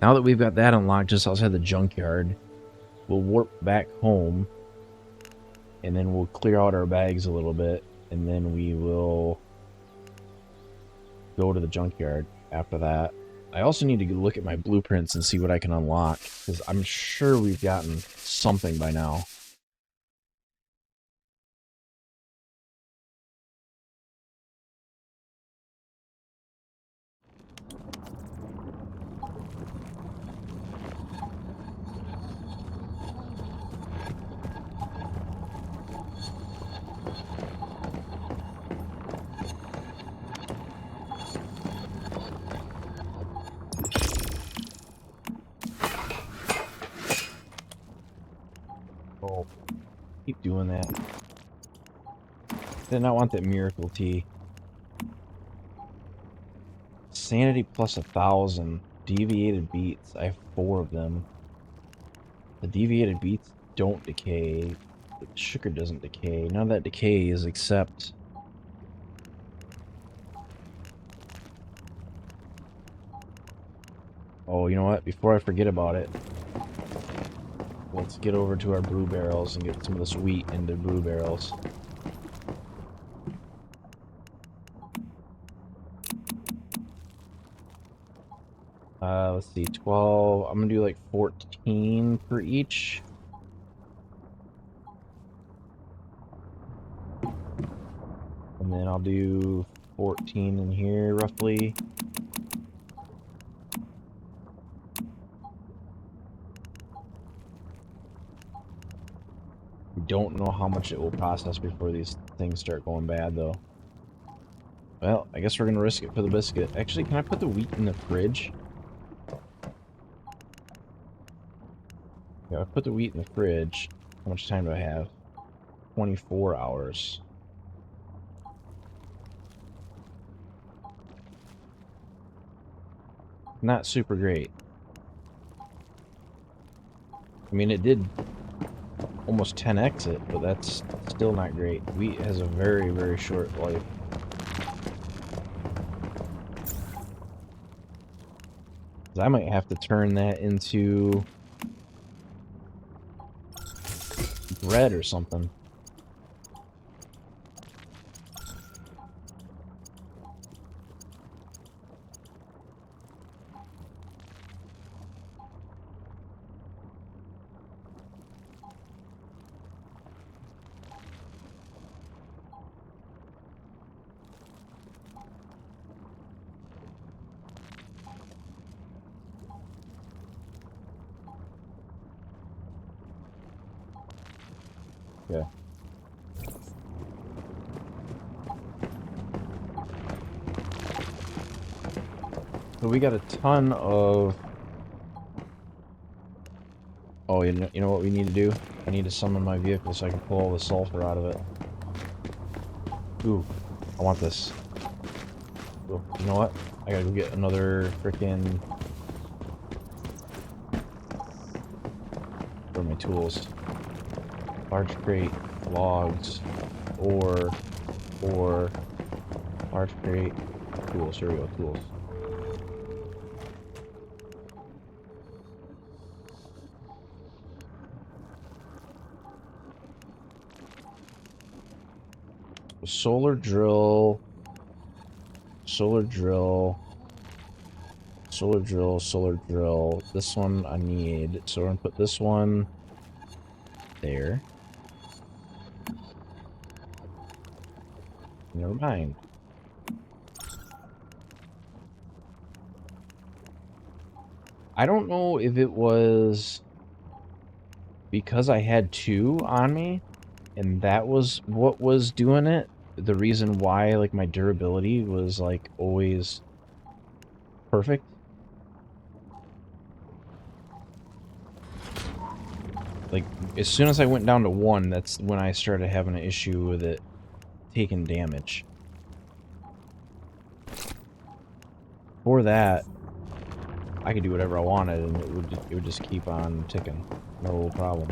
Now that we've got that unlocked just outside the junkyard, we'll warp back home. And then we'll clear out our bags a little bit, and then we will go to the junkyard after that. I also need to look at my blueprints and see what I can unlock, because I'm sure we've gotten something by now. keep doing that. Did not want that miracle tea. Sanity plus 1,000. Deviated beats. I have 4 of them. The deviated beats don't decay. The sugar doesn't decay. None of that decays except... Oh, you know what? Before I forget about it, let's get over to our brew barrels and get some of this wheat into brew barrels. Let's see, 12. I'm gonna do like 14 per each. And then I'll do 14 in here, roughly. We don't know how much it will process before these things start going bad, though. Well, I guess we're gonna risk it for the biscuit. Actually, can I put the wheat in the fridge? Yeah, I put the wheat in the fridge. How much time do I have? 24 hours. Not super great. I mean, it did almost 10x it, but that's still not great. Wheat has a very, very short life. I might have to turn that into bread or something. Okay. So we got a ton of... Oh, you know what we need to do? I need to summon my vehicle so I can pull all the sulfur out of it. Ooh, I want this. Ooh, you know what? I gotta go get another frickin'... Where are my tools? Large crate, logs, ore, large crate, tools. Here we go, tools. Solar drill, solar drill, solar drill, solar drill. This one I need, so we're gonna put this one there. Never mind. I don't know if it was because I had 2 on me, and that was what was doing it. The reason why, like, my durability was, like, always perfect. Like, as soon as I went down to 1, that's when I started having an issue with it taking damage. For that, I could do whatever I wanted, and it would just keep on ticking. No problem.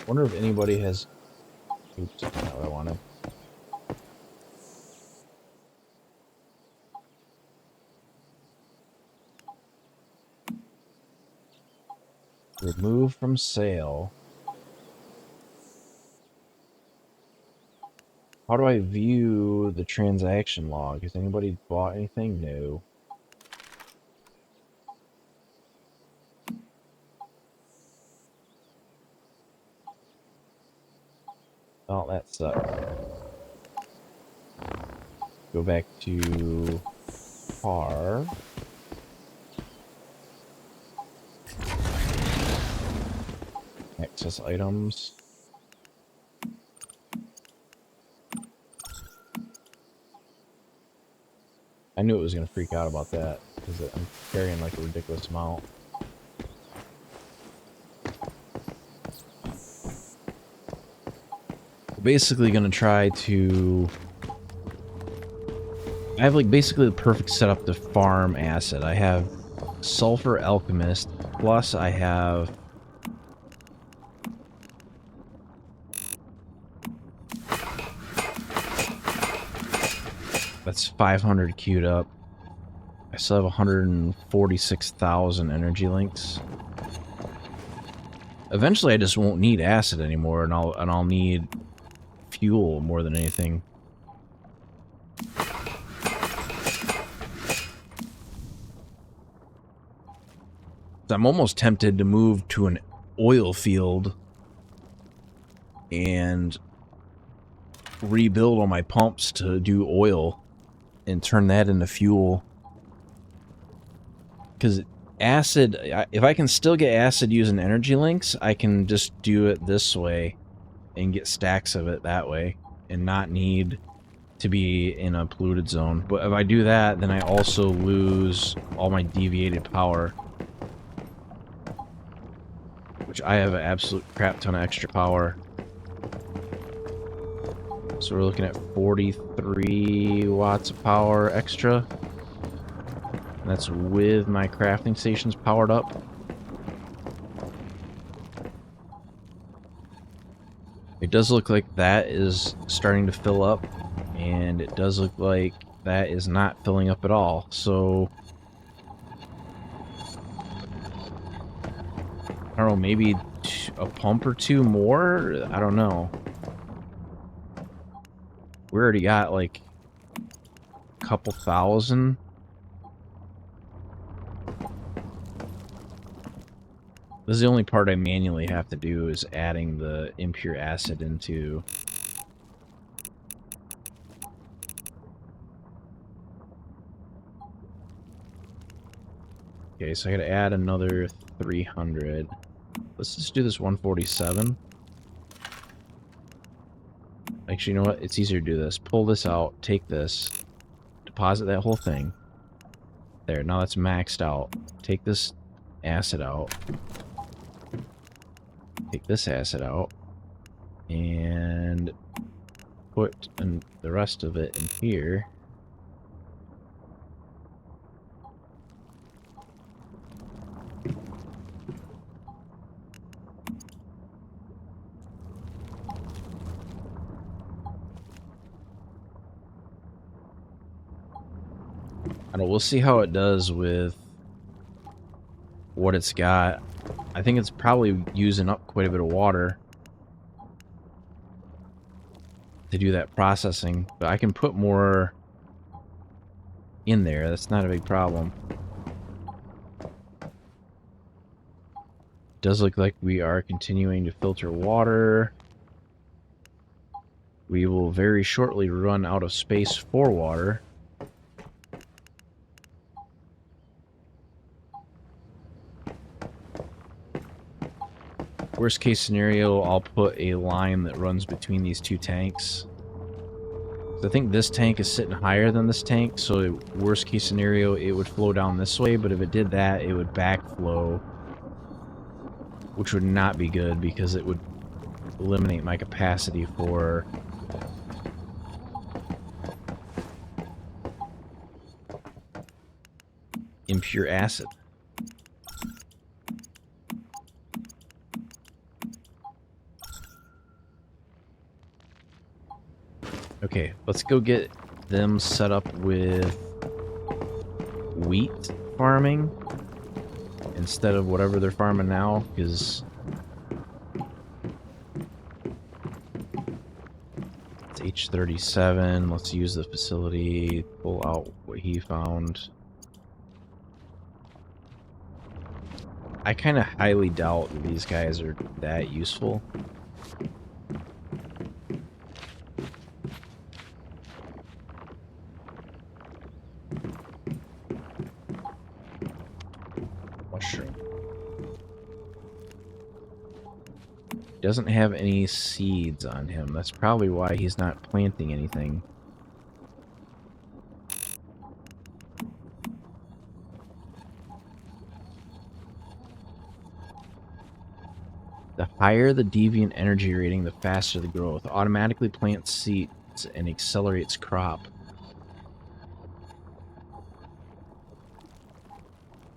Wonder if anybody has... Oops, that's not what I wanted. Remove from sale. How do I view the transaction log? Has anybody bought anything? No. Oh, that sucks. Go back to car. Access items. I knew it was going to freak out about that, because I'm carrying like a ridiculous amount. Basically going to try to... I have like basically the perfect setup to farm acid. I have Sulfur Alchemist, plus I have... That's 500 queued up. I still have 146,000 energy links. Eventually I just won't need acid anymore, and I'll need fuel more than anything. I'm almost tempted to move to an oil field and rebuild all my pumps to do oil and turn that into fuel. Because acid, if I can still get acid using energy links, I can just do it this way and get stacks of it that way and not need to be in a polluted zone. But if I do that, then I also lose all my deviated power, which I have an absolute crap ton of extra power. So we're looking at 43 watts of power extra. And that's with my crafting stations powered up. It does look like that is starting to fill up, and it does look like that is not filling up at all. So I don't know, maybe a pump or two more? I don't know. We already got like a couple thousand. This is the only part I manually have to do, is adding the impure acid into. Okay, so I gotta add another 300. Let's just do this 147. Actually, you know what? It's easier to do this. Pull this out, take this, deposit that whole thing. There, now that's maxed out. Take this acid out. Take this acid out. And put the rest of it in here. I don't know, we'll see how it does with what it's got. I think it's probably using up quite a bit of water to do that processing, but I can put more in there. That's not a big problem. Does look like we are continuing to filter water. We will very shortly run out of space for water. Worst case scenario, I'll put a line that runs between these two tanks. So I think this tank is sitting higher than this tank, so worst case scenario, it would flow down this way, but if it did that, it would backflow, which would not be good because it would eliminate my capacity for impure acid. Okay, let's go get them set up with wheat farming instead of whatever they're farming now, because it's H37. Let's use the facility, pull out what he found. I kind of highly doubt that these guys are that useful. Doesn't have any seeds on him. That's probably why he's not planting anything. The higher the deviant energy rating, the faster the growth. Automatically plants seeds and accelerates crop.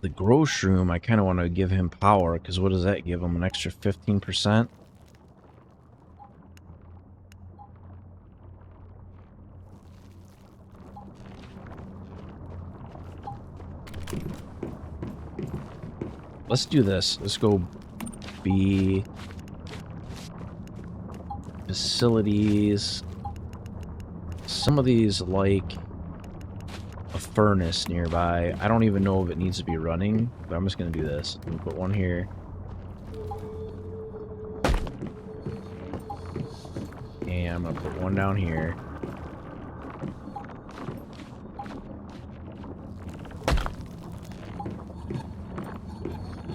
The grow shroom, I kind of want to give him power, because what does that give him? An extra 15%? Let's do this. Let's go B. Facilities. Some of these like a furnace nearby. I don't even know if it needs to be running, but I'm just going to do this. I'm going to put one here. And I'm going to put one down here.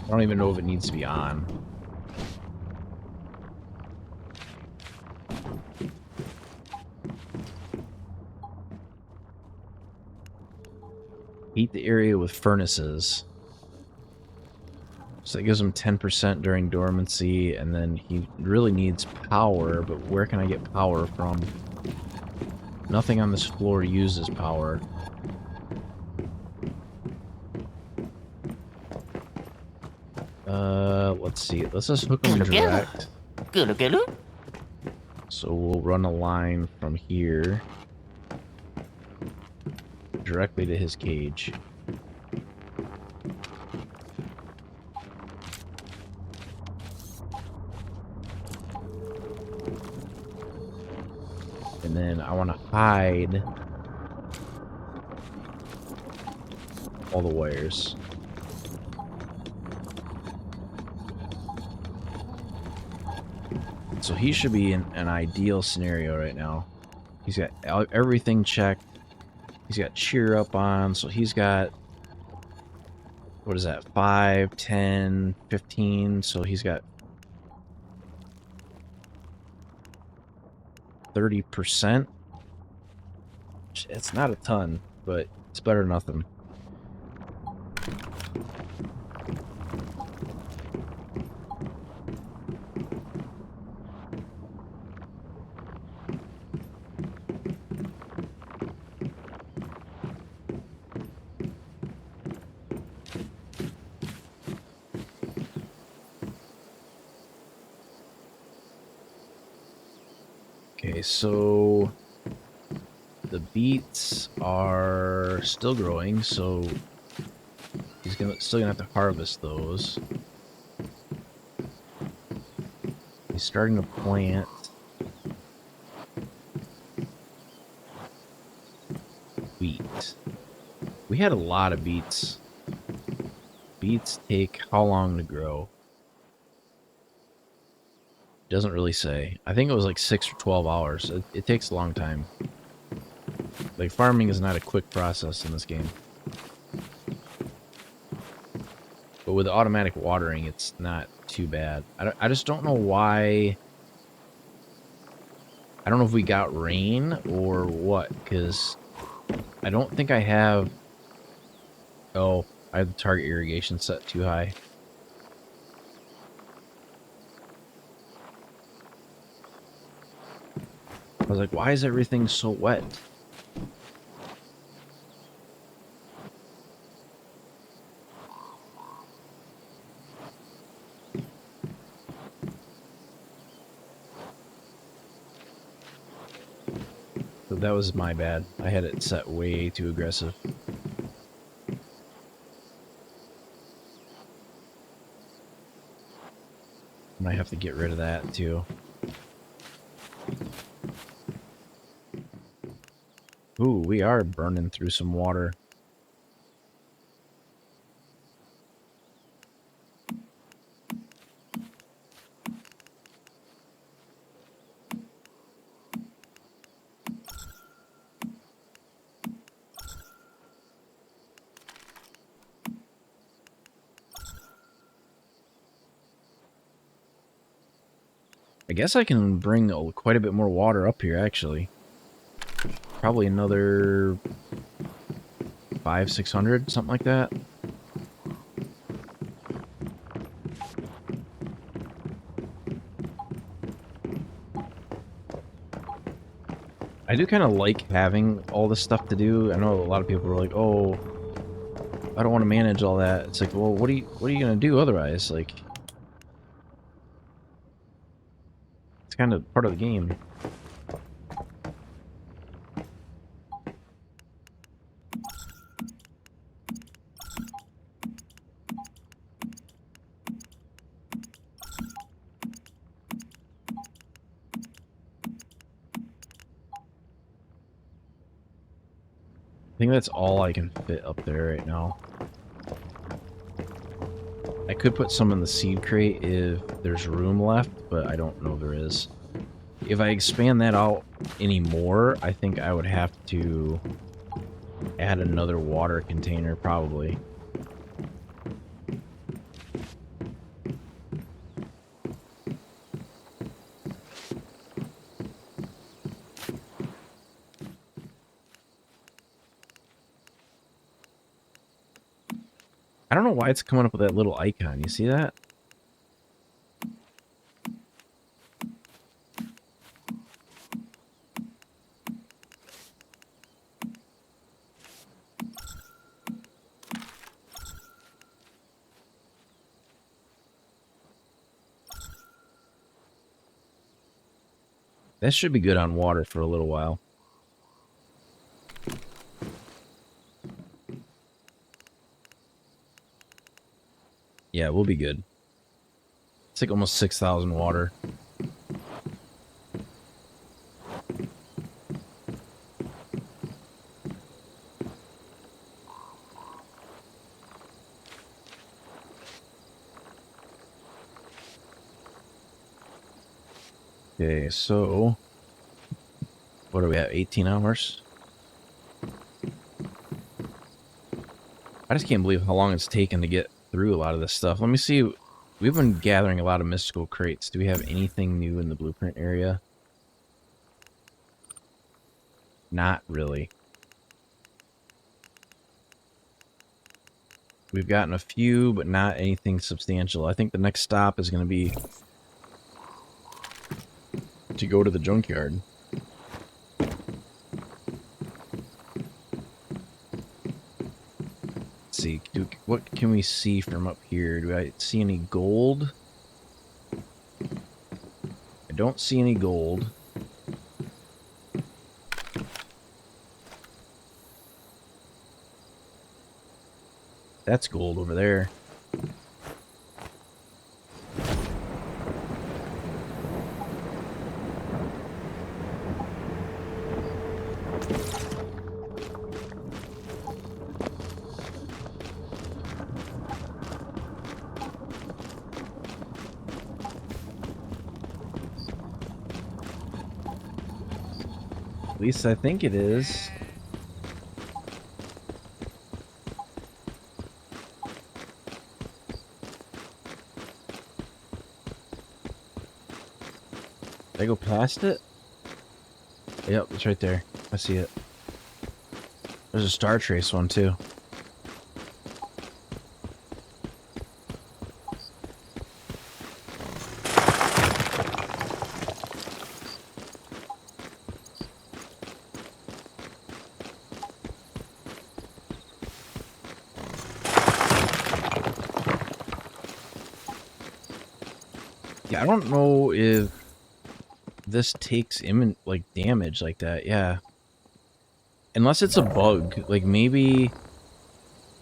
I don't even know if it needs to be on. Heat the area with furnaces. So that gives him 10% during dormancy, and then he really needs power, but where can I get power from? Nothing on this floor uses power. Let's see. Let's just hook him direct. So we'll run a line from here directly to his cage. And then I want to hide all the wires. So he should be in an ideal scenario right now. He's got everything checked. He's got cheer up on, so he's got, what is that, 5, 10, 15, so he's got 30%. It's not a ton, but it's better than nothing. Okay, so the beets are still growing, so he's still gonna have to harvest those. He's starting to plant wheat. We had a lot of beets. Beets take how long to grow? Doesn't really say. I think it was like 6 or 12 hours. It takes a long time. Like, farming is not a quick process in this game. But with automatic watering, it's not too bad. I just don't know why. I don't know if we got rain or what, because I don't think I have. Oh, I have the target irrigation set too high. I was like, why is everything so wet? So that was my bad. I had it set way too aggressive. Might have to get rid of that too. Ooh, we are burning through some water. I guess I can bring quite a bit more water up here, actually. Probably another 500-600, something like that. I do kind of like having all this stuff to do. I know a lot of people are like, "Oh, I don't want to manage all that." It's like, well, what are you gonna do otherwise? Like, it's kind of part of the game. I think that's all I can fit up there right now. I could put some in the seed crate if there's room left, but I don't know if there is. If I expand that out anymore, I think I would have to add another water container, probably. I don't know why it's coming up with that little icon. You see that? That should be good on water for a little while. Yeah, we'll be good. It's like almost 6,000 water. Okay, so what are we at? 18 hours? I just can't believe how long it's taken to get through a lot of this stuff. Let me see. We've been gathering a lot of mystical crates. Do we have anything new in the blueprint area? Not really. We've gotten a few, but not anything substantial. I think the next stop is going to be to go to the junkyard. Let's see, what can we see from up here? Do I see any gold? I don't see any gold. That's gold over there. At least I think it is. Did I go past it? Yep, it's right there. I see it. There's a Star Trace one too. Yeah, I don't know if this takes like damage like that. Yeah, unless it's a bug. Like maybe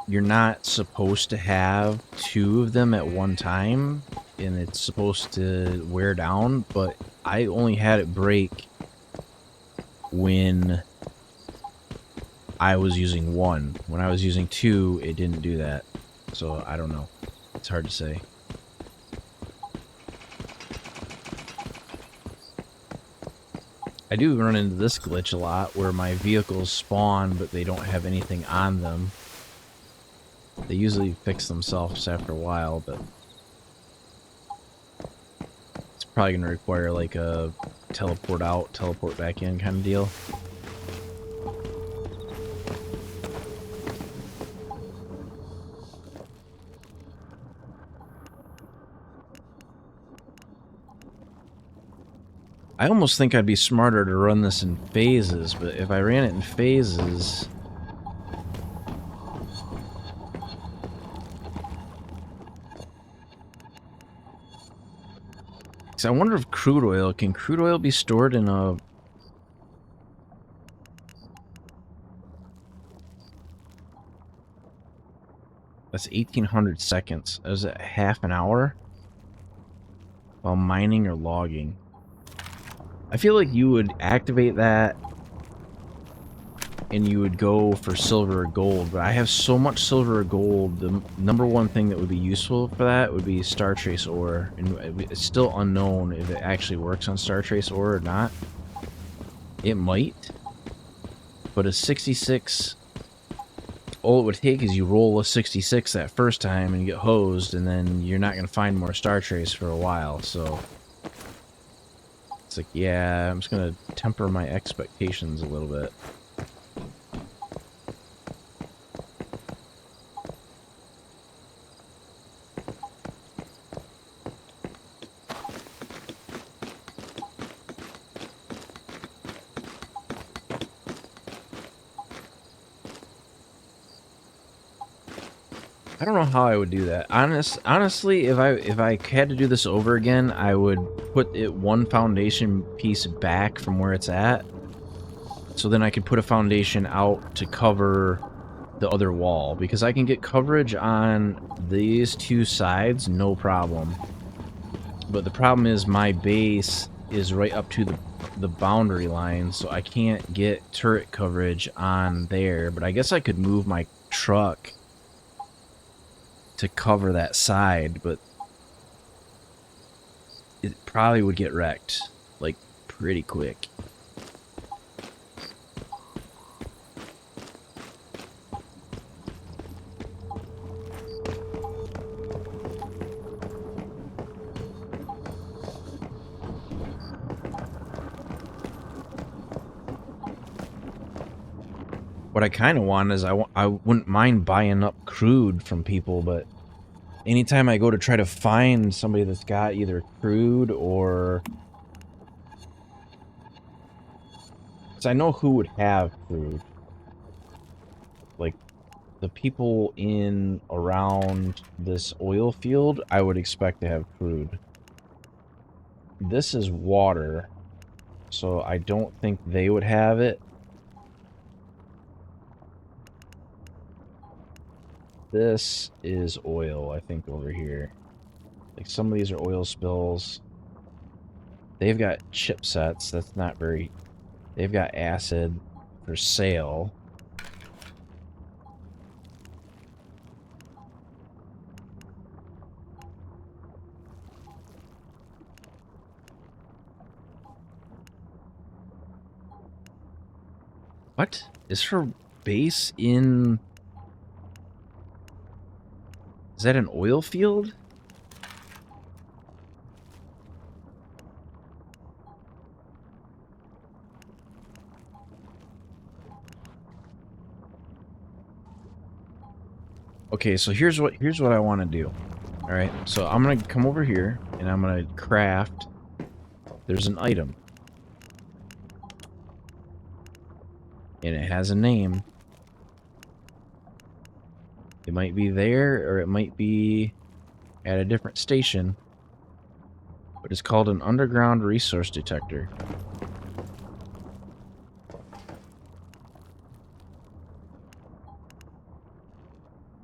you're not supposed to have two of them at one time, and it's supposed to wear down. But I only had it break when I was using one. When I was using two, it didn't do that. So I don't know. It's hard to say. I do run into this glitch a lot where my vehicles spawn but they don't have anything on them. They usually fix themselves after a while, but it's probably gonna require like a teleport out, teleport back in kind of deal. I almost think I'd be smarter to run this in phases, but if I ran it in phases... So I wonder if crude oil, can crude oil be stored in a... That's 1800 seconds. Is it half an hour? While mining or logging? I feel like you would activate that and you would go for silver or gold, but I have so much silver or gold, the number one thing that would be useful for that would be Star Trace ore, and it's still unknown if it actually works on Star Trace ore or not. It might, but a 66, all it would take is you roll a 66 that first time and you get hosed, and then you're not going to find more Star Trace for a while, so... It's like, yeah, I'm just gonna temper my expectations a little bit. I don't know how I would do that. Honestly, if I had to do this over again, I would put it one foundation piece back from where it's at, so then I could put a foundation out to cover the other wall, because I can get coverage on these two sides, no problem. But the problem is my base is right up to the boundary line, so I can't get turret coverage on there. But I guess I could move my truck to cover that side, but it probably would get wrecked, like, pretty quick. What I kind of want is I wouldn't mind buying up crude from people, but anytime I go to try to find somebody that's got either crude or... So I know who would have crude. Like, the people in around this oil field, I would expect to have crude. This is water, so I don't think they would have it. This is oil, I think, over here. Like, some of these are oil spills. They've got chipsets. That's not very... They've got acid for sale. What? Is her base in... Is that an oil field? Okay, so here's what I want to do. All right, so I'm gonna come over here and I'm gonna craft. There's an item, and it has a name. It might be there, or it might be at a different station. But it's called an underground resource detector.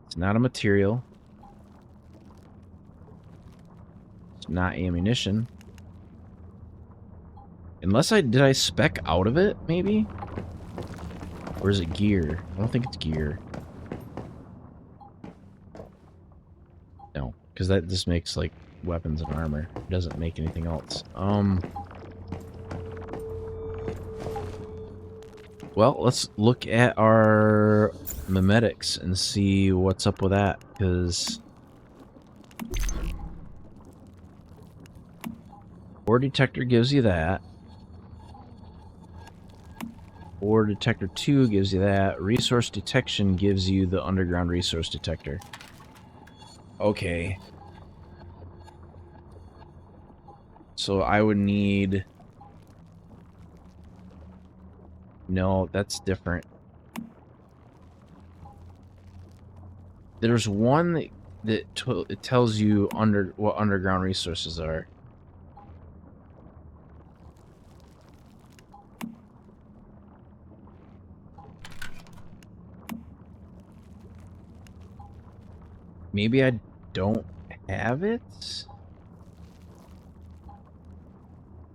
It's not a material. It's not ammunition. Unless did I spec out of it, maybe? Or is it gear? I don't think it's gear. No, because that just makes, like, weapons and armor. It doesn't make anything else. Well, let's look at our memetics and see what's up with that, because Ore detector gives you that. Ore detector 2 gives you that. Resource detection gives you the underground resource detector. Okay. So I would need... No, that's different. There's one that it tells you what underground resources are. Maybe I don't have it?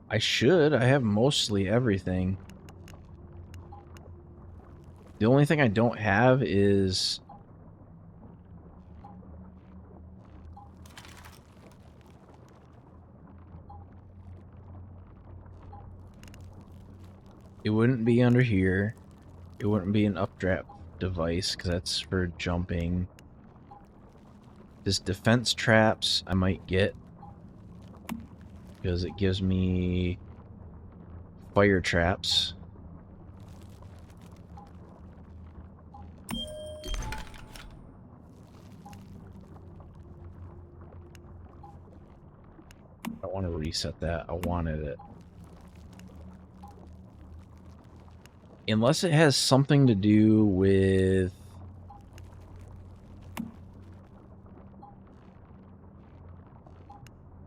I should. I have mostly everything. The only thing I don't have is... It wouldn't be under here. It wouldn't be an updraft device, because that's for jumping. This defense traps I might get, because it gives me fire traps. I don't want to reset that. I wanted it. Unless it has something to do with...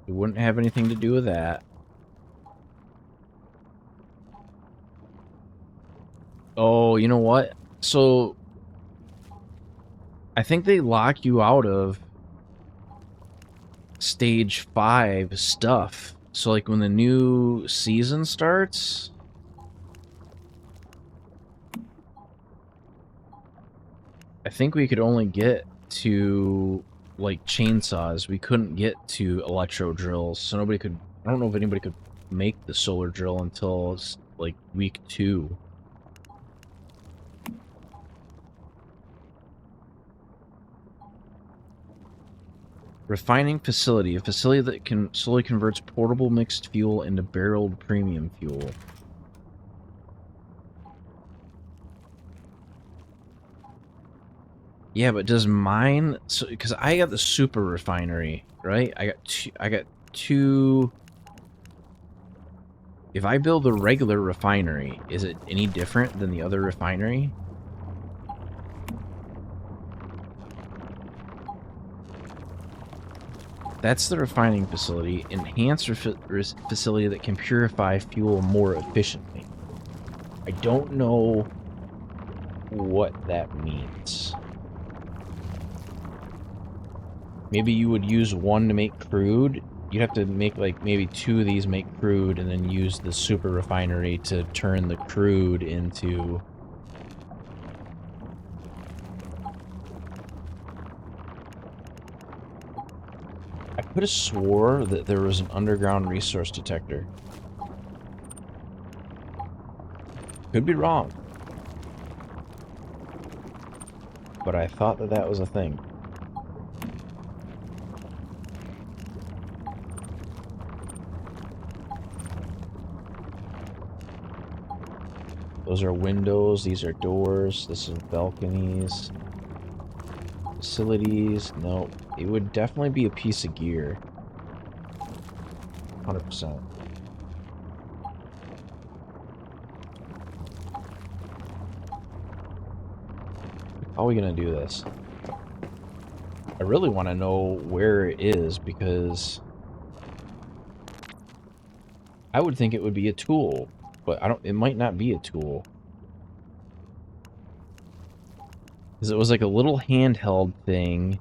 It wouldn't have anything to do with that. Oh, you know what? So... I think they lock you out of Stage 5 stuff. So, like, when the new season starts... I think we could only get to, like, chainsaws. We couldn't get to electro drills, so nobody could... I don't know if anybody could make the solar drill until, like, week 2. Refining facility. A facility that can slowly converts portable mixed fuel into barreled premium fuel. Yeah, but does mine... So, because I got the super refinery, right? I got two... If I build a regular refinery, is it any different than the other refinery? That's the refining facility. Enhanced facility that can purify fuel more efficiently. I don't know what that means. Maybe you would use one to make crude. You'd have to make, like, maybe 2 of these make crude and then use the super refinery to turn the crude into... I could have swore that there was an underground resource detector. Could be wrong. But I thought that that was a thing. Those are windows, these are doors, this is balconies. Facilities, no. It would definitely be a piece of gear. 100%. How are we gonna do this? I really want to know where it is, because I would think it would be a tool, but it might not be a tool. Because it was like a little handheld thing.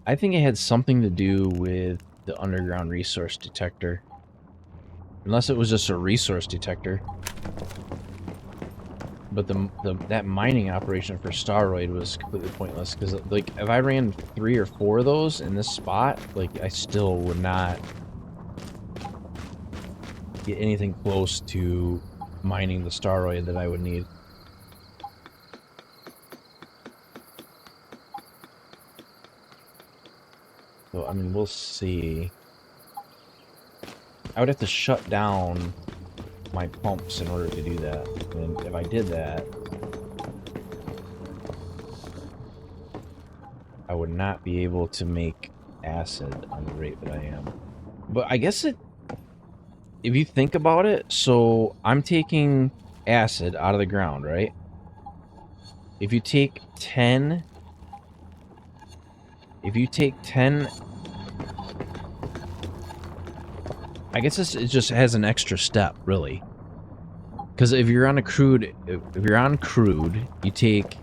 I think it had something to do with the underground resource detector. Unless it was just a resource detector. But that mining operation for Staroid was completely pointless, because, like, if I ran 3 or 4 of those in this spot, like, I still would not get anything close to mining the Staroid that I would need. So, I mean, we'll see. I would have to shut down my pumps in order to do that. And if I did that, I would not be able to make acid on the rate that I am. But I guess it, if you think about it, so I'm taking acid out of the ground, right? If you take 10, I guess it just has an extra step, really. Because if you're on a crude, you take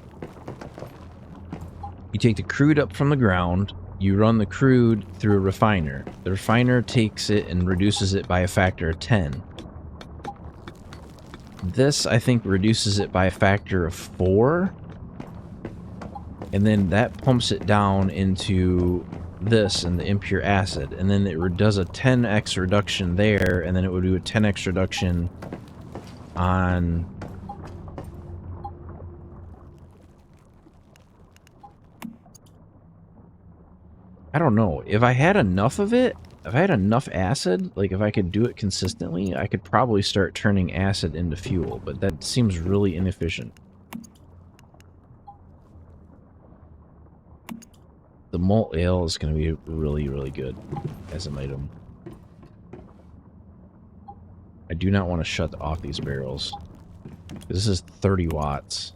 the crude up from the ground, you run the crude through a refiner. The refiner takes it and reduces it by a factor of 10. This, I think, reduces it by a factor of 4. And then that pumps it down into this and the impure acid. And then it does a 10x reduction there, and then it would do a 10x reduction on... I don't know. If I had enough of it, if I had enough acid, like if I could do it consistently, I could probably start turning acid into fuel, but that seems really inefficient. The malt ale is going to be really, really good as an item. I do not want to shut off these barrels. This is 30 watts.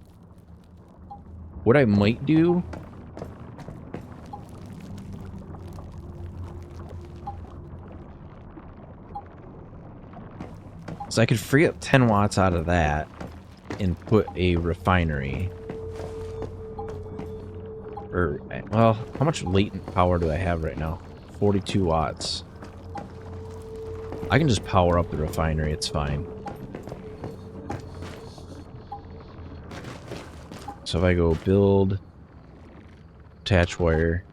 What I might do... So I could free up 10 watts out of that and put a refinery. Or, well, how much latent power do I have right now? 42 watts. I can just power up the refinery, it's fine. So if I go build, attach wire,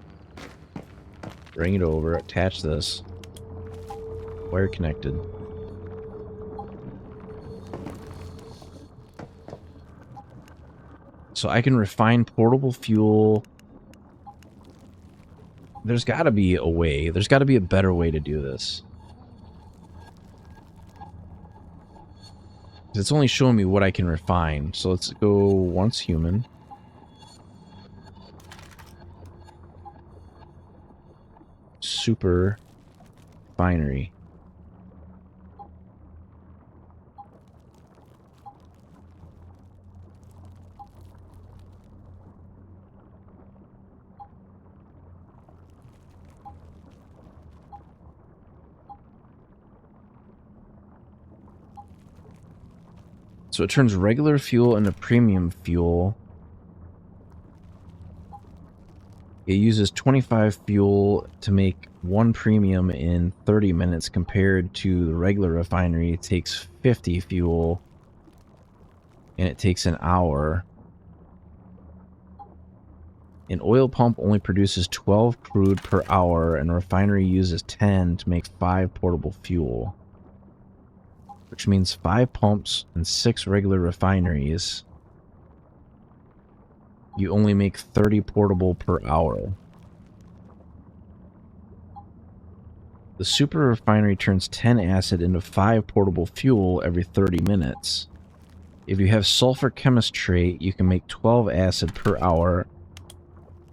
bring it over, attach this, wire connected. So I can refine portable fuel. There's got to be a way. There's got to be a better way to do this. It's only showing me what I can refine. So let's go once human. Super refinery. So it turns regular fuel into premium fuel. It uses 25 fuel to make 1 premium in 30 minutes compared to the regular refinery. It takes 50 fuel and it takes an hour. An oil pump only produces 12 crude per hour and a refinery uses 10 to make 5 portable fuel. Which means 5 pumps and 6 regular refineries. You only make 30 portable per hour. The super refinery turns 10 acid into 5 portable fuel every 30 minutes. If you have sulfur chemistrate, you can make 12 acid per hour.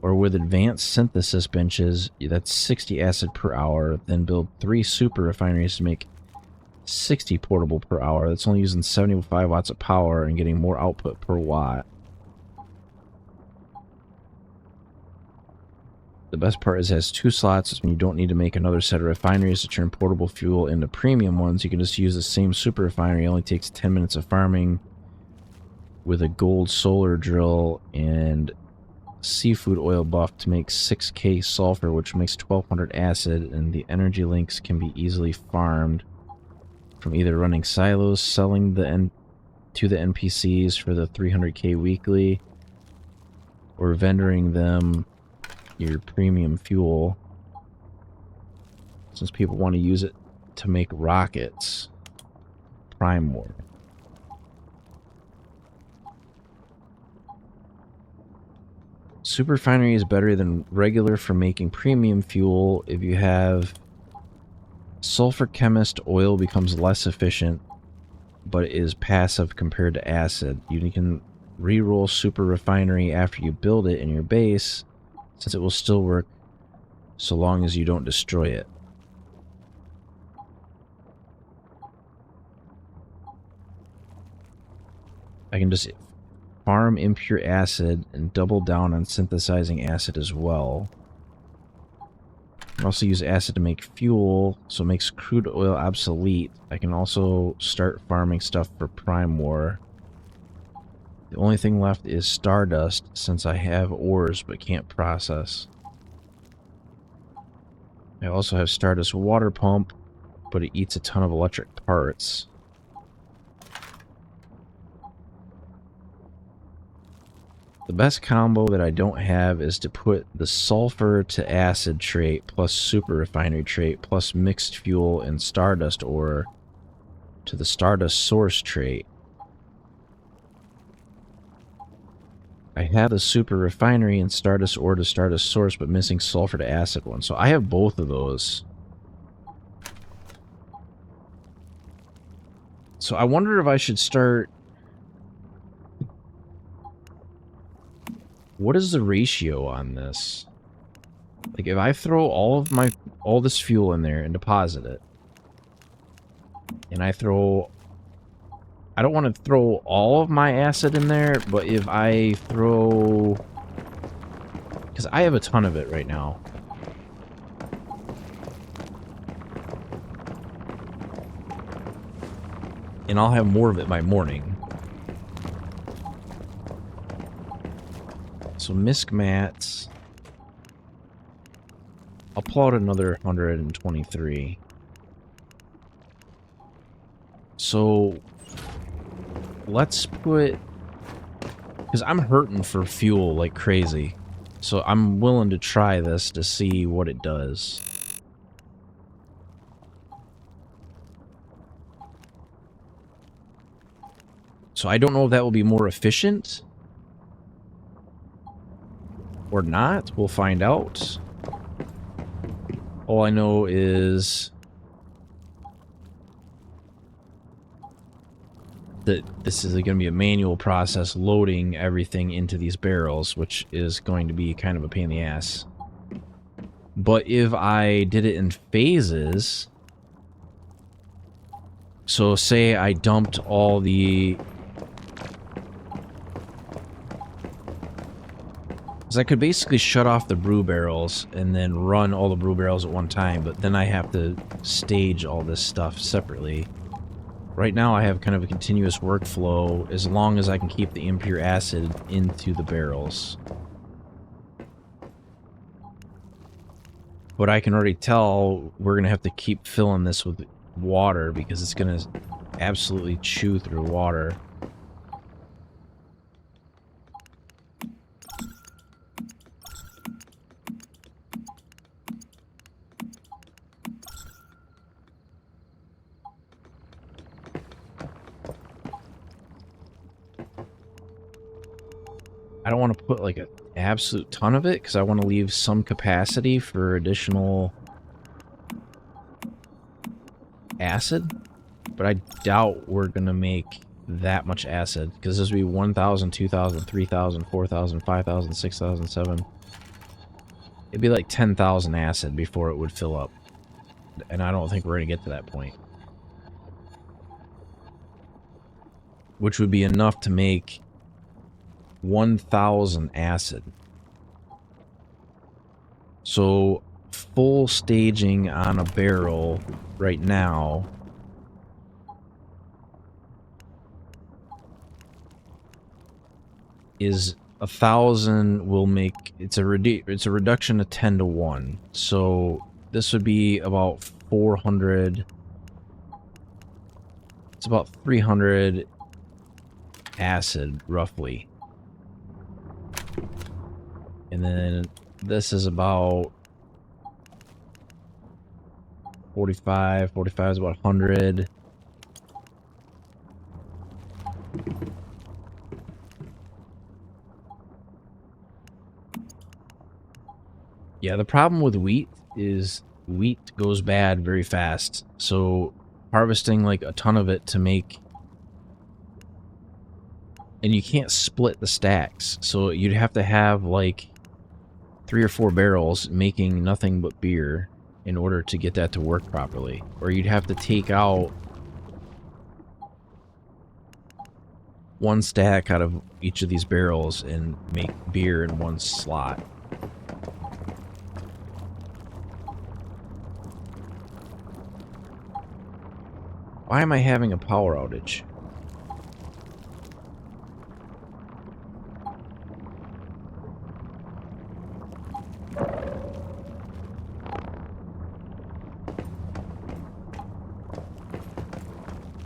Or with advanced synthesis benches, that's 60 acid per hour. Then build 3 super refineries to make 60 portable per hour. That's only using 75 watts of power and getting more output per watt. The best part is it has 2 slots, and you don't need to make another set of refineries to turn portable fuel into premium ones. You can just use the same super refinery. It only takes 10 minutes of farming with a gold solar drill and seafood oil buff to make 6k sulfur, which makes 1200 acid, and the energy links can be easily farmed from either running silos, selling to the NPCs for the 300k weekly, or vendoring them your premium fuel, since people want to use it to make rockets. Prime War. Super refinery is better than regular for making premium fuel. If you have sulfur chemist, oil becomes less efficient, but is passive compared to acid. You can re-roll super refinery after you build it in your base, since it will still work so long as you don't destroy it. I can just farm impure acid and double down on synthesizing acid as well. I can also use acid to make fuel, so it makes crude oil obsolete. I can also start farming stuff for Prime War. The only thing left is Stardust, since I have ores but can't process. I also have Stardust water pump, but it eats a ton of electric parts. The best combo that I don't have is to put the sulfur to acid trait plus super refinery trait plus mixed fuel and Stardust ore to the Stardust source trait. I have the super refinery and Stardust ore to Stardust source, but missing sulfur to acid one. So I have both of those. So I wonder if I should start... What is the ratio on this? Like, if I throw all this fuel in there and deposit it, and I don't want to throw all of my acid in there, but if I throw... Because I have a ton of it right now. And I'll have more of it by morning. So misc mats. I'll pull out another 123. So let's put... Because I'm hurting for fuel like crazy. So I'm willing to try this to see what it does. So I don't know if that will be more efficient or not. We'll find out. All I know is that this is going to be a manual process loading everything into these barrels, which is going to be kind of a pain in the ass. But if I did it in phases, so say I dumped all the... I could basically shut off the brew barrels and then run all the brew barrels at one time, but then I have to stage all this stuff separately. Right now I have kind of a continuous workflow as long as I can keep the impure acid into the barrels. But I can already tell we're going to have to keep filling this with water because it's going to absolutely chew through water. I don't want to put like an absolute ton of it because I want to leave some capacity for additional acid, but I doubt we're going to make that much acid because this would be 1,000, 2,000, 3,000, 4,000, 5,000, 6,000, 7. It'd be like 10,000 acid before it would fill up, and I don't think we're going to get to that point. Which would be enough to make 1,000 acid. So full staging on a barrel right now is 1,000 will make it's a reduction of 10 to 1. So this would be about 400. It's about 300 acid roughly. And then this is about 45. 45 is about 100. Yeah, the problem with wheat is wheat goes bad very fast. So harvesting like a ton of it to make... And you can't split the stacks. So you'd have to have like 3 or 4 barrels making nothing but beer in order to get that to work properly. Or you'd have to take out 1 stack out of each of these barrels and make beer in 1 slot. Why am I having a power outage?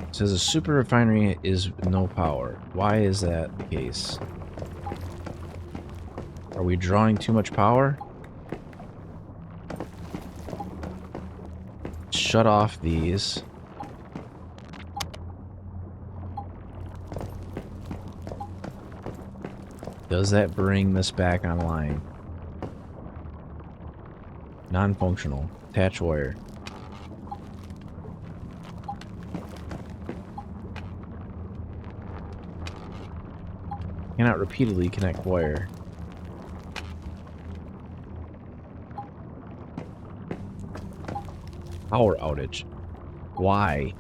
It says a super refinery is no power. Why is that the case? Are we drawing too much power? Shut off these. Does that bring this back online? Non-functional. Attach wire. Cannot repeatedly connect wire. Power outage. Why?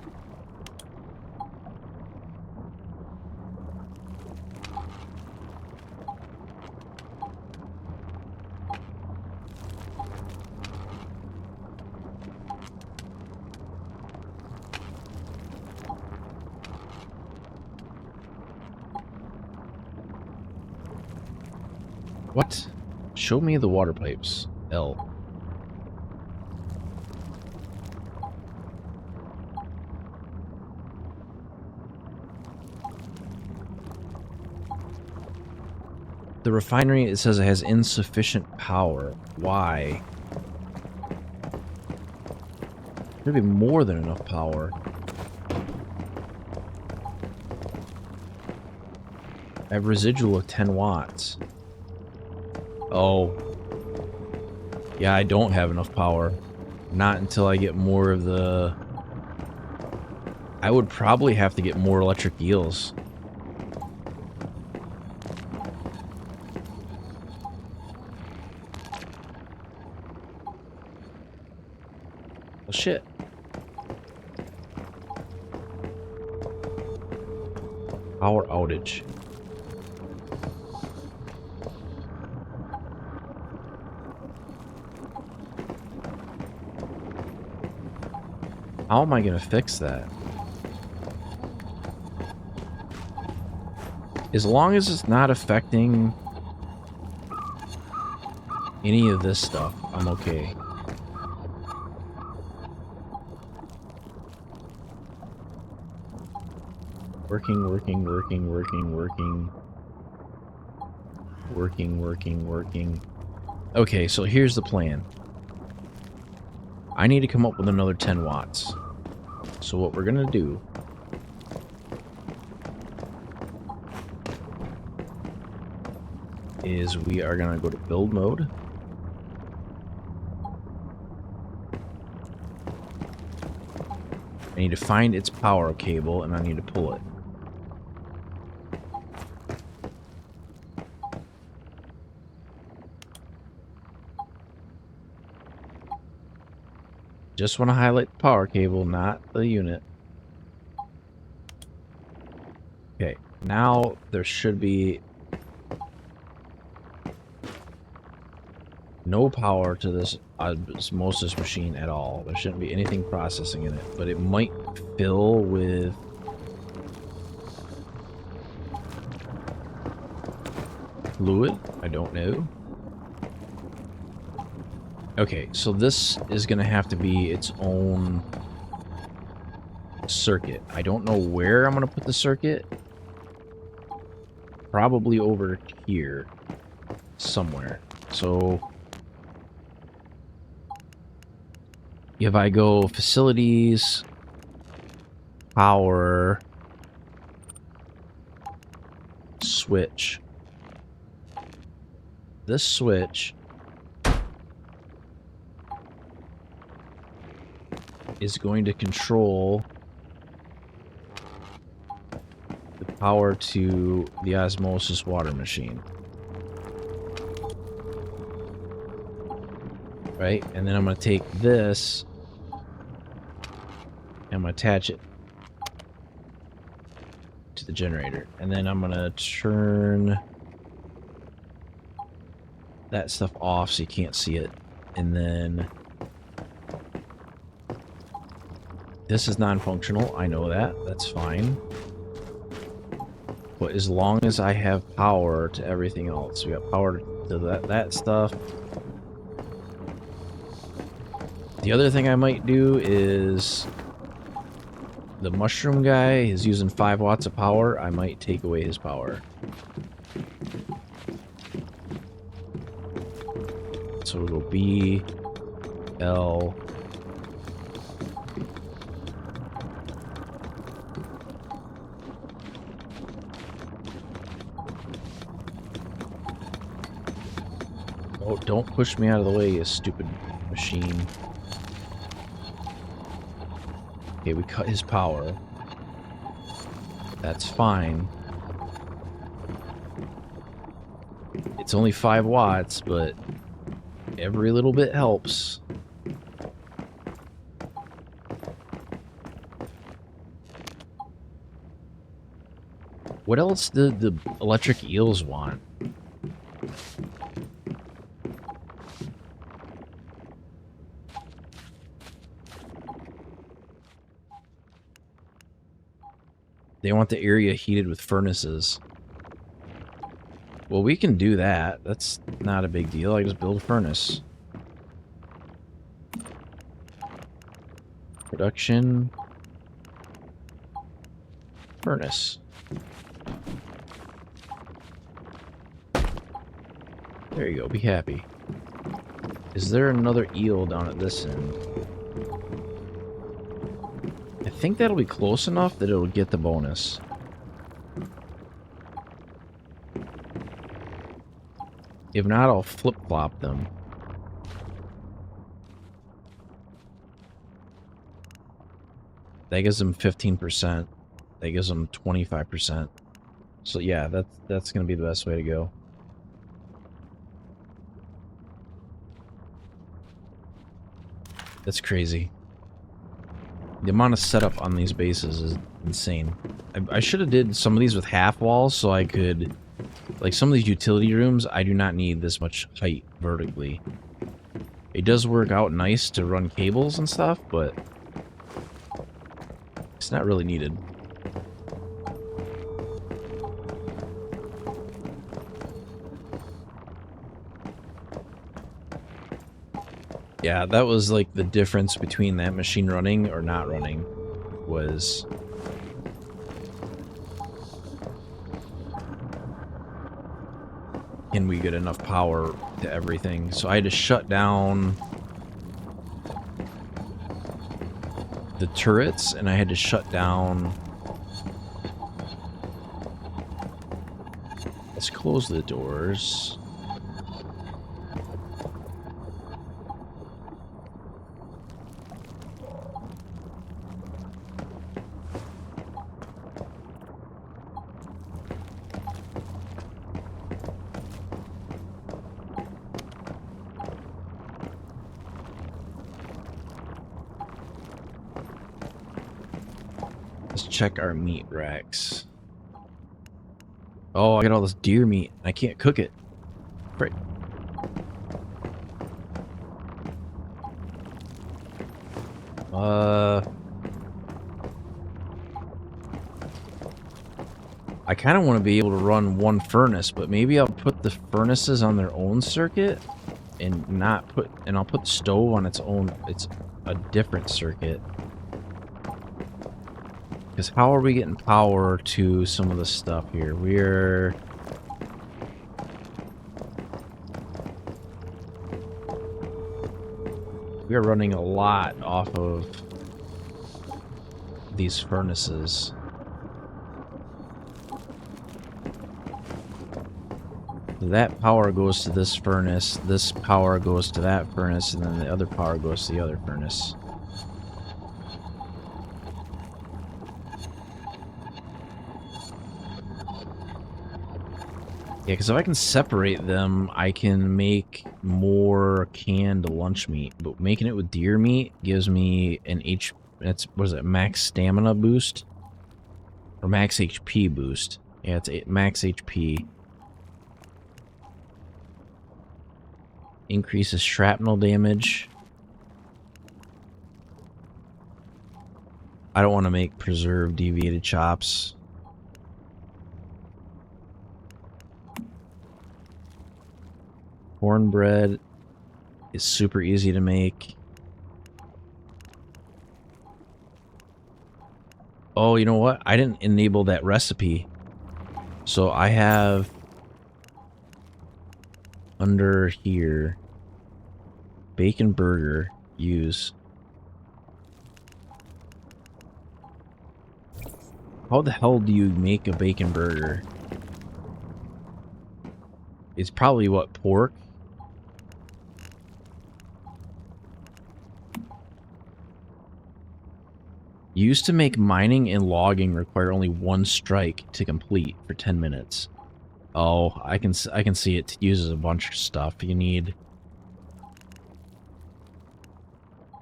What? Show me the water pipes. L. The refinery, it says it has insufficient power. Why? There'd be more than enough power. I have residual of 10 watts. Oh. Yeah, I don't have enough power. Not until I get more of the... I would probably have to get more electric eels. Well, shit. Power outage. How am I gonna fix that? As long as it's not affecting any of this stuff, I'm okay. Working. Okay, so here's the plan. I need to come up with another 10 watts. So what we're gonna do is we are gonna go to build mode. I need to find its power cable and I need to pull it. Just want to highlight the power cable, not the unit. Okay, now there should be no power to this osmosis machine at all. There shouldn't be anything processing in it, but it might fill with fluid. I don't know. Okay, so this is going to have to be its own circuit. I don't know where I'm going to put the circuit. Probably over here somewhere. So if I go facilities, power, switch. This switch is going to control the power to the osmosis water machine. Right? And then I'm going to take this and I'm going to attach it to the generator. And then I'm going to turn that stuff off so you can't see it. And then this is non-functional. I know that. That's fine. But as long as I have power to everything else, we got power to that stuff. The other thing I might do is the mushroom guy is using 5 watts of power. I might take away his power. So it'll go B, L. Oh, don't push me out of the way, you stupid machine. Okay, we cut his power. That's fine. It's only 5 watts, but every little bit helps. What else did the electric eels want? They want the area heated with furnaces. Well, we can do that. That's not a big deal. I just build a furnace. Production. Furnace. There you go. Be happy. Is there another eel down at this end? I think that'll be close enough that it'll get the bonus. If not, I'll flip-flop them. That gives them 15%. That gives them 25%. So yeah, that's gonna be the best way to go. That's crazy. The amount of setup on these bases is insane. I should have did some of these with half walls so I could... Like some of these utility rooms, I do not need this much height vertically. It does work out nice to run cables and stuff, but it's not really needed. Yeah, that was like the difference between that machine running or not running was... Can we get enough power to everything? So I had to shut down the turrets, and I had to shut down... Let's close the doors. Check our meat racks. Oh, I got all this deer meat. I can't cook it. Right. I kind of want to be able to run one furnace, but maybe I'll put the furnaces on their own circuit and not put, and I'll put the stove on its own. It's a different circuit. Because how are we getting power to some of the stuff here? We're running a lot off of these furnaces. That power goes to this furnace, this power goes to that furnace, and then the other power goes to the other furnace. Yeah, because if I can separate them, I can make more canned lunch meat. But making it with deer meat gives me an what is it, max stamina boost? Or max HP boost. Yeah, it's max HP. Increases shrapnel damage. I don't want to make preserved deviated chops. Cornbread is super easy to make. Oh, you know what? I didn't enable that recipe. So I have under here bacon burger, use. How the hell do you make a bacon burger? It's probably what, pork? Used to make mining and logging require only one strike to complete for 10 minutes. Oh, I can see it uses a bunch of stuff. You need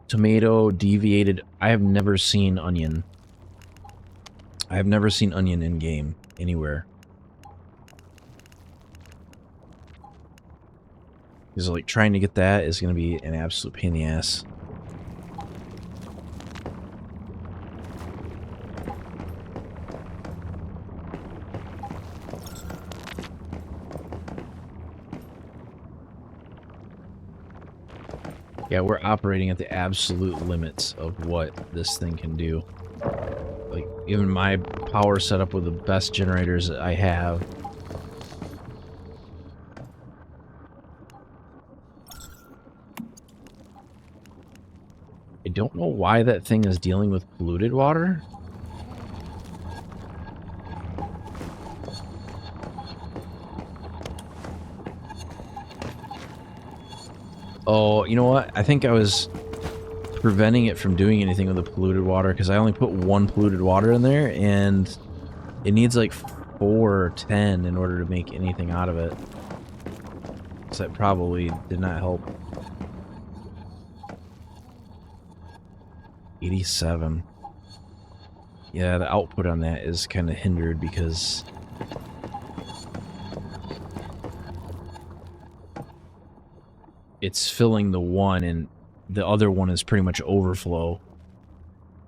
tomato, deviated. I have never seen onion. I have never seen onion in game anywhere. Because like trying to get that is going to be an absolute pain in the ass. Yeah, we're operating at the absolute limits of what this thing can do. Like, even my power setup with the best generators that I have. I don't know why that thing is dealing with polluted water. Oh, you know what? I think I was preventing it from doing anything with the polluted water because I only put one polluted water in there and it needs like 4 or 10 in order to make anything out of it. So that probably did not help. 87. Yeah, the output on that is kind of hindered because it's filling the one and the other one is pretty much overflow.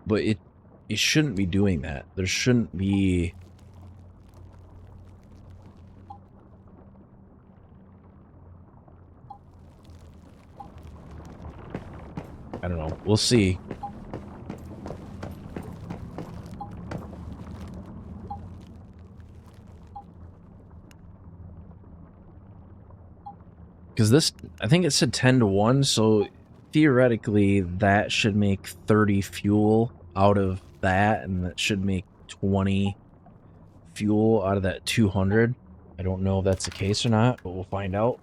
But it shouldn't be doing that. There shouldn't be... I don't know. We'll see. Because this, I think it said 10 to 1, so theoretically that should make 30 fuel out of that, and that should make 20 fuel out of that 200. I don't know if that's the case or not, but we'll find out.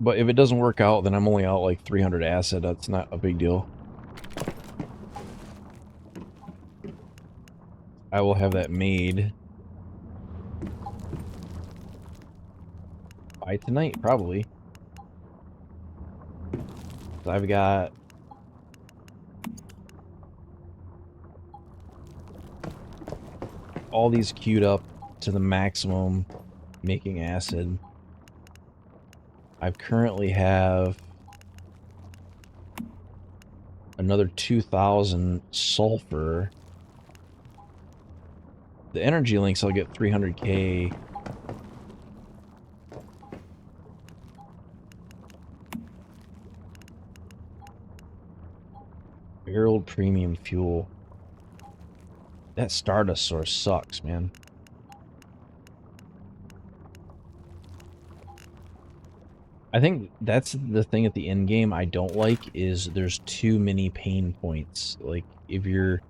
But if it doesn't work out, then I'm only out like 300 acid. That's not a big deal. I will have that made by tonight, probably. So I've got all these queued up to the maximum making acid. I currently have another 2,000 sulfur. The energy links, I'll get 300k. Barreled premium fuel. That Stardust source sucks, man. I think that's the thing at the end game I don't like is there's too many pain points. Like if you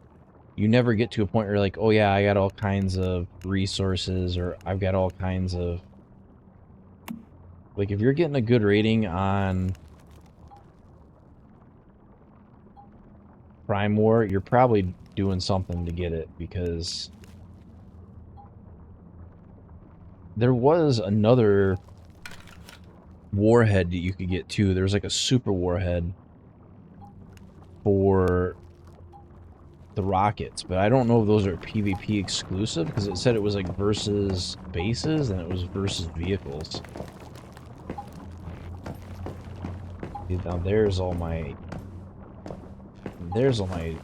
never get to a point where you're like, oh yeah, I got all kinds of resources or I've got all kinds of... Like if you're getting a good rating on Prime War, you're probably doing something to get it, because there was another warhead that you could get too. There was like a super warhead for the rockets, but I don't know if those are PvP exclusive, because it said it was like versus bases and it was versus vehicles. Now there's all my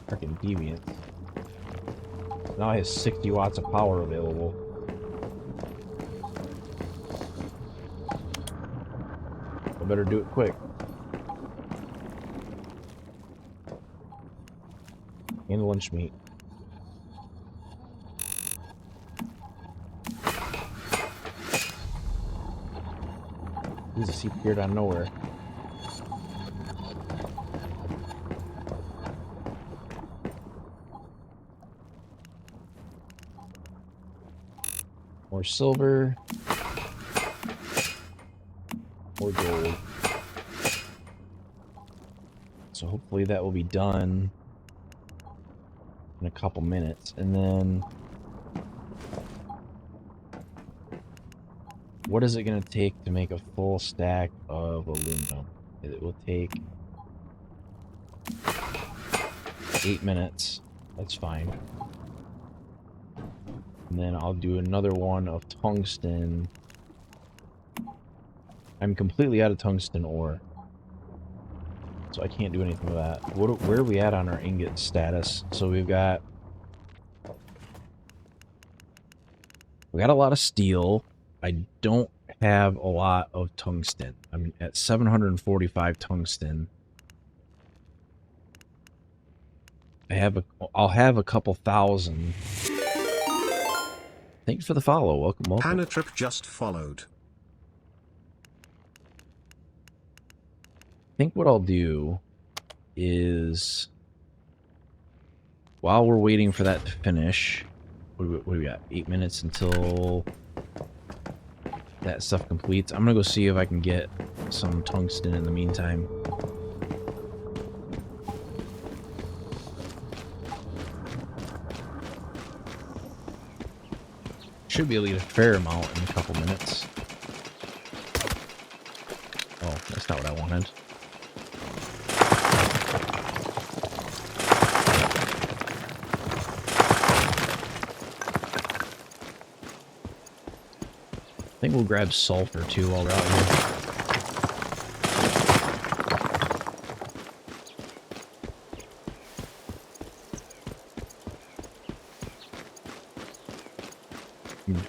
freaking deviants. Now I have 60 watts of power available. I better do it quick. And lunch meat. Jesus, he appeared out of nowhere. More silver. More gold. So hopefully that will be done in a couple minutes. And then what is it going to take to make a full stack of aluminum? It will take 8 minutes. That's fine. And then I'll do another one of tungsten. I'm completely out of tungsten ore, so I can't do anything with that. Where are we at on our ingot status? So we got a lot of steel. I don't have a lot of tungsten. I'm at 745 tungsten. I'll have a couple thousand. Thanks for the follow. Welcome, welcome. Hannah Trip just followed. I think what I'll do is, while we're waiting for that to finish, what do we got? 8 minutes until that stuff completes. I'm gonna go see if I can get some tungsten in the meantime. Should be able to get a fair amount in a couple minutes. Oh, that's not what I wanted. I think we'll grab sulfur too while we're out here.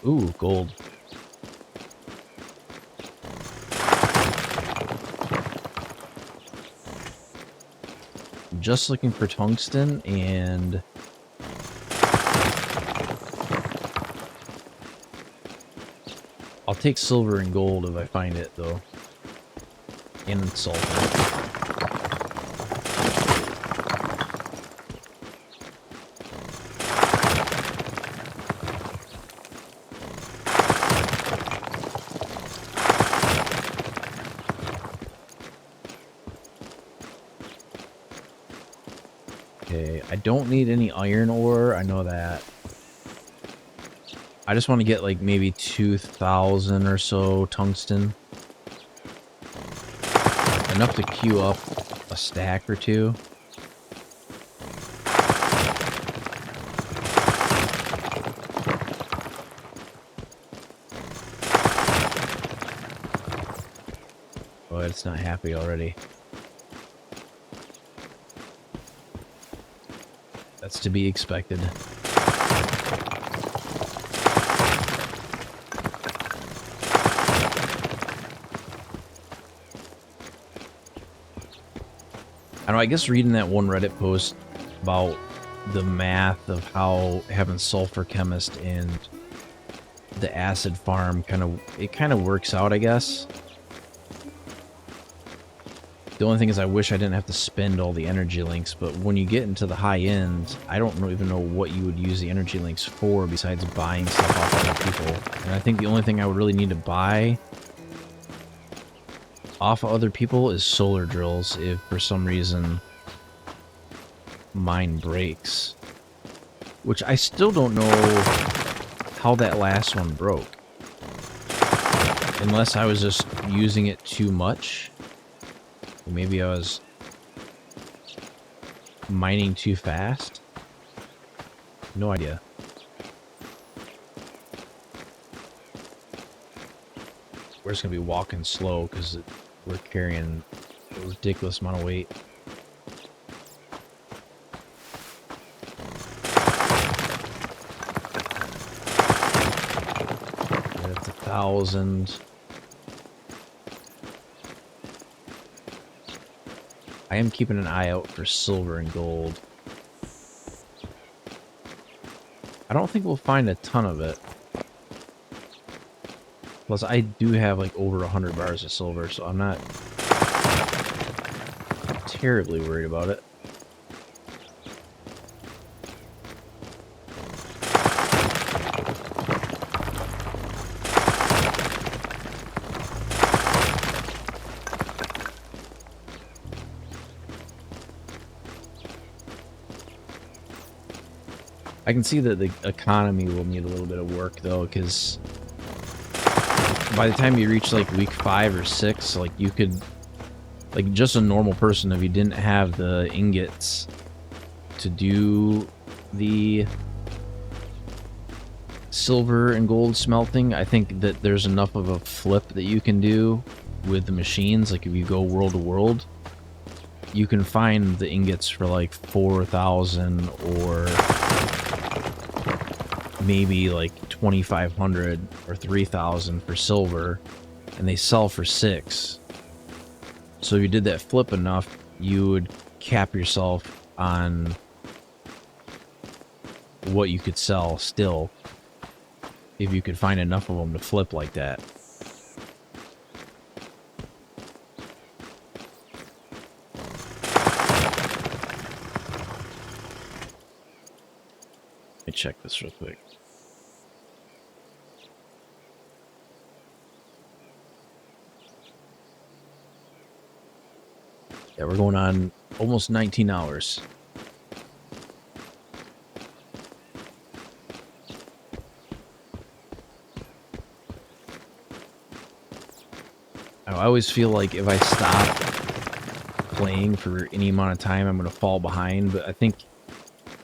Ooh, gold. I'm just looking for tungsten, and I'll take silver and gold if I find it, though. And sulfur. Okay, I don't need any iron ore, I know that. I just want to get like maybe 2,000 or so tungsten. Enough to queue up a stack or two. Oh, it's not happy already. That's to be expected. I don't know, I guess reading that one Reddit post about the math of how having sulfur chemist and the acid farm kind of works out, I guess. The only thing is I wish I didn't have to spend all the energy links, but when you get into the high end, I don't even know what you would use the energy links for besides buying stuff off other people. And I think the only thing I would really need to buy off of other people is solar drills if for some reason mine breaks. Which I still don't know how that last one broke. Unless I was just using it too much. Maybe I was mining too fast. No idea. We're just gonna be walking slow because we're carrying a ridiculous amount of weight. That's 1,000. I am keeping an eye out for silver and gold. I don't think we'll find a ton of it. Plus, I do have like over 100 bars of silver, so I'm not terribly worried about it. I can see that the economy will need a little bit of work, though, because by the time you reach, like, week 5 or 6, like, you could... Like, just a normal person, if you didn't have the ingots to do the silver and gold smelting, I think that there's enough of a flip that you can do with the machines. Like, if you go world to world, you can find the ingots for, like, 4,000 or... maybe like 2,500 or 3,000 for silver, and they sell for 6. So if you did that flip enough, you would cap yourself on what you could sell still, if you could find enough of them to flip like that. Let me check this real quick. Yeah, we're going on almost 19 hours. I always feel like if I stop playing for any amount of time, I'm going to fall behind, but I think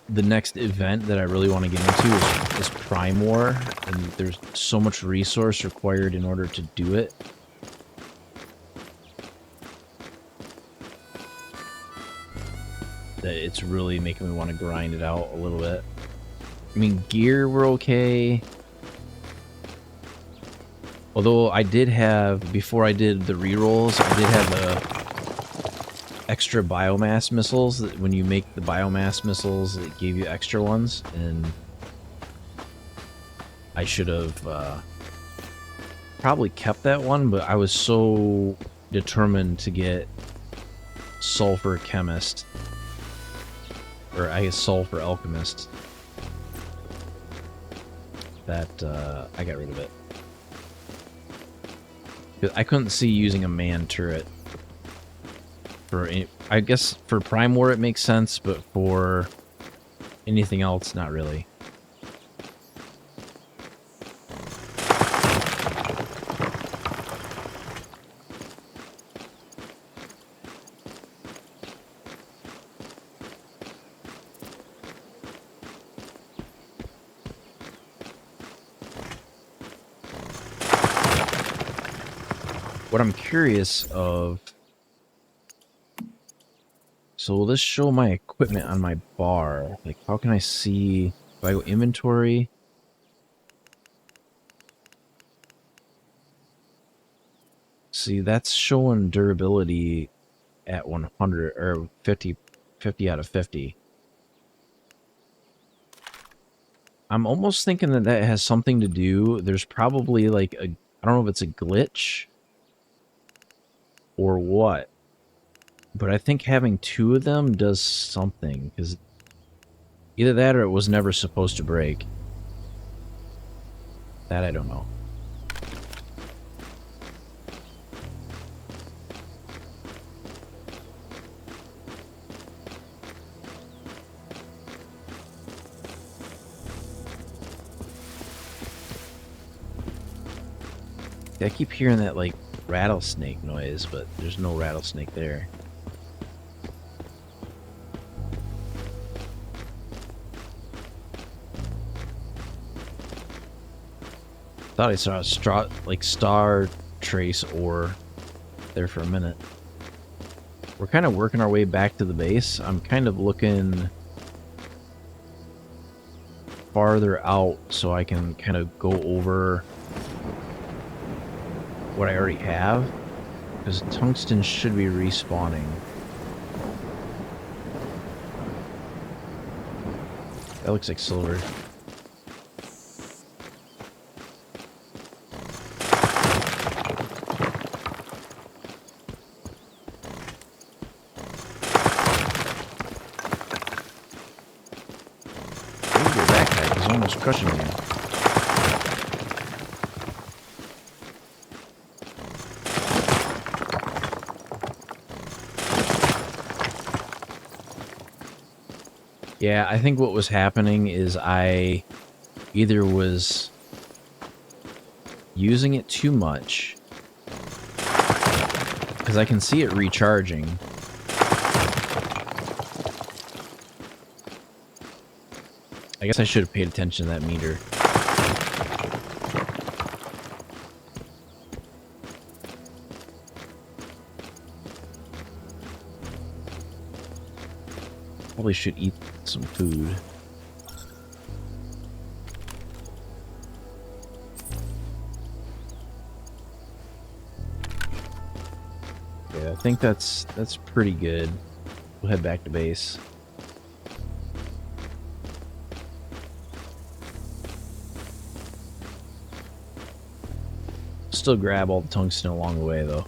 the next event that I really want to get into is Prime War, and there's so much resource required in order to do it. That it's really making me want to grind it out a little bit. I mean, gear, we're okay. Although I did have, before I did the rerolls, I did have the extra biomass missiles. That when you make the biomass missiles, it gave you extra ones. And I should have probably kept that one, but I was so determined to get Sulfur Chemist. Or I guess Sulfur Alchemist. That I got rid of it. I couldn't see using a man turret. For any, I guess for Prime War it makes sense, but for anything else, not really. What I'm curious of... So will this show my equipment on my bar? Like, how can I see... If I go inventory... See, that's showing durability at 100, or 50 out of 50. I'm almost thinking that that has something to do... There's probably, like, a... I don't know if it's a glitch... or what, but I think having 2 of them does something, because either that or it was never supposed to break. That I don't know. I keep hearing that, like, rattlesnake noise, but there's no rattlesnake there. Thought I saw a star trace ore there for a minute. We're kind of working our way back to the base. I'm kind of looking farther out so I can kind of go over what I already have, because tungsten should be respawning. That looks like silver. Your backpack is almost crushing you. Yeah, I think what was happening is I either was using it too much, because I can see it recharging. I guess I should have paid attention to that meter. Probably should eat some food. Yeah, I think that's pretty good. We'll head back to base. Still grab all the tungsten along the way, though.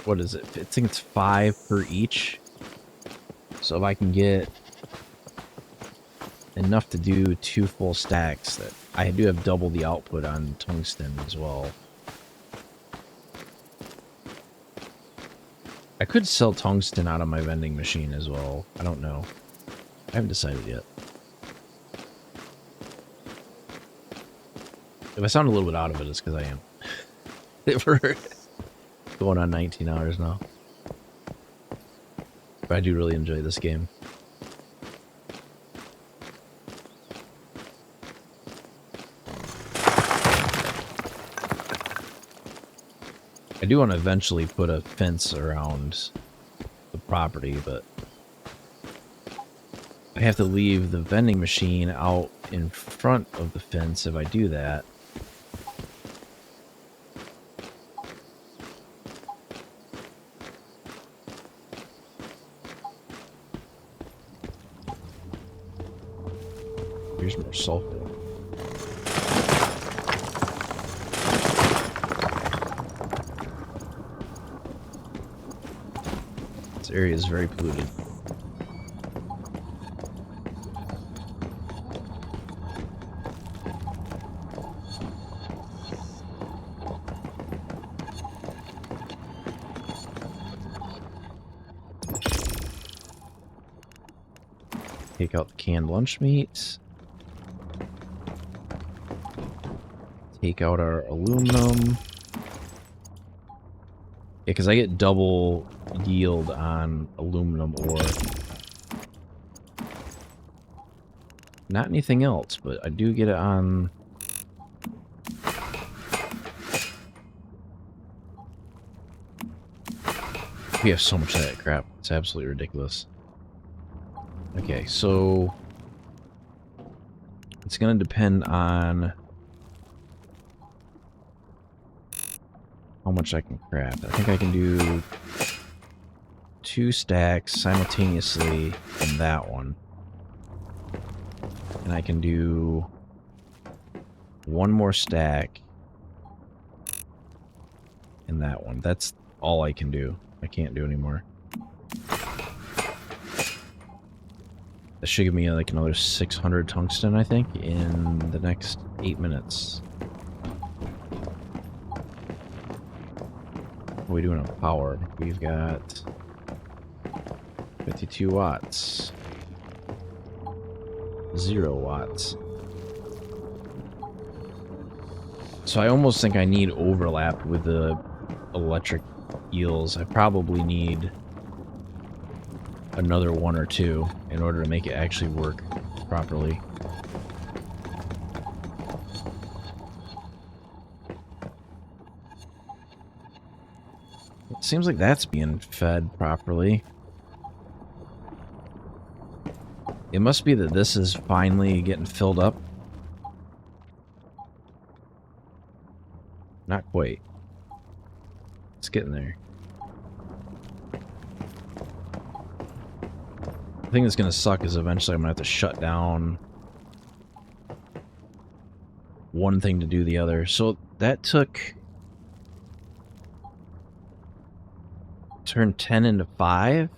What is it? I think it's 5 per each. So if I can get enough to do 2 full stacks, that I do have double the output on tungsten as well. I could sell tungsten out of my vending machine as well. I don't know. I haven't decided yet. If I sound a little bit out of it, it's because I am. We're going on 19 hours now. But I do really enjoy this game. I do want to eventually put a fence around the property, but I have to leave the vending machine out in front of the fence if I do that. Here's more sulfur. This area is very polluted. Take out the canned lunch meat. Take out our aluminum. Yeah, because I get double yield on aluminum ore. Not anything else, but I do get it on... We have so much of that crap. It's absolutely ridiculous. Okay, so... It's going to depend on... how much I can craft. I think I can do 2 stacks simultaneously in that one. And I can do 1 more stack in that one. That's all I can do. I can't do any more. That should give me like another 600 tungsten, I think, in the next 8 minutes. are we doing on power? We've got 52 watts. 0 watts. So I almost think I need overlap with the electric eels. I probably need another 1 or 2 in order to make it actually work properly. It seems like that's being fed properly. It must be that this is finally getting filled up. Not quite. It's getting there. The thing that's gonna suck is eventually I'm gonna have to shut down one thing to do the other. So that took... Turn 10 into 5? Is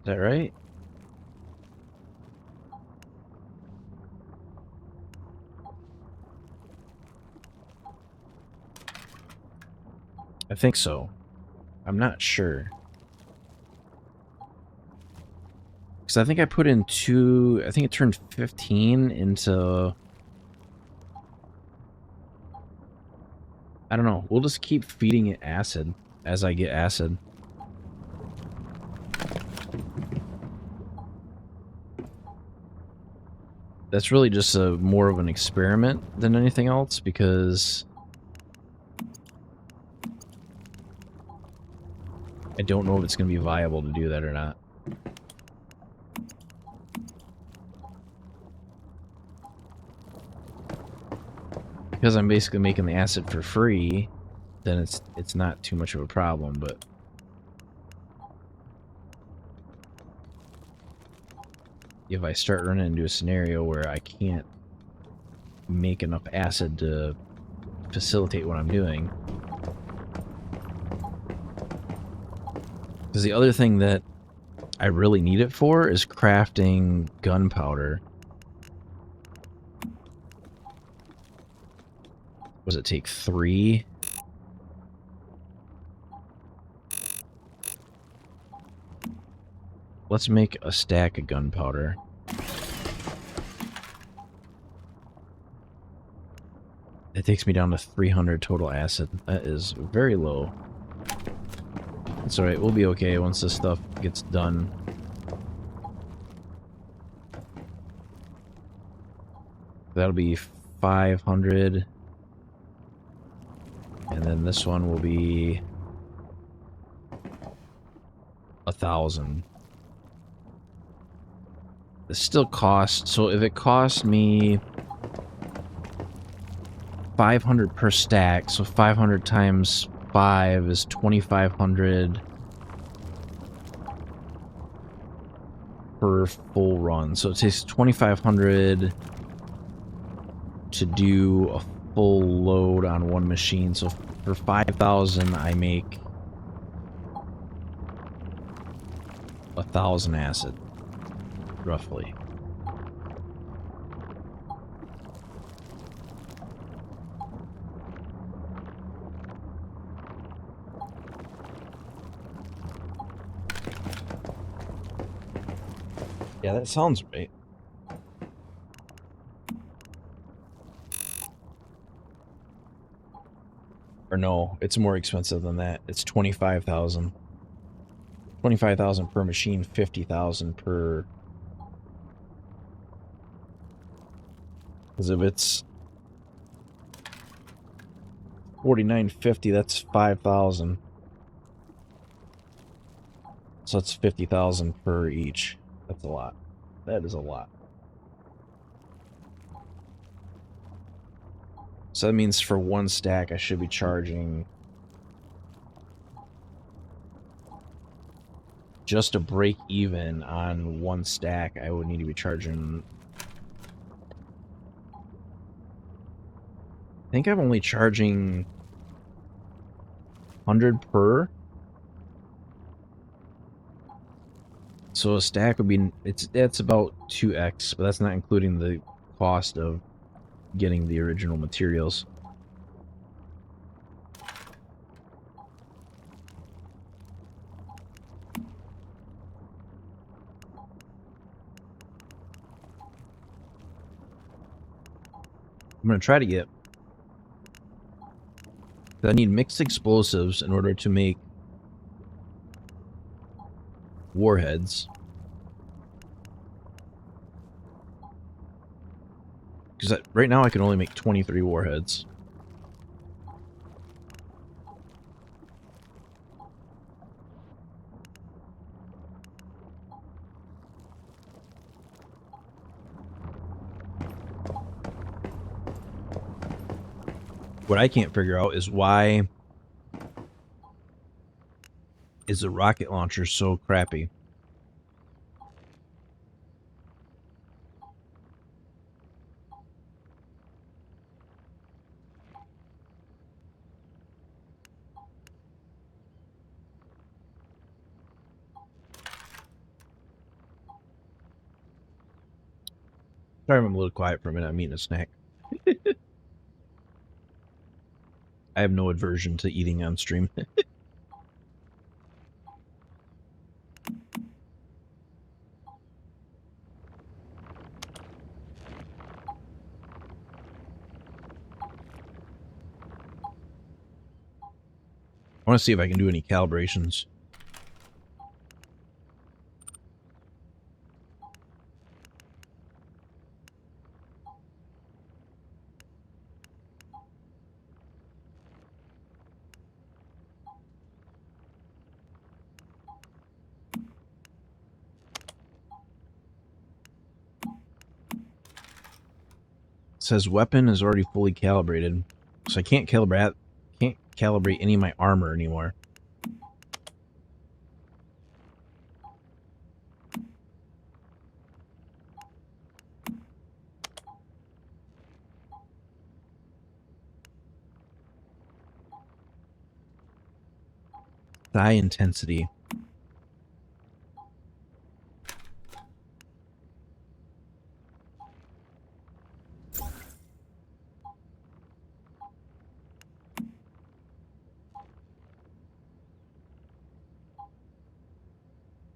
that right? I think so. I'm not sure. Because I think I put in 2... I think it turned 15 into... I don't know. We'll just keep feeding it acid as I get acid. That's really just a more of an experiment than anything else, because I don't know if it's going to be viable to do that or not. Because I'm basically making the acid for free, then it's not too much of a problem, but if I start running into a scenario where I can't make enough acid to facilitate what I'm doing. Because the other thing that I really need it for is crafting gunpowder. Does it take 3? Let's make a stack of gunpowder. It takes me down to 300 total acid. That is very low. It's alright, we'll be okay once this stuff gets done. That'll be 500. And then this one will be 1,000. This still costs, so if it costs me 500 per stack, so 500 times 5 is 2,500 per full run. So it takes 2,500 to do a full load on one machine. So for 5,000 I make 1,000 acid, roughly. Yeah, that sounds right. Or no, it's more expensive than that. It's 25,000. 25,000 per machine, 50,000 per... Because if it's 49.50, that's 5,000. So that's 50,000 per each. That's a lot. That is a lot. So that means for one stack I should be charging, just to break even on one stack, I would need to be charging, I think I'm only charging 100 per. So a stack would be, that's about 2x, but that's not including the cost of getting the original materials. I'm going to try to get... I need mixed explosives in order to make warheads. Because right now I can only make 23 warheads. What I can't figure out is why is the rocket launcher so crappy? Sorry, I'm a little quiet for a minute. I'm eating a snack. I have no aversion to eating on stream. I want to see if I can do any calibrations. It says weapon is already fully calibrated, so I can't calibrate any of my armor anymore. Thigh intensity.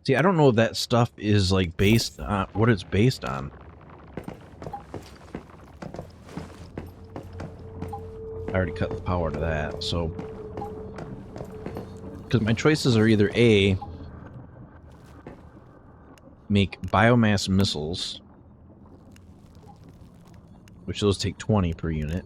See, I don't know if that stuff is like based on what it's based on. I already cut the power to that, so because my choices are either A, make biomass missiles, which those take 20 per unit.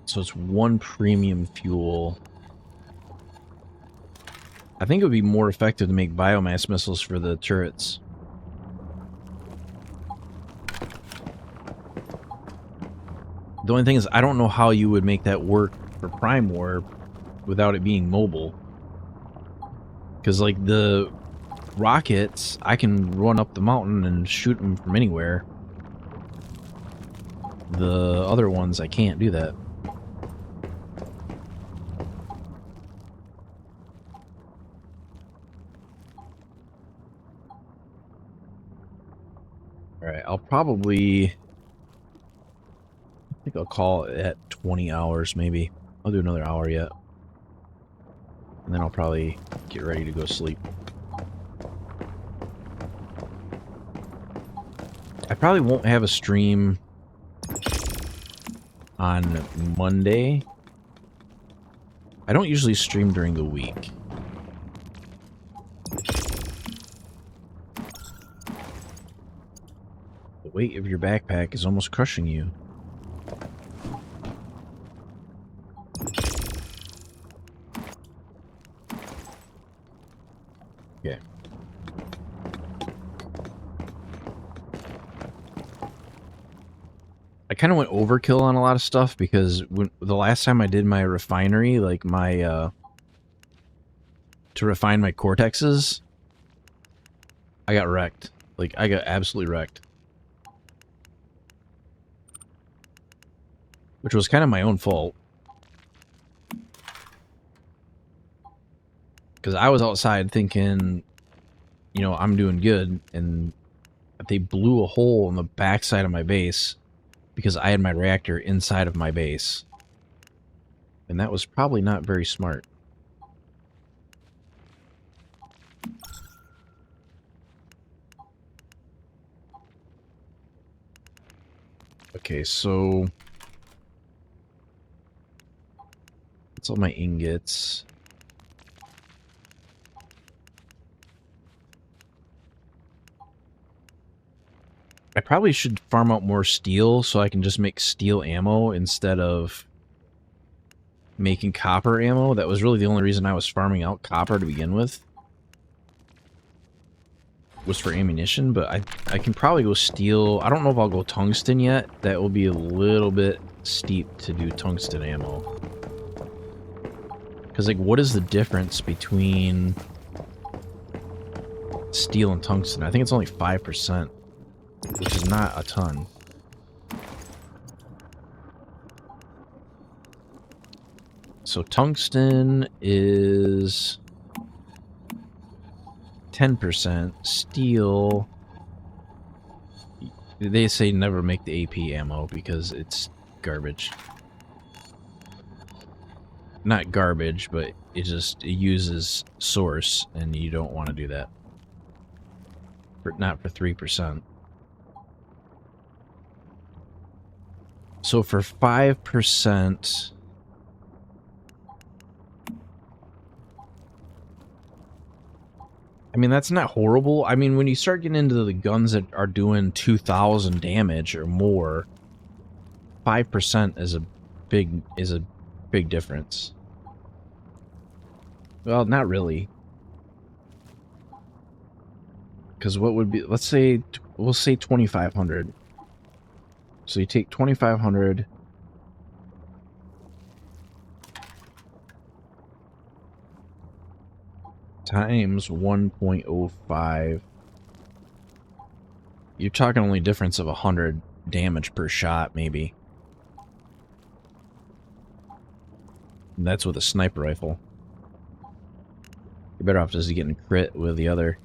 So it's one premium fuel. I think it would be more effective to make biomass missiles for the turrets. The only thing is, I don't know how you would make that work for Prime War without it being mobile. Because, like, the rockets, I can run up the mountain and shoot them from anywhere. The other ones, I can't do that. Alright, I'll probably... I think I'll call it at 20 hours, maybe. I'll do another hour yet. And then I'll probably get ready to go sleep. I probably won't have a stream on Monday. I don't usually stream during the week. The weight of your backpack is almost crushing you. Okay. I kind of went overkill on a lot of stuff because the last time I did my refinery, like my, to refine my cortexes, I got wrecked. Like, I got absolutely wrecked. Which was kind of my own fault. Because I was outside thinking, you know, I'm doing good, and they blew a hole in the backside of my base because I had my reactor inside of my base. And that was probably not very smart. Okay, so that's all my ingots. I probably should farm out more steel so I can just make steel ammo instead of making copper ammo. That was really the only reason I was farming out copper to begin with. Was for ammunition, but I can probably go steel. I don't know if I'll go tungsten yet. That will be a little bit steep to do tungsten ammo. Because, like, what is the difference between steel and tungsten? I think it's only 5%, which is not a ton. So tungsten is 10%. Steel, they say never make the AP ammo because it's garbage. Not garbage, but it uses source, and you don't want to do that. Not for 3%. So for 5%... I mean, that's not horrible. I mean, when you start getting into the guns that are doing 2,000 damage or more, 5% is a big difference. Well, not really. Because what would be, let's say, we'll say 2,500. So you take 2,500 times 1.05. You're talking only difference of 100 damage per shot, maybe. And that's with a sniper rifle. You're better off just getting crit with the other.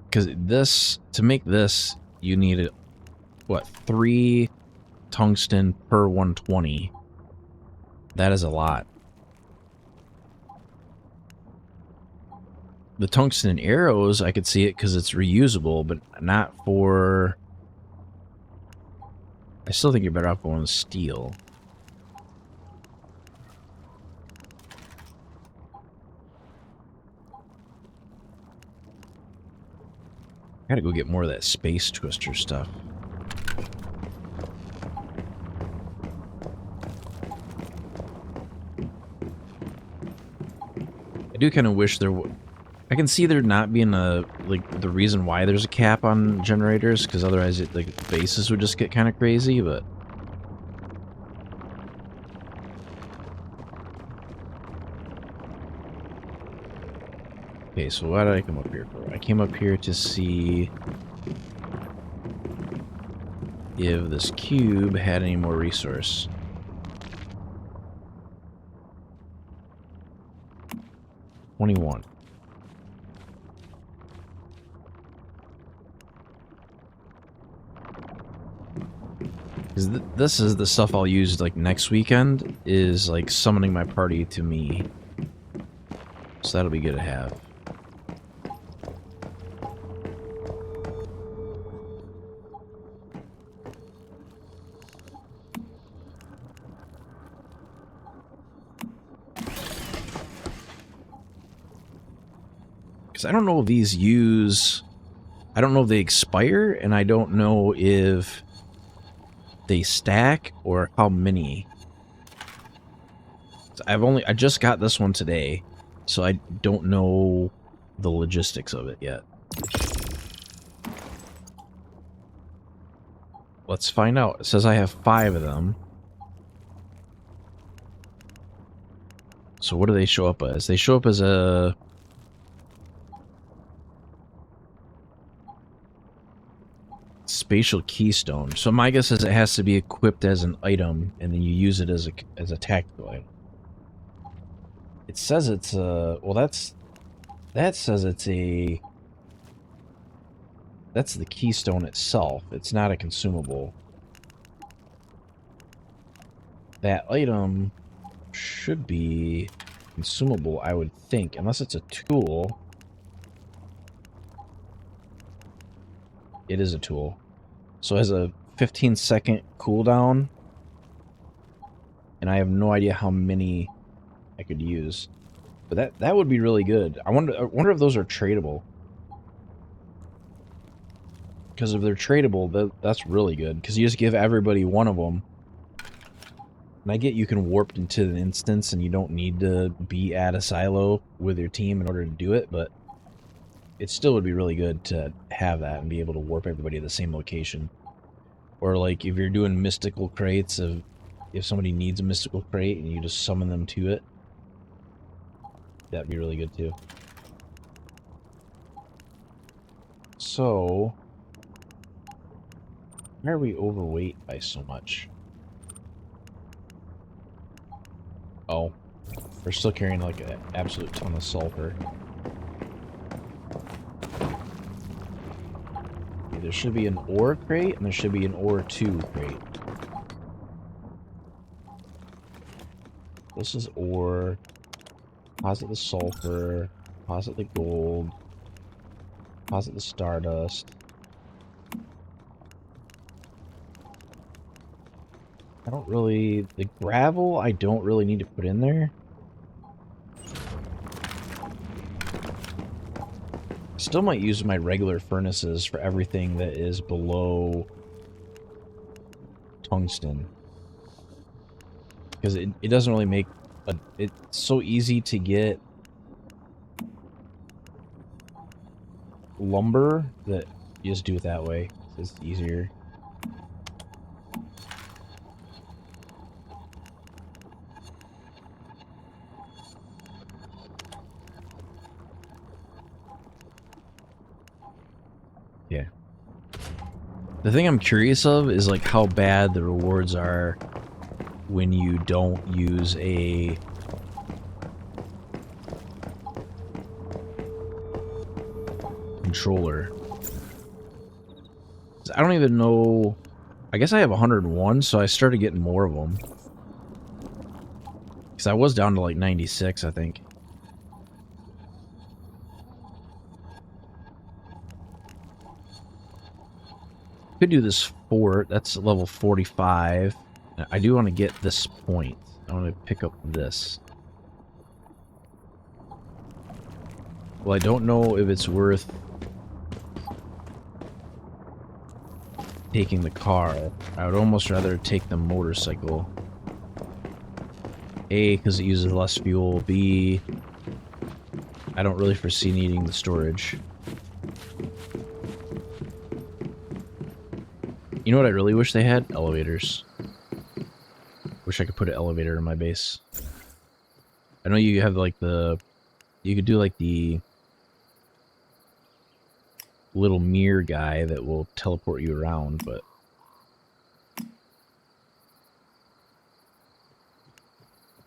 Because this, to make this, you need, what, 3 tungsten per 120. That is a lot. The tungsten arrows, I could see it because it's reusable, but not for... I still think you're better off going with steel. Gotta go get more of that Space Twister stuff. I do kind of wish there would... I can see there not being a, like, the reason why there's a cap on generators, because otherwise it, like, the bases would just get kind of crazy, but... Okay, so why did I come up here for? I came up here to see if this cube had any more resource. $21. Because this is the stuff I'll use, like, next weekend, is, like, summoning my party to me. So that'll be good to have. Because I don't know if these use... I don't know if they expire, and I don't know if they stack or how many. I just got this one today, so I don't know the logistics of it yet. Let's find out. It says I have 5 of them. So what do they show up as? They show up as a... spatial keystone. So my guess is it has to be equipped as an item, and then you use it as a tactical item. It says it's a... well, that says it's a... that's the keystone itself. It's not a consumable. That item should be consumable, I would think, unless it's a tool. It is a tool. So it has a 15-second cooldown, and I have no idea how many I could use. But that would be really good. I wonder if those are tradable. Because if they're tradable, that's really good. Because you just give everybody one of them. And I get you can warp into an instance and you don't need to be at a silo with your team in order to do it, but it still would be really good to have that and be able to warp everybody to the same location. Or like if you're doing mystical crates, if somebody needs a mystical crate and you just summon them to it, that'd be really good too. So, why are we overweight by so much? Oh, we're still carrying like an absolute ton of sulfur. Okay, there should be an ore crate and there should be an ore 2 crate. This is ore. Deposit the sulfur. Deposit the gold. Deposit the stardust. I don't really... The gravel, I don't really need to put in there. Still might use my regular furnaces for everything that is below tungsten. Because it doesn't really make... it's so easy to get lumber that you just do it that way. It's easier. Yeah. The thing I'm curious of is like how bad the rewards are when you don't use a controller. I don't even know. I guess I have 101, so I started getting more of them. Because I was down to like 96, I think. Could do this fort. That's level 45. I do want to get this point. I want to pick up this. Well, I don't know if it's worth taking the car. I would almost rather take the motorcycle. A, because it uses less fuel. B, I don't really foresee needing the storage. You know what I really wish they had? Elevators. Wish I could put an elevator in my base. I know you have like the... You could do like the little mirror guy that will teleport you around, but...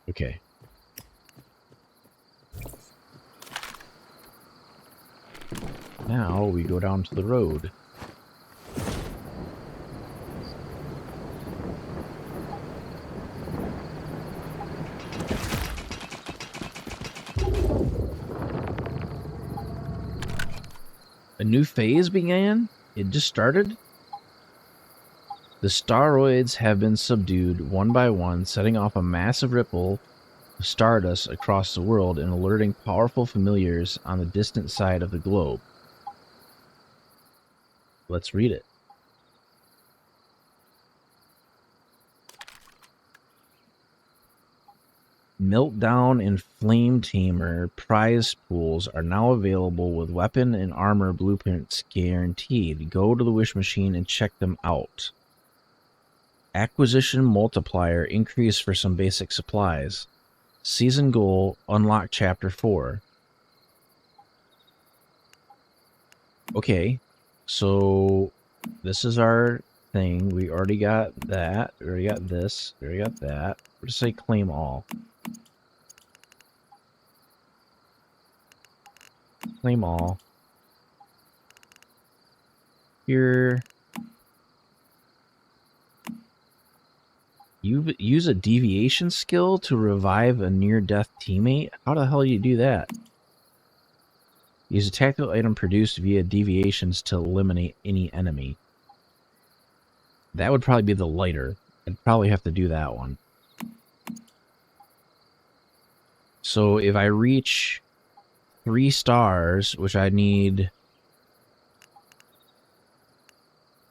Okay. Now we go down to the road. A new phase began? It just started? The staroids have been subdued one by one, setting off a massive ripple of stardust across the world and alerting powerful familiars on the distant side of the globe. Let's read it. Meltdown and Flame Tamer prize pools are now available with weapon and armor blueprints guaranteed. Go to the Wish Machine and check them out. Acquisition multiplier increase for some basic supplies. Season goal, unlock chapter 4. Okay, so this is our thing. We already got that. We already got this. We already got that. We'll just say claim all. Claim all. Here. You use a deviation skill to revive a near-death teammate? How the hell do you do that? Use a tactical item produced via deviations to eliminate any enemy. That would probably be the lighter. I'd probably have to do that one. So if I reach 3 stars, which I need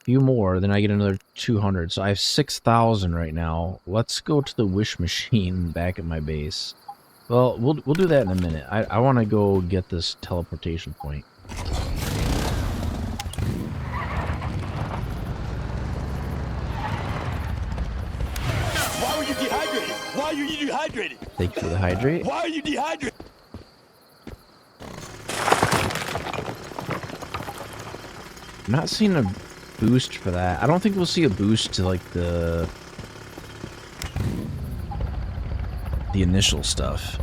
a few more, then I get another 200. So I have 6,000 right now. Let's go to the wish machine back at my base. Well, we'll do that in a minute. I want to go get this teleportation point. Why were you dehydrated? Why are you dehydrated? Thank you for the hydrate. Why are you dehydrated? I'm not seeing a boost for that. I don't think we'll see a boost to like the initial stuff.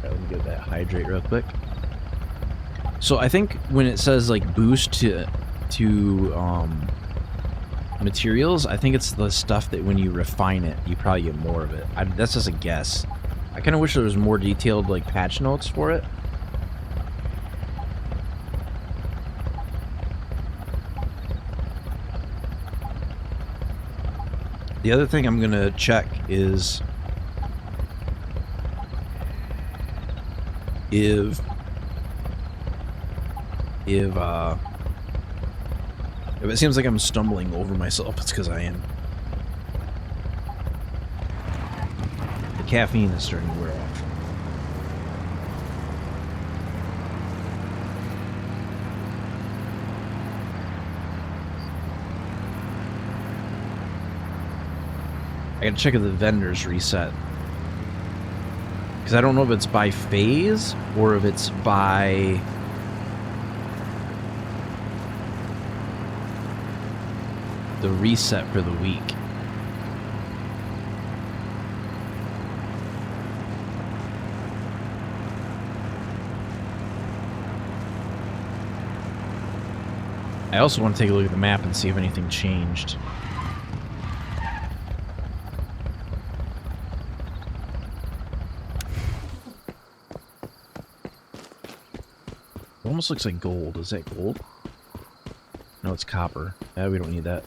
Alright, let me get that hydrate real quick. So I think when it says like boost to materials, I think it's the stuff that when you refine it, you probably get more of it. That's just a guess. I kind of wish there was more detailed like patch notes for it. The other thing I'm gonna check is if it seems like I'm stumbling over myself, it's because I am. The caffeine is starting to wear off. I gotta check if the vendors reset. Because I don't know if it's by phase or if it's by the reset for the week. I also want to take a look at the map and see if anything changed. It almost looks like gold. Is that gold? No, it's copper. Yeah, we don't need that.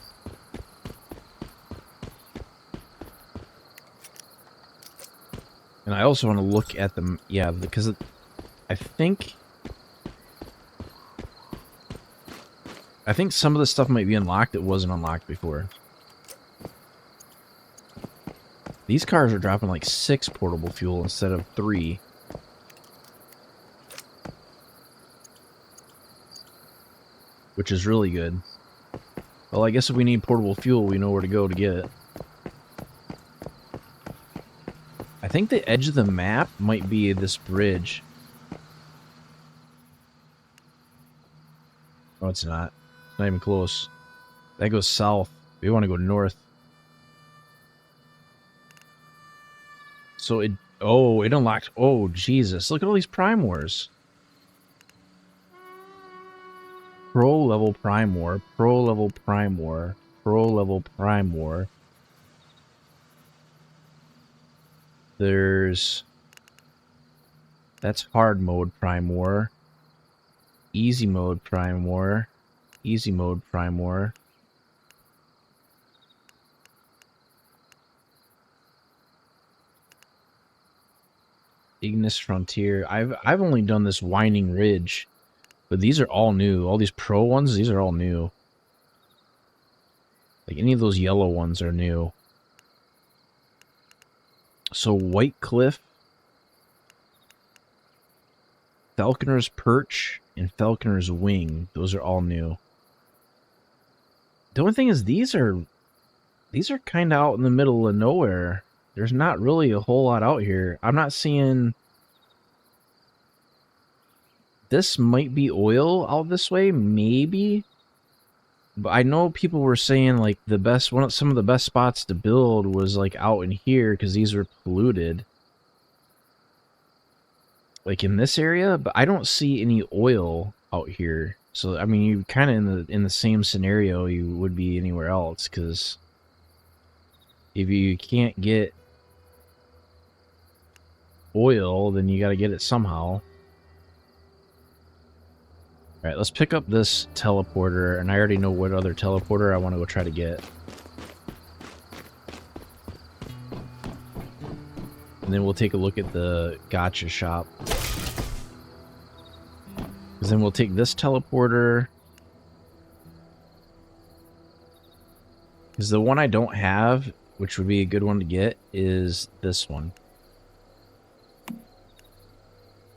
And I also want to look at them. Yeah, because I think some of the stuff might be unlocked that wasn't unlocked before. These cars are dropping like 6 portable fuel instead of 3. Which is really good. Well, I guess if we need portable fuel, we know where to go to get it. I think the edge of the map might be this bridge. Oh, it's not. It's not even close. That goes south. We want to go north. So it... Oh, it unlocked... Oh, Jesus. Look at all these Prime Wars. Pro level Prime War. Pro level Prime War. Pro level Prime War. There's... That's hard mode Prime War. Easy mode Prime War. Easy mode Prime War. Ignis Frontier. I've only done this Winding Ridge, but these are all new. All these pro ones, these are all new. Like any of those yellow ones are new. So White Cliff, Falconer's Perch, and Falconer's Wing, those are all new. The only thing is these are kind of out in the middle of nowhere. There's not really a whole lot out here. I'm not seeing... This might be oil out this way, maybe. But I know people were saying like some of the best spots to build was like out in here because these were polluted. Like in this area, but I don't see any oil out here. So I mean, you kind of in the same scenario you would be anywhere else, because if you can't get oil, then you got to get it somehow. All right, let's pick up this teleporter, and I already know what other teleporter I want to go try to get. And then we'll take a look at the gacha shop. Because then we'll take this teleporter. Because the one I don't have, which would be a good one to get, is this one.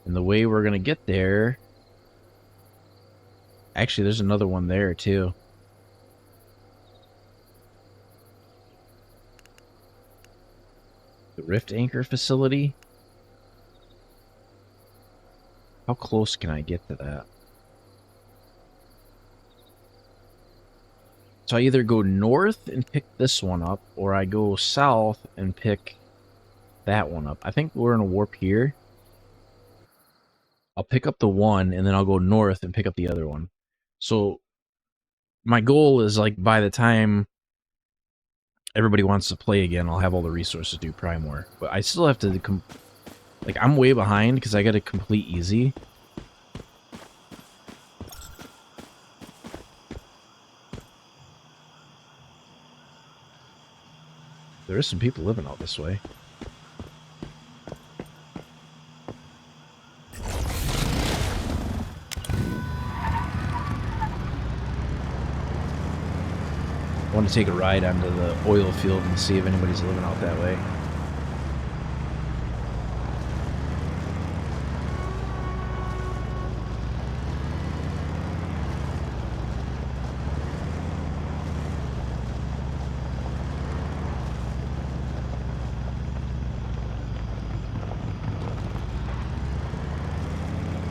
And the way we're going to get there... Actually, there's another one there, too. The Rift Anchor facility? How close can I get to that? So I either go north and pick this one up, or I go south and pick that one up. I think we're in a warp here. I'll pick up the one, and then I'll go north and pick up the other one. So my goal is, like, by the time everybody wants to play again, I'll have all the resources to do Prime War. But I still have to... like, I'm way behind because I got to complete easy. There is some people living out this way. I want to take a ride onto the oil field and see if anybody's living out that way.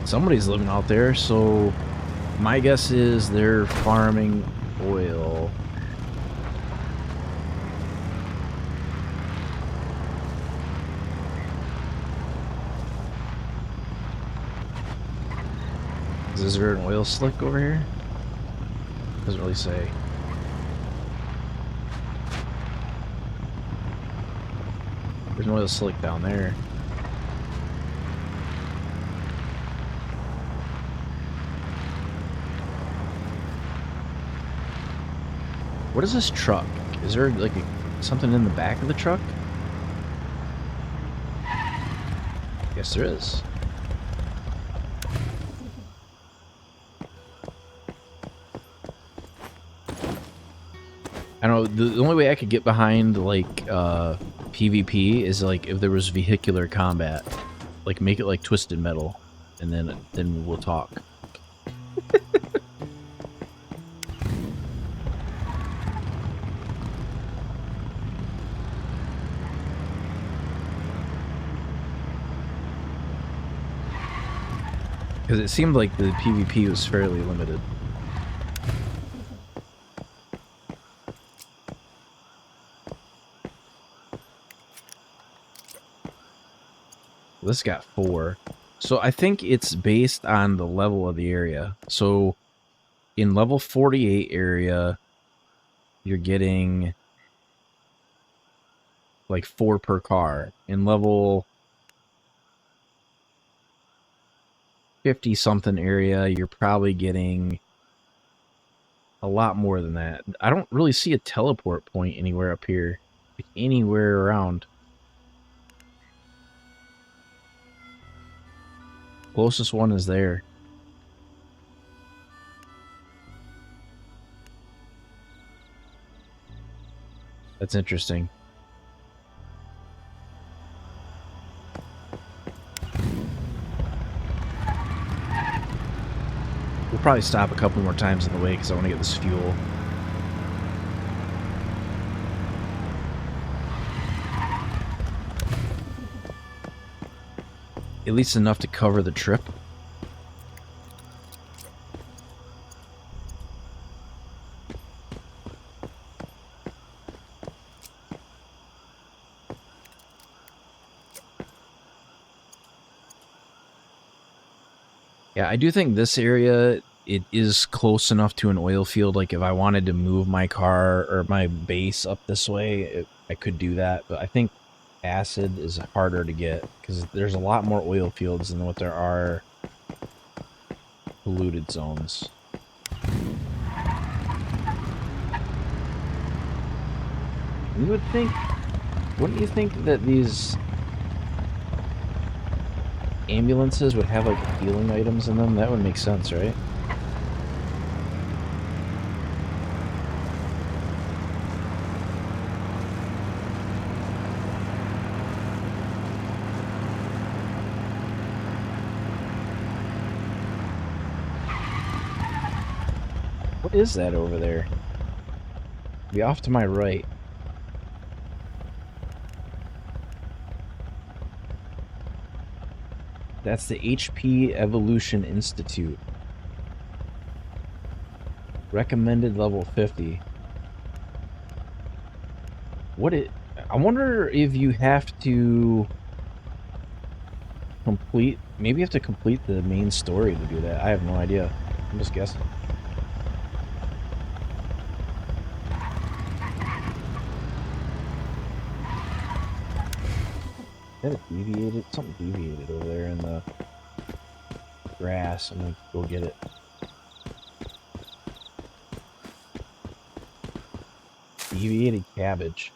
Somebody's living out there, so my guess is they're farming oil. Is there an oil slick over here? Doesn't really say. There's an oil slick down there. What is this truck? Is there like something in the back of the truck? Yes, there is. I don't know, the only way I could get behind, like, PvP is, like, if there was vehicular combat. Like, make it like Twisted Metal, and then we'll talk. Because it seemed like the PvP was fairly limited. This got 4. So I think it's based on the level of the area. So in level 48 area, you're getting like 4 per car. In level 50 something area, you're probably getting a lot more than that. I don't really see a teleport point anywhere up here, like anywhere around. Closest one is there. That's interesting. We'll probably stop a couple more times on the way because I want to get this fuel. At least enough to cover the trip. Yeah, I do think this area, it is close enough to an oil field. Like, if I wanted to move my car or my base up this way, I could do that. But I think acid is harder to get because there's a lot more oil fields than what there are polluted zones. You would think, wouldn't you think that these ambulances would have like healing items in them. That would make sense, right? What is that over there? Be off to my right. That's the HP Evolution Institute. Recommended level 50. I wonder if you have to complete, maybe you have to complete the main story to do that. I have no idea. I'm just guessing. That deviated? Something deviated over there in the grass. I'm gonna go get it. Deviated cabbage.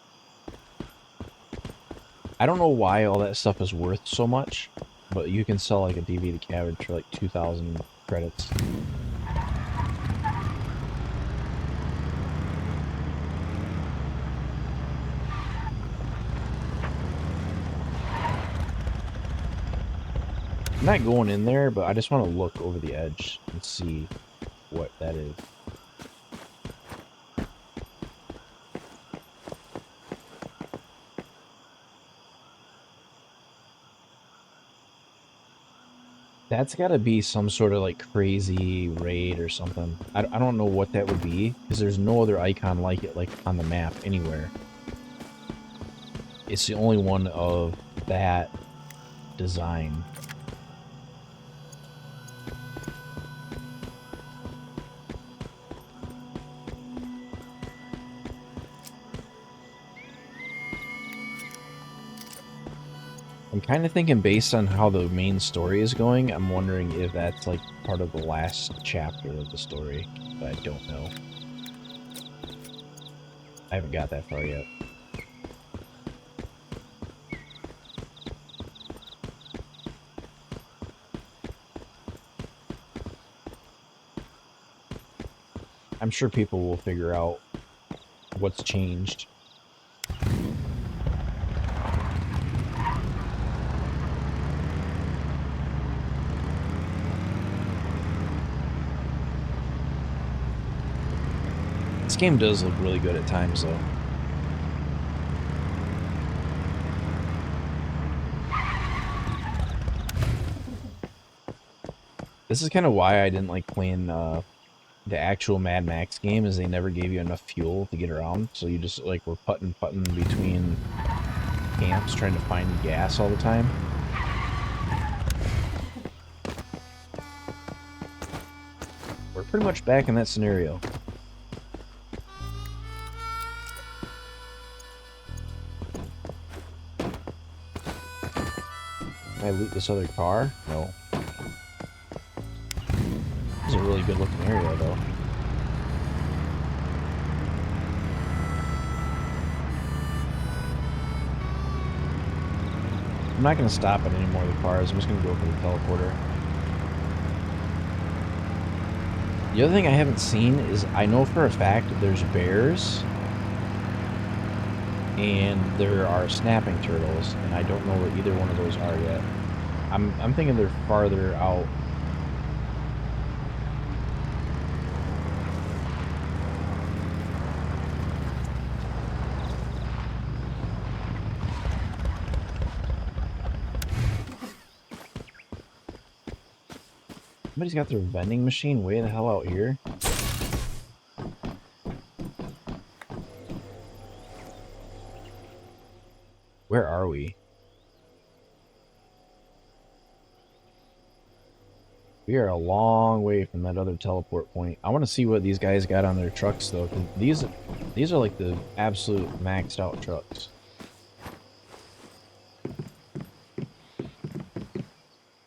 I don't know why all that stuff is worth so much, but you can sell like a deviated cabbage for like 2,000 credits. I'm not going in there, but I just want to look over the edge and see what that is. That's got to be some sort of like crazy raid or something. I don't know what that would be, because there's no other icon like it like on the map anywhere. It's the only one of that design. I'm kind of thinking based on how the main story is going, I'm wondering if that's like part of the last chapter of the story, but I don't know. I haven't got that far yet. I'm sure people will figure out what's changed. This game does look really good at times, though. This is kind of why I didn't like playing the actual Mad Max game, is they never gave you enough fuel to get around, so you just like were putting between camps trying to find gas all the time. We're pretty much back in that scenario. Can I loot this other car? No. This is a really good looking area, though. I'm not going to stop at any more of the cars. I'm just going to go for the teleporter. The other thing I haven't seen is, I know for a fact there's bears and there are snapping turtles, and I don't know what either one of those are yet. I'm thinking they're farther out. Somebody's got their vending machine way the hell out here. Where are we? We are a long way from that other teleport point. I want to see what these guys got on their trucks, though, because these are like the absolute maxed out trucks.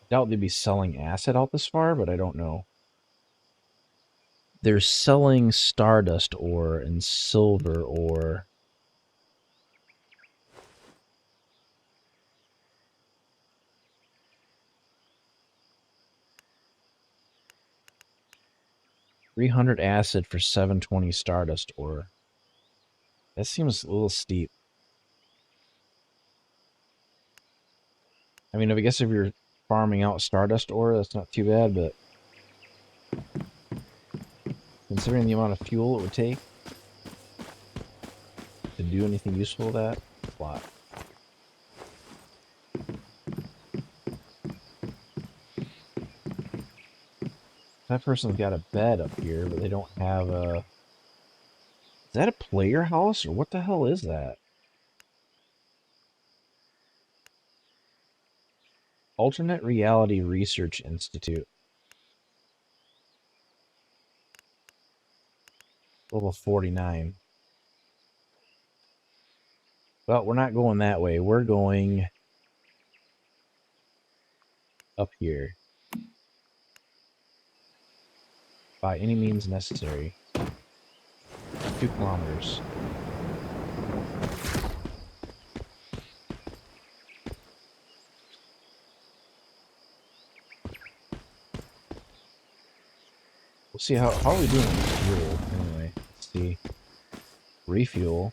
Doubt they'd be selling acid out this far, but I don't know. They're selling stardust ore and silver ore. 300 acid for 720 stardust ore. That seems a little steep. I mean, I guess if you're farming out stardust ore, that's not too bad, but considering the amount of fuel it would take to do anything useful with that, it's a lot. That person's got a bed up here, but they don't have a... Is that a player house, or what the hell is that? Alternate Reality Research Institute. Level 49. Well, we're not going that way. We're going up here. By any means necessary. 2 kilometers. We'll see how are we doing with fuel anyway. Let's see. Refuel.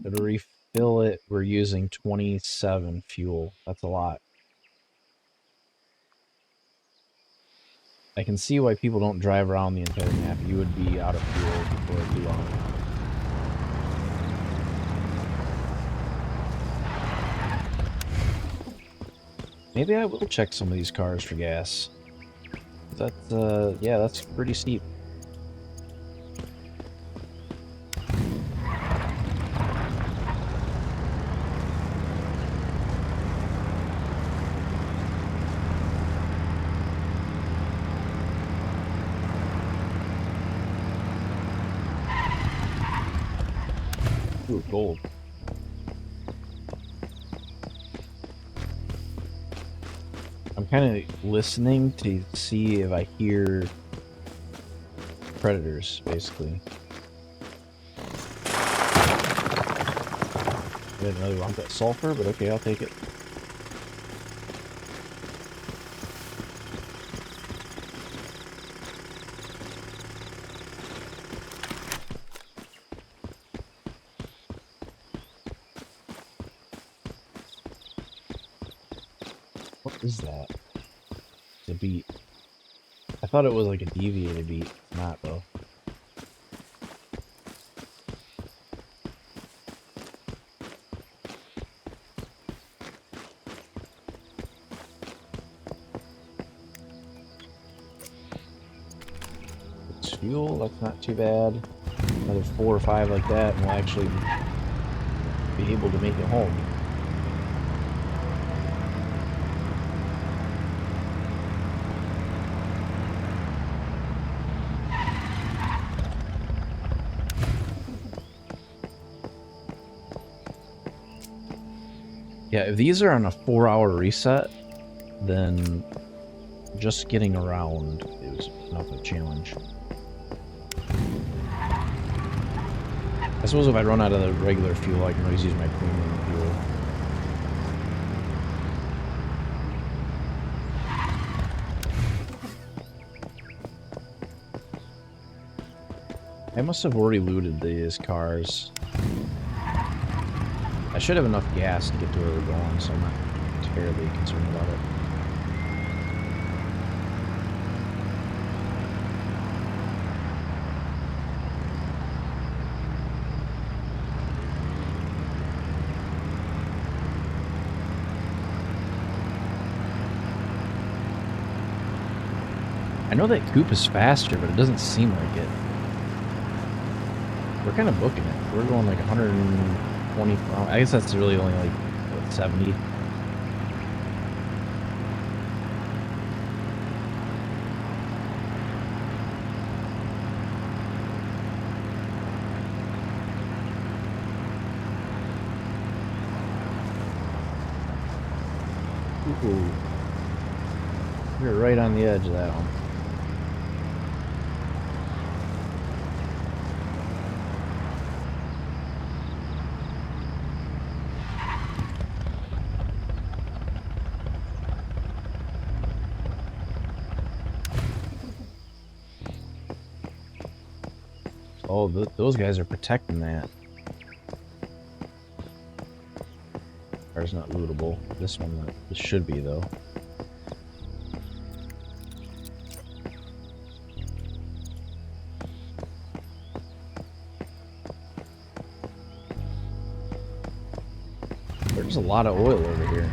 To refill it, we're using 27 fuel. That's a lot. I can see why people don't drive around the entire map. You would be out of fuel before too long. Maybe I will check some of these cars for gas. That's, yeah, that's pretty steep. Ooh, gold. I'm kind of listening to see if I hear predators, basically. I didn't really want that sulfur, but okay, I'll take it. What is that? It's a beat. I thought it was like a deviated beat. It's not, though. It's fuel, that's not too bad. Another 4 or 5 like that, and we'll actually be able to make it home. Yeah, if these are on a 4-hour reset, then just getting around is enough of a challenge. I suppose if I run out of the regular fuel, I can always use my premium fuel. I must have already looted these cars. I should have enough gas to get to where we're going, so I'm not terribly concerned about it. I know that coupe is faster, but it doesn't seem like it. We're kind of booking it. We're going like 120. I guess that's really only like, what, 70? Ooh. We're right on the edge of that one. Oh, those guys are protecting that. Car's not lootable. This one, this should be though. There's a lot of oil over here.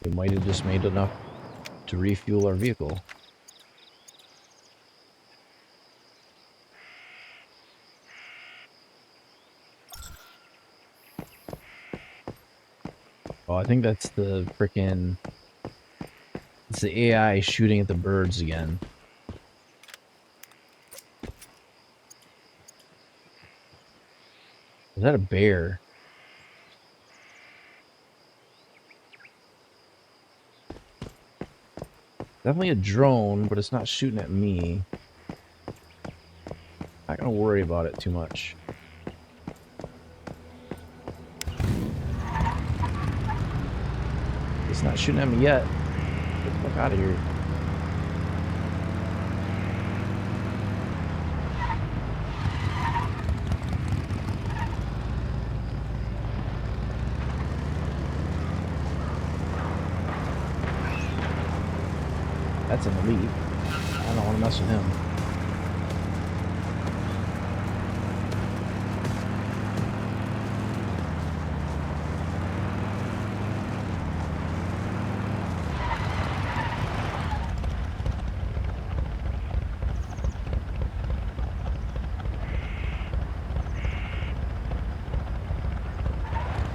We might have just made enough to refuel our vehicle. Oh, I think that's the frickin'... It's the AI shooting at the birds again. Is that a bear? Definitely a drone, but it's not shooting at me. Not gonna worry about it too much. It's not shooting at me yet. Get the fuck out of here. That's an elite. I don't want to mess with him.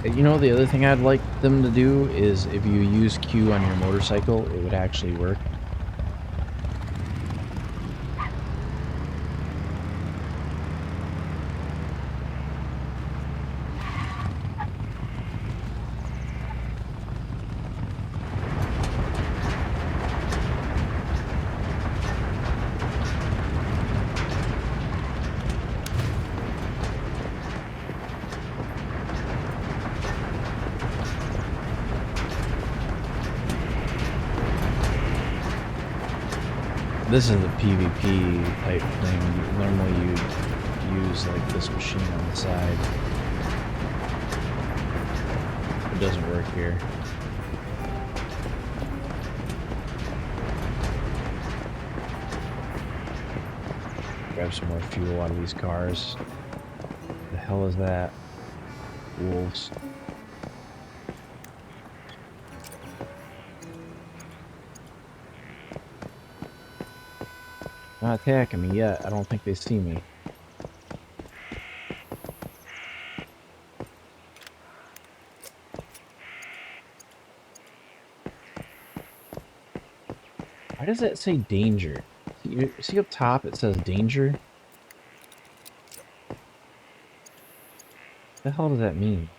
You know, the other thing I'd like them to do is if you use Q on your motorcycle, it would actually work. This is the PvP type thing. Normally you'd use like this machine on the side. It doesn't work here. Grab some more fuel out of these cars. The hell is that? Wolves. Not attacking me yet. I don't think they see me. Why does that say danger? See up top it says danger? What the hell does that mean?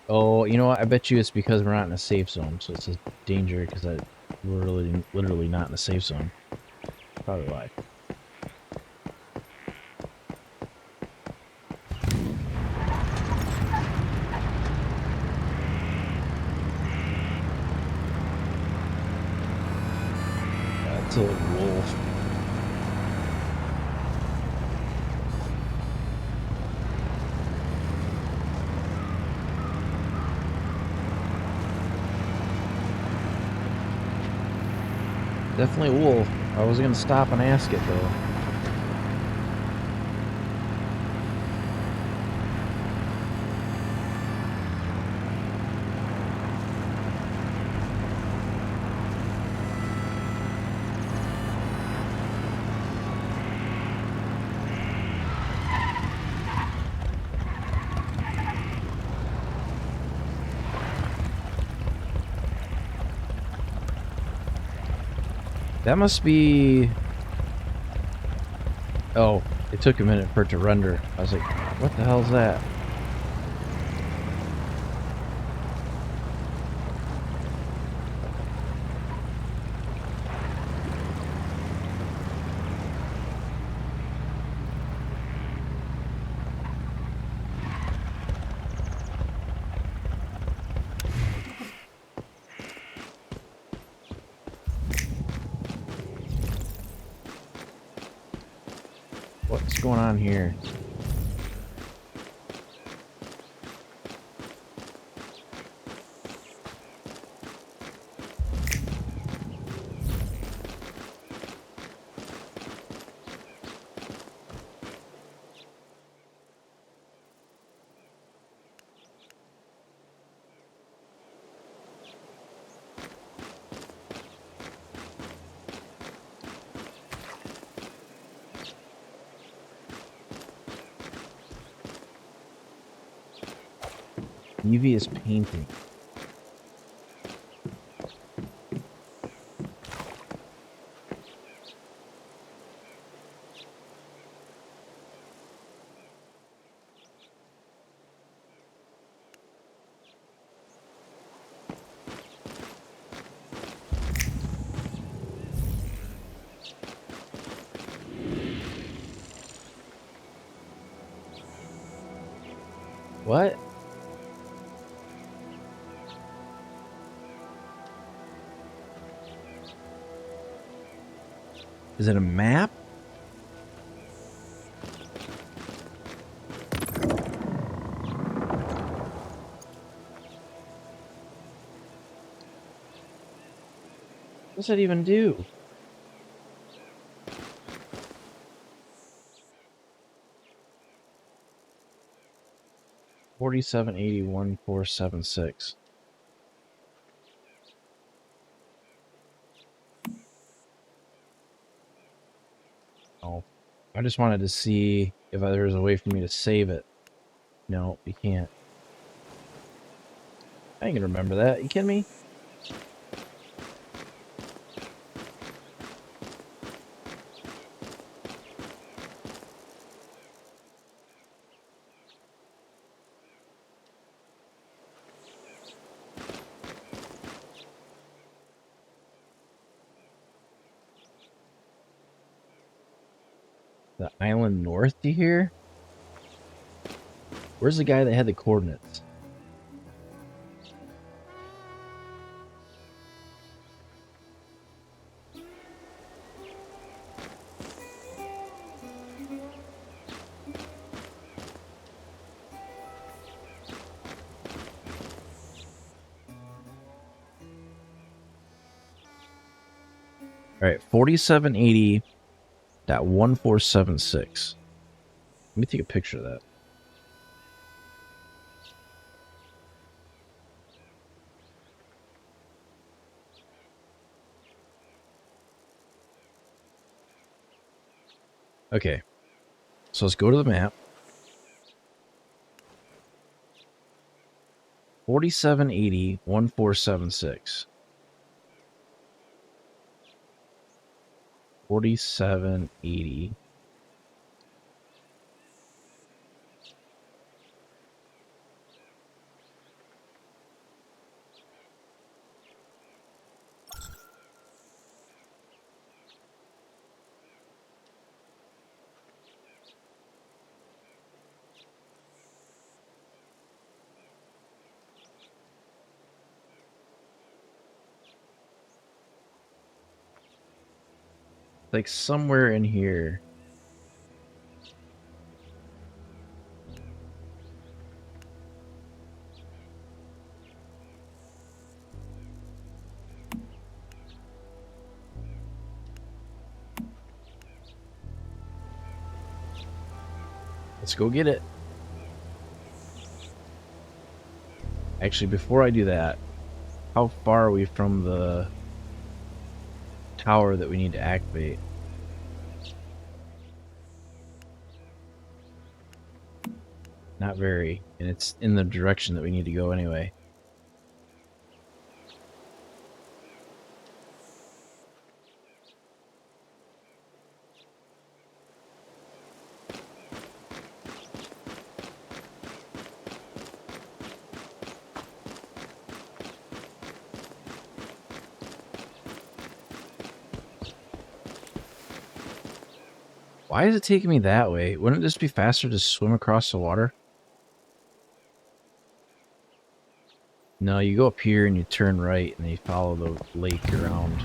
Oh, you know what? I bet you it's because we're not in a safe zone, so it says danger because we're literally not in a safe zone. Probably why. That's a wolf. Definitely a wolf. I was gonna stop and ask it though. That must be... Oh, it took a minute for it to render. I was like, what the hell's that? What's going on here? Evie is painting. What? Is it a map? What does that even do? $47.80 1476. Oh, I just wanted to see if there was a way for me to save it. No, you can't. I ain't gonna remember that. You kidding me? The island north, do you hear? Where's the guy that had the coordinates? Alright, 4780.1476. Let me take a picture of that. Okay, so let's go to the map. 4780.1476. 4780. Like somewhere in here. Let's go get it. Actually, before I do that, how far are we from the tower that we need to activate? Not very, and it's in the direction that we need to go anyway. Why is it taking me that way? Wouldn't it just be faster to swim across the water? No, you go up here and you turn right and you follow the lake around.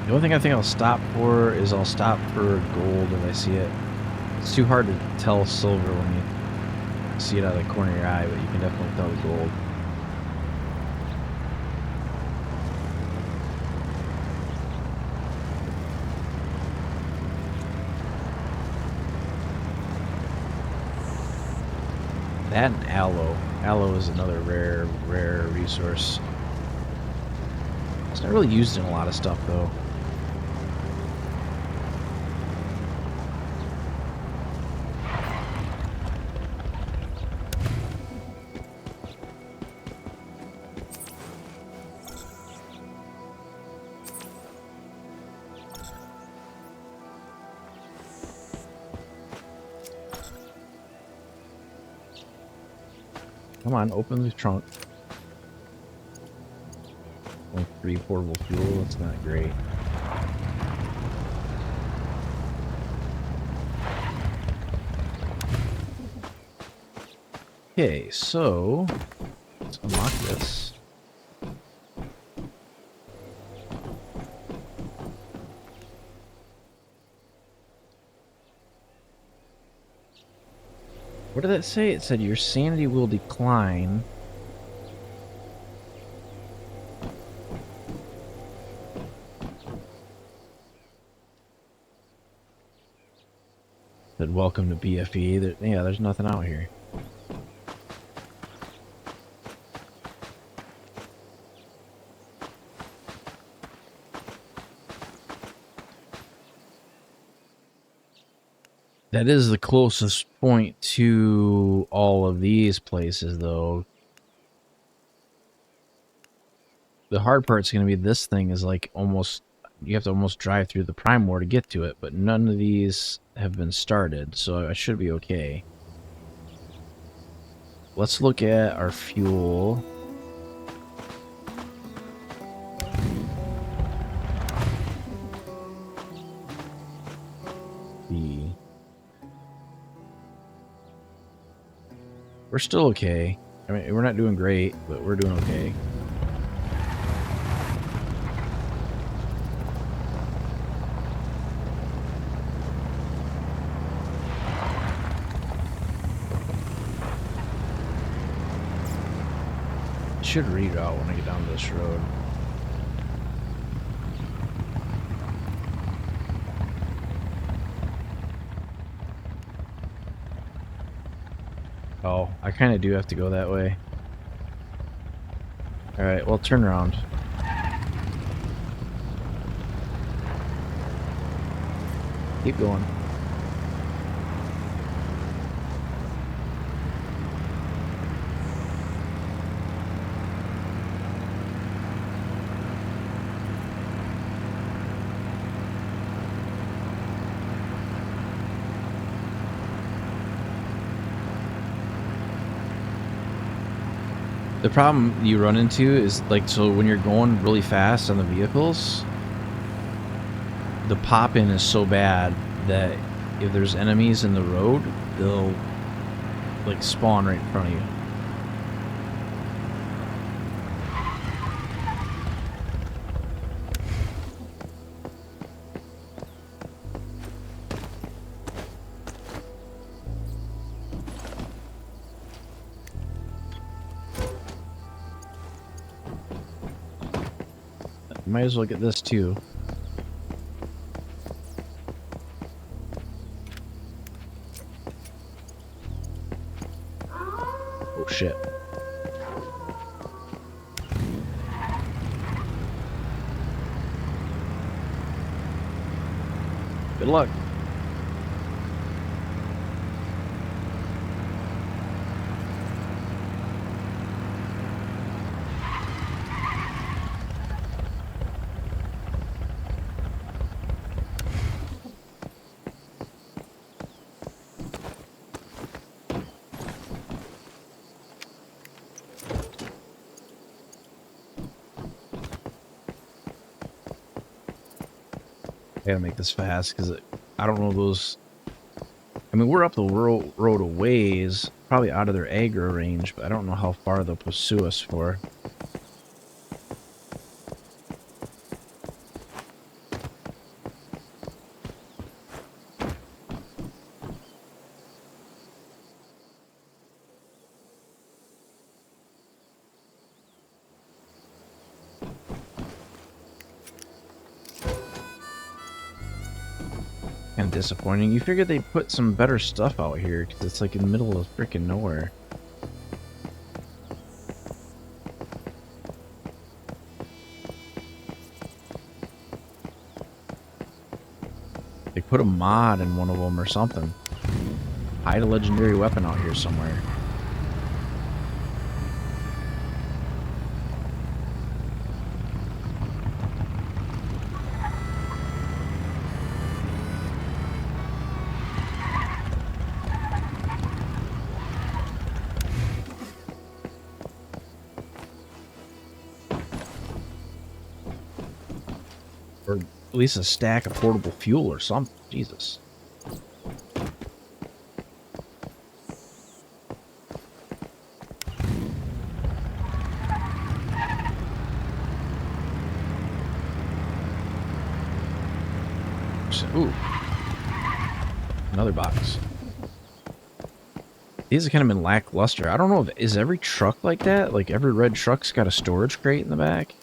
The only thing I think I'll stop for is I'll stop for gold if I see it. It's too hard to tell silver when you see it out of the corner of your eye, but you can definitely tell the gold. That and aloe. Aloe is another rare resource. It's not really used in a lot of stuff, though. Come on, open the trunk. Only 3 portable fuel, that's not great. Okay, so let's unlock this. What did that say? It said your sanity will decline. Said welcome to BFE. Yeah, there's nothing out here. That is the closest point to all of these places, though. The hard part's going to be this thing is like almost... You have to almost drive through the Prime War to get to it, but none of these have been started, so I should be okay. Let's look at our fuel. We're still okay. I mean, we're not doing great, but we're doing okay. Should reroute when I get down this road. Oh, I kind of do have to go that way. Alright, well, turn around. Keep going. The problem you run into is, like, so when you're going really fast on the vehicles, the pop-in is so bad that if there's enemies in the road, they'll, like, spawn right in front of you. Might as well get this too. Oh shit. Good luck. I gotta make this fast because I don't know those. I mean, we're up the road a ways, probably out of their aggro range, but I don't know how far they'll pursue us for. Kind of disappointing. You figured they'd put some better stuff out here because it's like in the middle of freaking nowhere. They put a mod in one of them or something. Hide a legendary weapon out here somewhere. Or at least a stack of portable fuel or something. Jesus. Ooh. Another box. These have kind of been lackluster. I don't know if is every truck like that? Like every red truck's got a storage crate in the back?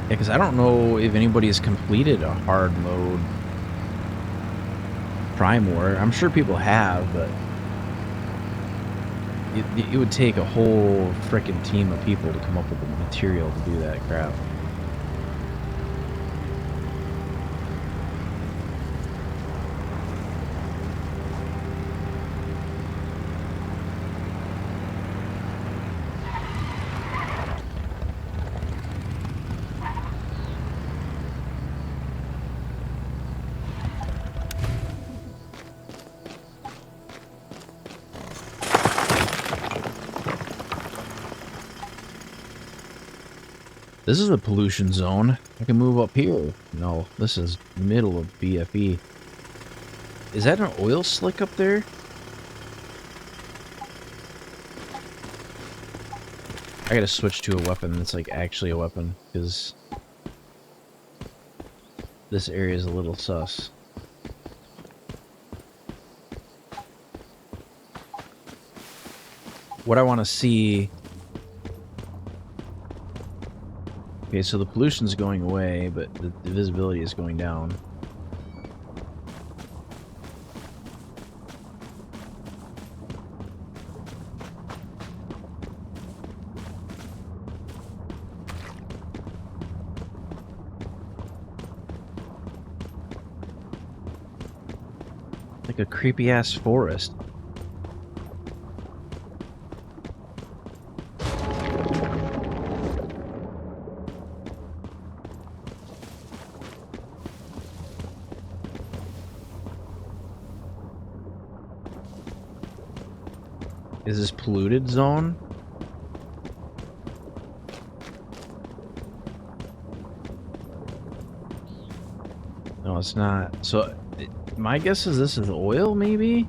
Because I don't know if anybody has completed a hard mode Prime War. I'm sure people have, but it would take a whole frickin' team of people to come up with the material to do that crap. This is a pollution zone. I can move up here. No, this is middle of BFE. Is that an oil slick up there? I gotta switch to a weapon that's like actually a weapon, because this area is a little sus. What I want to see... Okay, so the pollution's going away, but the visibility is going down. Like a creepy-ass forest. Is this polluted zone? No, it's not. So, my guess is this is oil, maybe?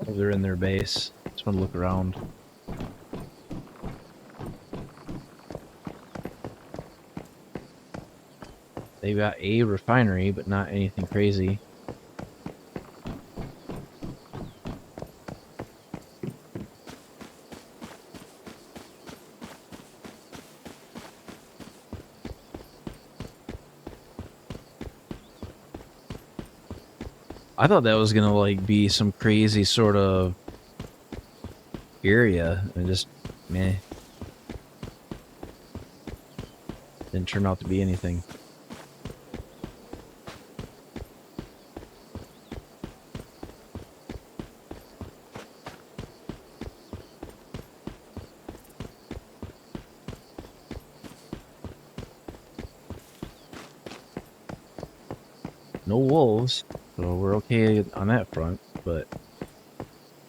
They're in their base. Just want to look around. They've got a refinery, but not anything crazy. I thought that was gonna like be some crazy sort of area, and just meh. Didn't turn out to be anything. No wolves, so we're okay on that front, but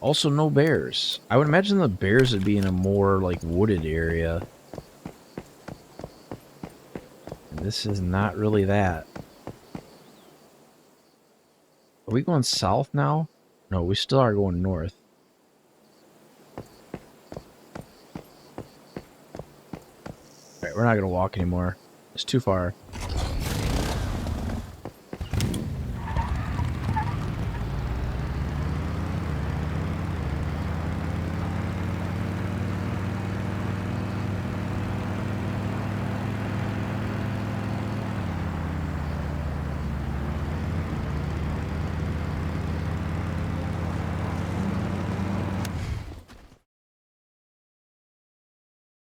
also no bears. I would imagine the bears would be in a more like wooded area. And this is not really that. Are we going south now? No, we still are going north. Alright, we're not gonna walk anymore. It's too far.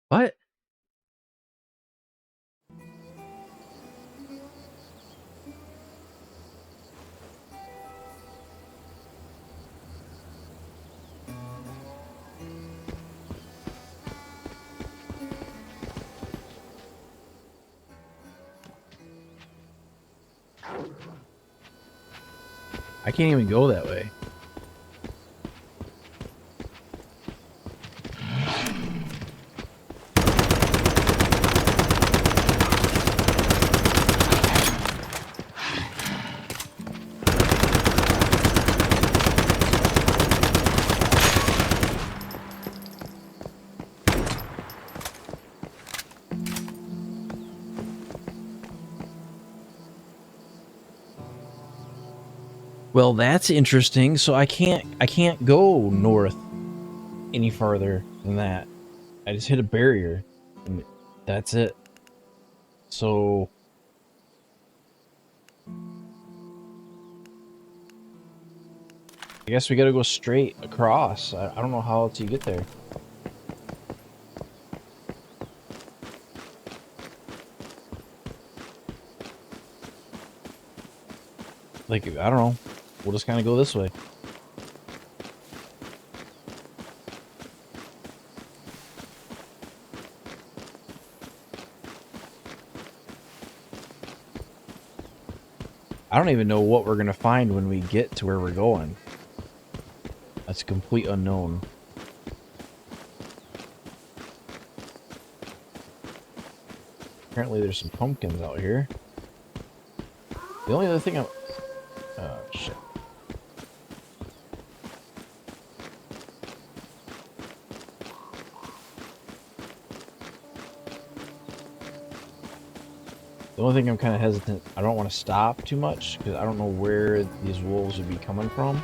What? I can't even go that way. Well, that's interesting. So I can't go north any farther than that. I just hit a barrier, and that's it. So I guess we gotta go straight across. I don't know how else you get there. Like, I don't know. We'll just kind of go this way. I don't even know what we're going to find when we get to where we're going. That's complete unknown. Apparently there's some pumpkins out here. The only other thing I'm... Oh, shit. The only thing I'm kind of hesitant, I don't want to stop too much, because I don't know where these wolves would be coming from.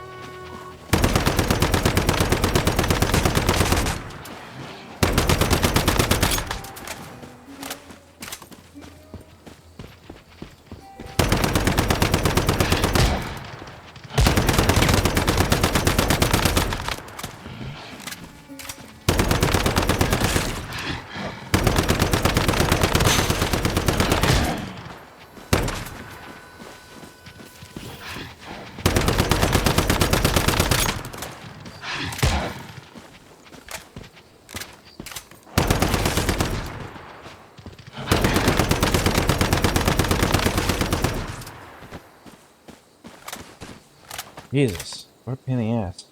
Jesus, what a pain in the ass.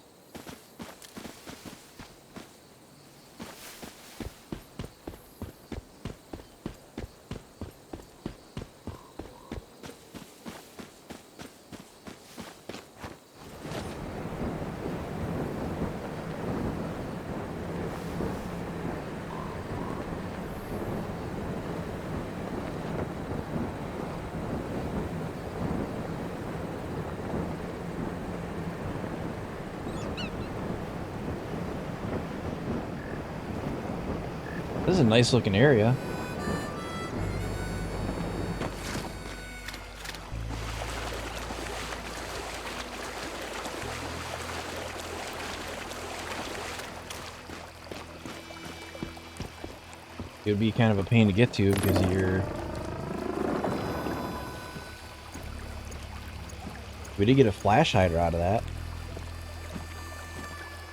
This is a nice looking area. It would be kind of a pain to get to because you're... We did get a flash hider out of that.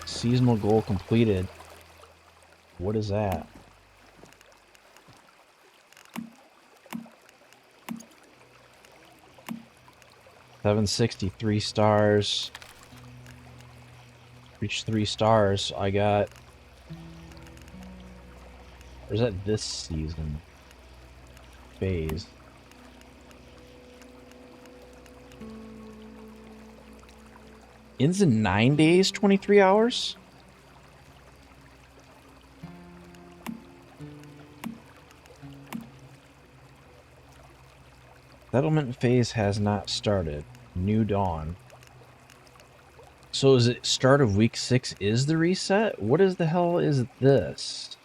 Seasonal goal completed. What is that? $763 stars. Reached 3 stars. I got... Or is that this season? Phase. Ends in 9 days, 23 hours? Settlement phase has not started. New Dawn. So is it start of week 6 is the reset? What is the hell is this?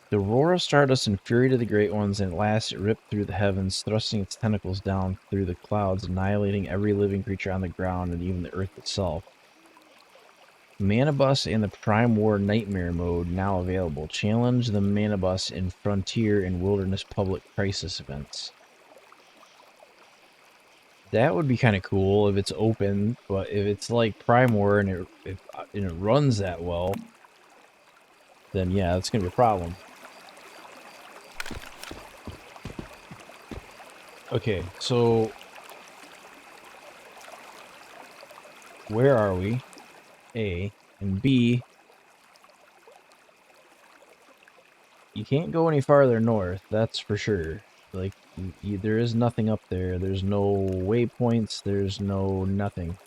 The roar of stardust and fury to the great ones, and at last it ripped through the heavens, thrusting its tentacles down through the clouds, annihilating every living creature on the ground and even the earth itself. Manibus and the Prime War Nightmare mode now available. Challenge the Manibus in Frontier and Wilderness Public Crisis events. That would be kind of cool if it's open, but if it's like Prime War and it runs that well, then yeah, that's going to be a problem. Okay, so where are we? A and B. You can't go any farther north, that's for sure. Like, there is nothing up there. There's no waypoints. There's no nothing.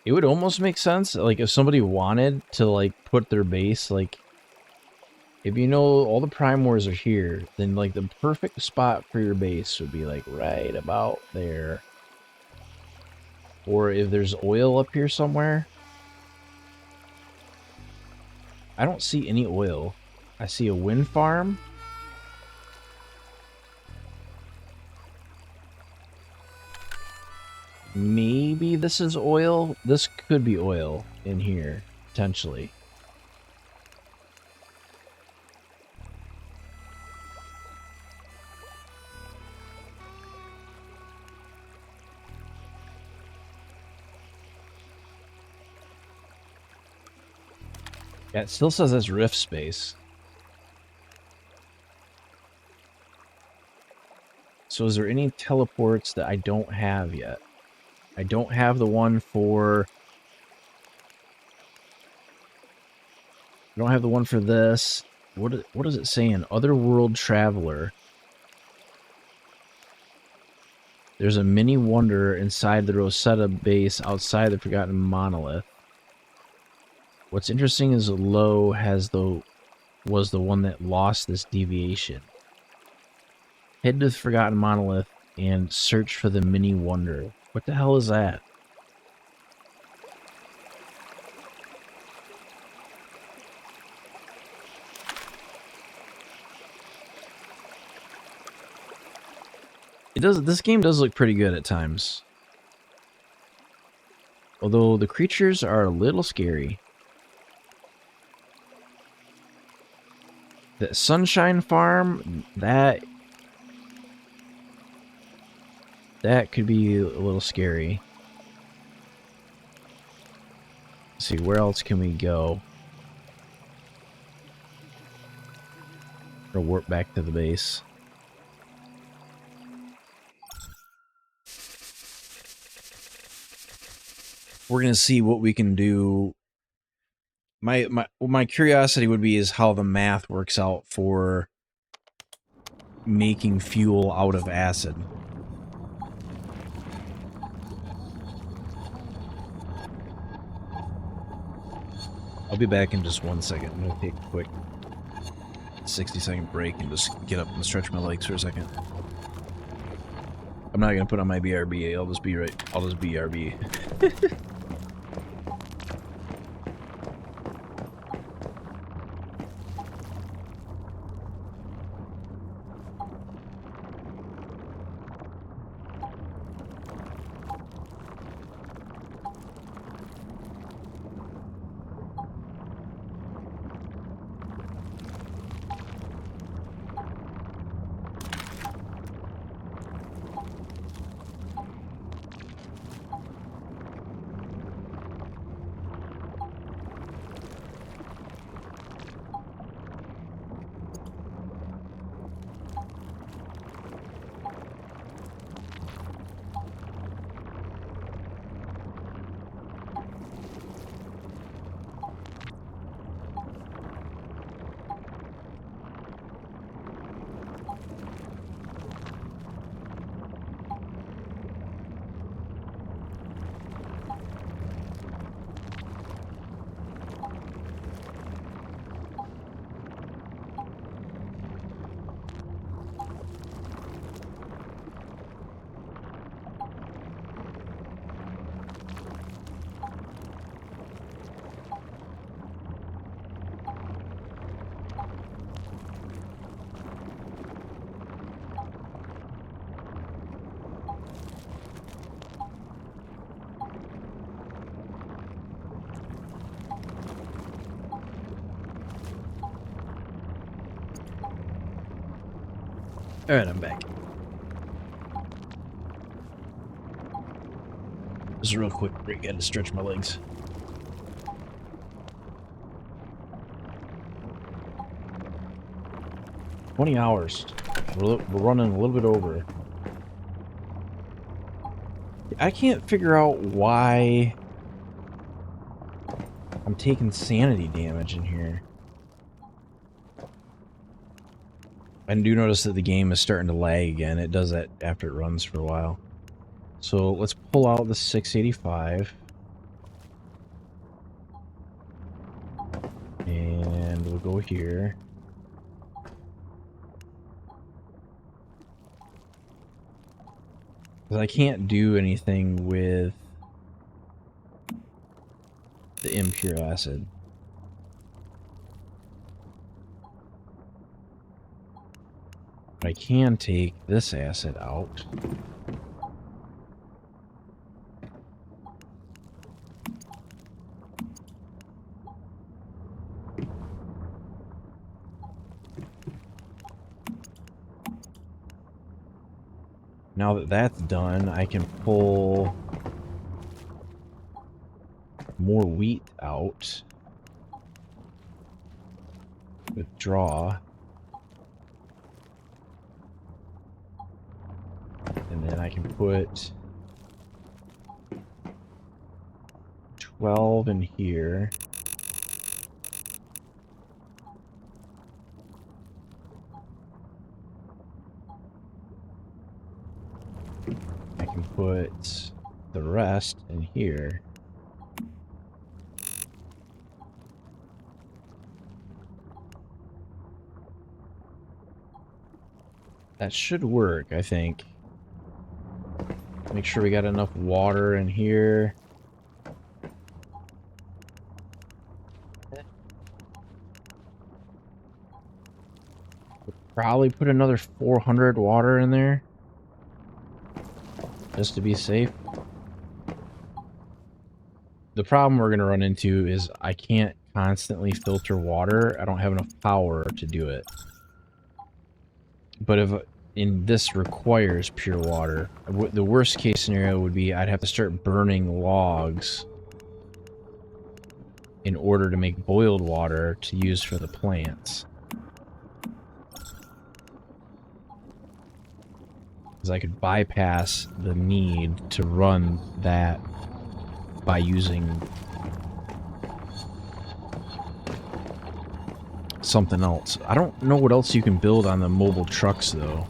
It would almost make sense, like, if somebody wanted to, like, put their base, like, if you know all the Prime Wars are here, then, like, the perfect spot for your base would be, like, right about there. Or if there's oil up here somewhere. I don't see any oil. I see a wind farm. Maybe this is oil. This could be oil in here, potentially. Yeah, it still says it's rift space. So is there any teleports that I don't have yet? I don't have the one for... I don't have the one for this. What is it saying? Otherworld Traveler. There's a mini wonder inside the Rosetta base outside the Forgotten Monolith. What's interesting is Low was the one that lost this deviation. Head to the Forgotten Monolith and search for the mini wonder. What the hell is that? This game does look pretty good at times. Although the creatures are a little scary. The Sunshine Farm, that could be a little scary. Let's see, where else can we go? Or warp back to the base. We're gonna see what we can do. My curiosity would be is how the math works out for making fuel out of acid. I'll be back in just 1 second. I'm gonna take a quick 60-second break and just get up and stretch my legs for a second. I'm not gonna put on my BRB. I'll just BRB. Alright, I'm back. Just a real quick break. Got to stretch my legs. $20 hours. We're running a little bit over. I can't figure out why I'm taking sanity damage in here. I do notice that the game is starting to lag again. It does that after it runs for a while. So let's pull out the 685. And we'll go here. Because I can't do anything with the impure acid. But I can take this acid out. Now that that's done, I can pull more wheat out. Withdraw. And then I can put 12 in here. I can put the rest in here. That should work, I think. Make sure we got enough water in here. Probably put another 400 water in there. Just to be safe. The problem we're going to run into is I can't constantly filter water. I don't have enough power to do it. But if this requires pure water, the worst case scenario would be I'd have to start burning logs in order to make boiled water to use for the plants. Because I could bypass the need to run that by using something else. I don't know what else you can build on the mobile trucks, though.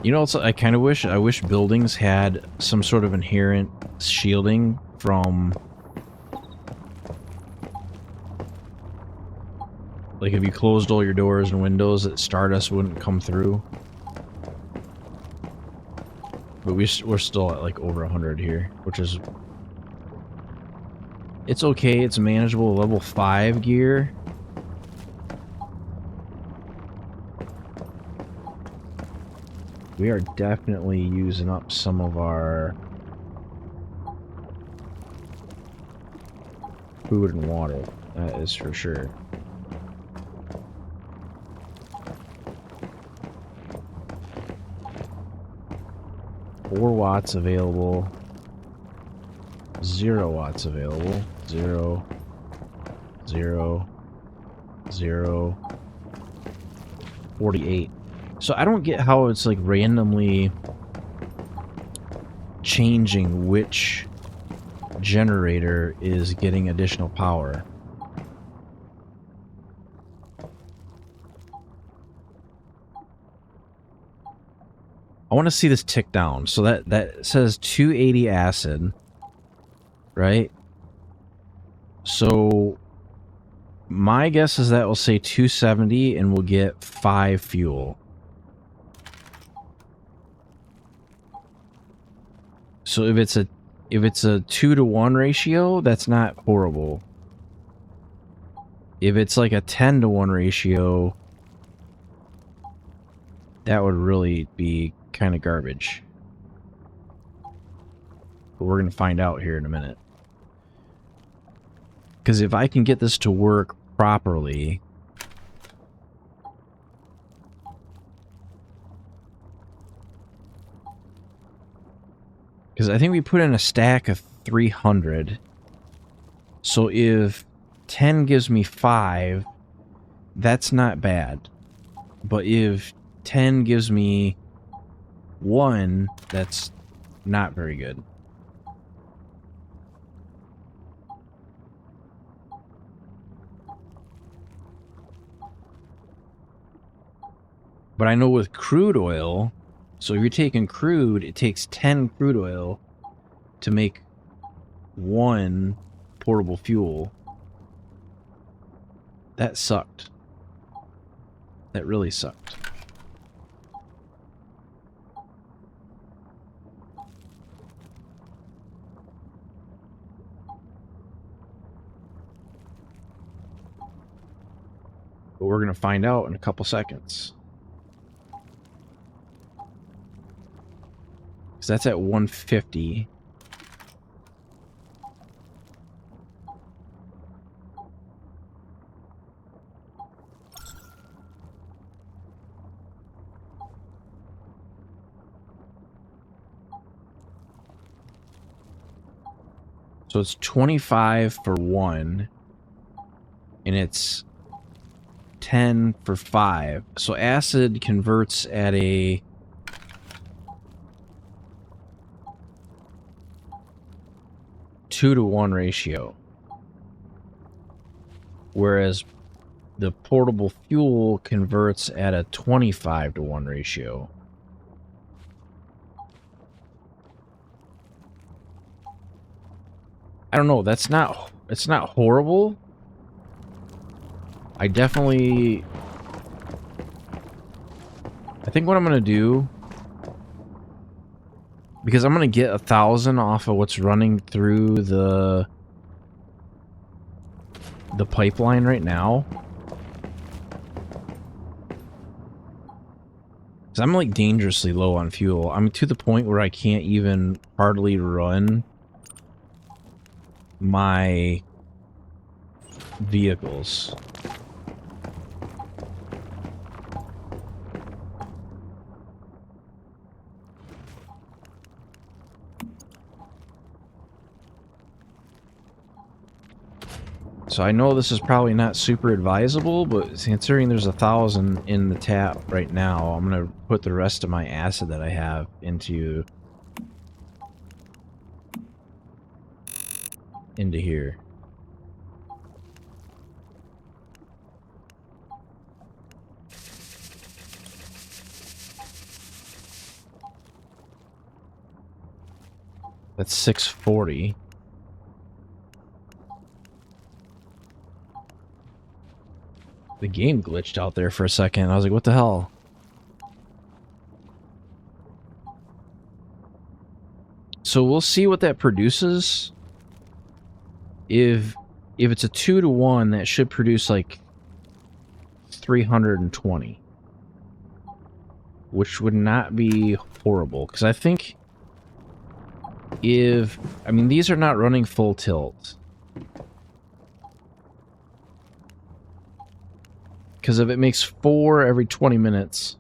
You know, I kind of wish buildings had some sort of inherent shielding from... Like, if you closed all your doors and windows, that Stardust wouldn't come through. But we're still at, like, over 100 here, which is... It's okay, it's manageable. Level 5 gear. We are definitely using up some of our food and water. That is for sure. Four watts available. 0 watts available. 0, 0, 0, 48. So I don't get how it's like randomly changing which generator is getting additional power. I want to see this tick down. So that says 280 acid, right? So my guess is that will say 270 and we'll get 5 fuel. So if it's a 2-to-1 ratio, that's not horrible. If it's like a 10-to-1 ratio, that would really be kind of garbage. But we're going to find out here in a minute. Because if I can get this to work properly, Because I think we put in a stack of 300. So if 10 gives me 5, that's not bad. But if 10 gives me 1, that's not very good. But I know with crude oil, so if you're taking crude, it takes 10 crude oil to make 1 portable fuel. That sucked. That really sucked. But we're going to find out in a couple seconds. Because that's at 150. So it's 25 for 1, and it's 10 for 5. So acid converts at a 2-to-1 ratio, whereas the portable fuel converts at a 25-to-1 ratio. I don't know, it's not horrible. I think what I'm gonna do, because I'm gonna get 1,000 off of what's running through the pipeline right now. Because I'm like dangerously low on fuel. I'm to the point where I can't even hardly run my vehicles. So I know this is probably not super advisable, but considering there's 1,000 in the tap right now, I'm gonna put the rest of my acid that I have into here. That's 640. The game glitched out there for a second. I was like, what the hell? So we'll see what that produces. If it's a 2-to-1, that should produce like 320. Which would not be horrible. Because I think I mean, these are not running full tilt. Because if it makes 4 every 20 minutes,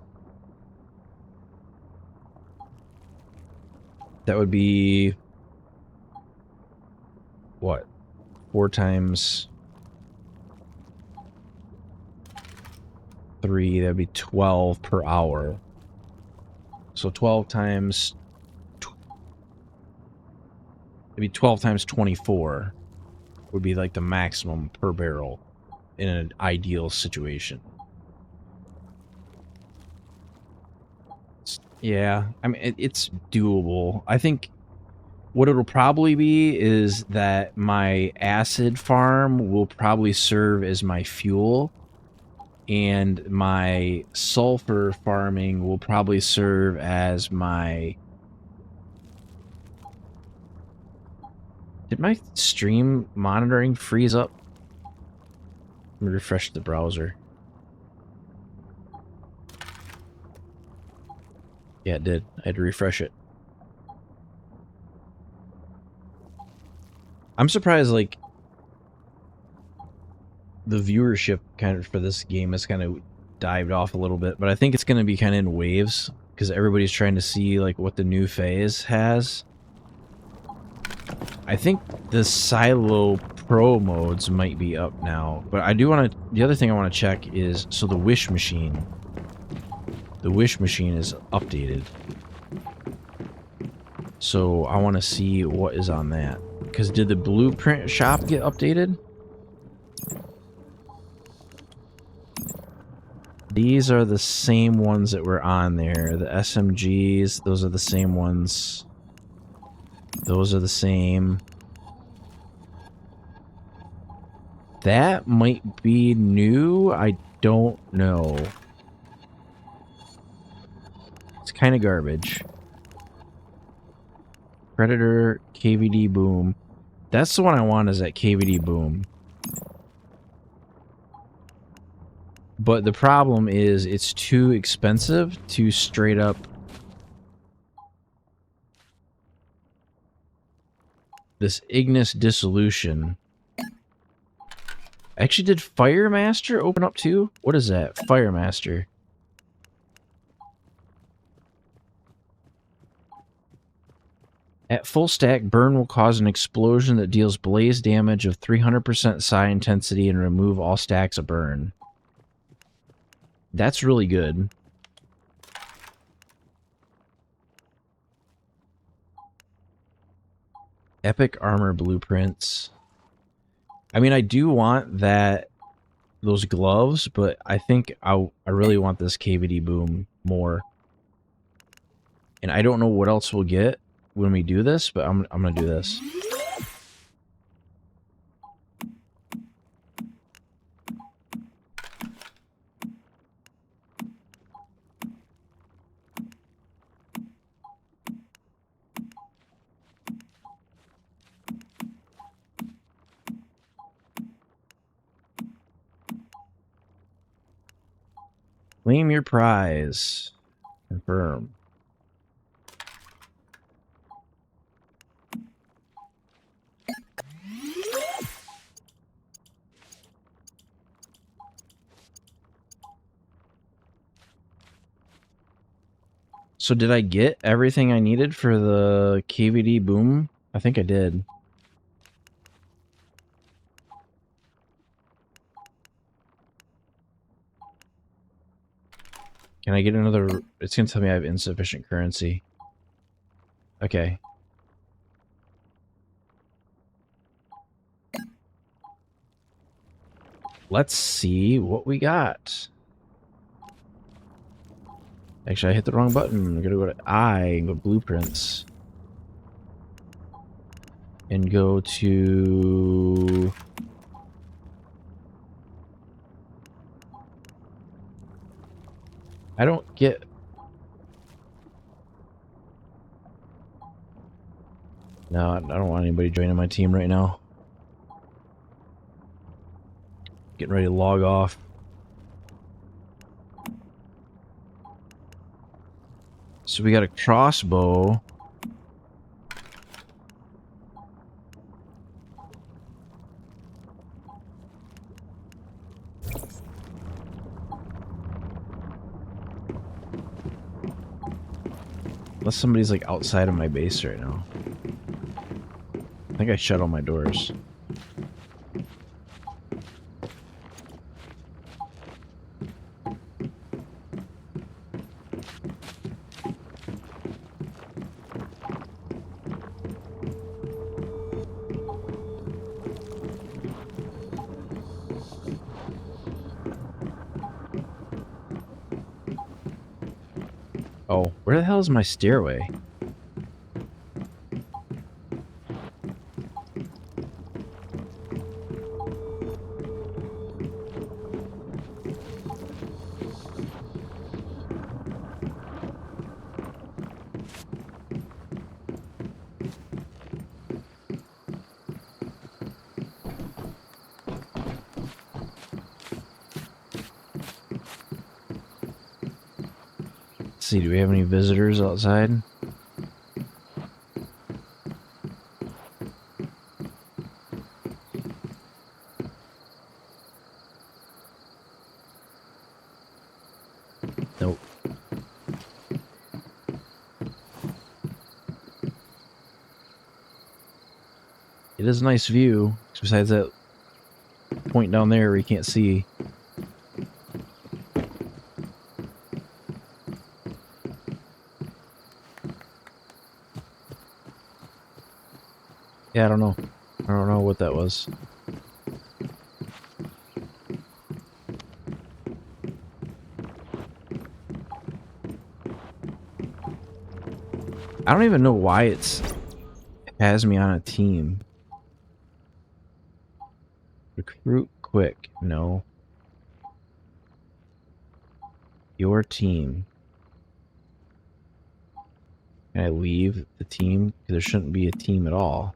that would be, what? 4 times 3, that'd be 12 per hour. So 12 times... It'd be 12 times 24 would be like the maximum per barrel in an ideal situation. Yeah, I mean, it's doable. I think what it'll probably be is that my acid farm will probably serve as my fuel, and my sulfur farming will probably serve as my... Did my stream monitoring freeze up? Let me refresh the browser. Yeah, it did. I had to refresh it. I'm surprised, like, the viewership kind of for this game has kind of dived off a little bit, but I think it's going to be kind of in waves because everybody's trying to see, like, what the new phase has. I think the Silo Pro modes might be up now, but I do want to. The other thing I want to check is so the Wish machine. The Wish machine is updated, so I want to see what is on that. Because did the Blueprint shop get updated? These are the same ones that were on there. The SMGs, those are the same ones. Those are the same. That might be new. I don't know. It's kind of garbage. Predator, KVD Boom. That's the one I want, is that KVD Boom. But the problem is it's too expensive to straight up this Ignis Dissolution. Actually, did Firemaster open up too? What is that? Firemaster. At full stack, burn will cause an explosion that deals blaze damage of 300% psi intensity and remove all stacks of burn. That's really good. Epic armor blueprints. I mean, I do want those gloves, but I think I really want this KVD Boom more. And I don't know what else we'll get when we do this, but I'm gonna do this. Claim your prize. Confirm. So did I get everything I needed for the KVD Boom? I think I did. Can I get another? It's going to tell me I have insufficient currency. Okay. Let's see what we got. Actually, I hit the wrong button. I'm gonna go to I and go blueprints. And go to... I don't get... No, I don't want anybody joining my team right now. Getting ready to log off. So we got a crossbow. Unless somebody's like outside of my base right now. I think I shut all my doors. Oh, where the hell is my stairway? Let's see, do we have any visitors outside? Nope. It is a nice view, besides that point down there where you can't see. Yeah, I don't know. I don't know what that was. I don't even know why it has me on a team. Recruit quick. No. Your team. Can I leave the team? Because there shouldn't be a team at all.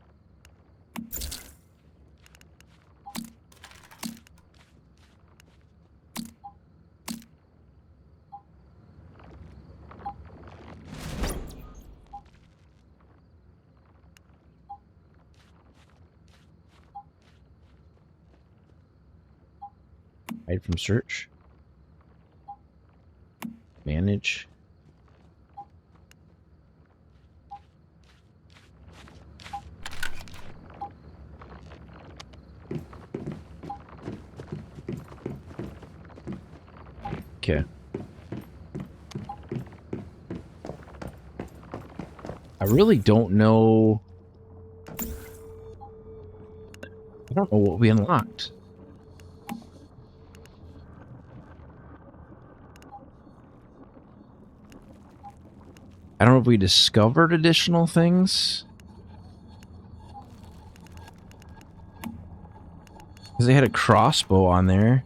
Hide from search. Manage. Okay. I really don't know. I don't know what we unlocked. I don't know if we discovered additional things. Because they had a crossbow on there.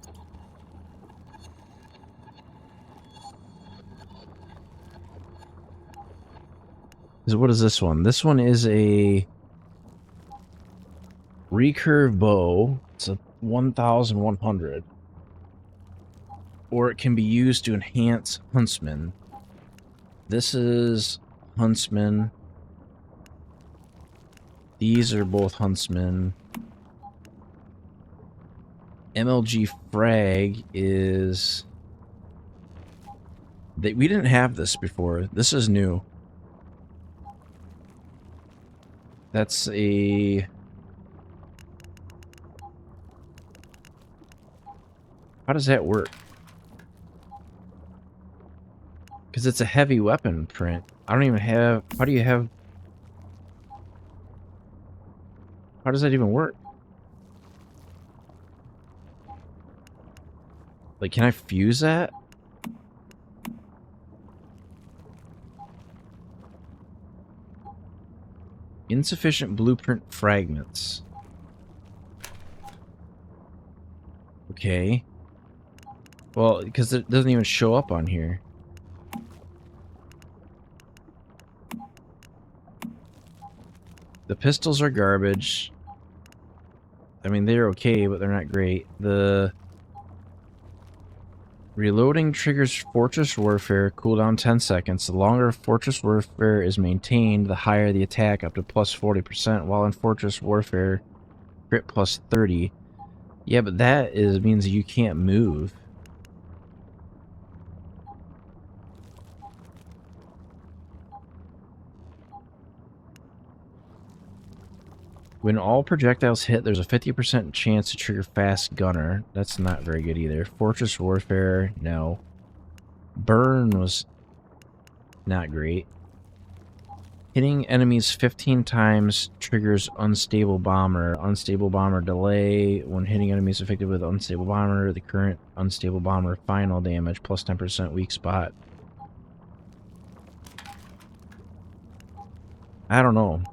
What is this one? This one is a recurve bow. It's a 1100. Or it can be used to enhance Huntsman. This is Huntsman. These are both Huntsman. MLG Frag is... we didn't have this before. This is new. That's a... How does that work? Because it's a heavy weapon print. I don't even have... How do you have... How does that even work? Like, can I fuse that? Insufficient blueprint fragments. Okay. Well, because it doesn't even show up on here. The pistols are garbage. I mean, they're okay, but they're not great. The reloading triggers Fortress Warfare, cooldown 10 seconds. The longer Fortress Warfare is maintained, the higher the attack, up to plus 40%, while in Fortress Warfare, crit plus 30. Yeah, but that means you can't move. When all projectiles hit, there's a 50% chance to trigger Fast Gunner. That's not very good either. Fortress Warfare, no. Burn was not great. Hitting enemies 15 times triggers Unstable Bomber. Unstable Bomber delay. When hitting enemies affected with Unstable Bomber, the current Unstable Bomber final damage plus 10% weak spot. I don't know.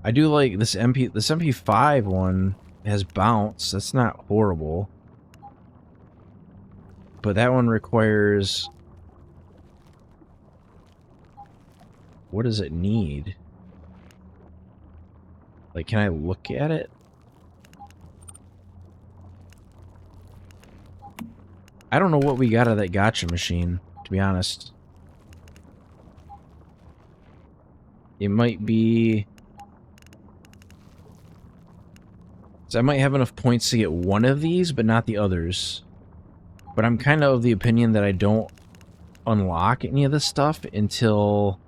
I do like this this MP5 one has bounce. That's not horrible. But that one requires... What does it need? Like, can I look at it? I don't know what we got out of that gotcha machine, to be honest. It might be... I might have enough points to get one of these, but not the others. But I'm kind of the opinion that I don't unlock any of this stuff until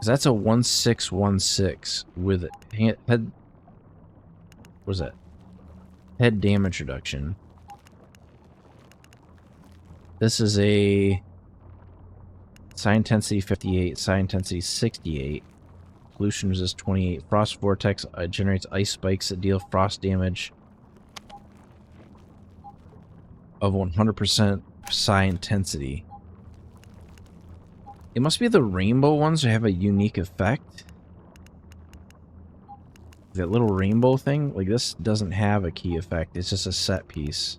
Because that's a 1616 with head... What is that? Head damage reduction. This is a psi intensity 58, psi intensity 68, pollution resist 28, frost vortex generates ice spikes that deal frost damage of 100% psi intensity. It must be the rainbow ones that have a unique effect. That little rainbow thing, like this doesn't have a key effect, it's just a set piece.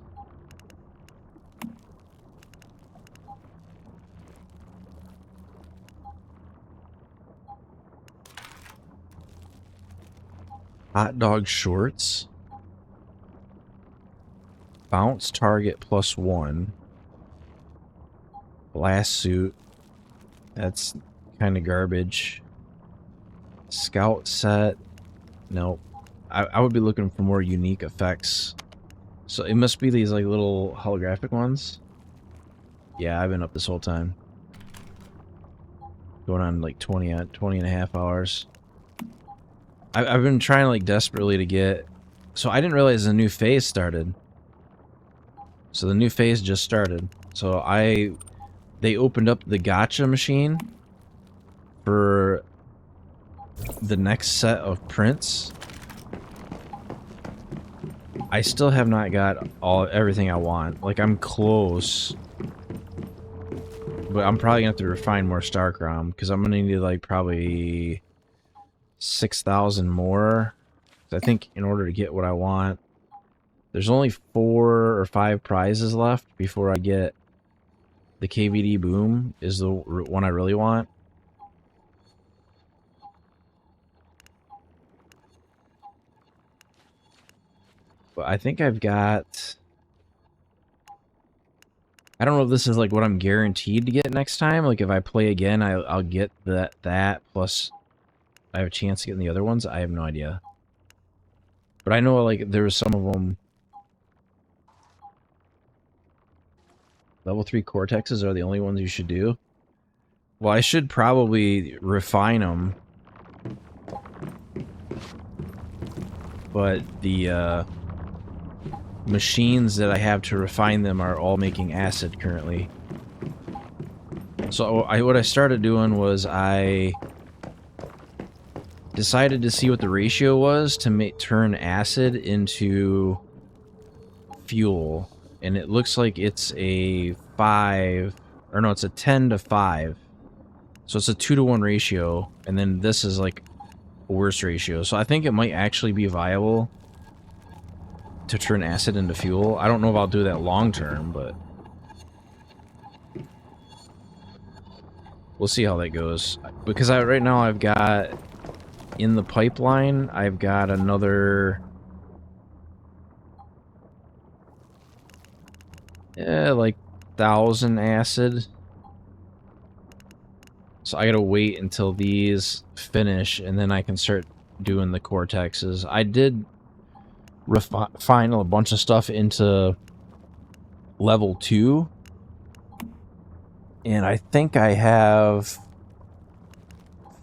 Hot dog shorts. Bounce target +1. Blast suit. That's kind of garbage. Scout set. Nope. I would be looking for more unique effects. So it must be these like little holographic ones. Yeah, I've been up this whole time. Going on like 20 and a half hours. I've been trying like desperately to get... So I didn't realize the new phase started. So the new phase just started. So they opened up the gacha machine for the next set of prints. I still have not got everything I want. Like, I'm close. But I'm probably gonna have to refine more Starcrom, because I'm gonna need like probably 6,000 more. I think in order to get what I want, there's only 4 or 5 prizes left before I get the KVD Boom is the one I really want. But I think I've got... I don't know if this is like what I'm guaranteed to get next time. Like if I play again, I'll get that plus I have a chance to get in the other ones. I have no idea. But I know like there was some of them. Level 3 Cortexes are the only ones you should do. Well, I should probably refine them. But the machines that I have to refine them are all making acid currently. So what I started doing was I decided to see what the ratio was to turn acid into fuel. And it looks like it's a 5, or no, it's a 10 to 5. So it's a 2-to-1 ratio, and then this is like a worse ratio. So I think it might actually be viable to turn acid into fuel. I don't know if I'll do that long term, but we'll see how that goes. Because right now I've got, in the pipeline, I've got another... like 1,000 acid. So I gotta wait until these finish, and then I can start doing the Cortexes. I did refine a bunch of stuff into level 2. And I think I have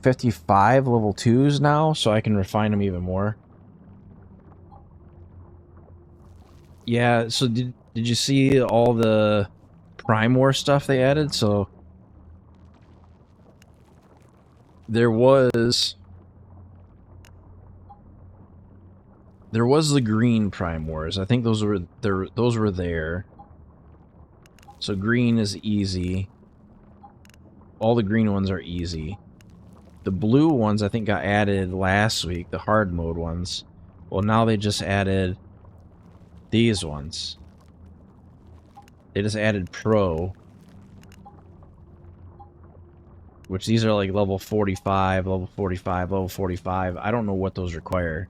55 level 2s now, so I can refine them even more. Yeah, so did you see all the Prime War stuff they added? So there was the green Prime Wars. I think those were there. So green is easy. All the green ones are easy. The blue ones I think got added last week, the hard mode ones. Well, now they just added these ones. They just added Pro. Which these are like level 45, level 45, level 45. I don't know what those require.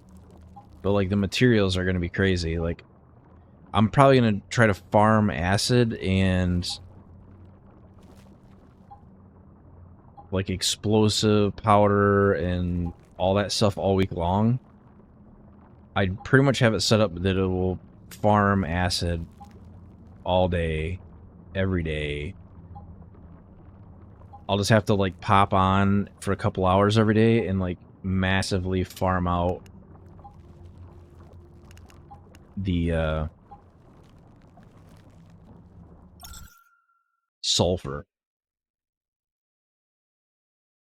But like the materials are going to be crazy. Like I'm probably going to try to farm acid and like explosive powder and all that stuff all week long. I pretty much have it set up that it will farm acid all day, every day. I'll just have to like pop on for a couple hours every day and like massively farm out the sulfur.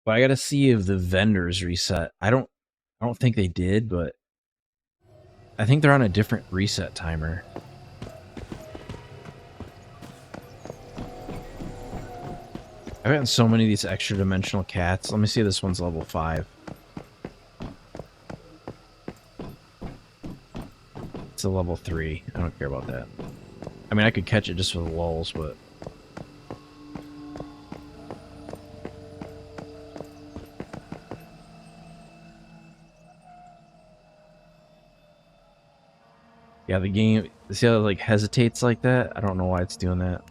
But I gotta see if the vendors reset. I don't think they did, but I think they're on a different reset timer. I've gotten so many of these extra dimensional cats. Let me see if this one's level 5. It's a level 3. I don't care about that. I mean, I could catch it just for the lulls, but... yeah, the game... See how it, like, hesitates like that? I don't know why it's doing that.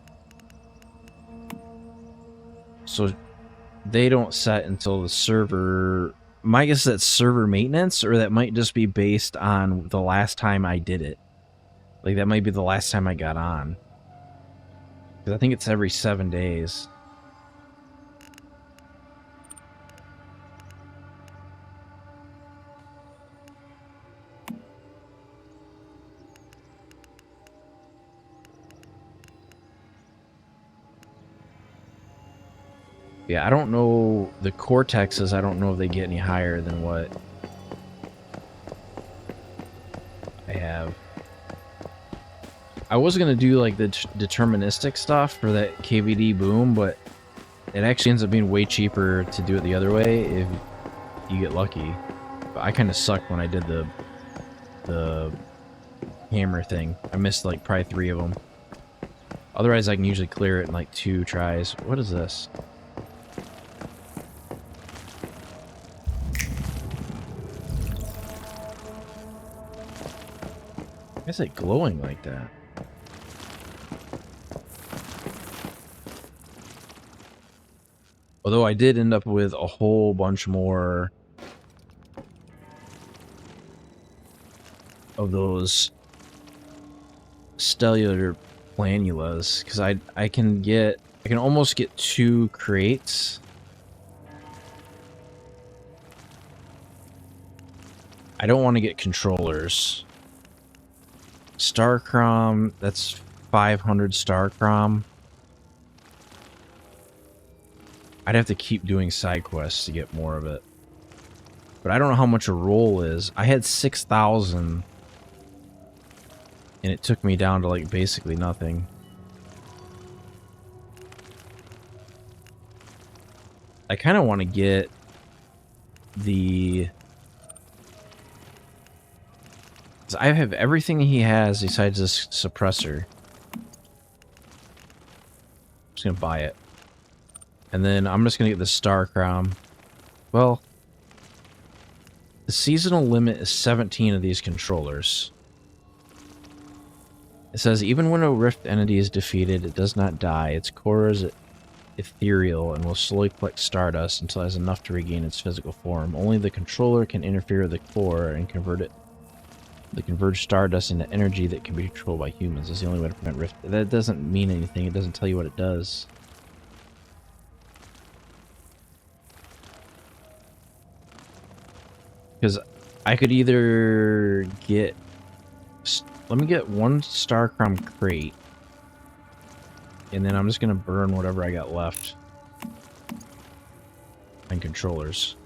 So, they don't set until the server... My guess is that's server maintenance, or that might just be based on the last time I did it. Like, that might be the last time I got on. Because I think it's every 7 days. Yeah, I don't know the Cortexes. I don't know if they get any higher than what I have. I was going to do like the deterministic stuff for that KVD boom, but it actually ends up being way cheaper to do it the other way if you get lucky. But I kind of sucked when I did the hammer thing. I missed like probably 3 of them. Otherwise, I can usually clear it in like 2 tries. What is this? Why is it glowing like that? Although I did end up with a whole bunch more of those stellar planulas, because I can almost get 2 crates. I don't want to get controllers. Starcrom, that's 500 Starcrom. I'd have to keep doing side quests to get more of it. But I don't know how much a roll is. I had 6,000. And it took me down to like basically nothing. I kind of want to get the... I have everything he has besides this suppressor. I'm just going to buy it. And then I'm just going to get the Starcrom. Well, the seasonal limit is 17 of these controllers. It says, even when a Rift entity is defeated, it does not die. Its core is ethereal and will slowly collect stardust until it has enough to regain its physical form. Only the controller can interfere with the core and convert stardust into energy that can be controlled by humans. That's the only way to prevent Rift. That doesn't mean anything. It doesn't tell you what it does. Because I could either get... Let me get 1 Starcrom crate. And then I'm just going to burn whatever I got left. And controllers.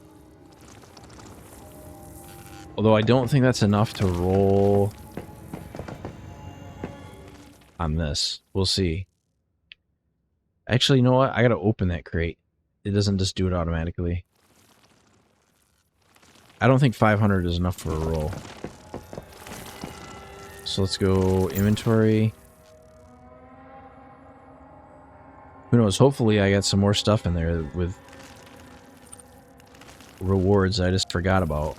Although I don't think that's enough to roll on this. We'll see. Actually, you know what? I gotta open that crate. It doesn't just do it automatically. I don't think 500 is enough for a roll. So let's go inventory. Who knows? Hopefully I got some more stuff in there with rewards I just forgot about.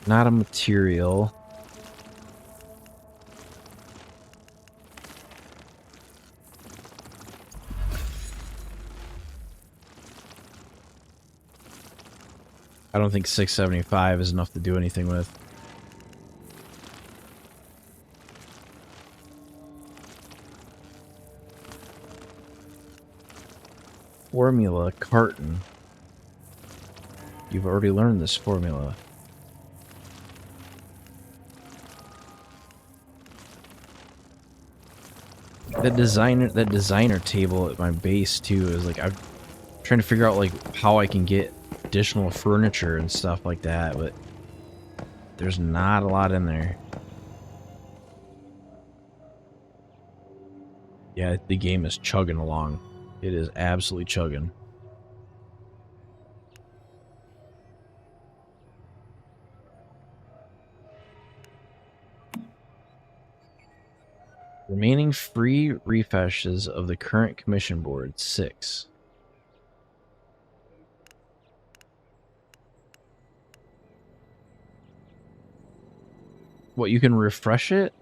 Not a material. I don't think 675 is enough to do anything with. formula carton. You've already learned this formula. That designer table at my base too is like I'm trying to figure out like how I can get additional furniture and stuff like that, but there's not a lot in there. Yeah, the game is chugging along. It is absolutely chugging. Remaining free refreshes of the current commission board, 6. What, you can refresh it?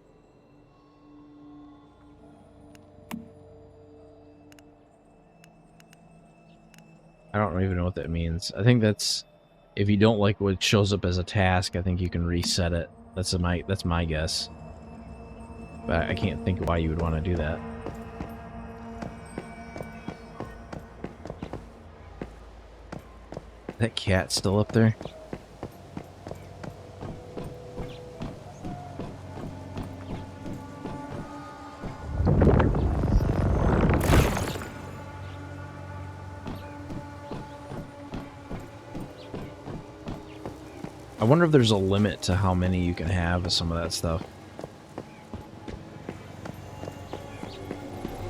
I don't even know what that means. I think that's if you don't like what shows up as a task, I think you can reset it. That's my guess. But I can't think why you would want to do that. That cat still up there? I wonder if there's a limit to how many you can have of some of that stuff.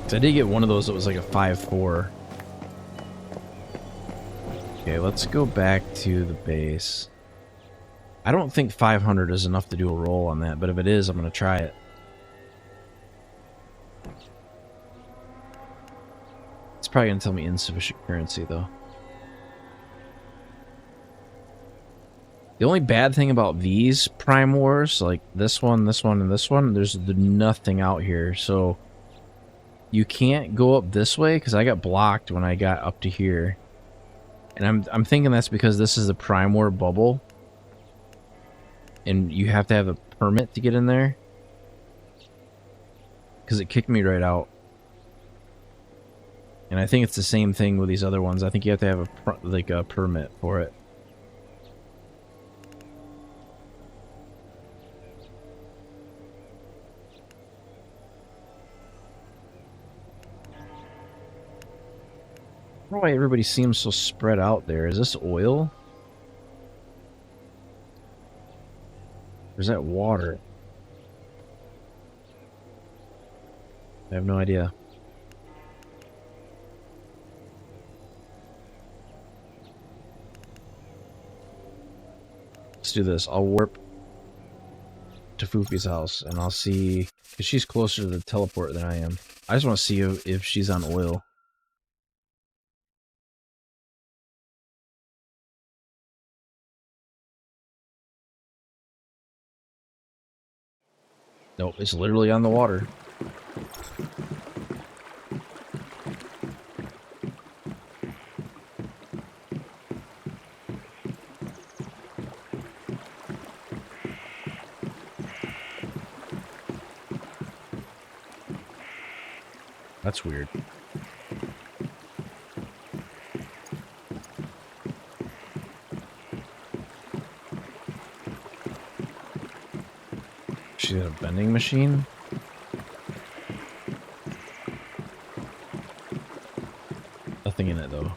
'Cause I did get one of those that was like a 5-4. Okay, let's go back to the base. I don't think 500 is enough to do a roll on that, but if it is, I'm going to try it. It's probably going to tell me insufficient currency, though. The only bad thing about these Prime Wars, like this one, and this one, there's nothing out here, so you can't go up this way because I got blocked when I got up to here. And I'm thinking that's because this is the Prime War bubble. And you have to have a permit to get in there. Because it kicked me right out. And I think it's the same thing with these other ones. I think you have to have a permit for it. I don't know why everybody seems so spread out there. Is this oil? Or is that water? I have no idea. Let's do this. I'll warp to Fufi's house and I'll see, because she's closer to the teleport than I am. I just want to see if she's on oil. Nope, it's literally on the water. That's weird. She's got a vending machine? Nothing in it, though.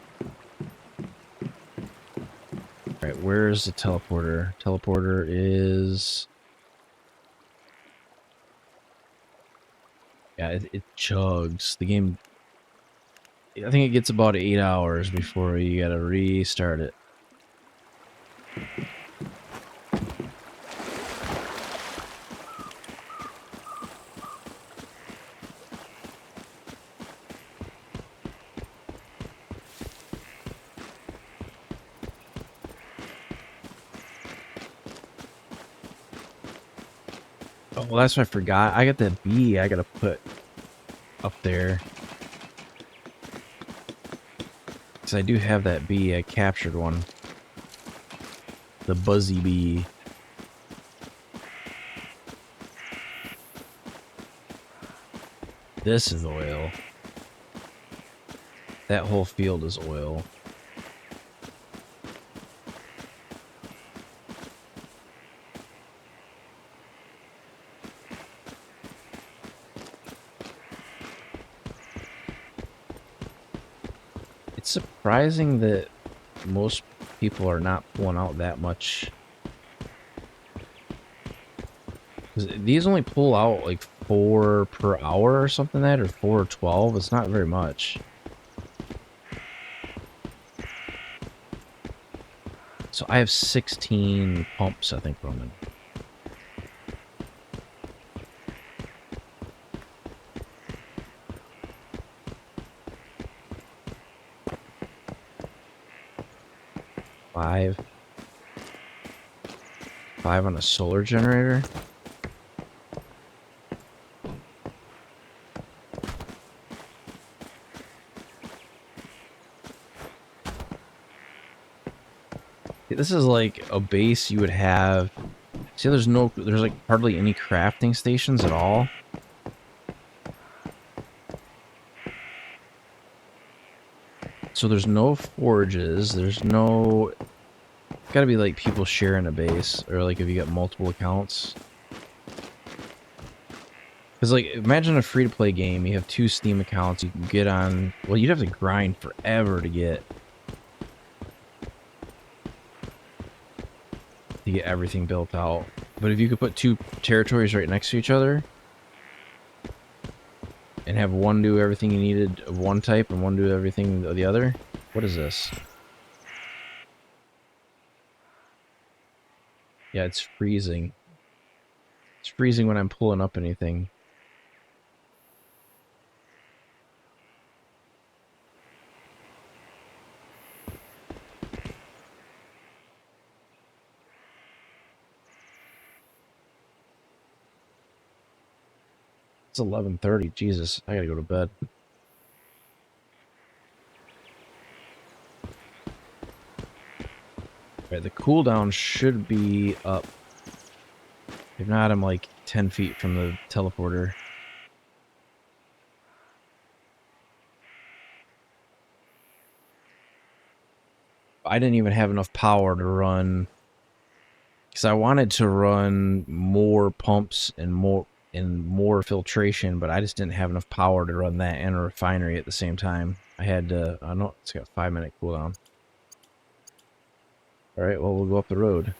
Alright, where's the teleporter? Teleporter is... Yeah, it chugs. The game... I think it gets about 8 hours before you gotta restart it. Oh, well, that's what I forgot. I got that bee I gotta put up there. Because I do have that bee. I captured one. The buzzy bee. This is oil. That whole field is oil. It's surprising that most people are not pulling out that much. 'Cause these only pull out like 4 per hour or something like that, or 4 or 12. It's not very much. So I have 16 pumps, I think, Roman. Five on a solar generator. This is like a base you would have. See, there's like hardly any crafting stations at all. So there's no forges, there's no... Gotta be like people sharing a base, or like if you got multiple accounts. Because like, imagine a free-to-play game, you have 2 Steam accounts, you can get on... Well, you'd have to grind forever to get everything built out. But if you could put 2 territories right next to each other, and have one do everything you needed of one type, and one do everything of the other... What is this? Yeah, it's freezing. It's freezing when I'm pulling up anything. It's 11:30. Jesus, I gotta go to bed. Right, the cooldown should be up. If not, I'm like 10 feet from the teleporter. I didn't even have enough power to run, because I wanted to run more pumps and more filtration, but I just didn't have enough power to run that and a refinery at the same time. I had to... I know it's got 5-minute cooldown. All right, well, we'll go up the road.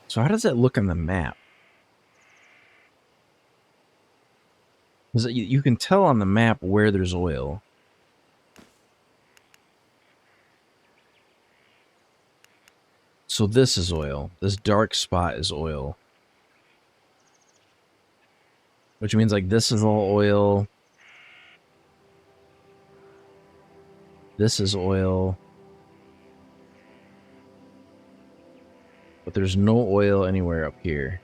So how does that look on the map? Is it, you can tell on the map where there's oil. So this is oil. This dark spot is oil. Which means like this is all oil. This is oil. But there's no oil anywhere up here.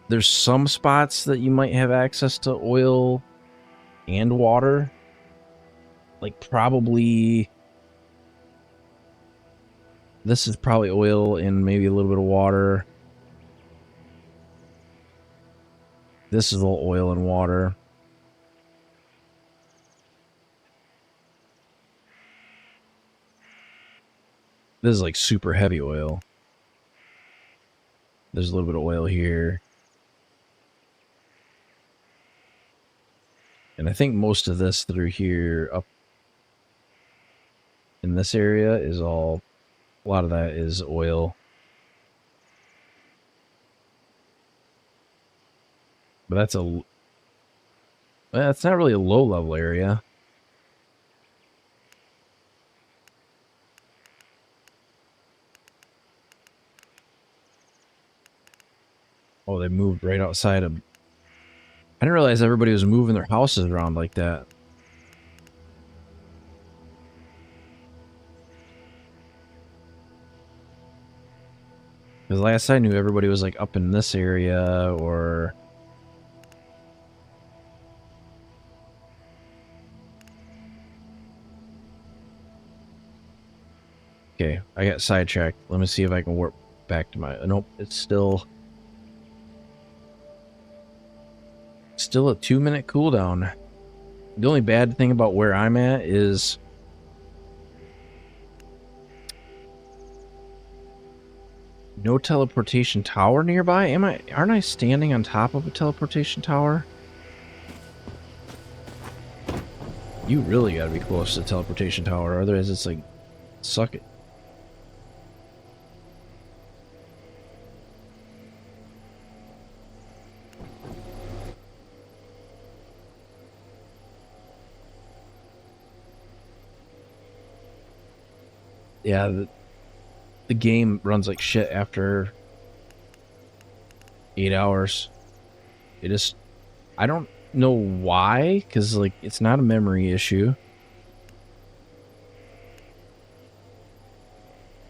There's some spots that you might have access to oil and water. Like probably... This is probably oil and maybe a little bit of water. This is all oil and water. This is like super heavy oil. There's a little bit of oil here. And I think most of this through here up in this area is all... A lot of that is oil. But that's a... Well, it's not really a low-level area. Oh, they moved right outside of... I didn't realize everybody was moving their houses around like that. Because last I knew, everybody was like up in this area or... Okay, I got sidetracked. Let me see if I can warp back to my... Nope, it's still a 2-minute cooldown. The only bad thing about where I'm at is no teleportation tower nearby. Aren't I standing on top of a teleportation tower? You really gotta be close to the teleportation tower, otherwise it's like, suck it. Yeah, the game runs like shit after 8 hours. It just... I don't know why, because like it's not a memory issue.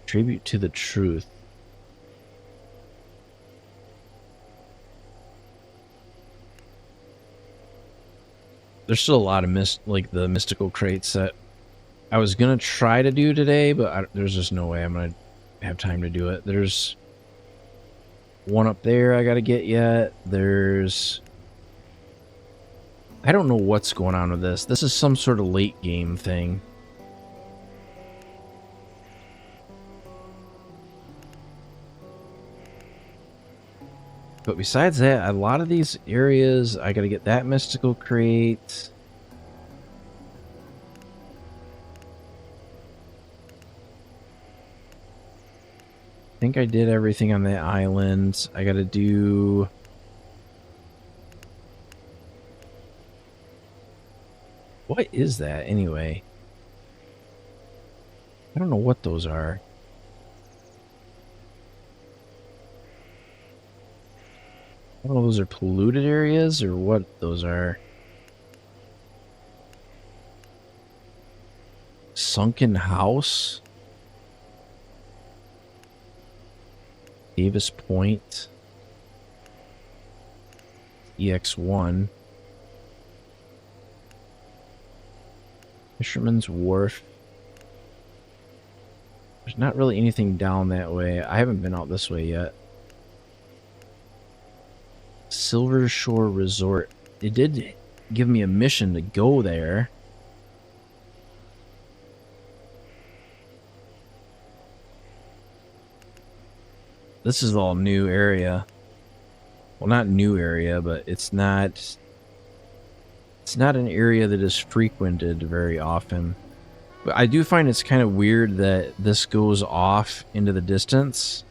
Tribute to the truth. There's still a lot of the mystical crates that I was gonna try to do today, but there's just no way I'm gonna have time to do it. There's one up there I gotta get yet. There's... I don't know what's going on with this. This is some sort of late game thing. But besides that, a lot of these areas, I gotta get that mystical crate. I think I did everything on the island. I gotta do... What is that, anyway? I don't know what those are. I don't know if those are polluted areas or what those are. Sunken house? Davis Point. EX1. Fisherman's Wharf. There's not really anything down that way. I haven't been out this way yet. Silver Shore Resort. It did give me a mission to go there. This is all new area. Well, not new area, but it's not an area that is frequented very often. But I do find it's kind of weird that this goes off into the distance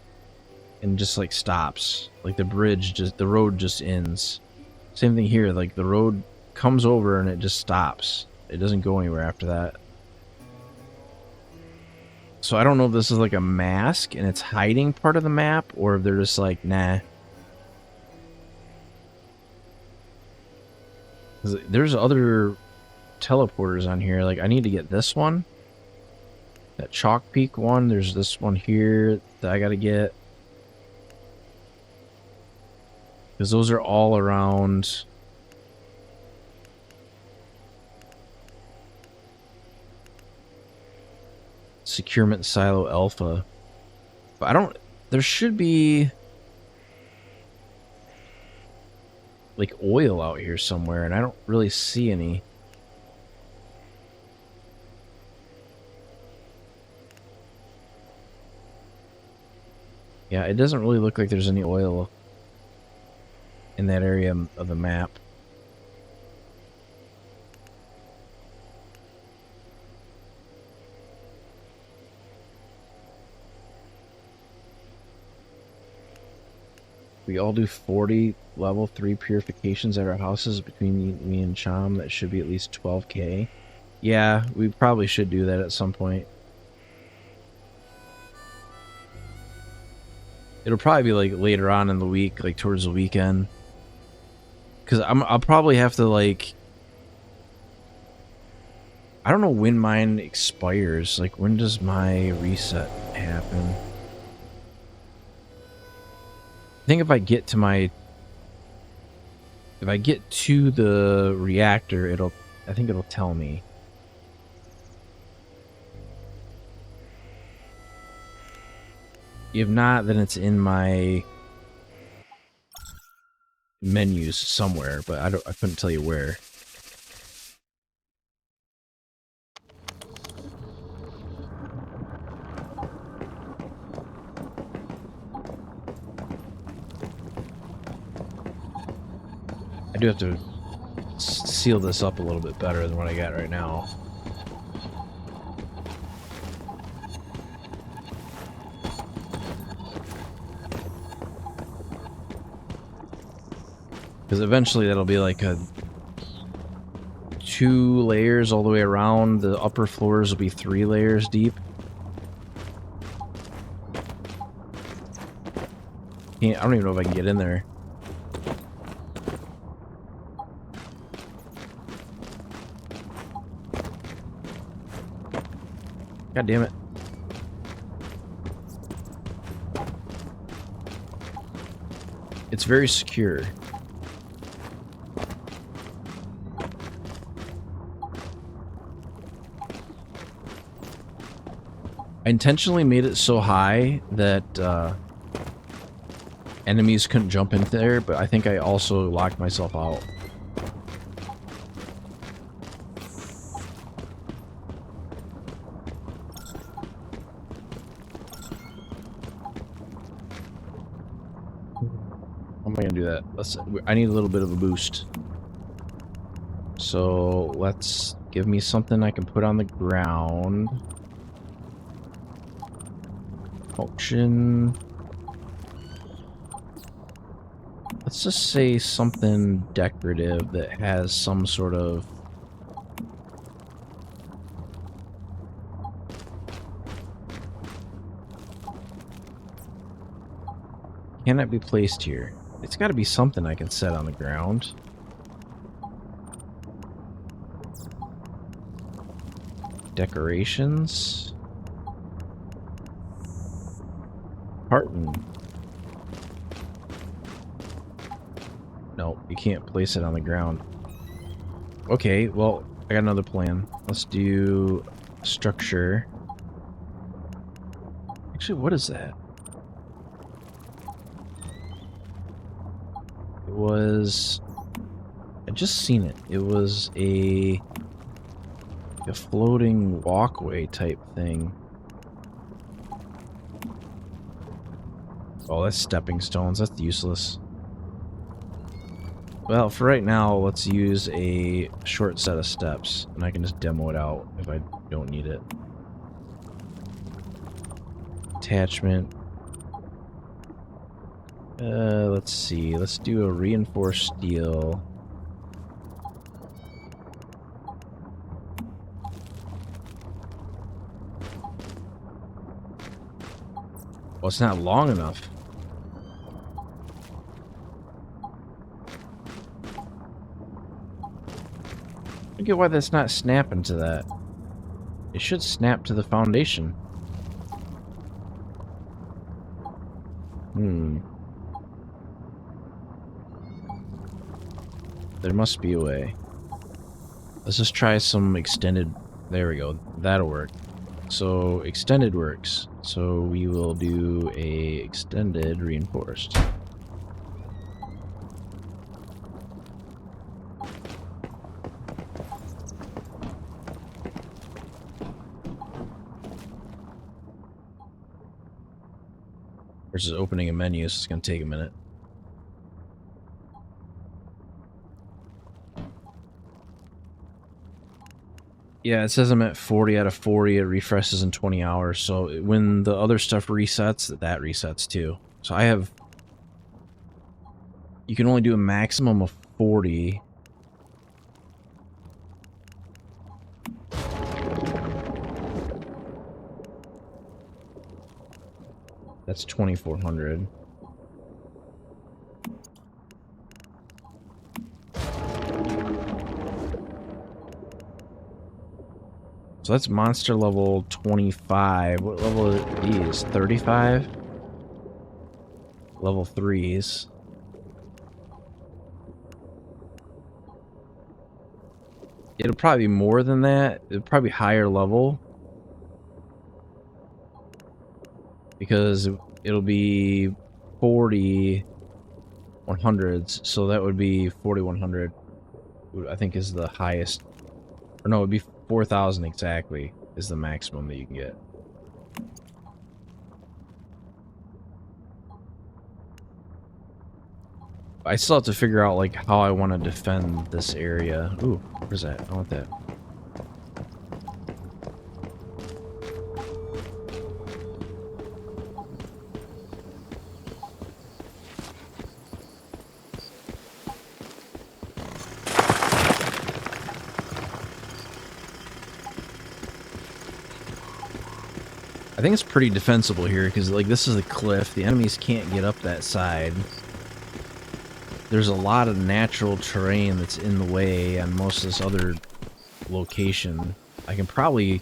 and just like stops. Like the road just ends. Same thing here, like the road comes over and it just stops. It doesn't go anywhere after that. So I don't know if this is like a mask and it's hiding part of the map, or if they're just like, nah. There's other teleporters on here. Like, I need to get this one. That Chalk Peak one. There's this one here that I gotta get. Because those are all around... Securement Silo Alpha. But I don't... There should be... like oil out here somewhere, and I don't really see any. Yeah, it doesn't really look like there's any oil in that area of the map. We all do 40 level 3 purifications at our houses between me and Chom. That should be at least 12k. Yeah, we probably should do that at some point. It'll probably be like later on in the week, like towards the weekend. Because I'll probably have to like... I don't know when mine expires. Like, when does my reset happen? I think if I get to the reactor, I think it'll tell me. If not, then it's in my menus somewhere, but I couldn't tell you where. I do have to seal this up a little bit better than what I got right now. Because eventually that'll be like a 2 layers all the way around. The upper floors will be 3 layers deep. I don't even know if I can get in there. God damn it. It's very secure. I intentionally made it so high that enemies couldn't jump in there, but I think I also locked myself out. How am I gonna do that? I need a little bit of a boost. So let's give me something I can put on the ground. Auction. Let's just say something decorative that has some sort of... Can it be placed here? It's got to be something I can set on the ground. Decorations. Carton. No, you can't place it on the ground. Okay, well, I got another plan. Let's do structure. Actually, what is that? It was... I just seen it. It was a floating walkway type thing. Oh, that's stepping stones. That's useless. Well, for right now, let's use a short set of steps, and I can just demo it out if I don't need it. Attachment. Let's see. Let's do a reinforced steel. Well, it's not long enough. I don't get why that's not snapping to that. It should snap to the foundation. There must be a way. Let's just try some extended... There we go. That'll work. So, extended works. So, we will do a extended reinforced. Versus opening a menu, so it's going to take a minute. Yeah, it says I'm at 40 out of 40. It refreshes in 20 hours. So when the other stuff resets, that resets too. So I have... You can only do a maximum of 40. That's 2,400. So that's monster level 25. What level are these? 35? level 3s. It'll probably be more than that. It'll probably be higher level. Because it'll be 40 100s, so that would be 4100. I think is the highest. Or no, it would be 4,000 exactly is the maximum that you can get. I still have to figure out like how I want to defend this area. Ooh, where's that? I want that. I think it's pretty defensible here because like this is a cliff. The enemies can't get up that side. There's a lot of natural terrain that's in the way on most of this other location. I can probably...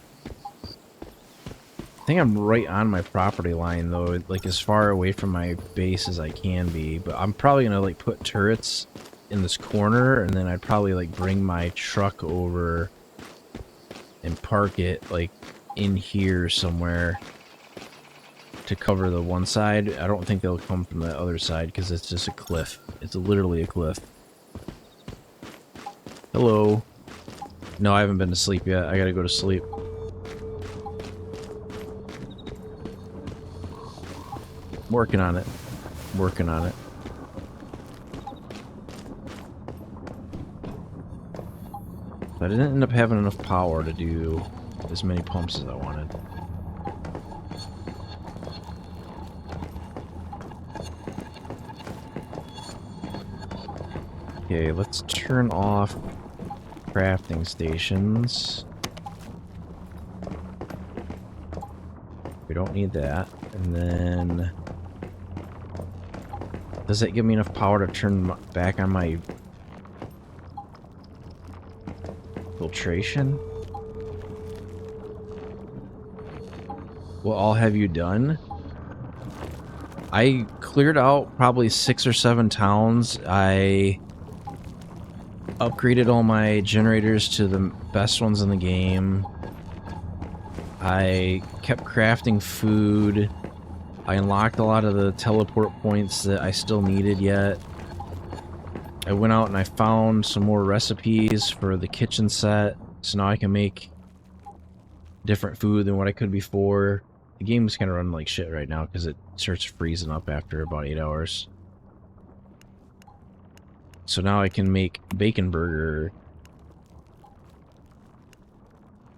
I think I'm right on my property line though, like as far away from my base as I can be. But I'm probably gonna like put turrets in this corner, and then I'd probably like bring my truck over and park it like in here somewhere to cover the one side. I don't think they'll come from the other side because it's just a cliff. It's literally a cliff. Hello. No, I haven't been to sleep yet. I gotta go to sleep. Working on it. Working on it. But I didn't end up having enough power to do as many pumps as I wanted. Okay, let's turn off crafting stations. We don't need that. And then... does that give me enough power to turn back on my filtration? What all have you done? I cleared out probably 6 or 7 towns. I upgraded all my generators to the best ones in the game. I kept crafting food. I unlocked a lot of the teleport points that I still needed yet. I went out and I found some more recipes for the kitchen set, so now I can make different food than what I could before. The game's kind of running like shit right now because it starts freezing up after about 8 hours. So now I can make bacon burger.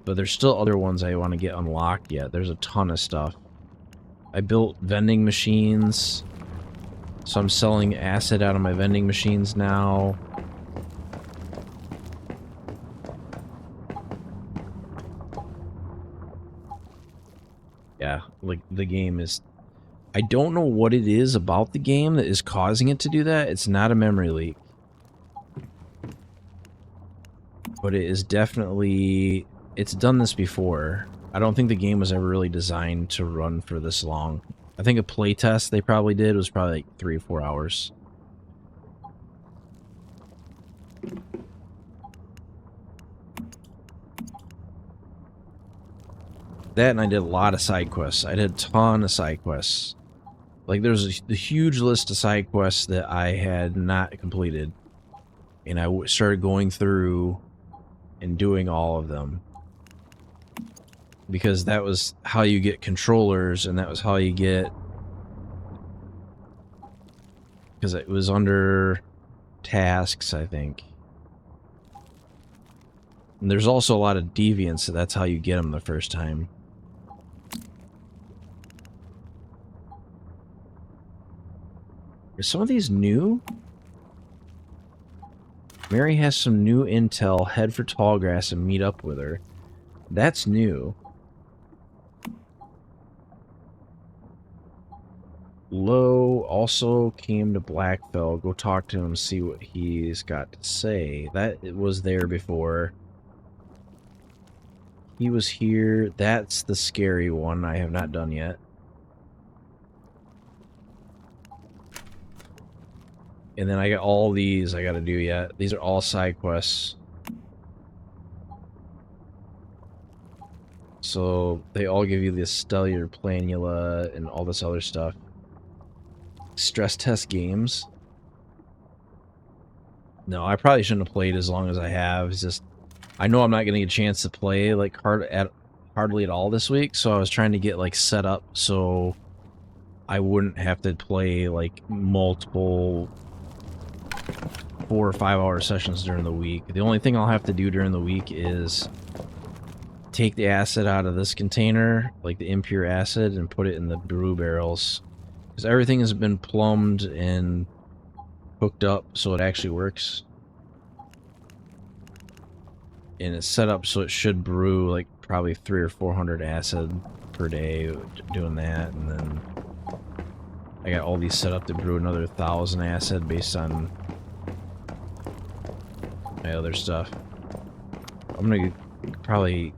But there's still other ones I want to get unlocked yet. There's a ton of stuff. I built vending machines. So I'm selling acid out of my vending machines now. Yeah, like the game is... I don't know what it is about the game that is causing it to do that. It's not a memory leak. But it is definitely... it's done this before. I don't think the game was ever really designed to run for this long. I think a playtest they probably did was probably like 3 or 4 hours. That, and I did a lot of side quests. I did a ton of side quests. Like, there's a huge list of side quests that I had not completed. And I started going through and doing all of them. Because that was how you get controllers, and that was how you get... because it was under tasks, I think. And there's also a lot of deviants, so that's how you get them the first time. Are some of these new? Mary has some new intel. Head for Tallgrass and meet up with her. That's new. Lowe also came to Blackfell. Go talk to him, see what he's got to say. That was there before. He was here. That's the scary one I have not done yet. And then I got all these I gotta do yet. These are all side quests. So they all give you this stellar planula and all this other stuff. Stress test games. No, I probably shouldn't have played as long as I have. It's just I know I'm not gonna get a chance to play like hardly at all this week, so I was trying to get like set up so I wouldn't have to play like multiple 4 or 5 hour sessions during the week. The only thing I'll have to do during the week is take the acid out of this container, like the impure acid, and put it in the brew barrels. Because everything has been plumbed and hooked up so it actually works. And it's set up so it should brew like probably 300 or 400 acid per day doing that. And then I got all these set up to brew another 1,000 acid based on my other stuff. I'm gonna probably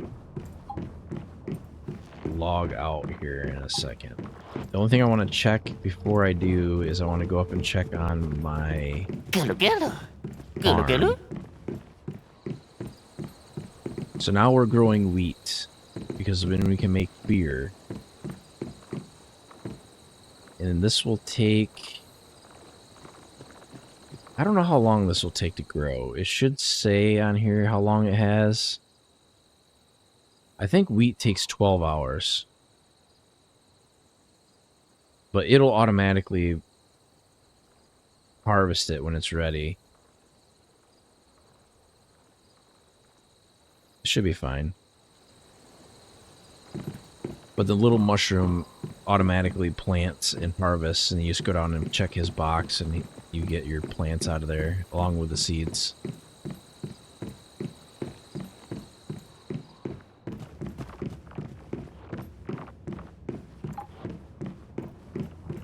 log out here in a second. The only thing I want to check before I do is I want to go up and check on my farm. So now we're growing wheat because then we can make beer. And this will take... I don't know how long this will take to grow. It should say on here how long it has. I think wheat takes 12 hours. But it'll automatically harvest it when it's ready. It should be fine. But the little mushroom automatically plants and harvests, and you just go down and check his box, and you get your plants out of there, along with the seeds.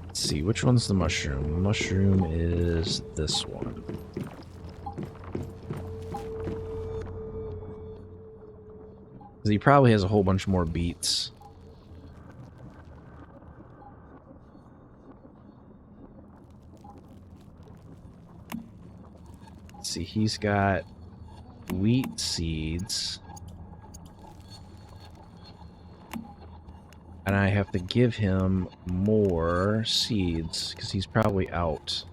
Let's see, which one's the mushroom? The mushroom is this one. Because he probably has a whole bunch more beets. Let's see, he's got wheat seeds. And I have to give him more seeds, because he's probably out.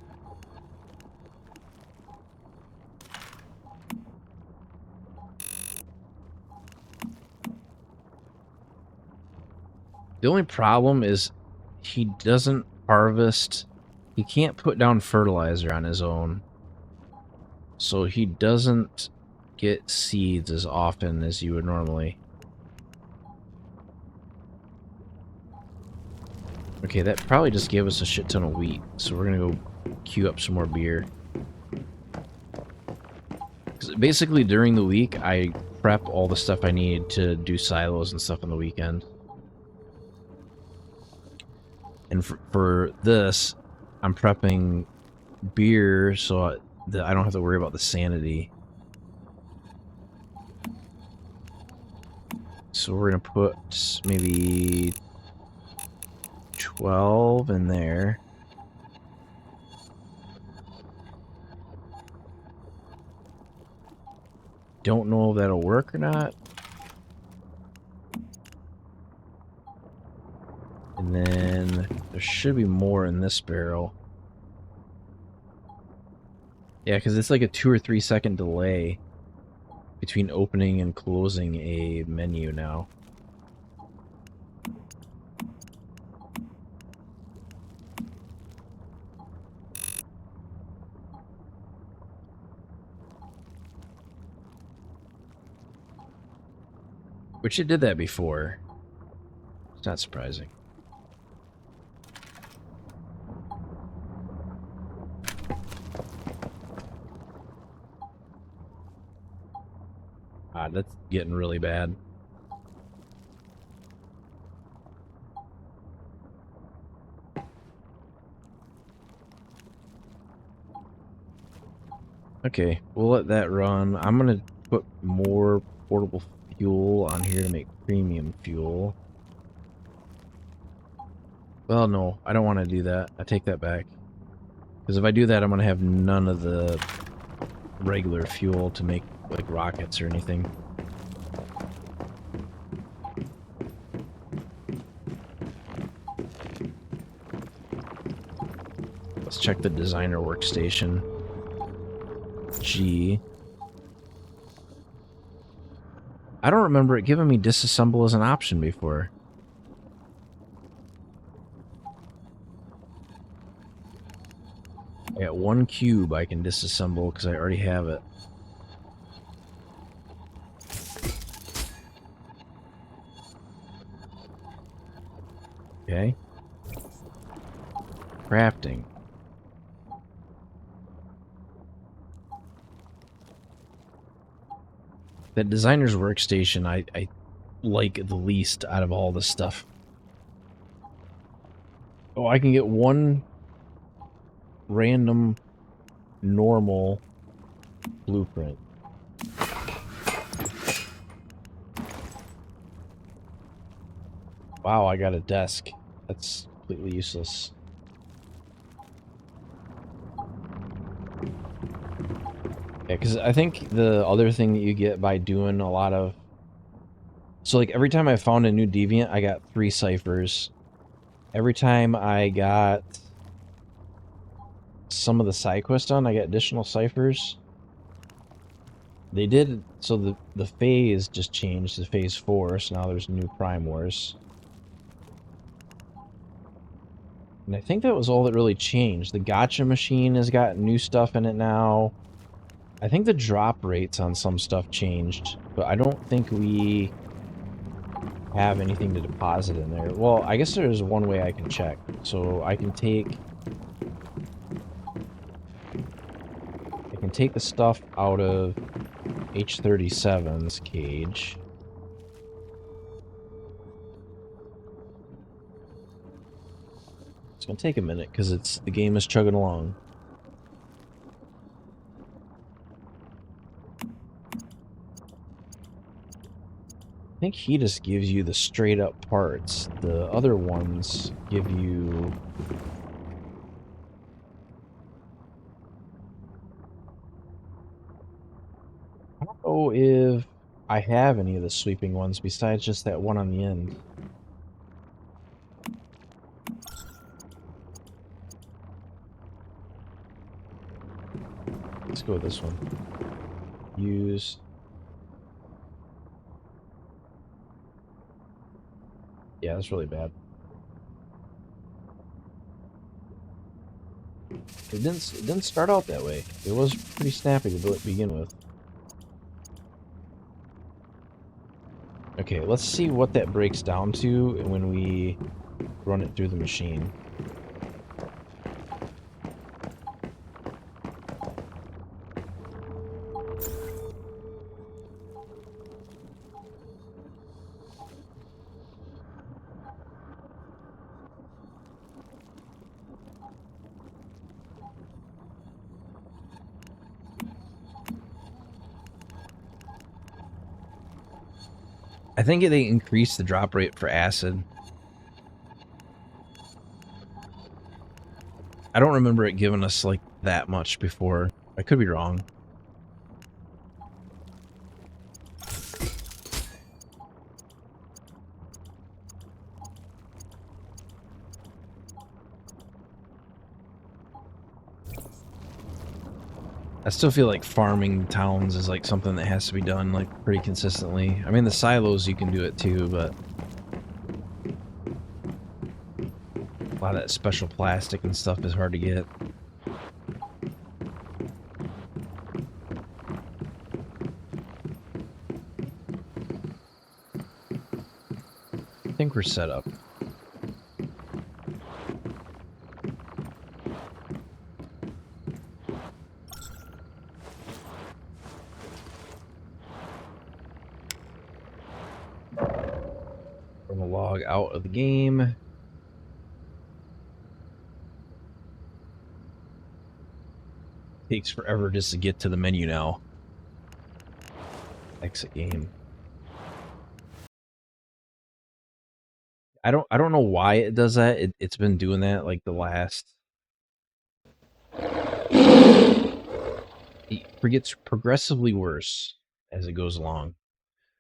The only problem is he doesn't harvest. He can't put down fertilizer on his own. So he doesn't get seeds as often as you would normally. Okay, that probably just gave us a shit ton of wheat. So we're gonna go queue up some more beer. 'Cause basically during the week, I prep all the stuff I need to do silos and stuff on the weekend. And for this, I'm prepping beer so that I don't have to worry about the sanity. So we're gonna put maybe 12 in there. Don't know if that'll work or not. And then there should be more in this barrel. Yeah, because it's like a 2 or 3 second delay between opening and closing a menu now. Which it did that before. It's not surprising. Ah, that's getting really bad. Okay, we'll let that run. I'm gonna put more portable fuel on here to make premium fuel. Well, no, I don't want to do that. I take that back. Because if I do that, I'm going to have none of the regular fuel to make, like, rockets or anything. Let's check the designer workstation. G. I don't remember it giving me disassemble as an option before. I got 1 cube I can disassemble because I already have it. Okay. Crafting. That designer's workstation I like the least out of all this stuff. Oh, I can get 1 random normal blueprint. Wow, I got a desk. That's completely useless. Yeah, because I think the other thing that you get by doing a lot of... So, like, every time I found a new deviant, I got 3 ciphers. Every time I got some of the side quests done, I got additional ciphers. They did... So the phase just changed to phase 4, so now there's new Prime Wars. And I think that was all that really changed. The gacha machine has got new stuff in it now. I think the drop rates on some stuff changed, but I don't think we have anything to deposit in there. Well, I guess there's one way I can check. So I can take the stuff out of H-37's cage. It's gonna take a minute because the game is chugging along. I think he just gives you the straight up parts. The other ones give you... I don't know if I have any of the sweeping ones besides just that one on the end. Let's go with this one. Use... Yeah, that's really bad. It didn't start out that way. It was pretty snappy to begin with. Okay, let's see what that breaks down to when we run it through the machine. I think they increased the drop rate for acid. I don't remember it giving us like that much before. I could be wrong. I still feel like farming towns is like something that has to be done like pretty consistently. I mean, the silos you can do it too, but a lot of that special plastic and stuff is hard to get. I think we're set up. We're gonna log out of the game. Takes forever just to get to the menu now. Exit game. I don't know why it does that. It's been doing that like the last It gets progressively worse as it goes along.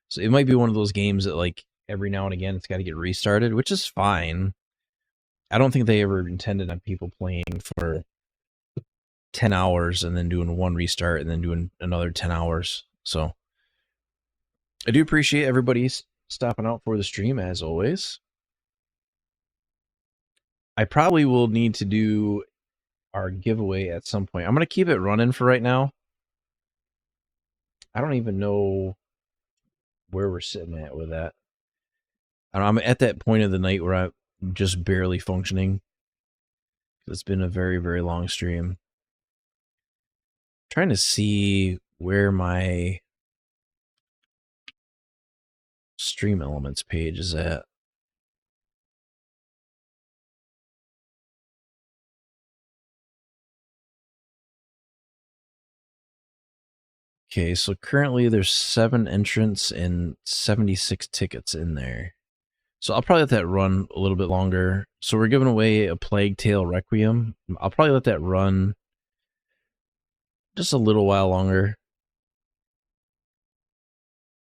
So it might be one of those games that, like, every now and again it's got to get restarted, which is fine. I don't think they ever intended on people playing for 10 hours and then doing one restart and then doing another 10 hours. So I do appreciate everybody stopping out for the stream, as always. I probably will need to do our giveaway at some point. I'm going to keep it running for right now. I don't even know where we're sitting at with that. I'm at that point of the night where I'm just barely functioning. It's been a very, very long stream. Trying to see where my Stream Elements page is at. Okay, so currently there's 7 entrants and 76 tickets in there. So I'll probably let that run a little bit longer. So we're giving away a Plague Tale Requiem. I'll probably let that run just a little while longer.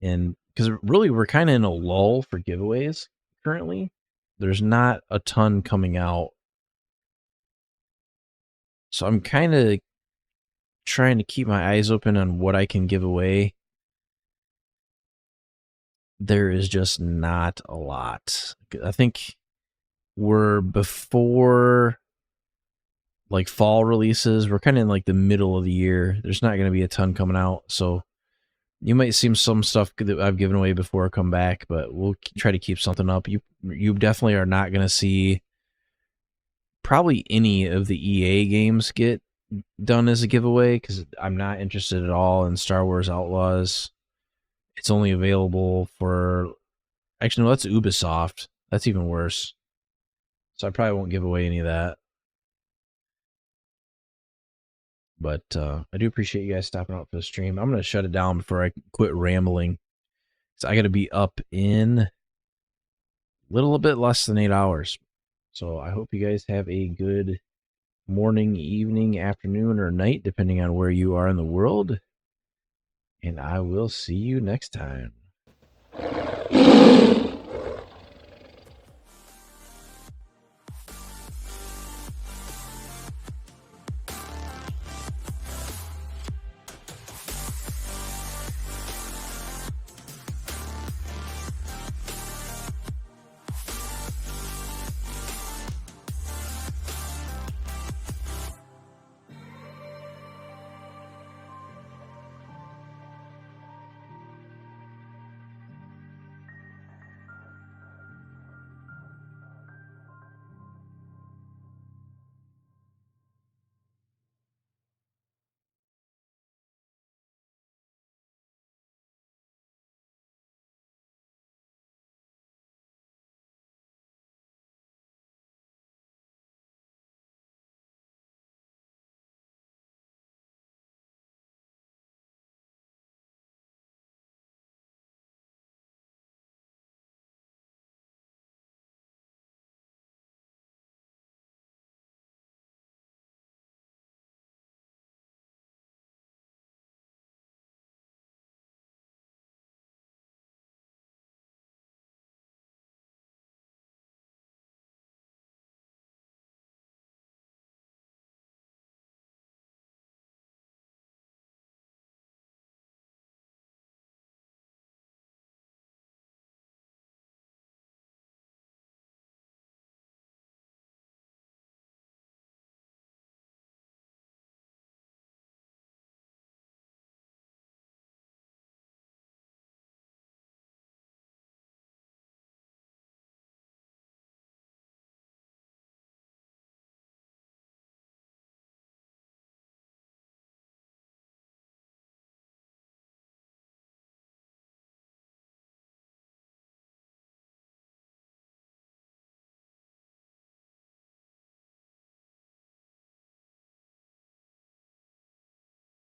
And because really we're kind of in a lull for giveaways currently. There's not a ton coming out. So I'm kind of trying to keep my eyes open on what I can give away. There is just not a lot. I think we're before like fall releases. We're kind of in like the middle of the year. There's not going to be a ton coming out. So you might see some stuff that I've given away before come back, but we'll try to keep something up. You definitely are not going to see probably any of the EA games get done as a giveaway because I'm not interested at all in Star Wars Outlaws. It's only available for... Actually, no, that's Ubisoft. That's even worse. So I probably won't give away any of that. But I do appreciate you guys stopping out for the stream. I'm going to shut it down before I quit rambling. So I got to be up in a little bit less than 8 hours. So I hope you guys have a good morning, evening, afternoon, or night, depending on where you are in the world. And I will see you next time.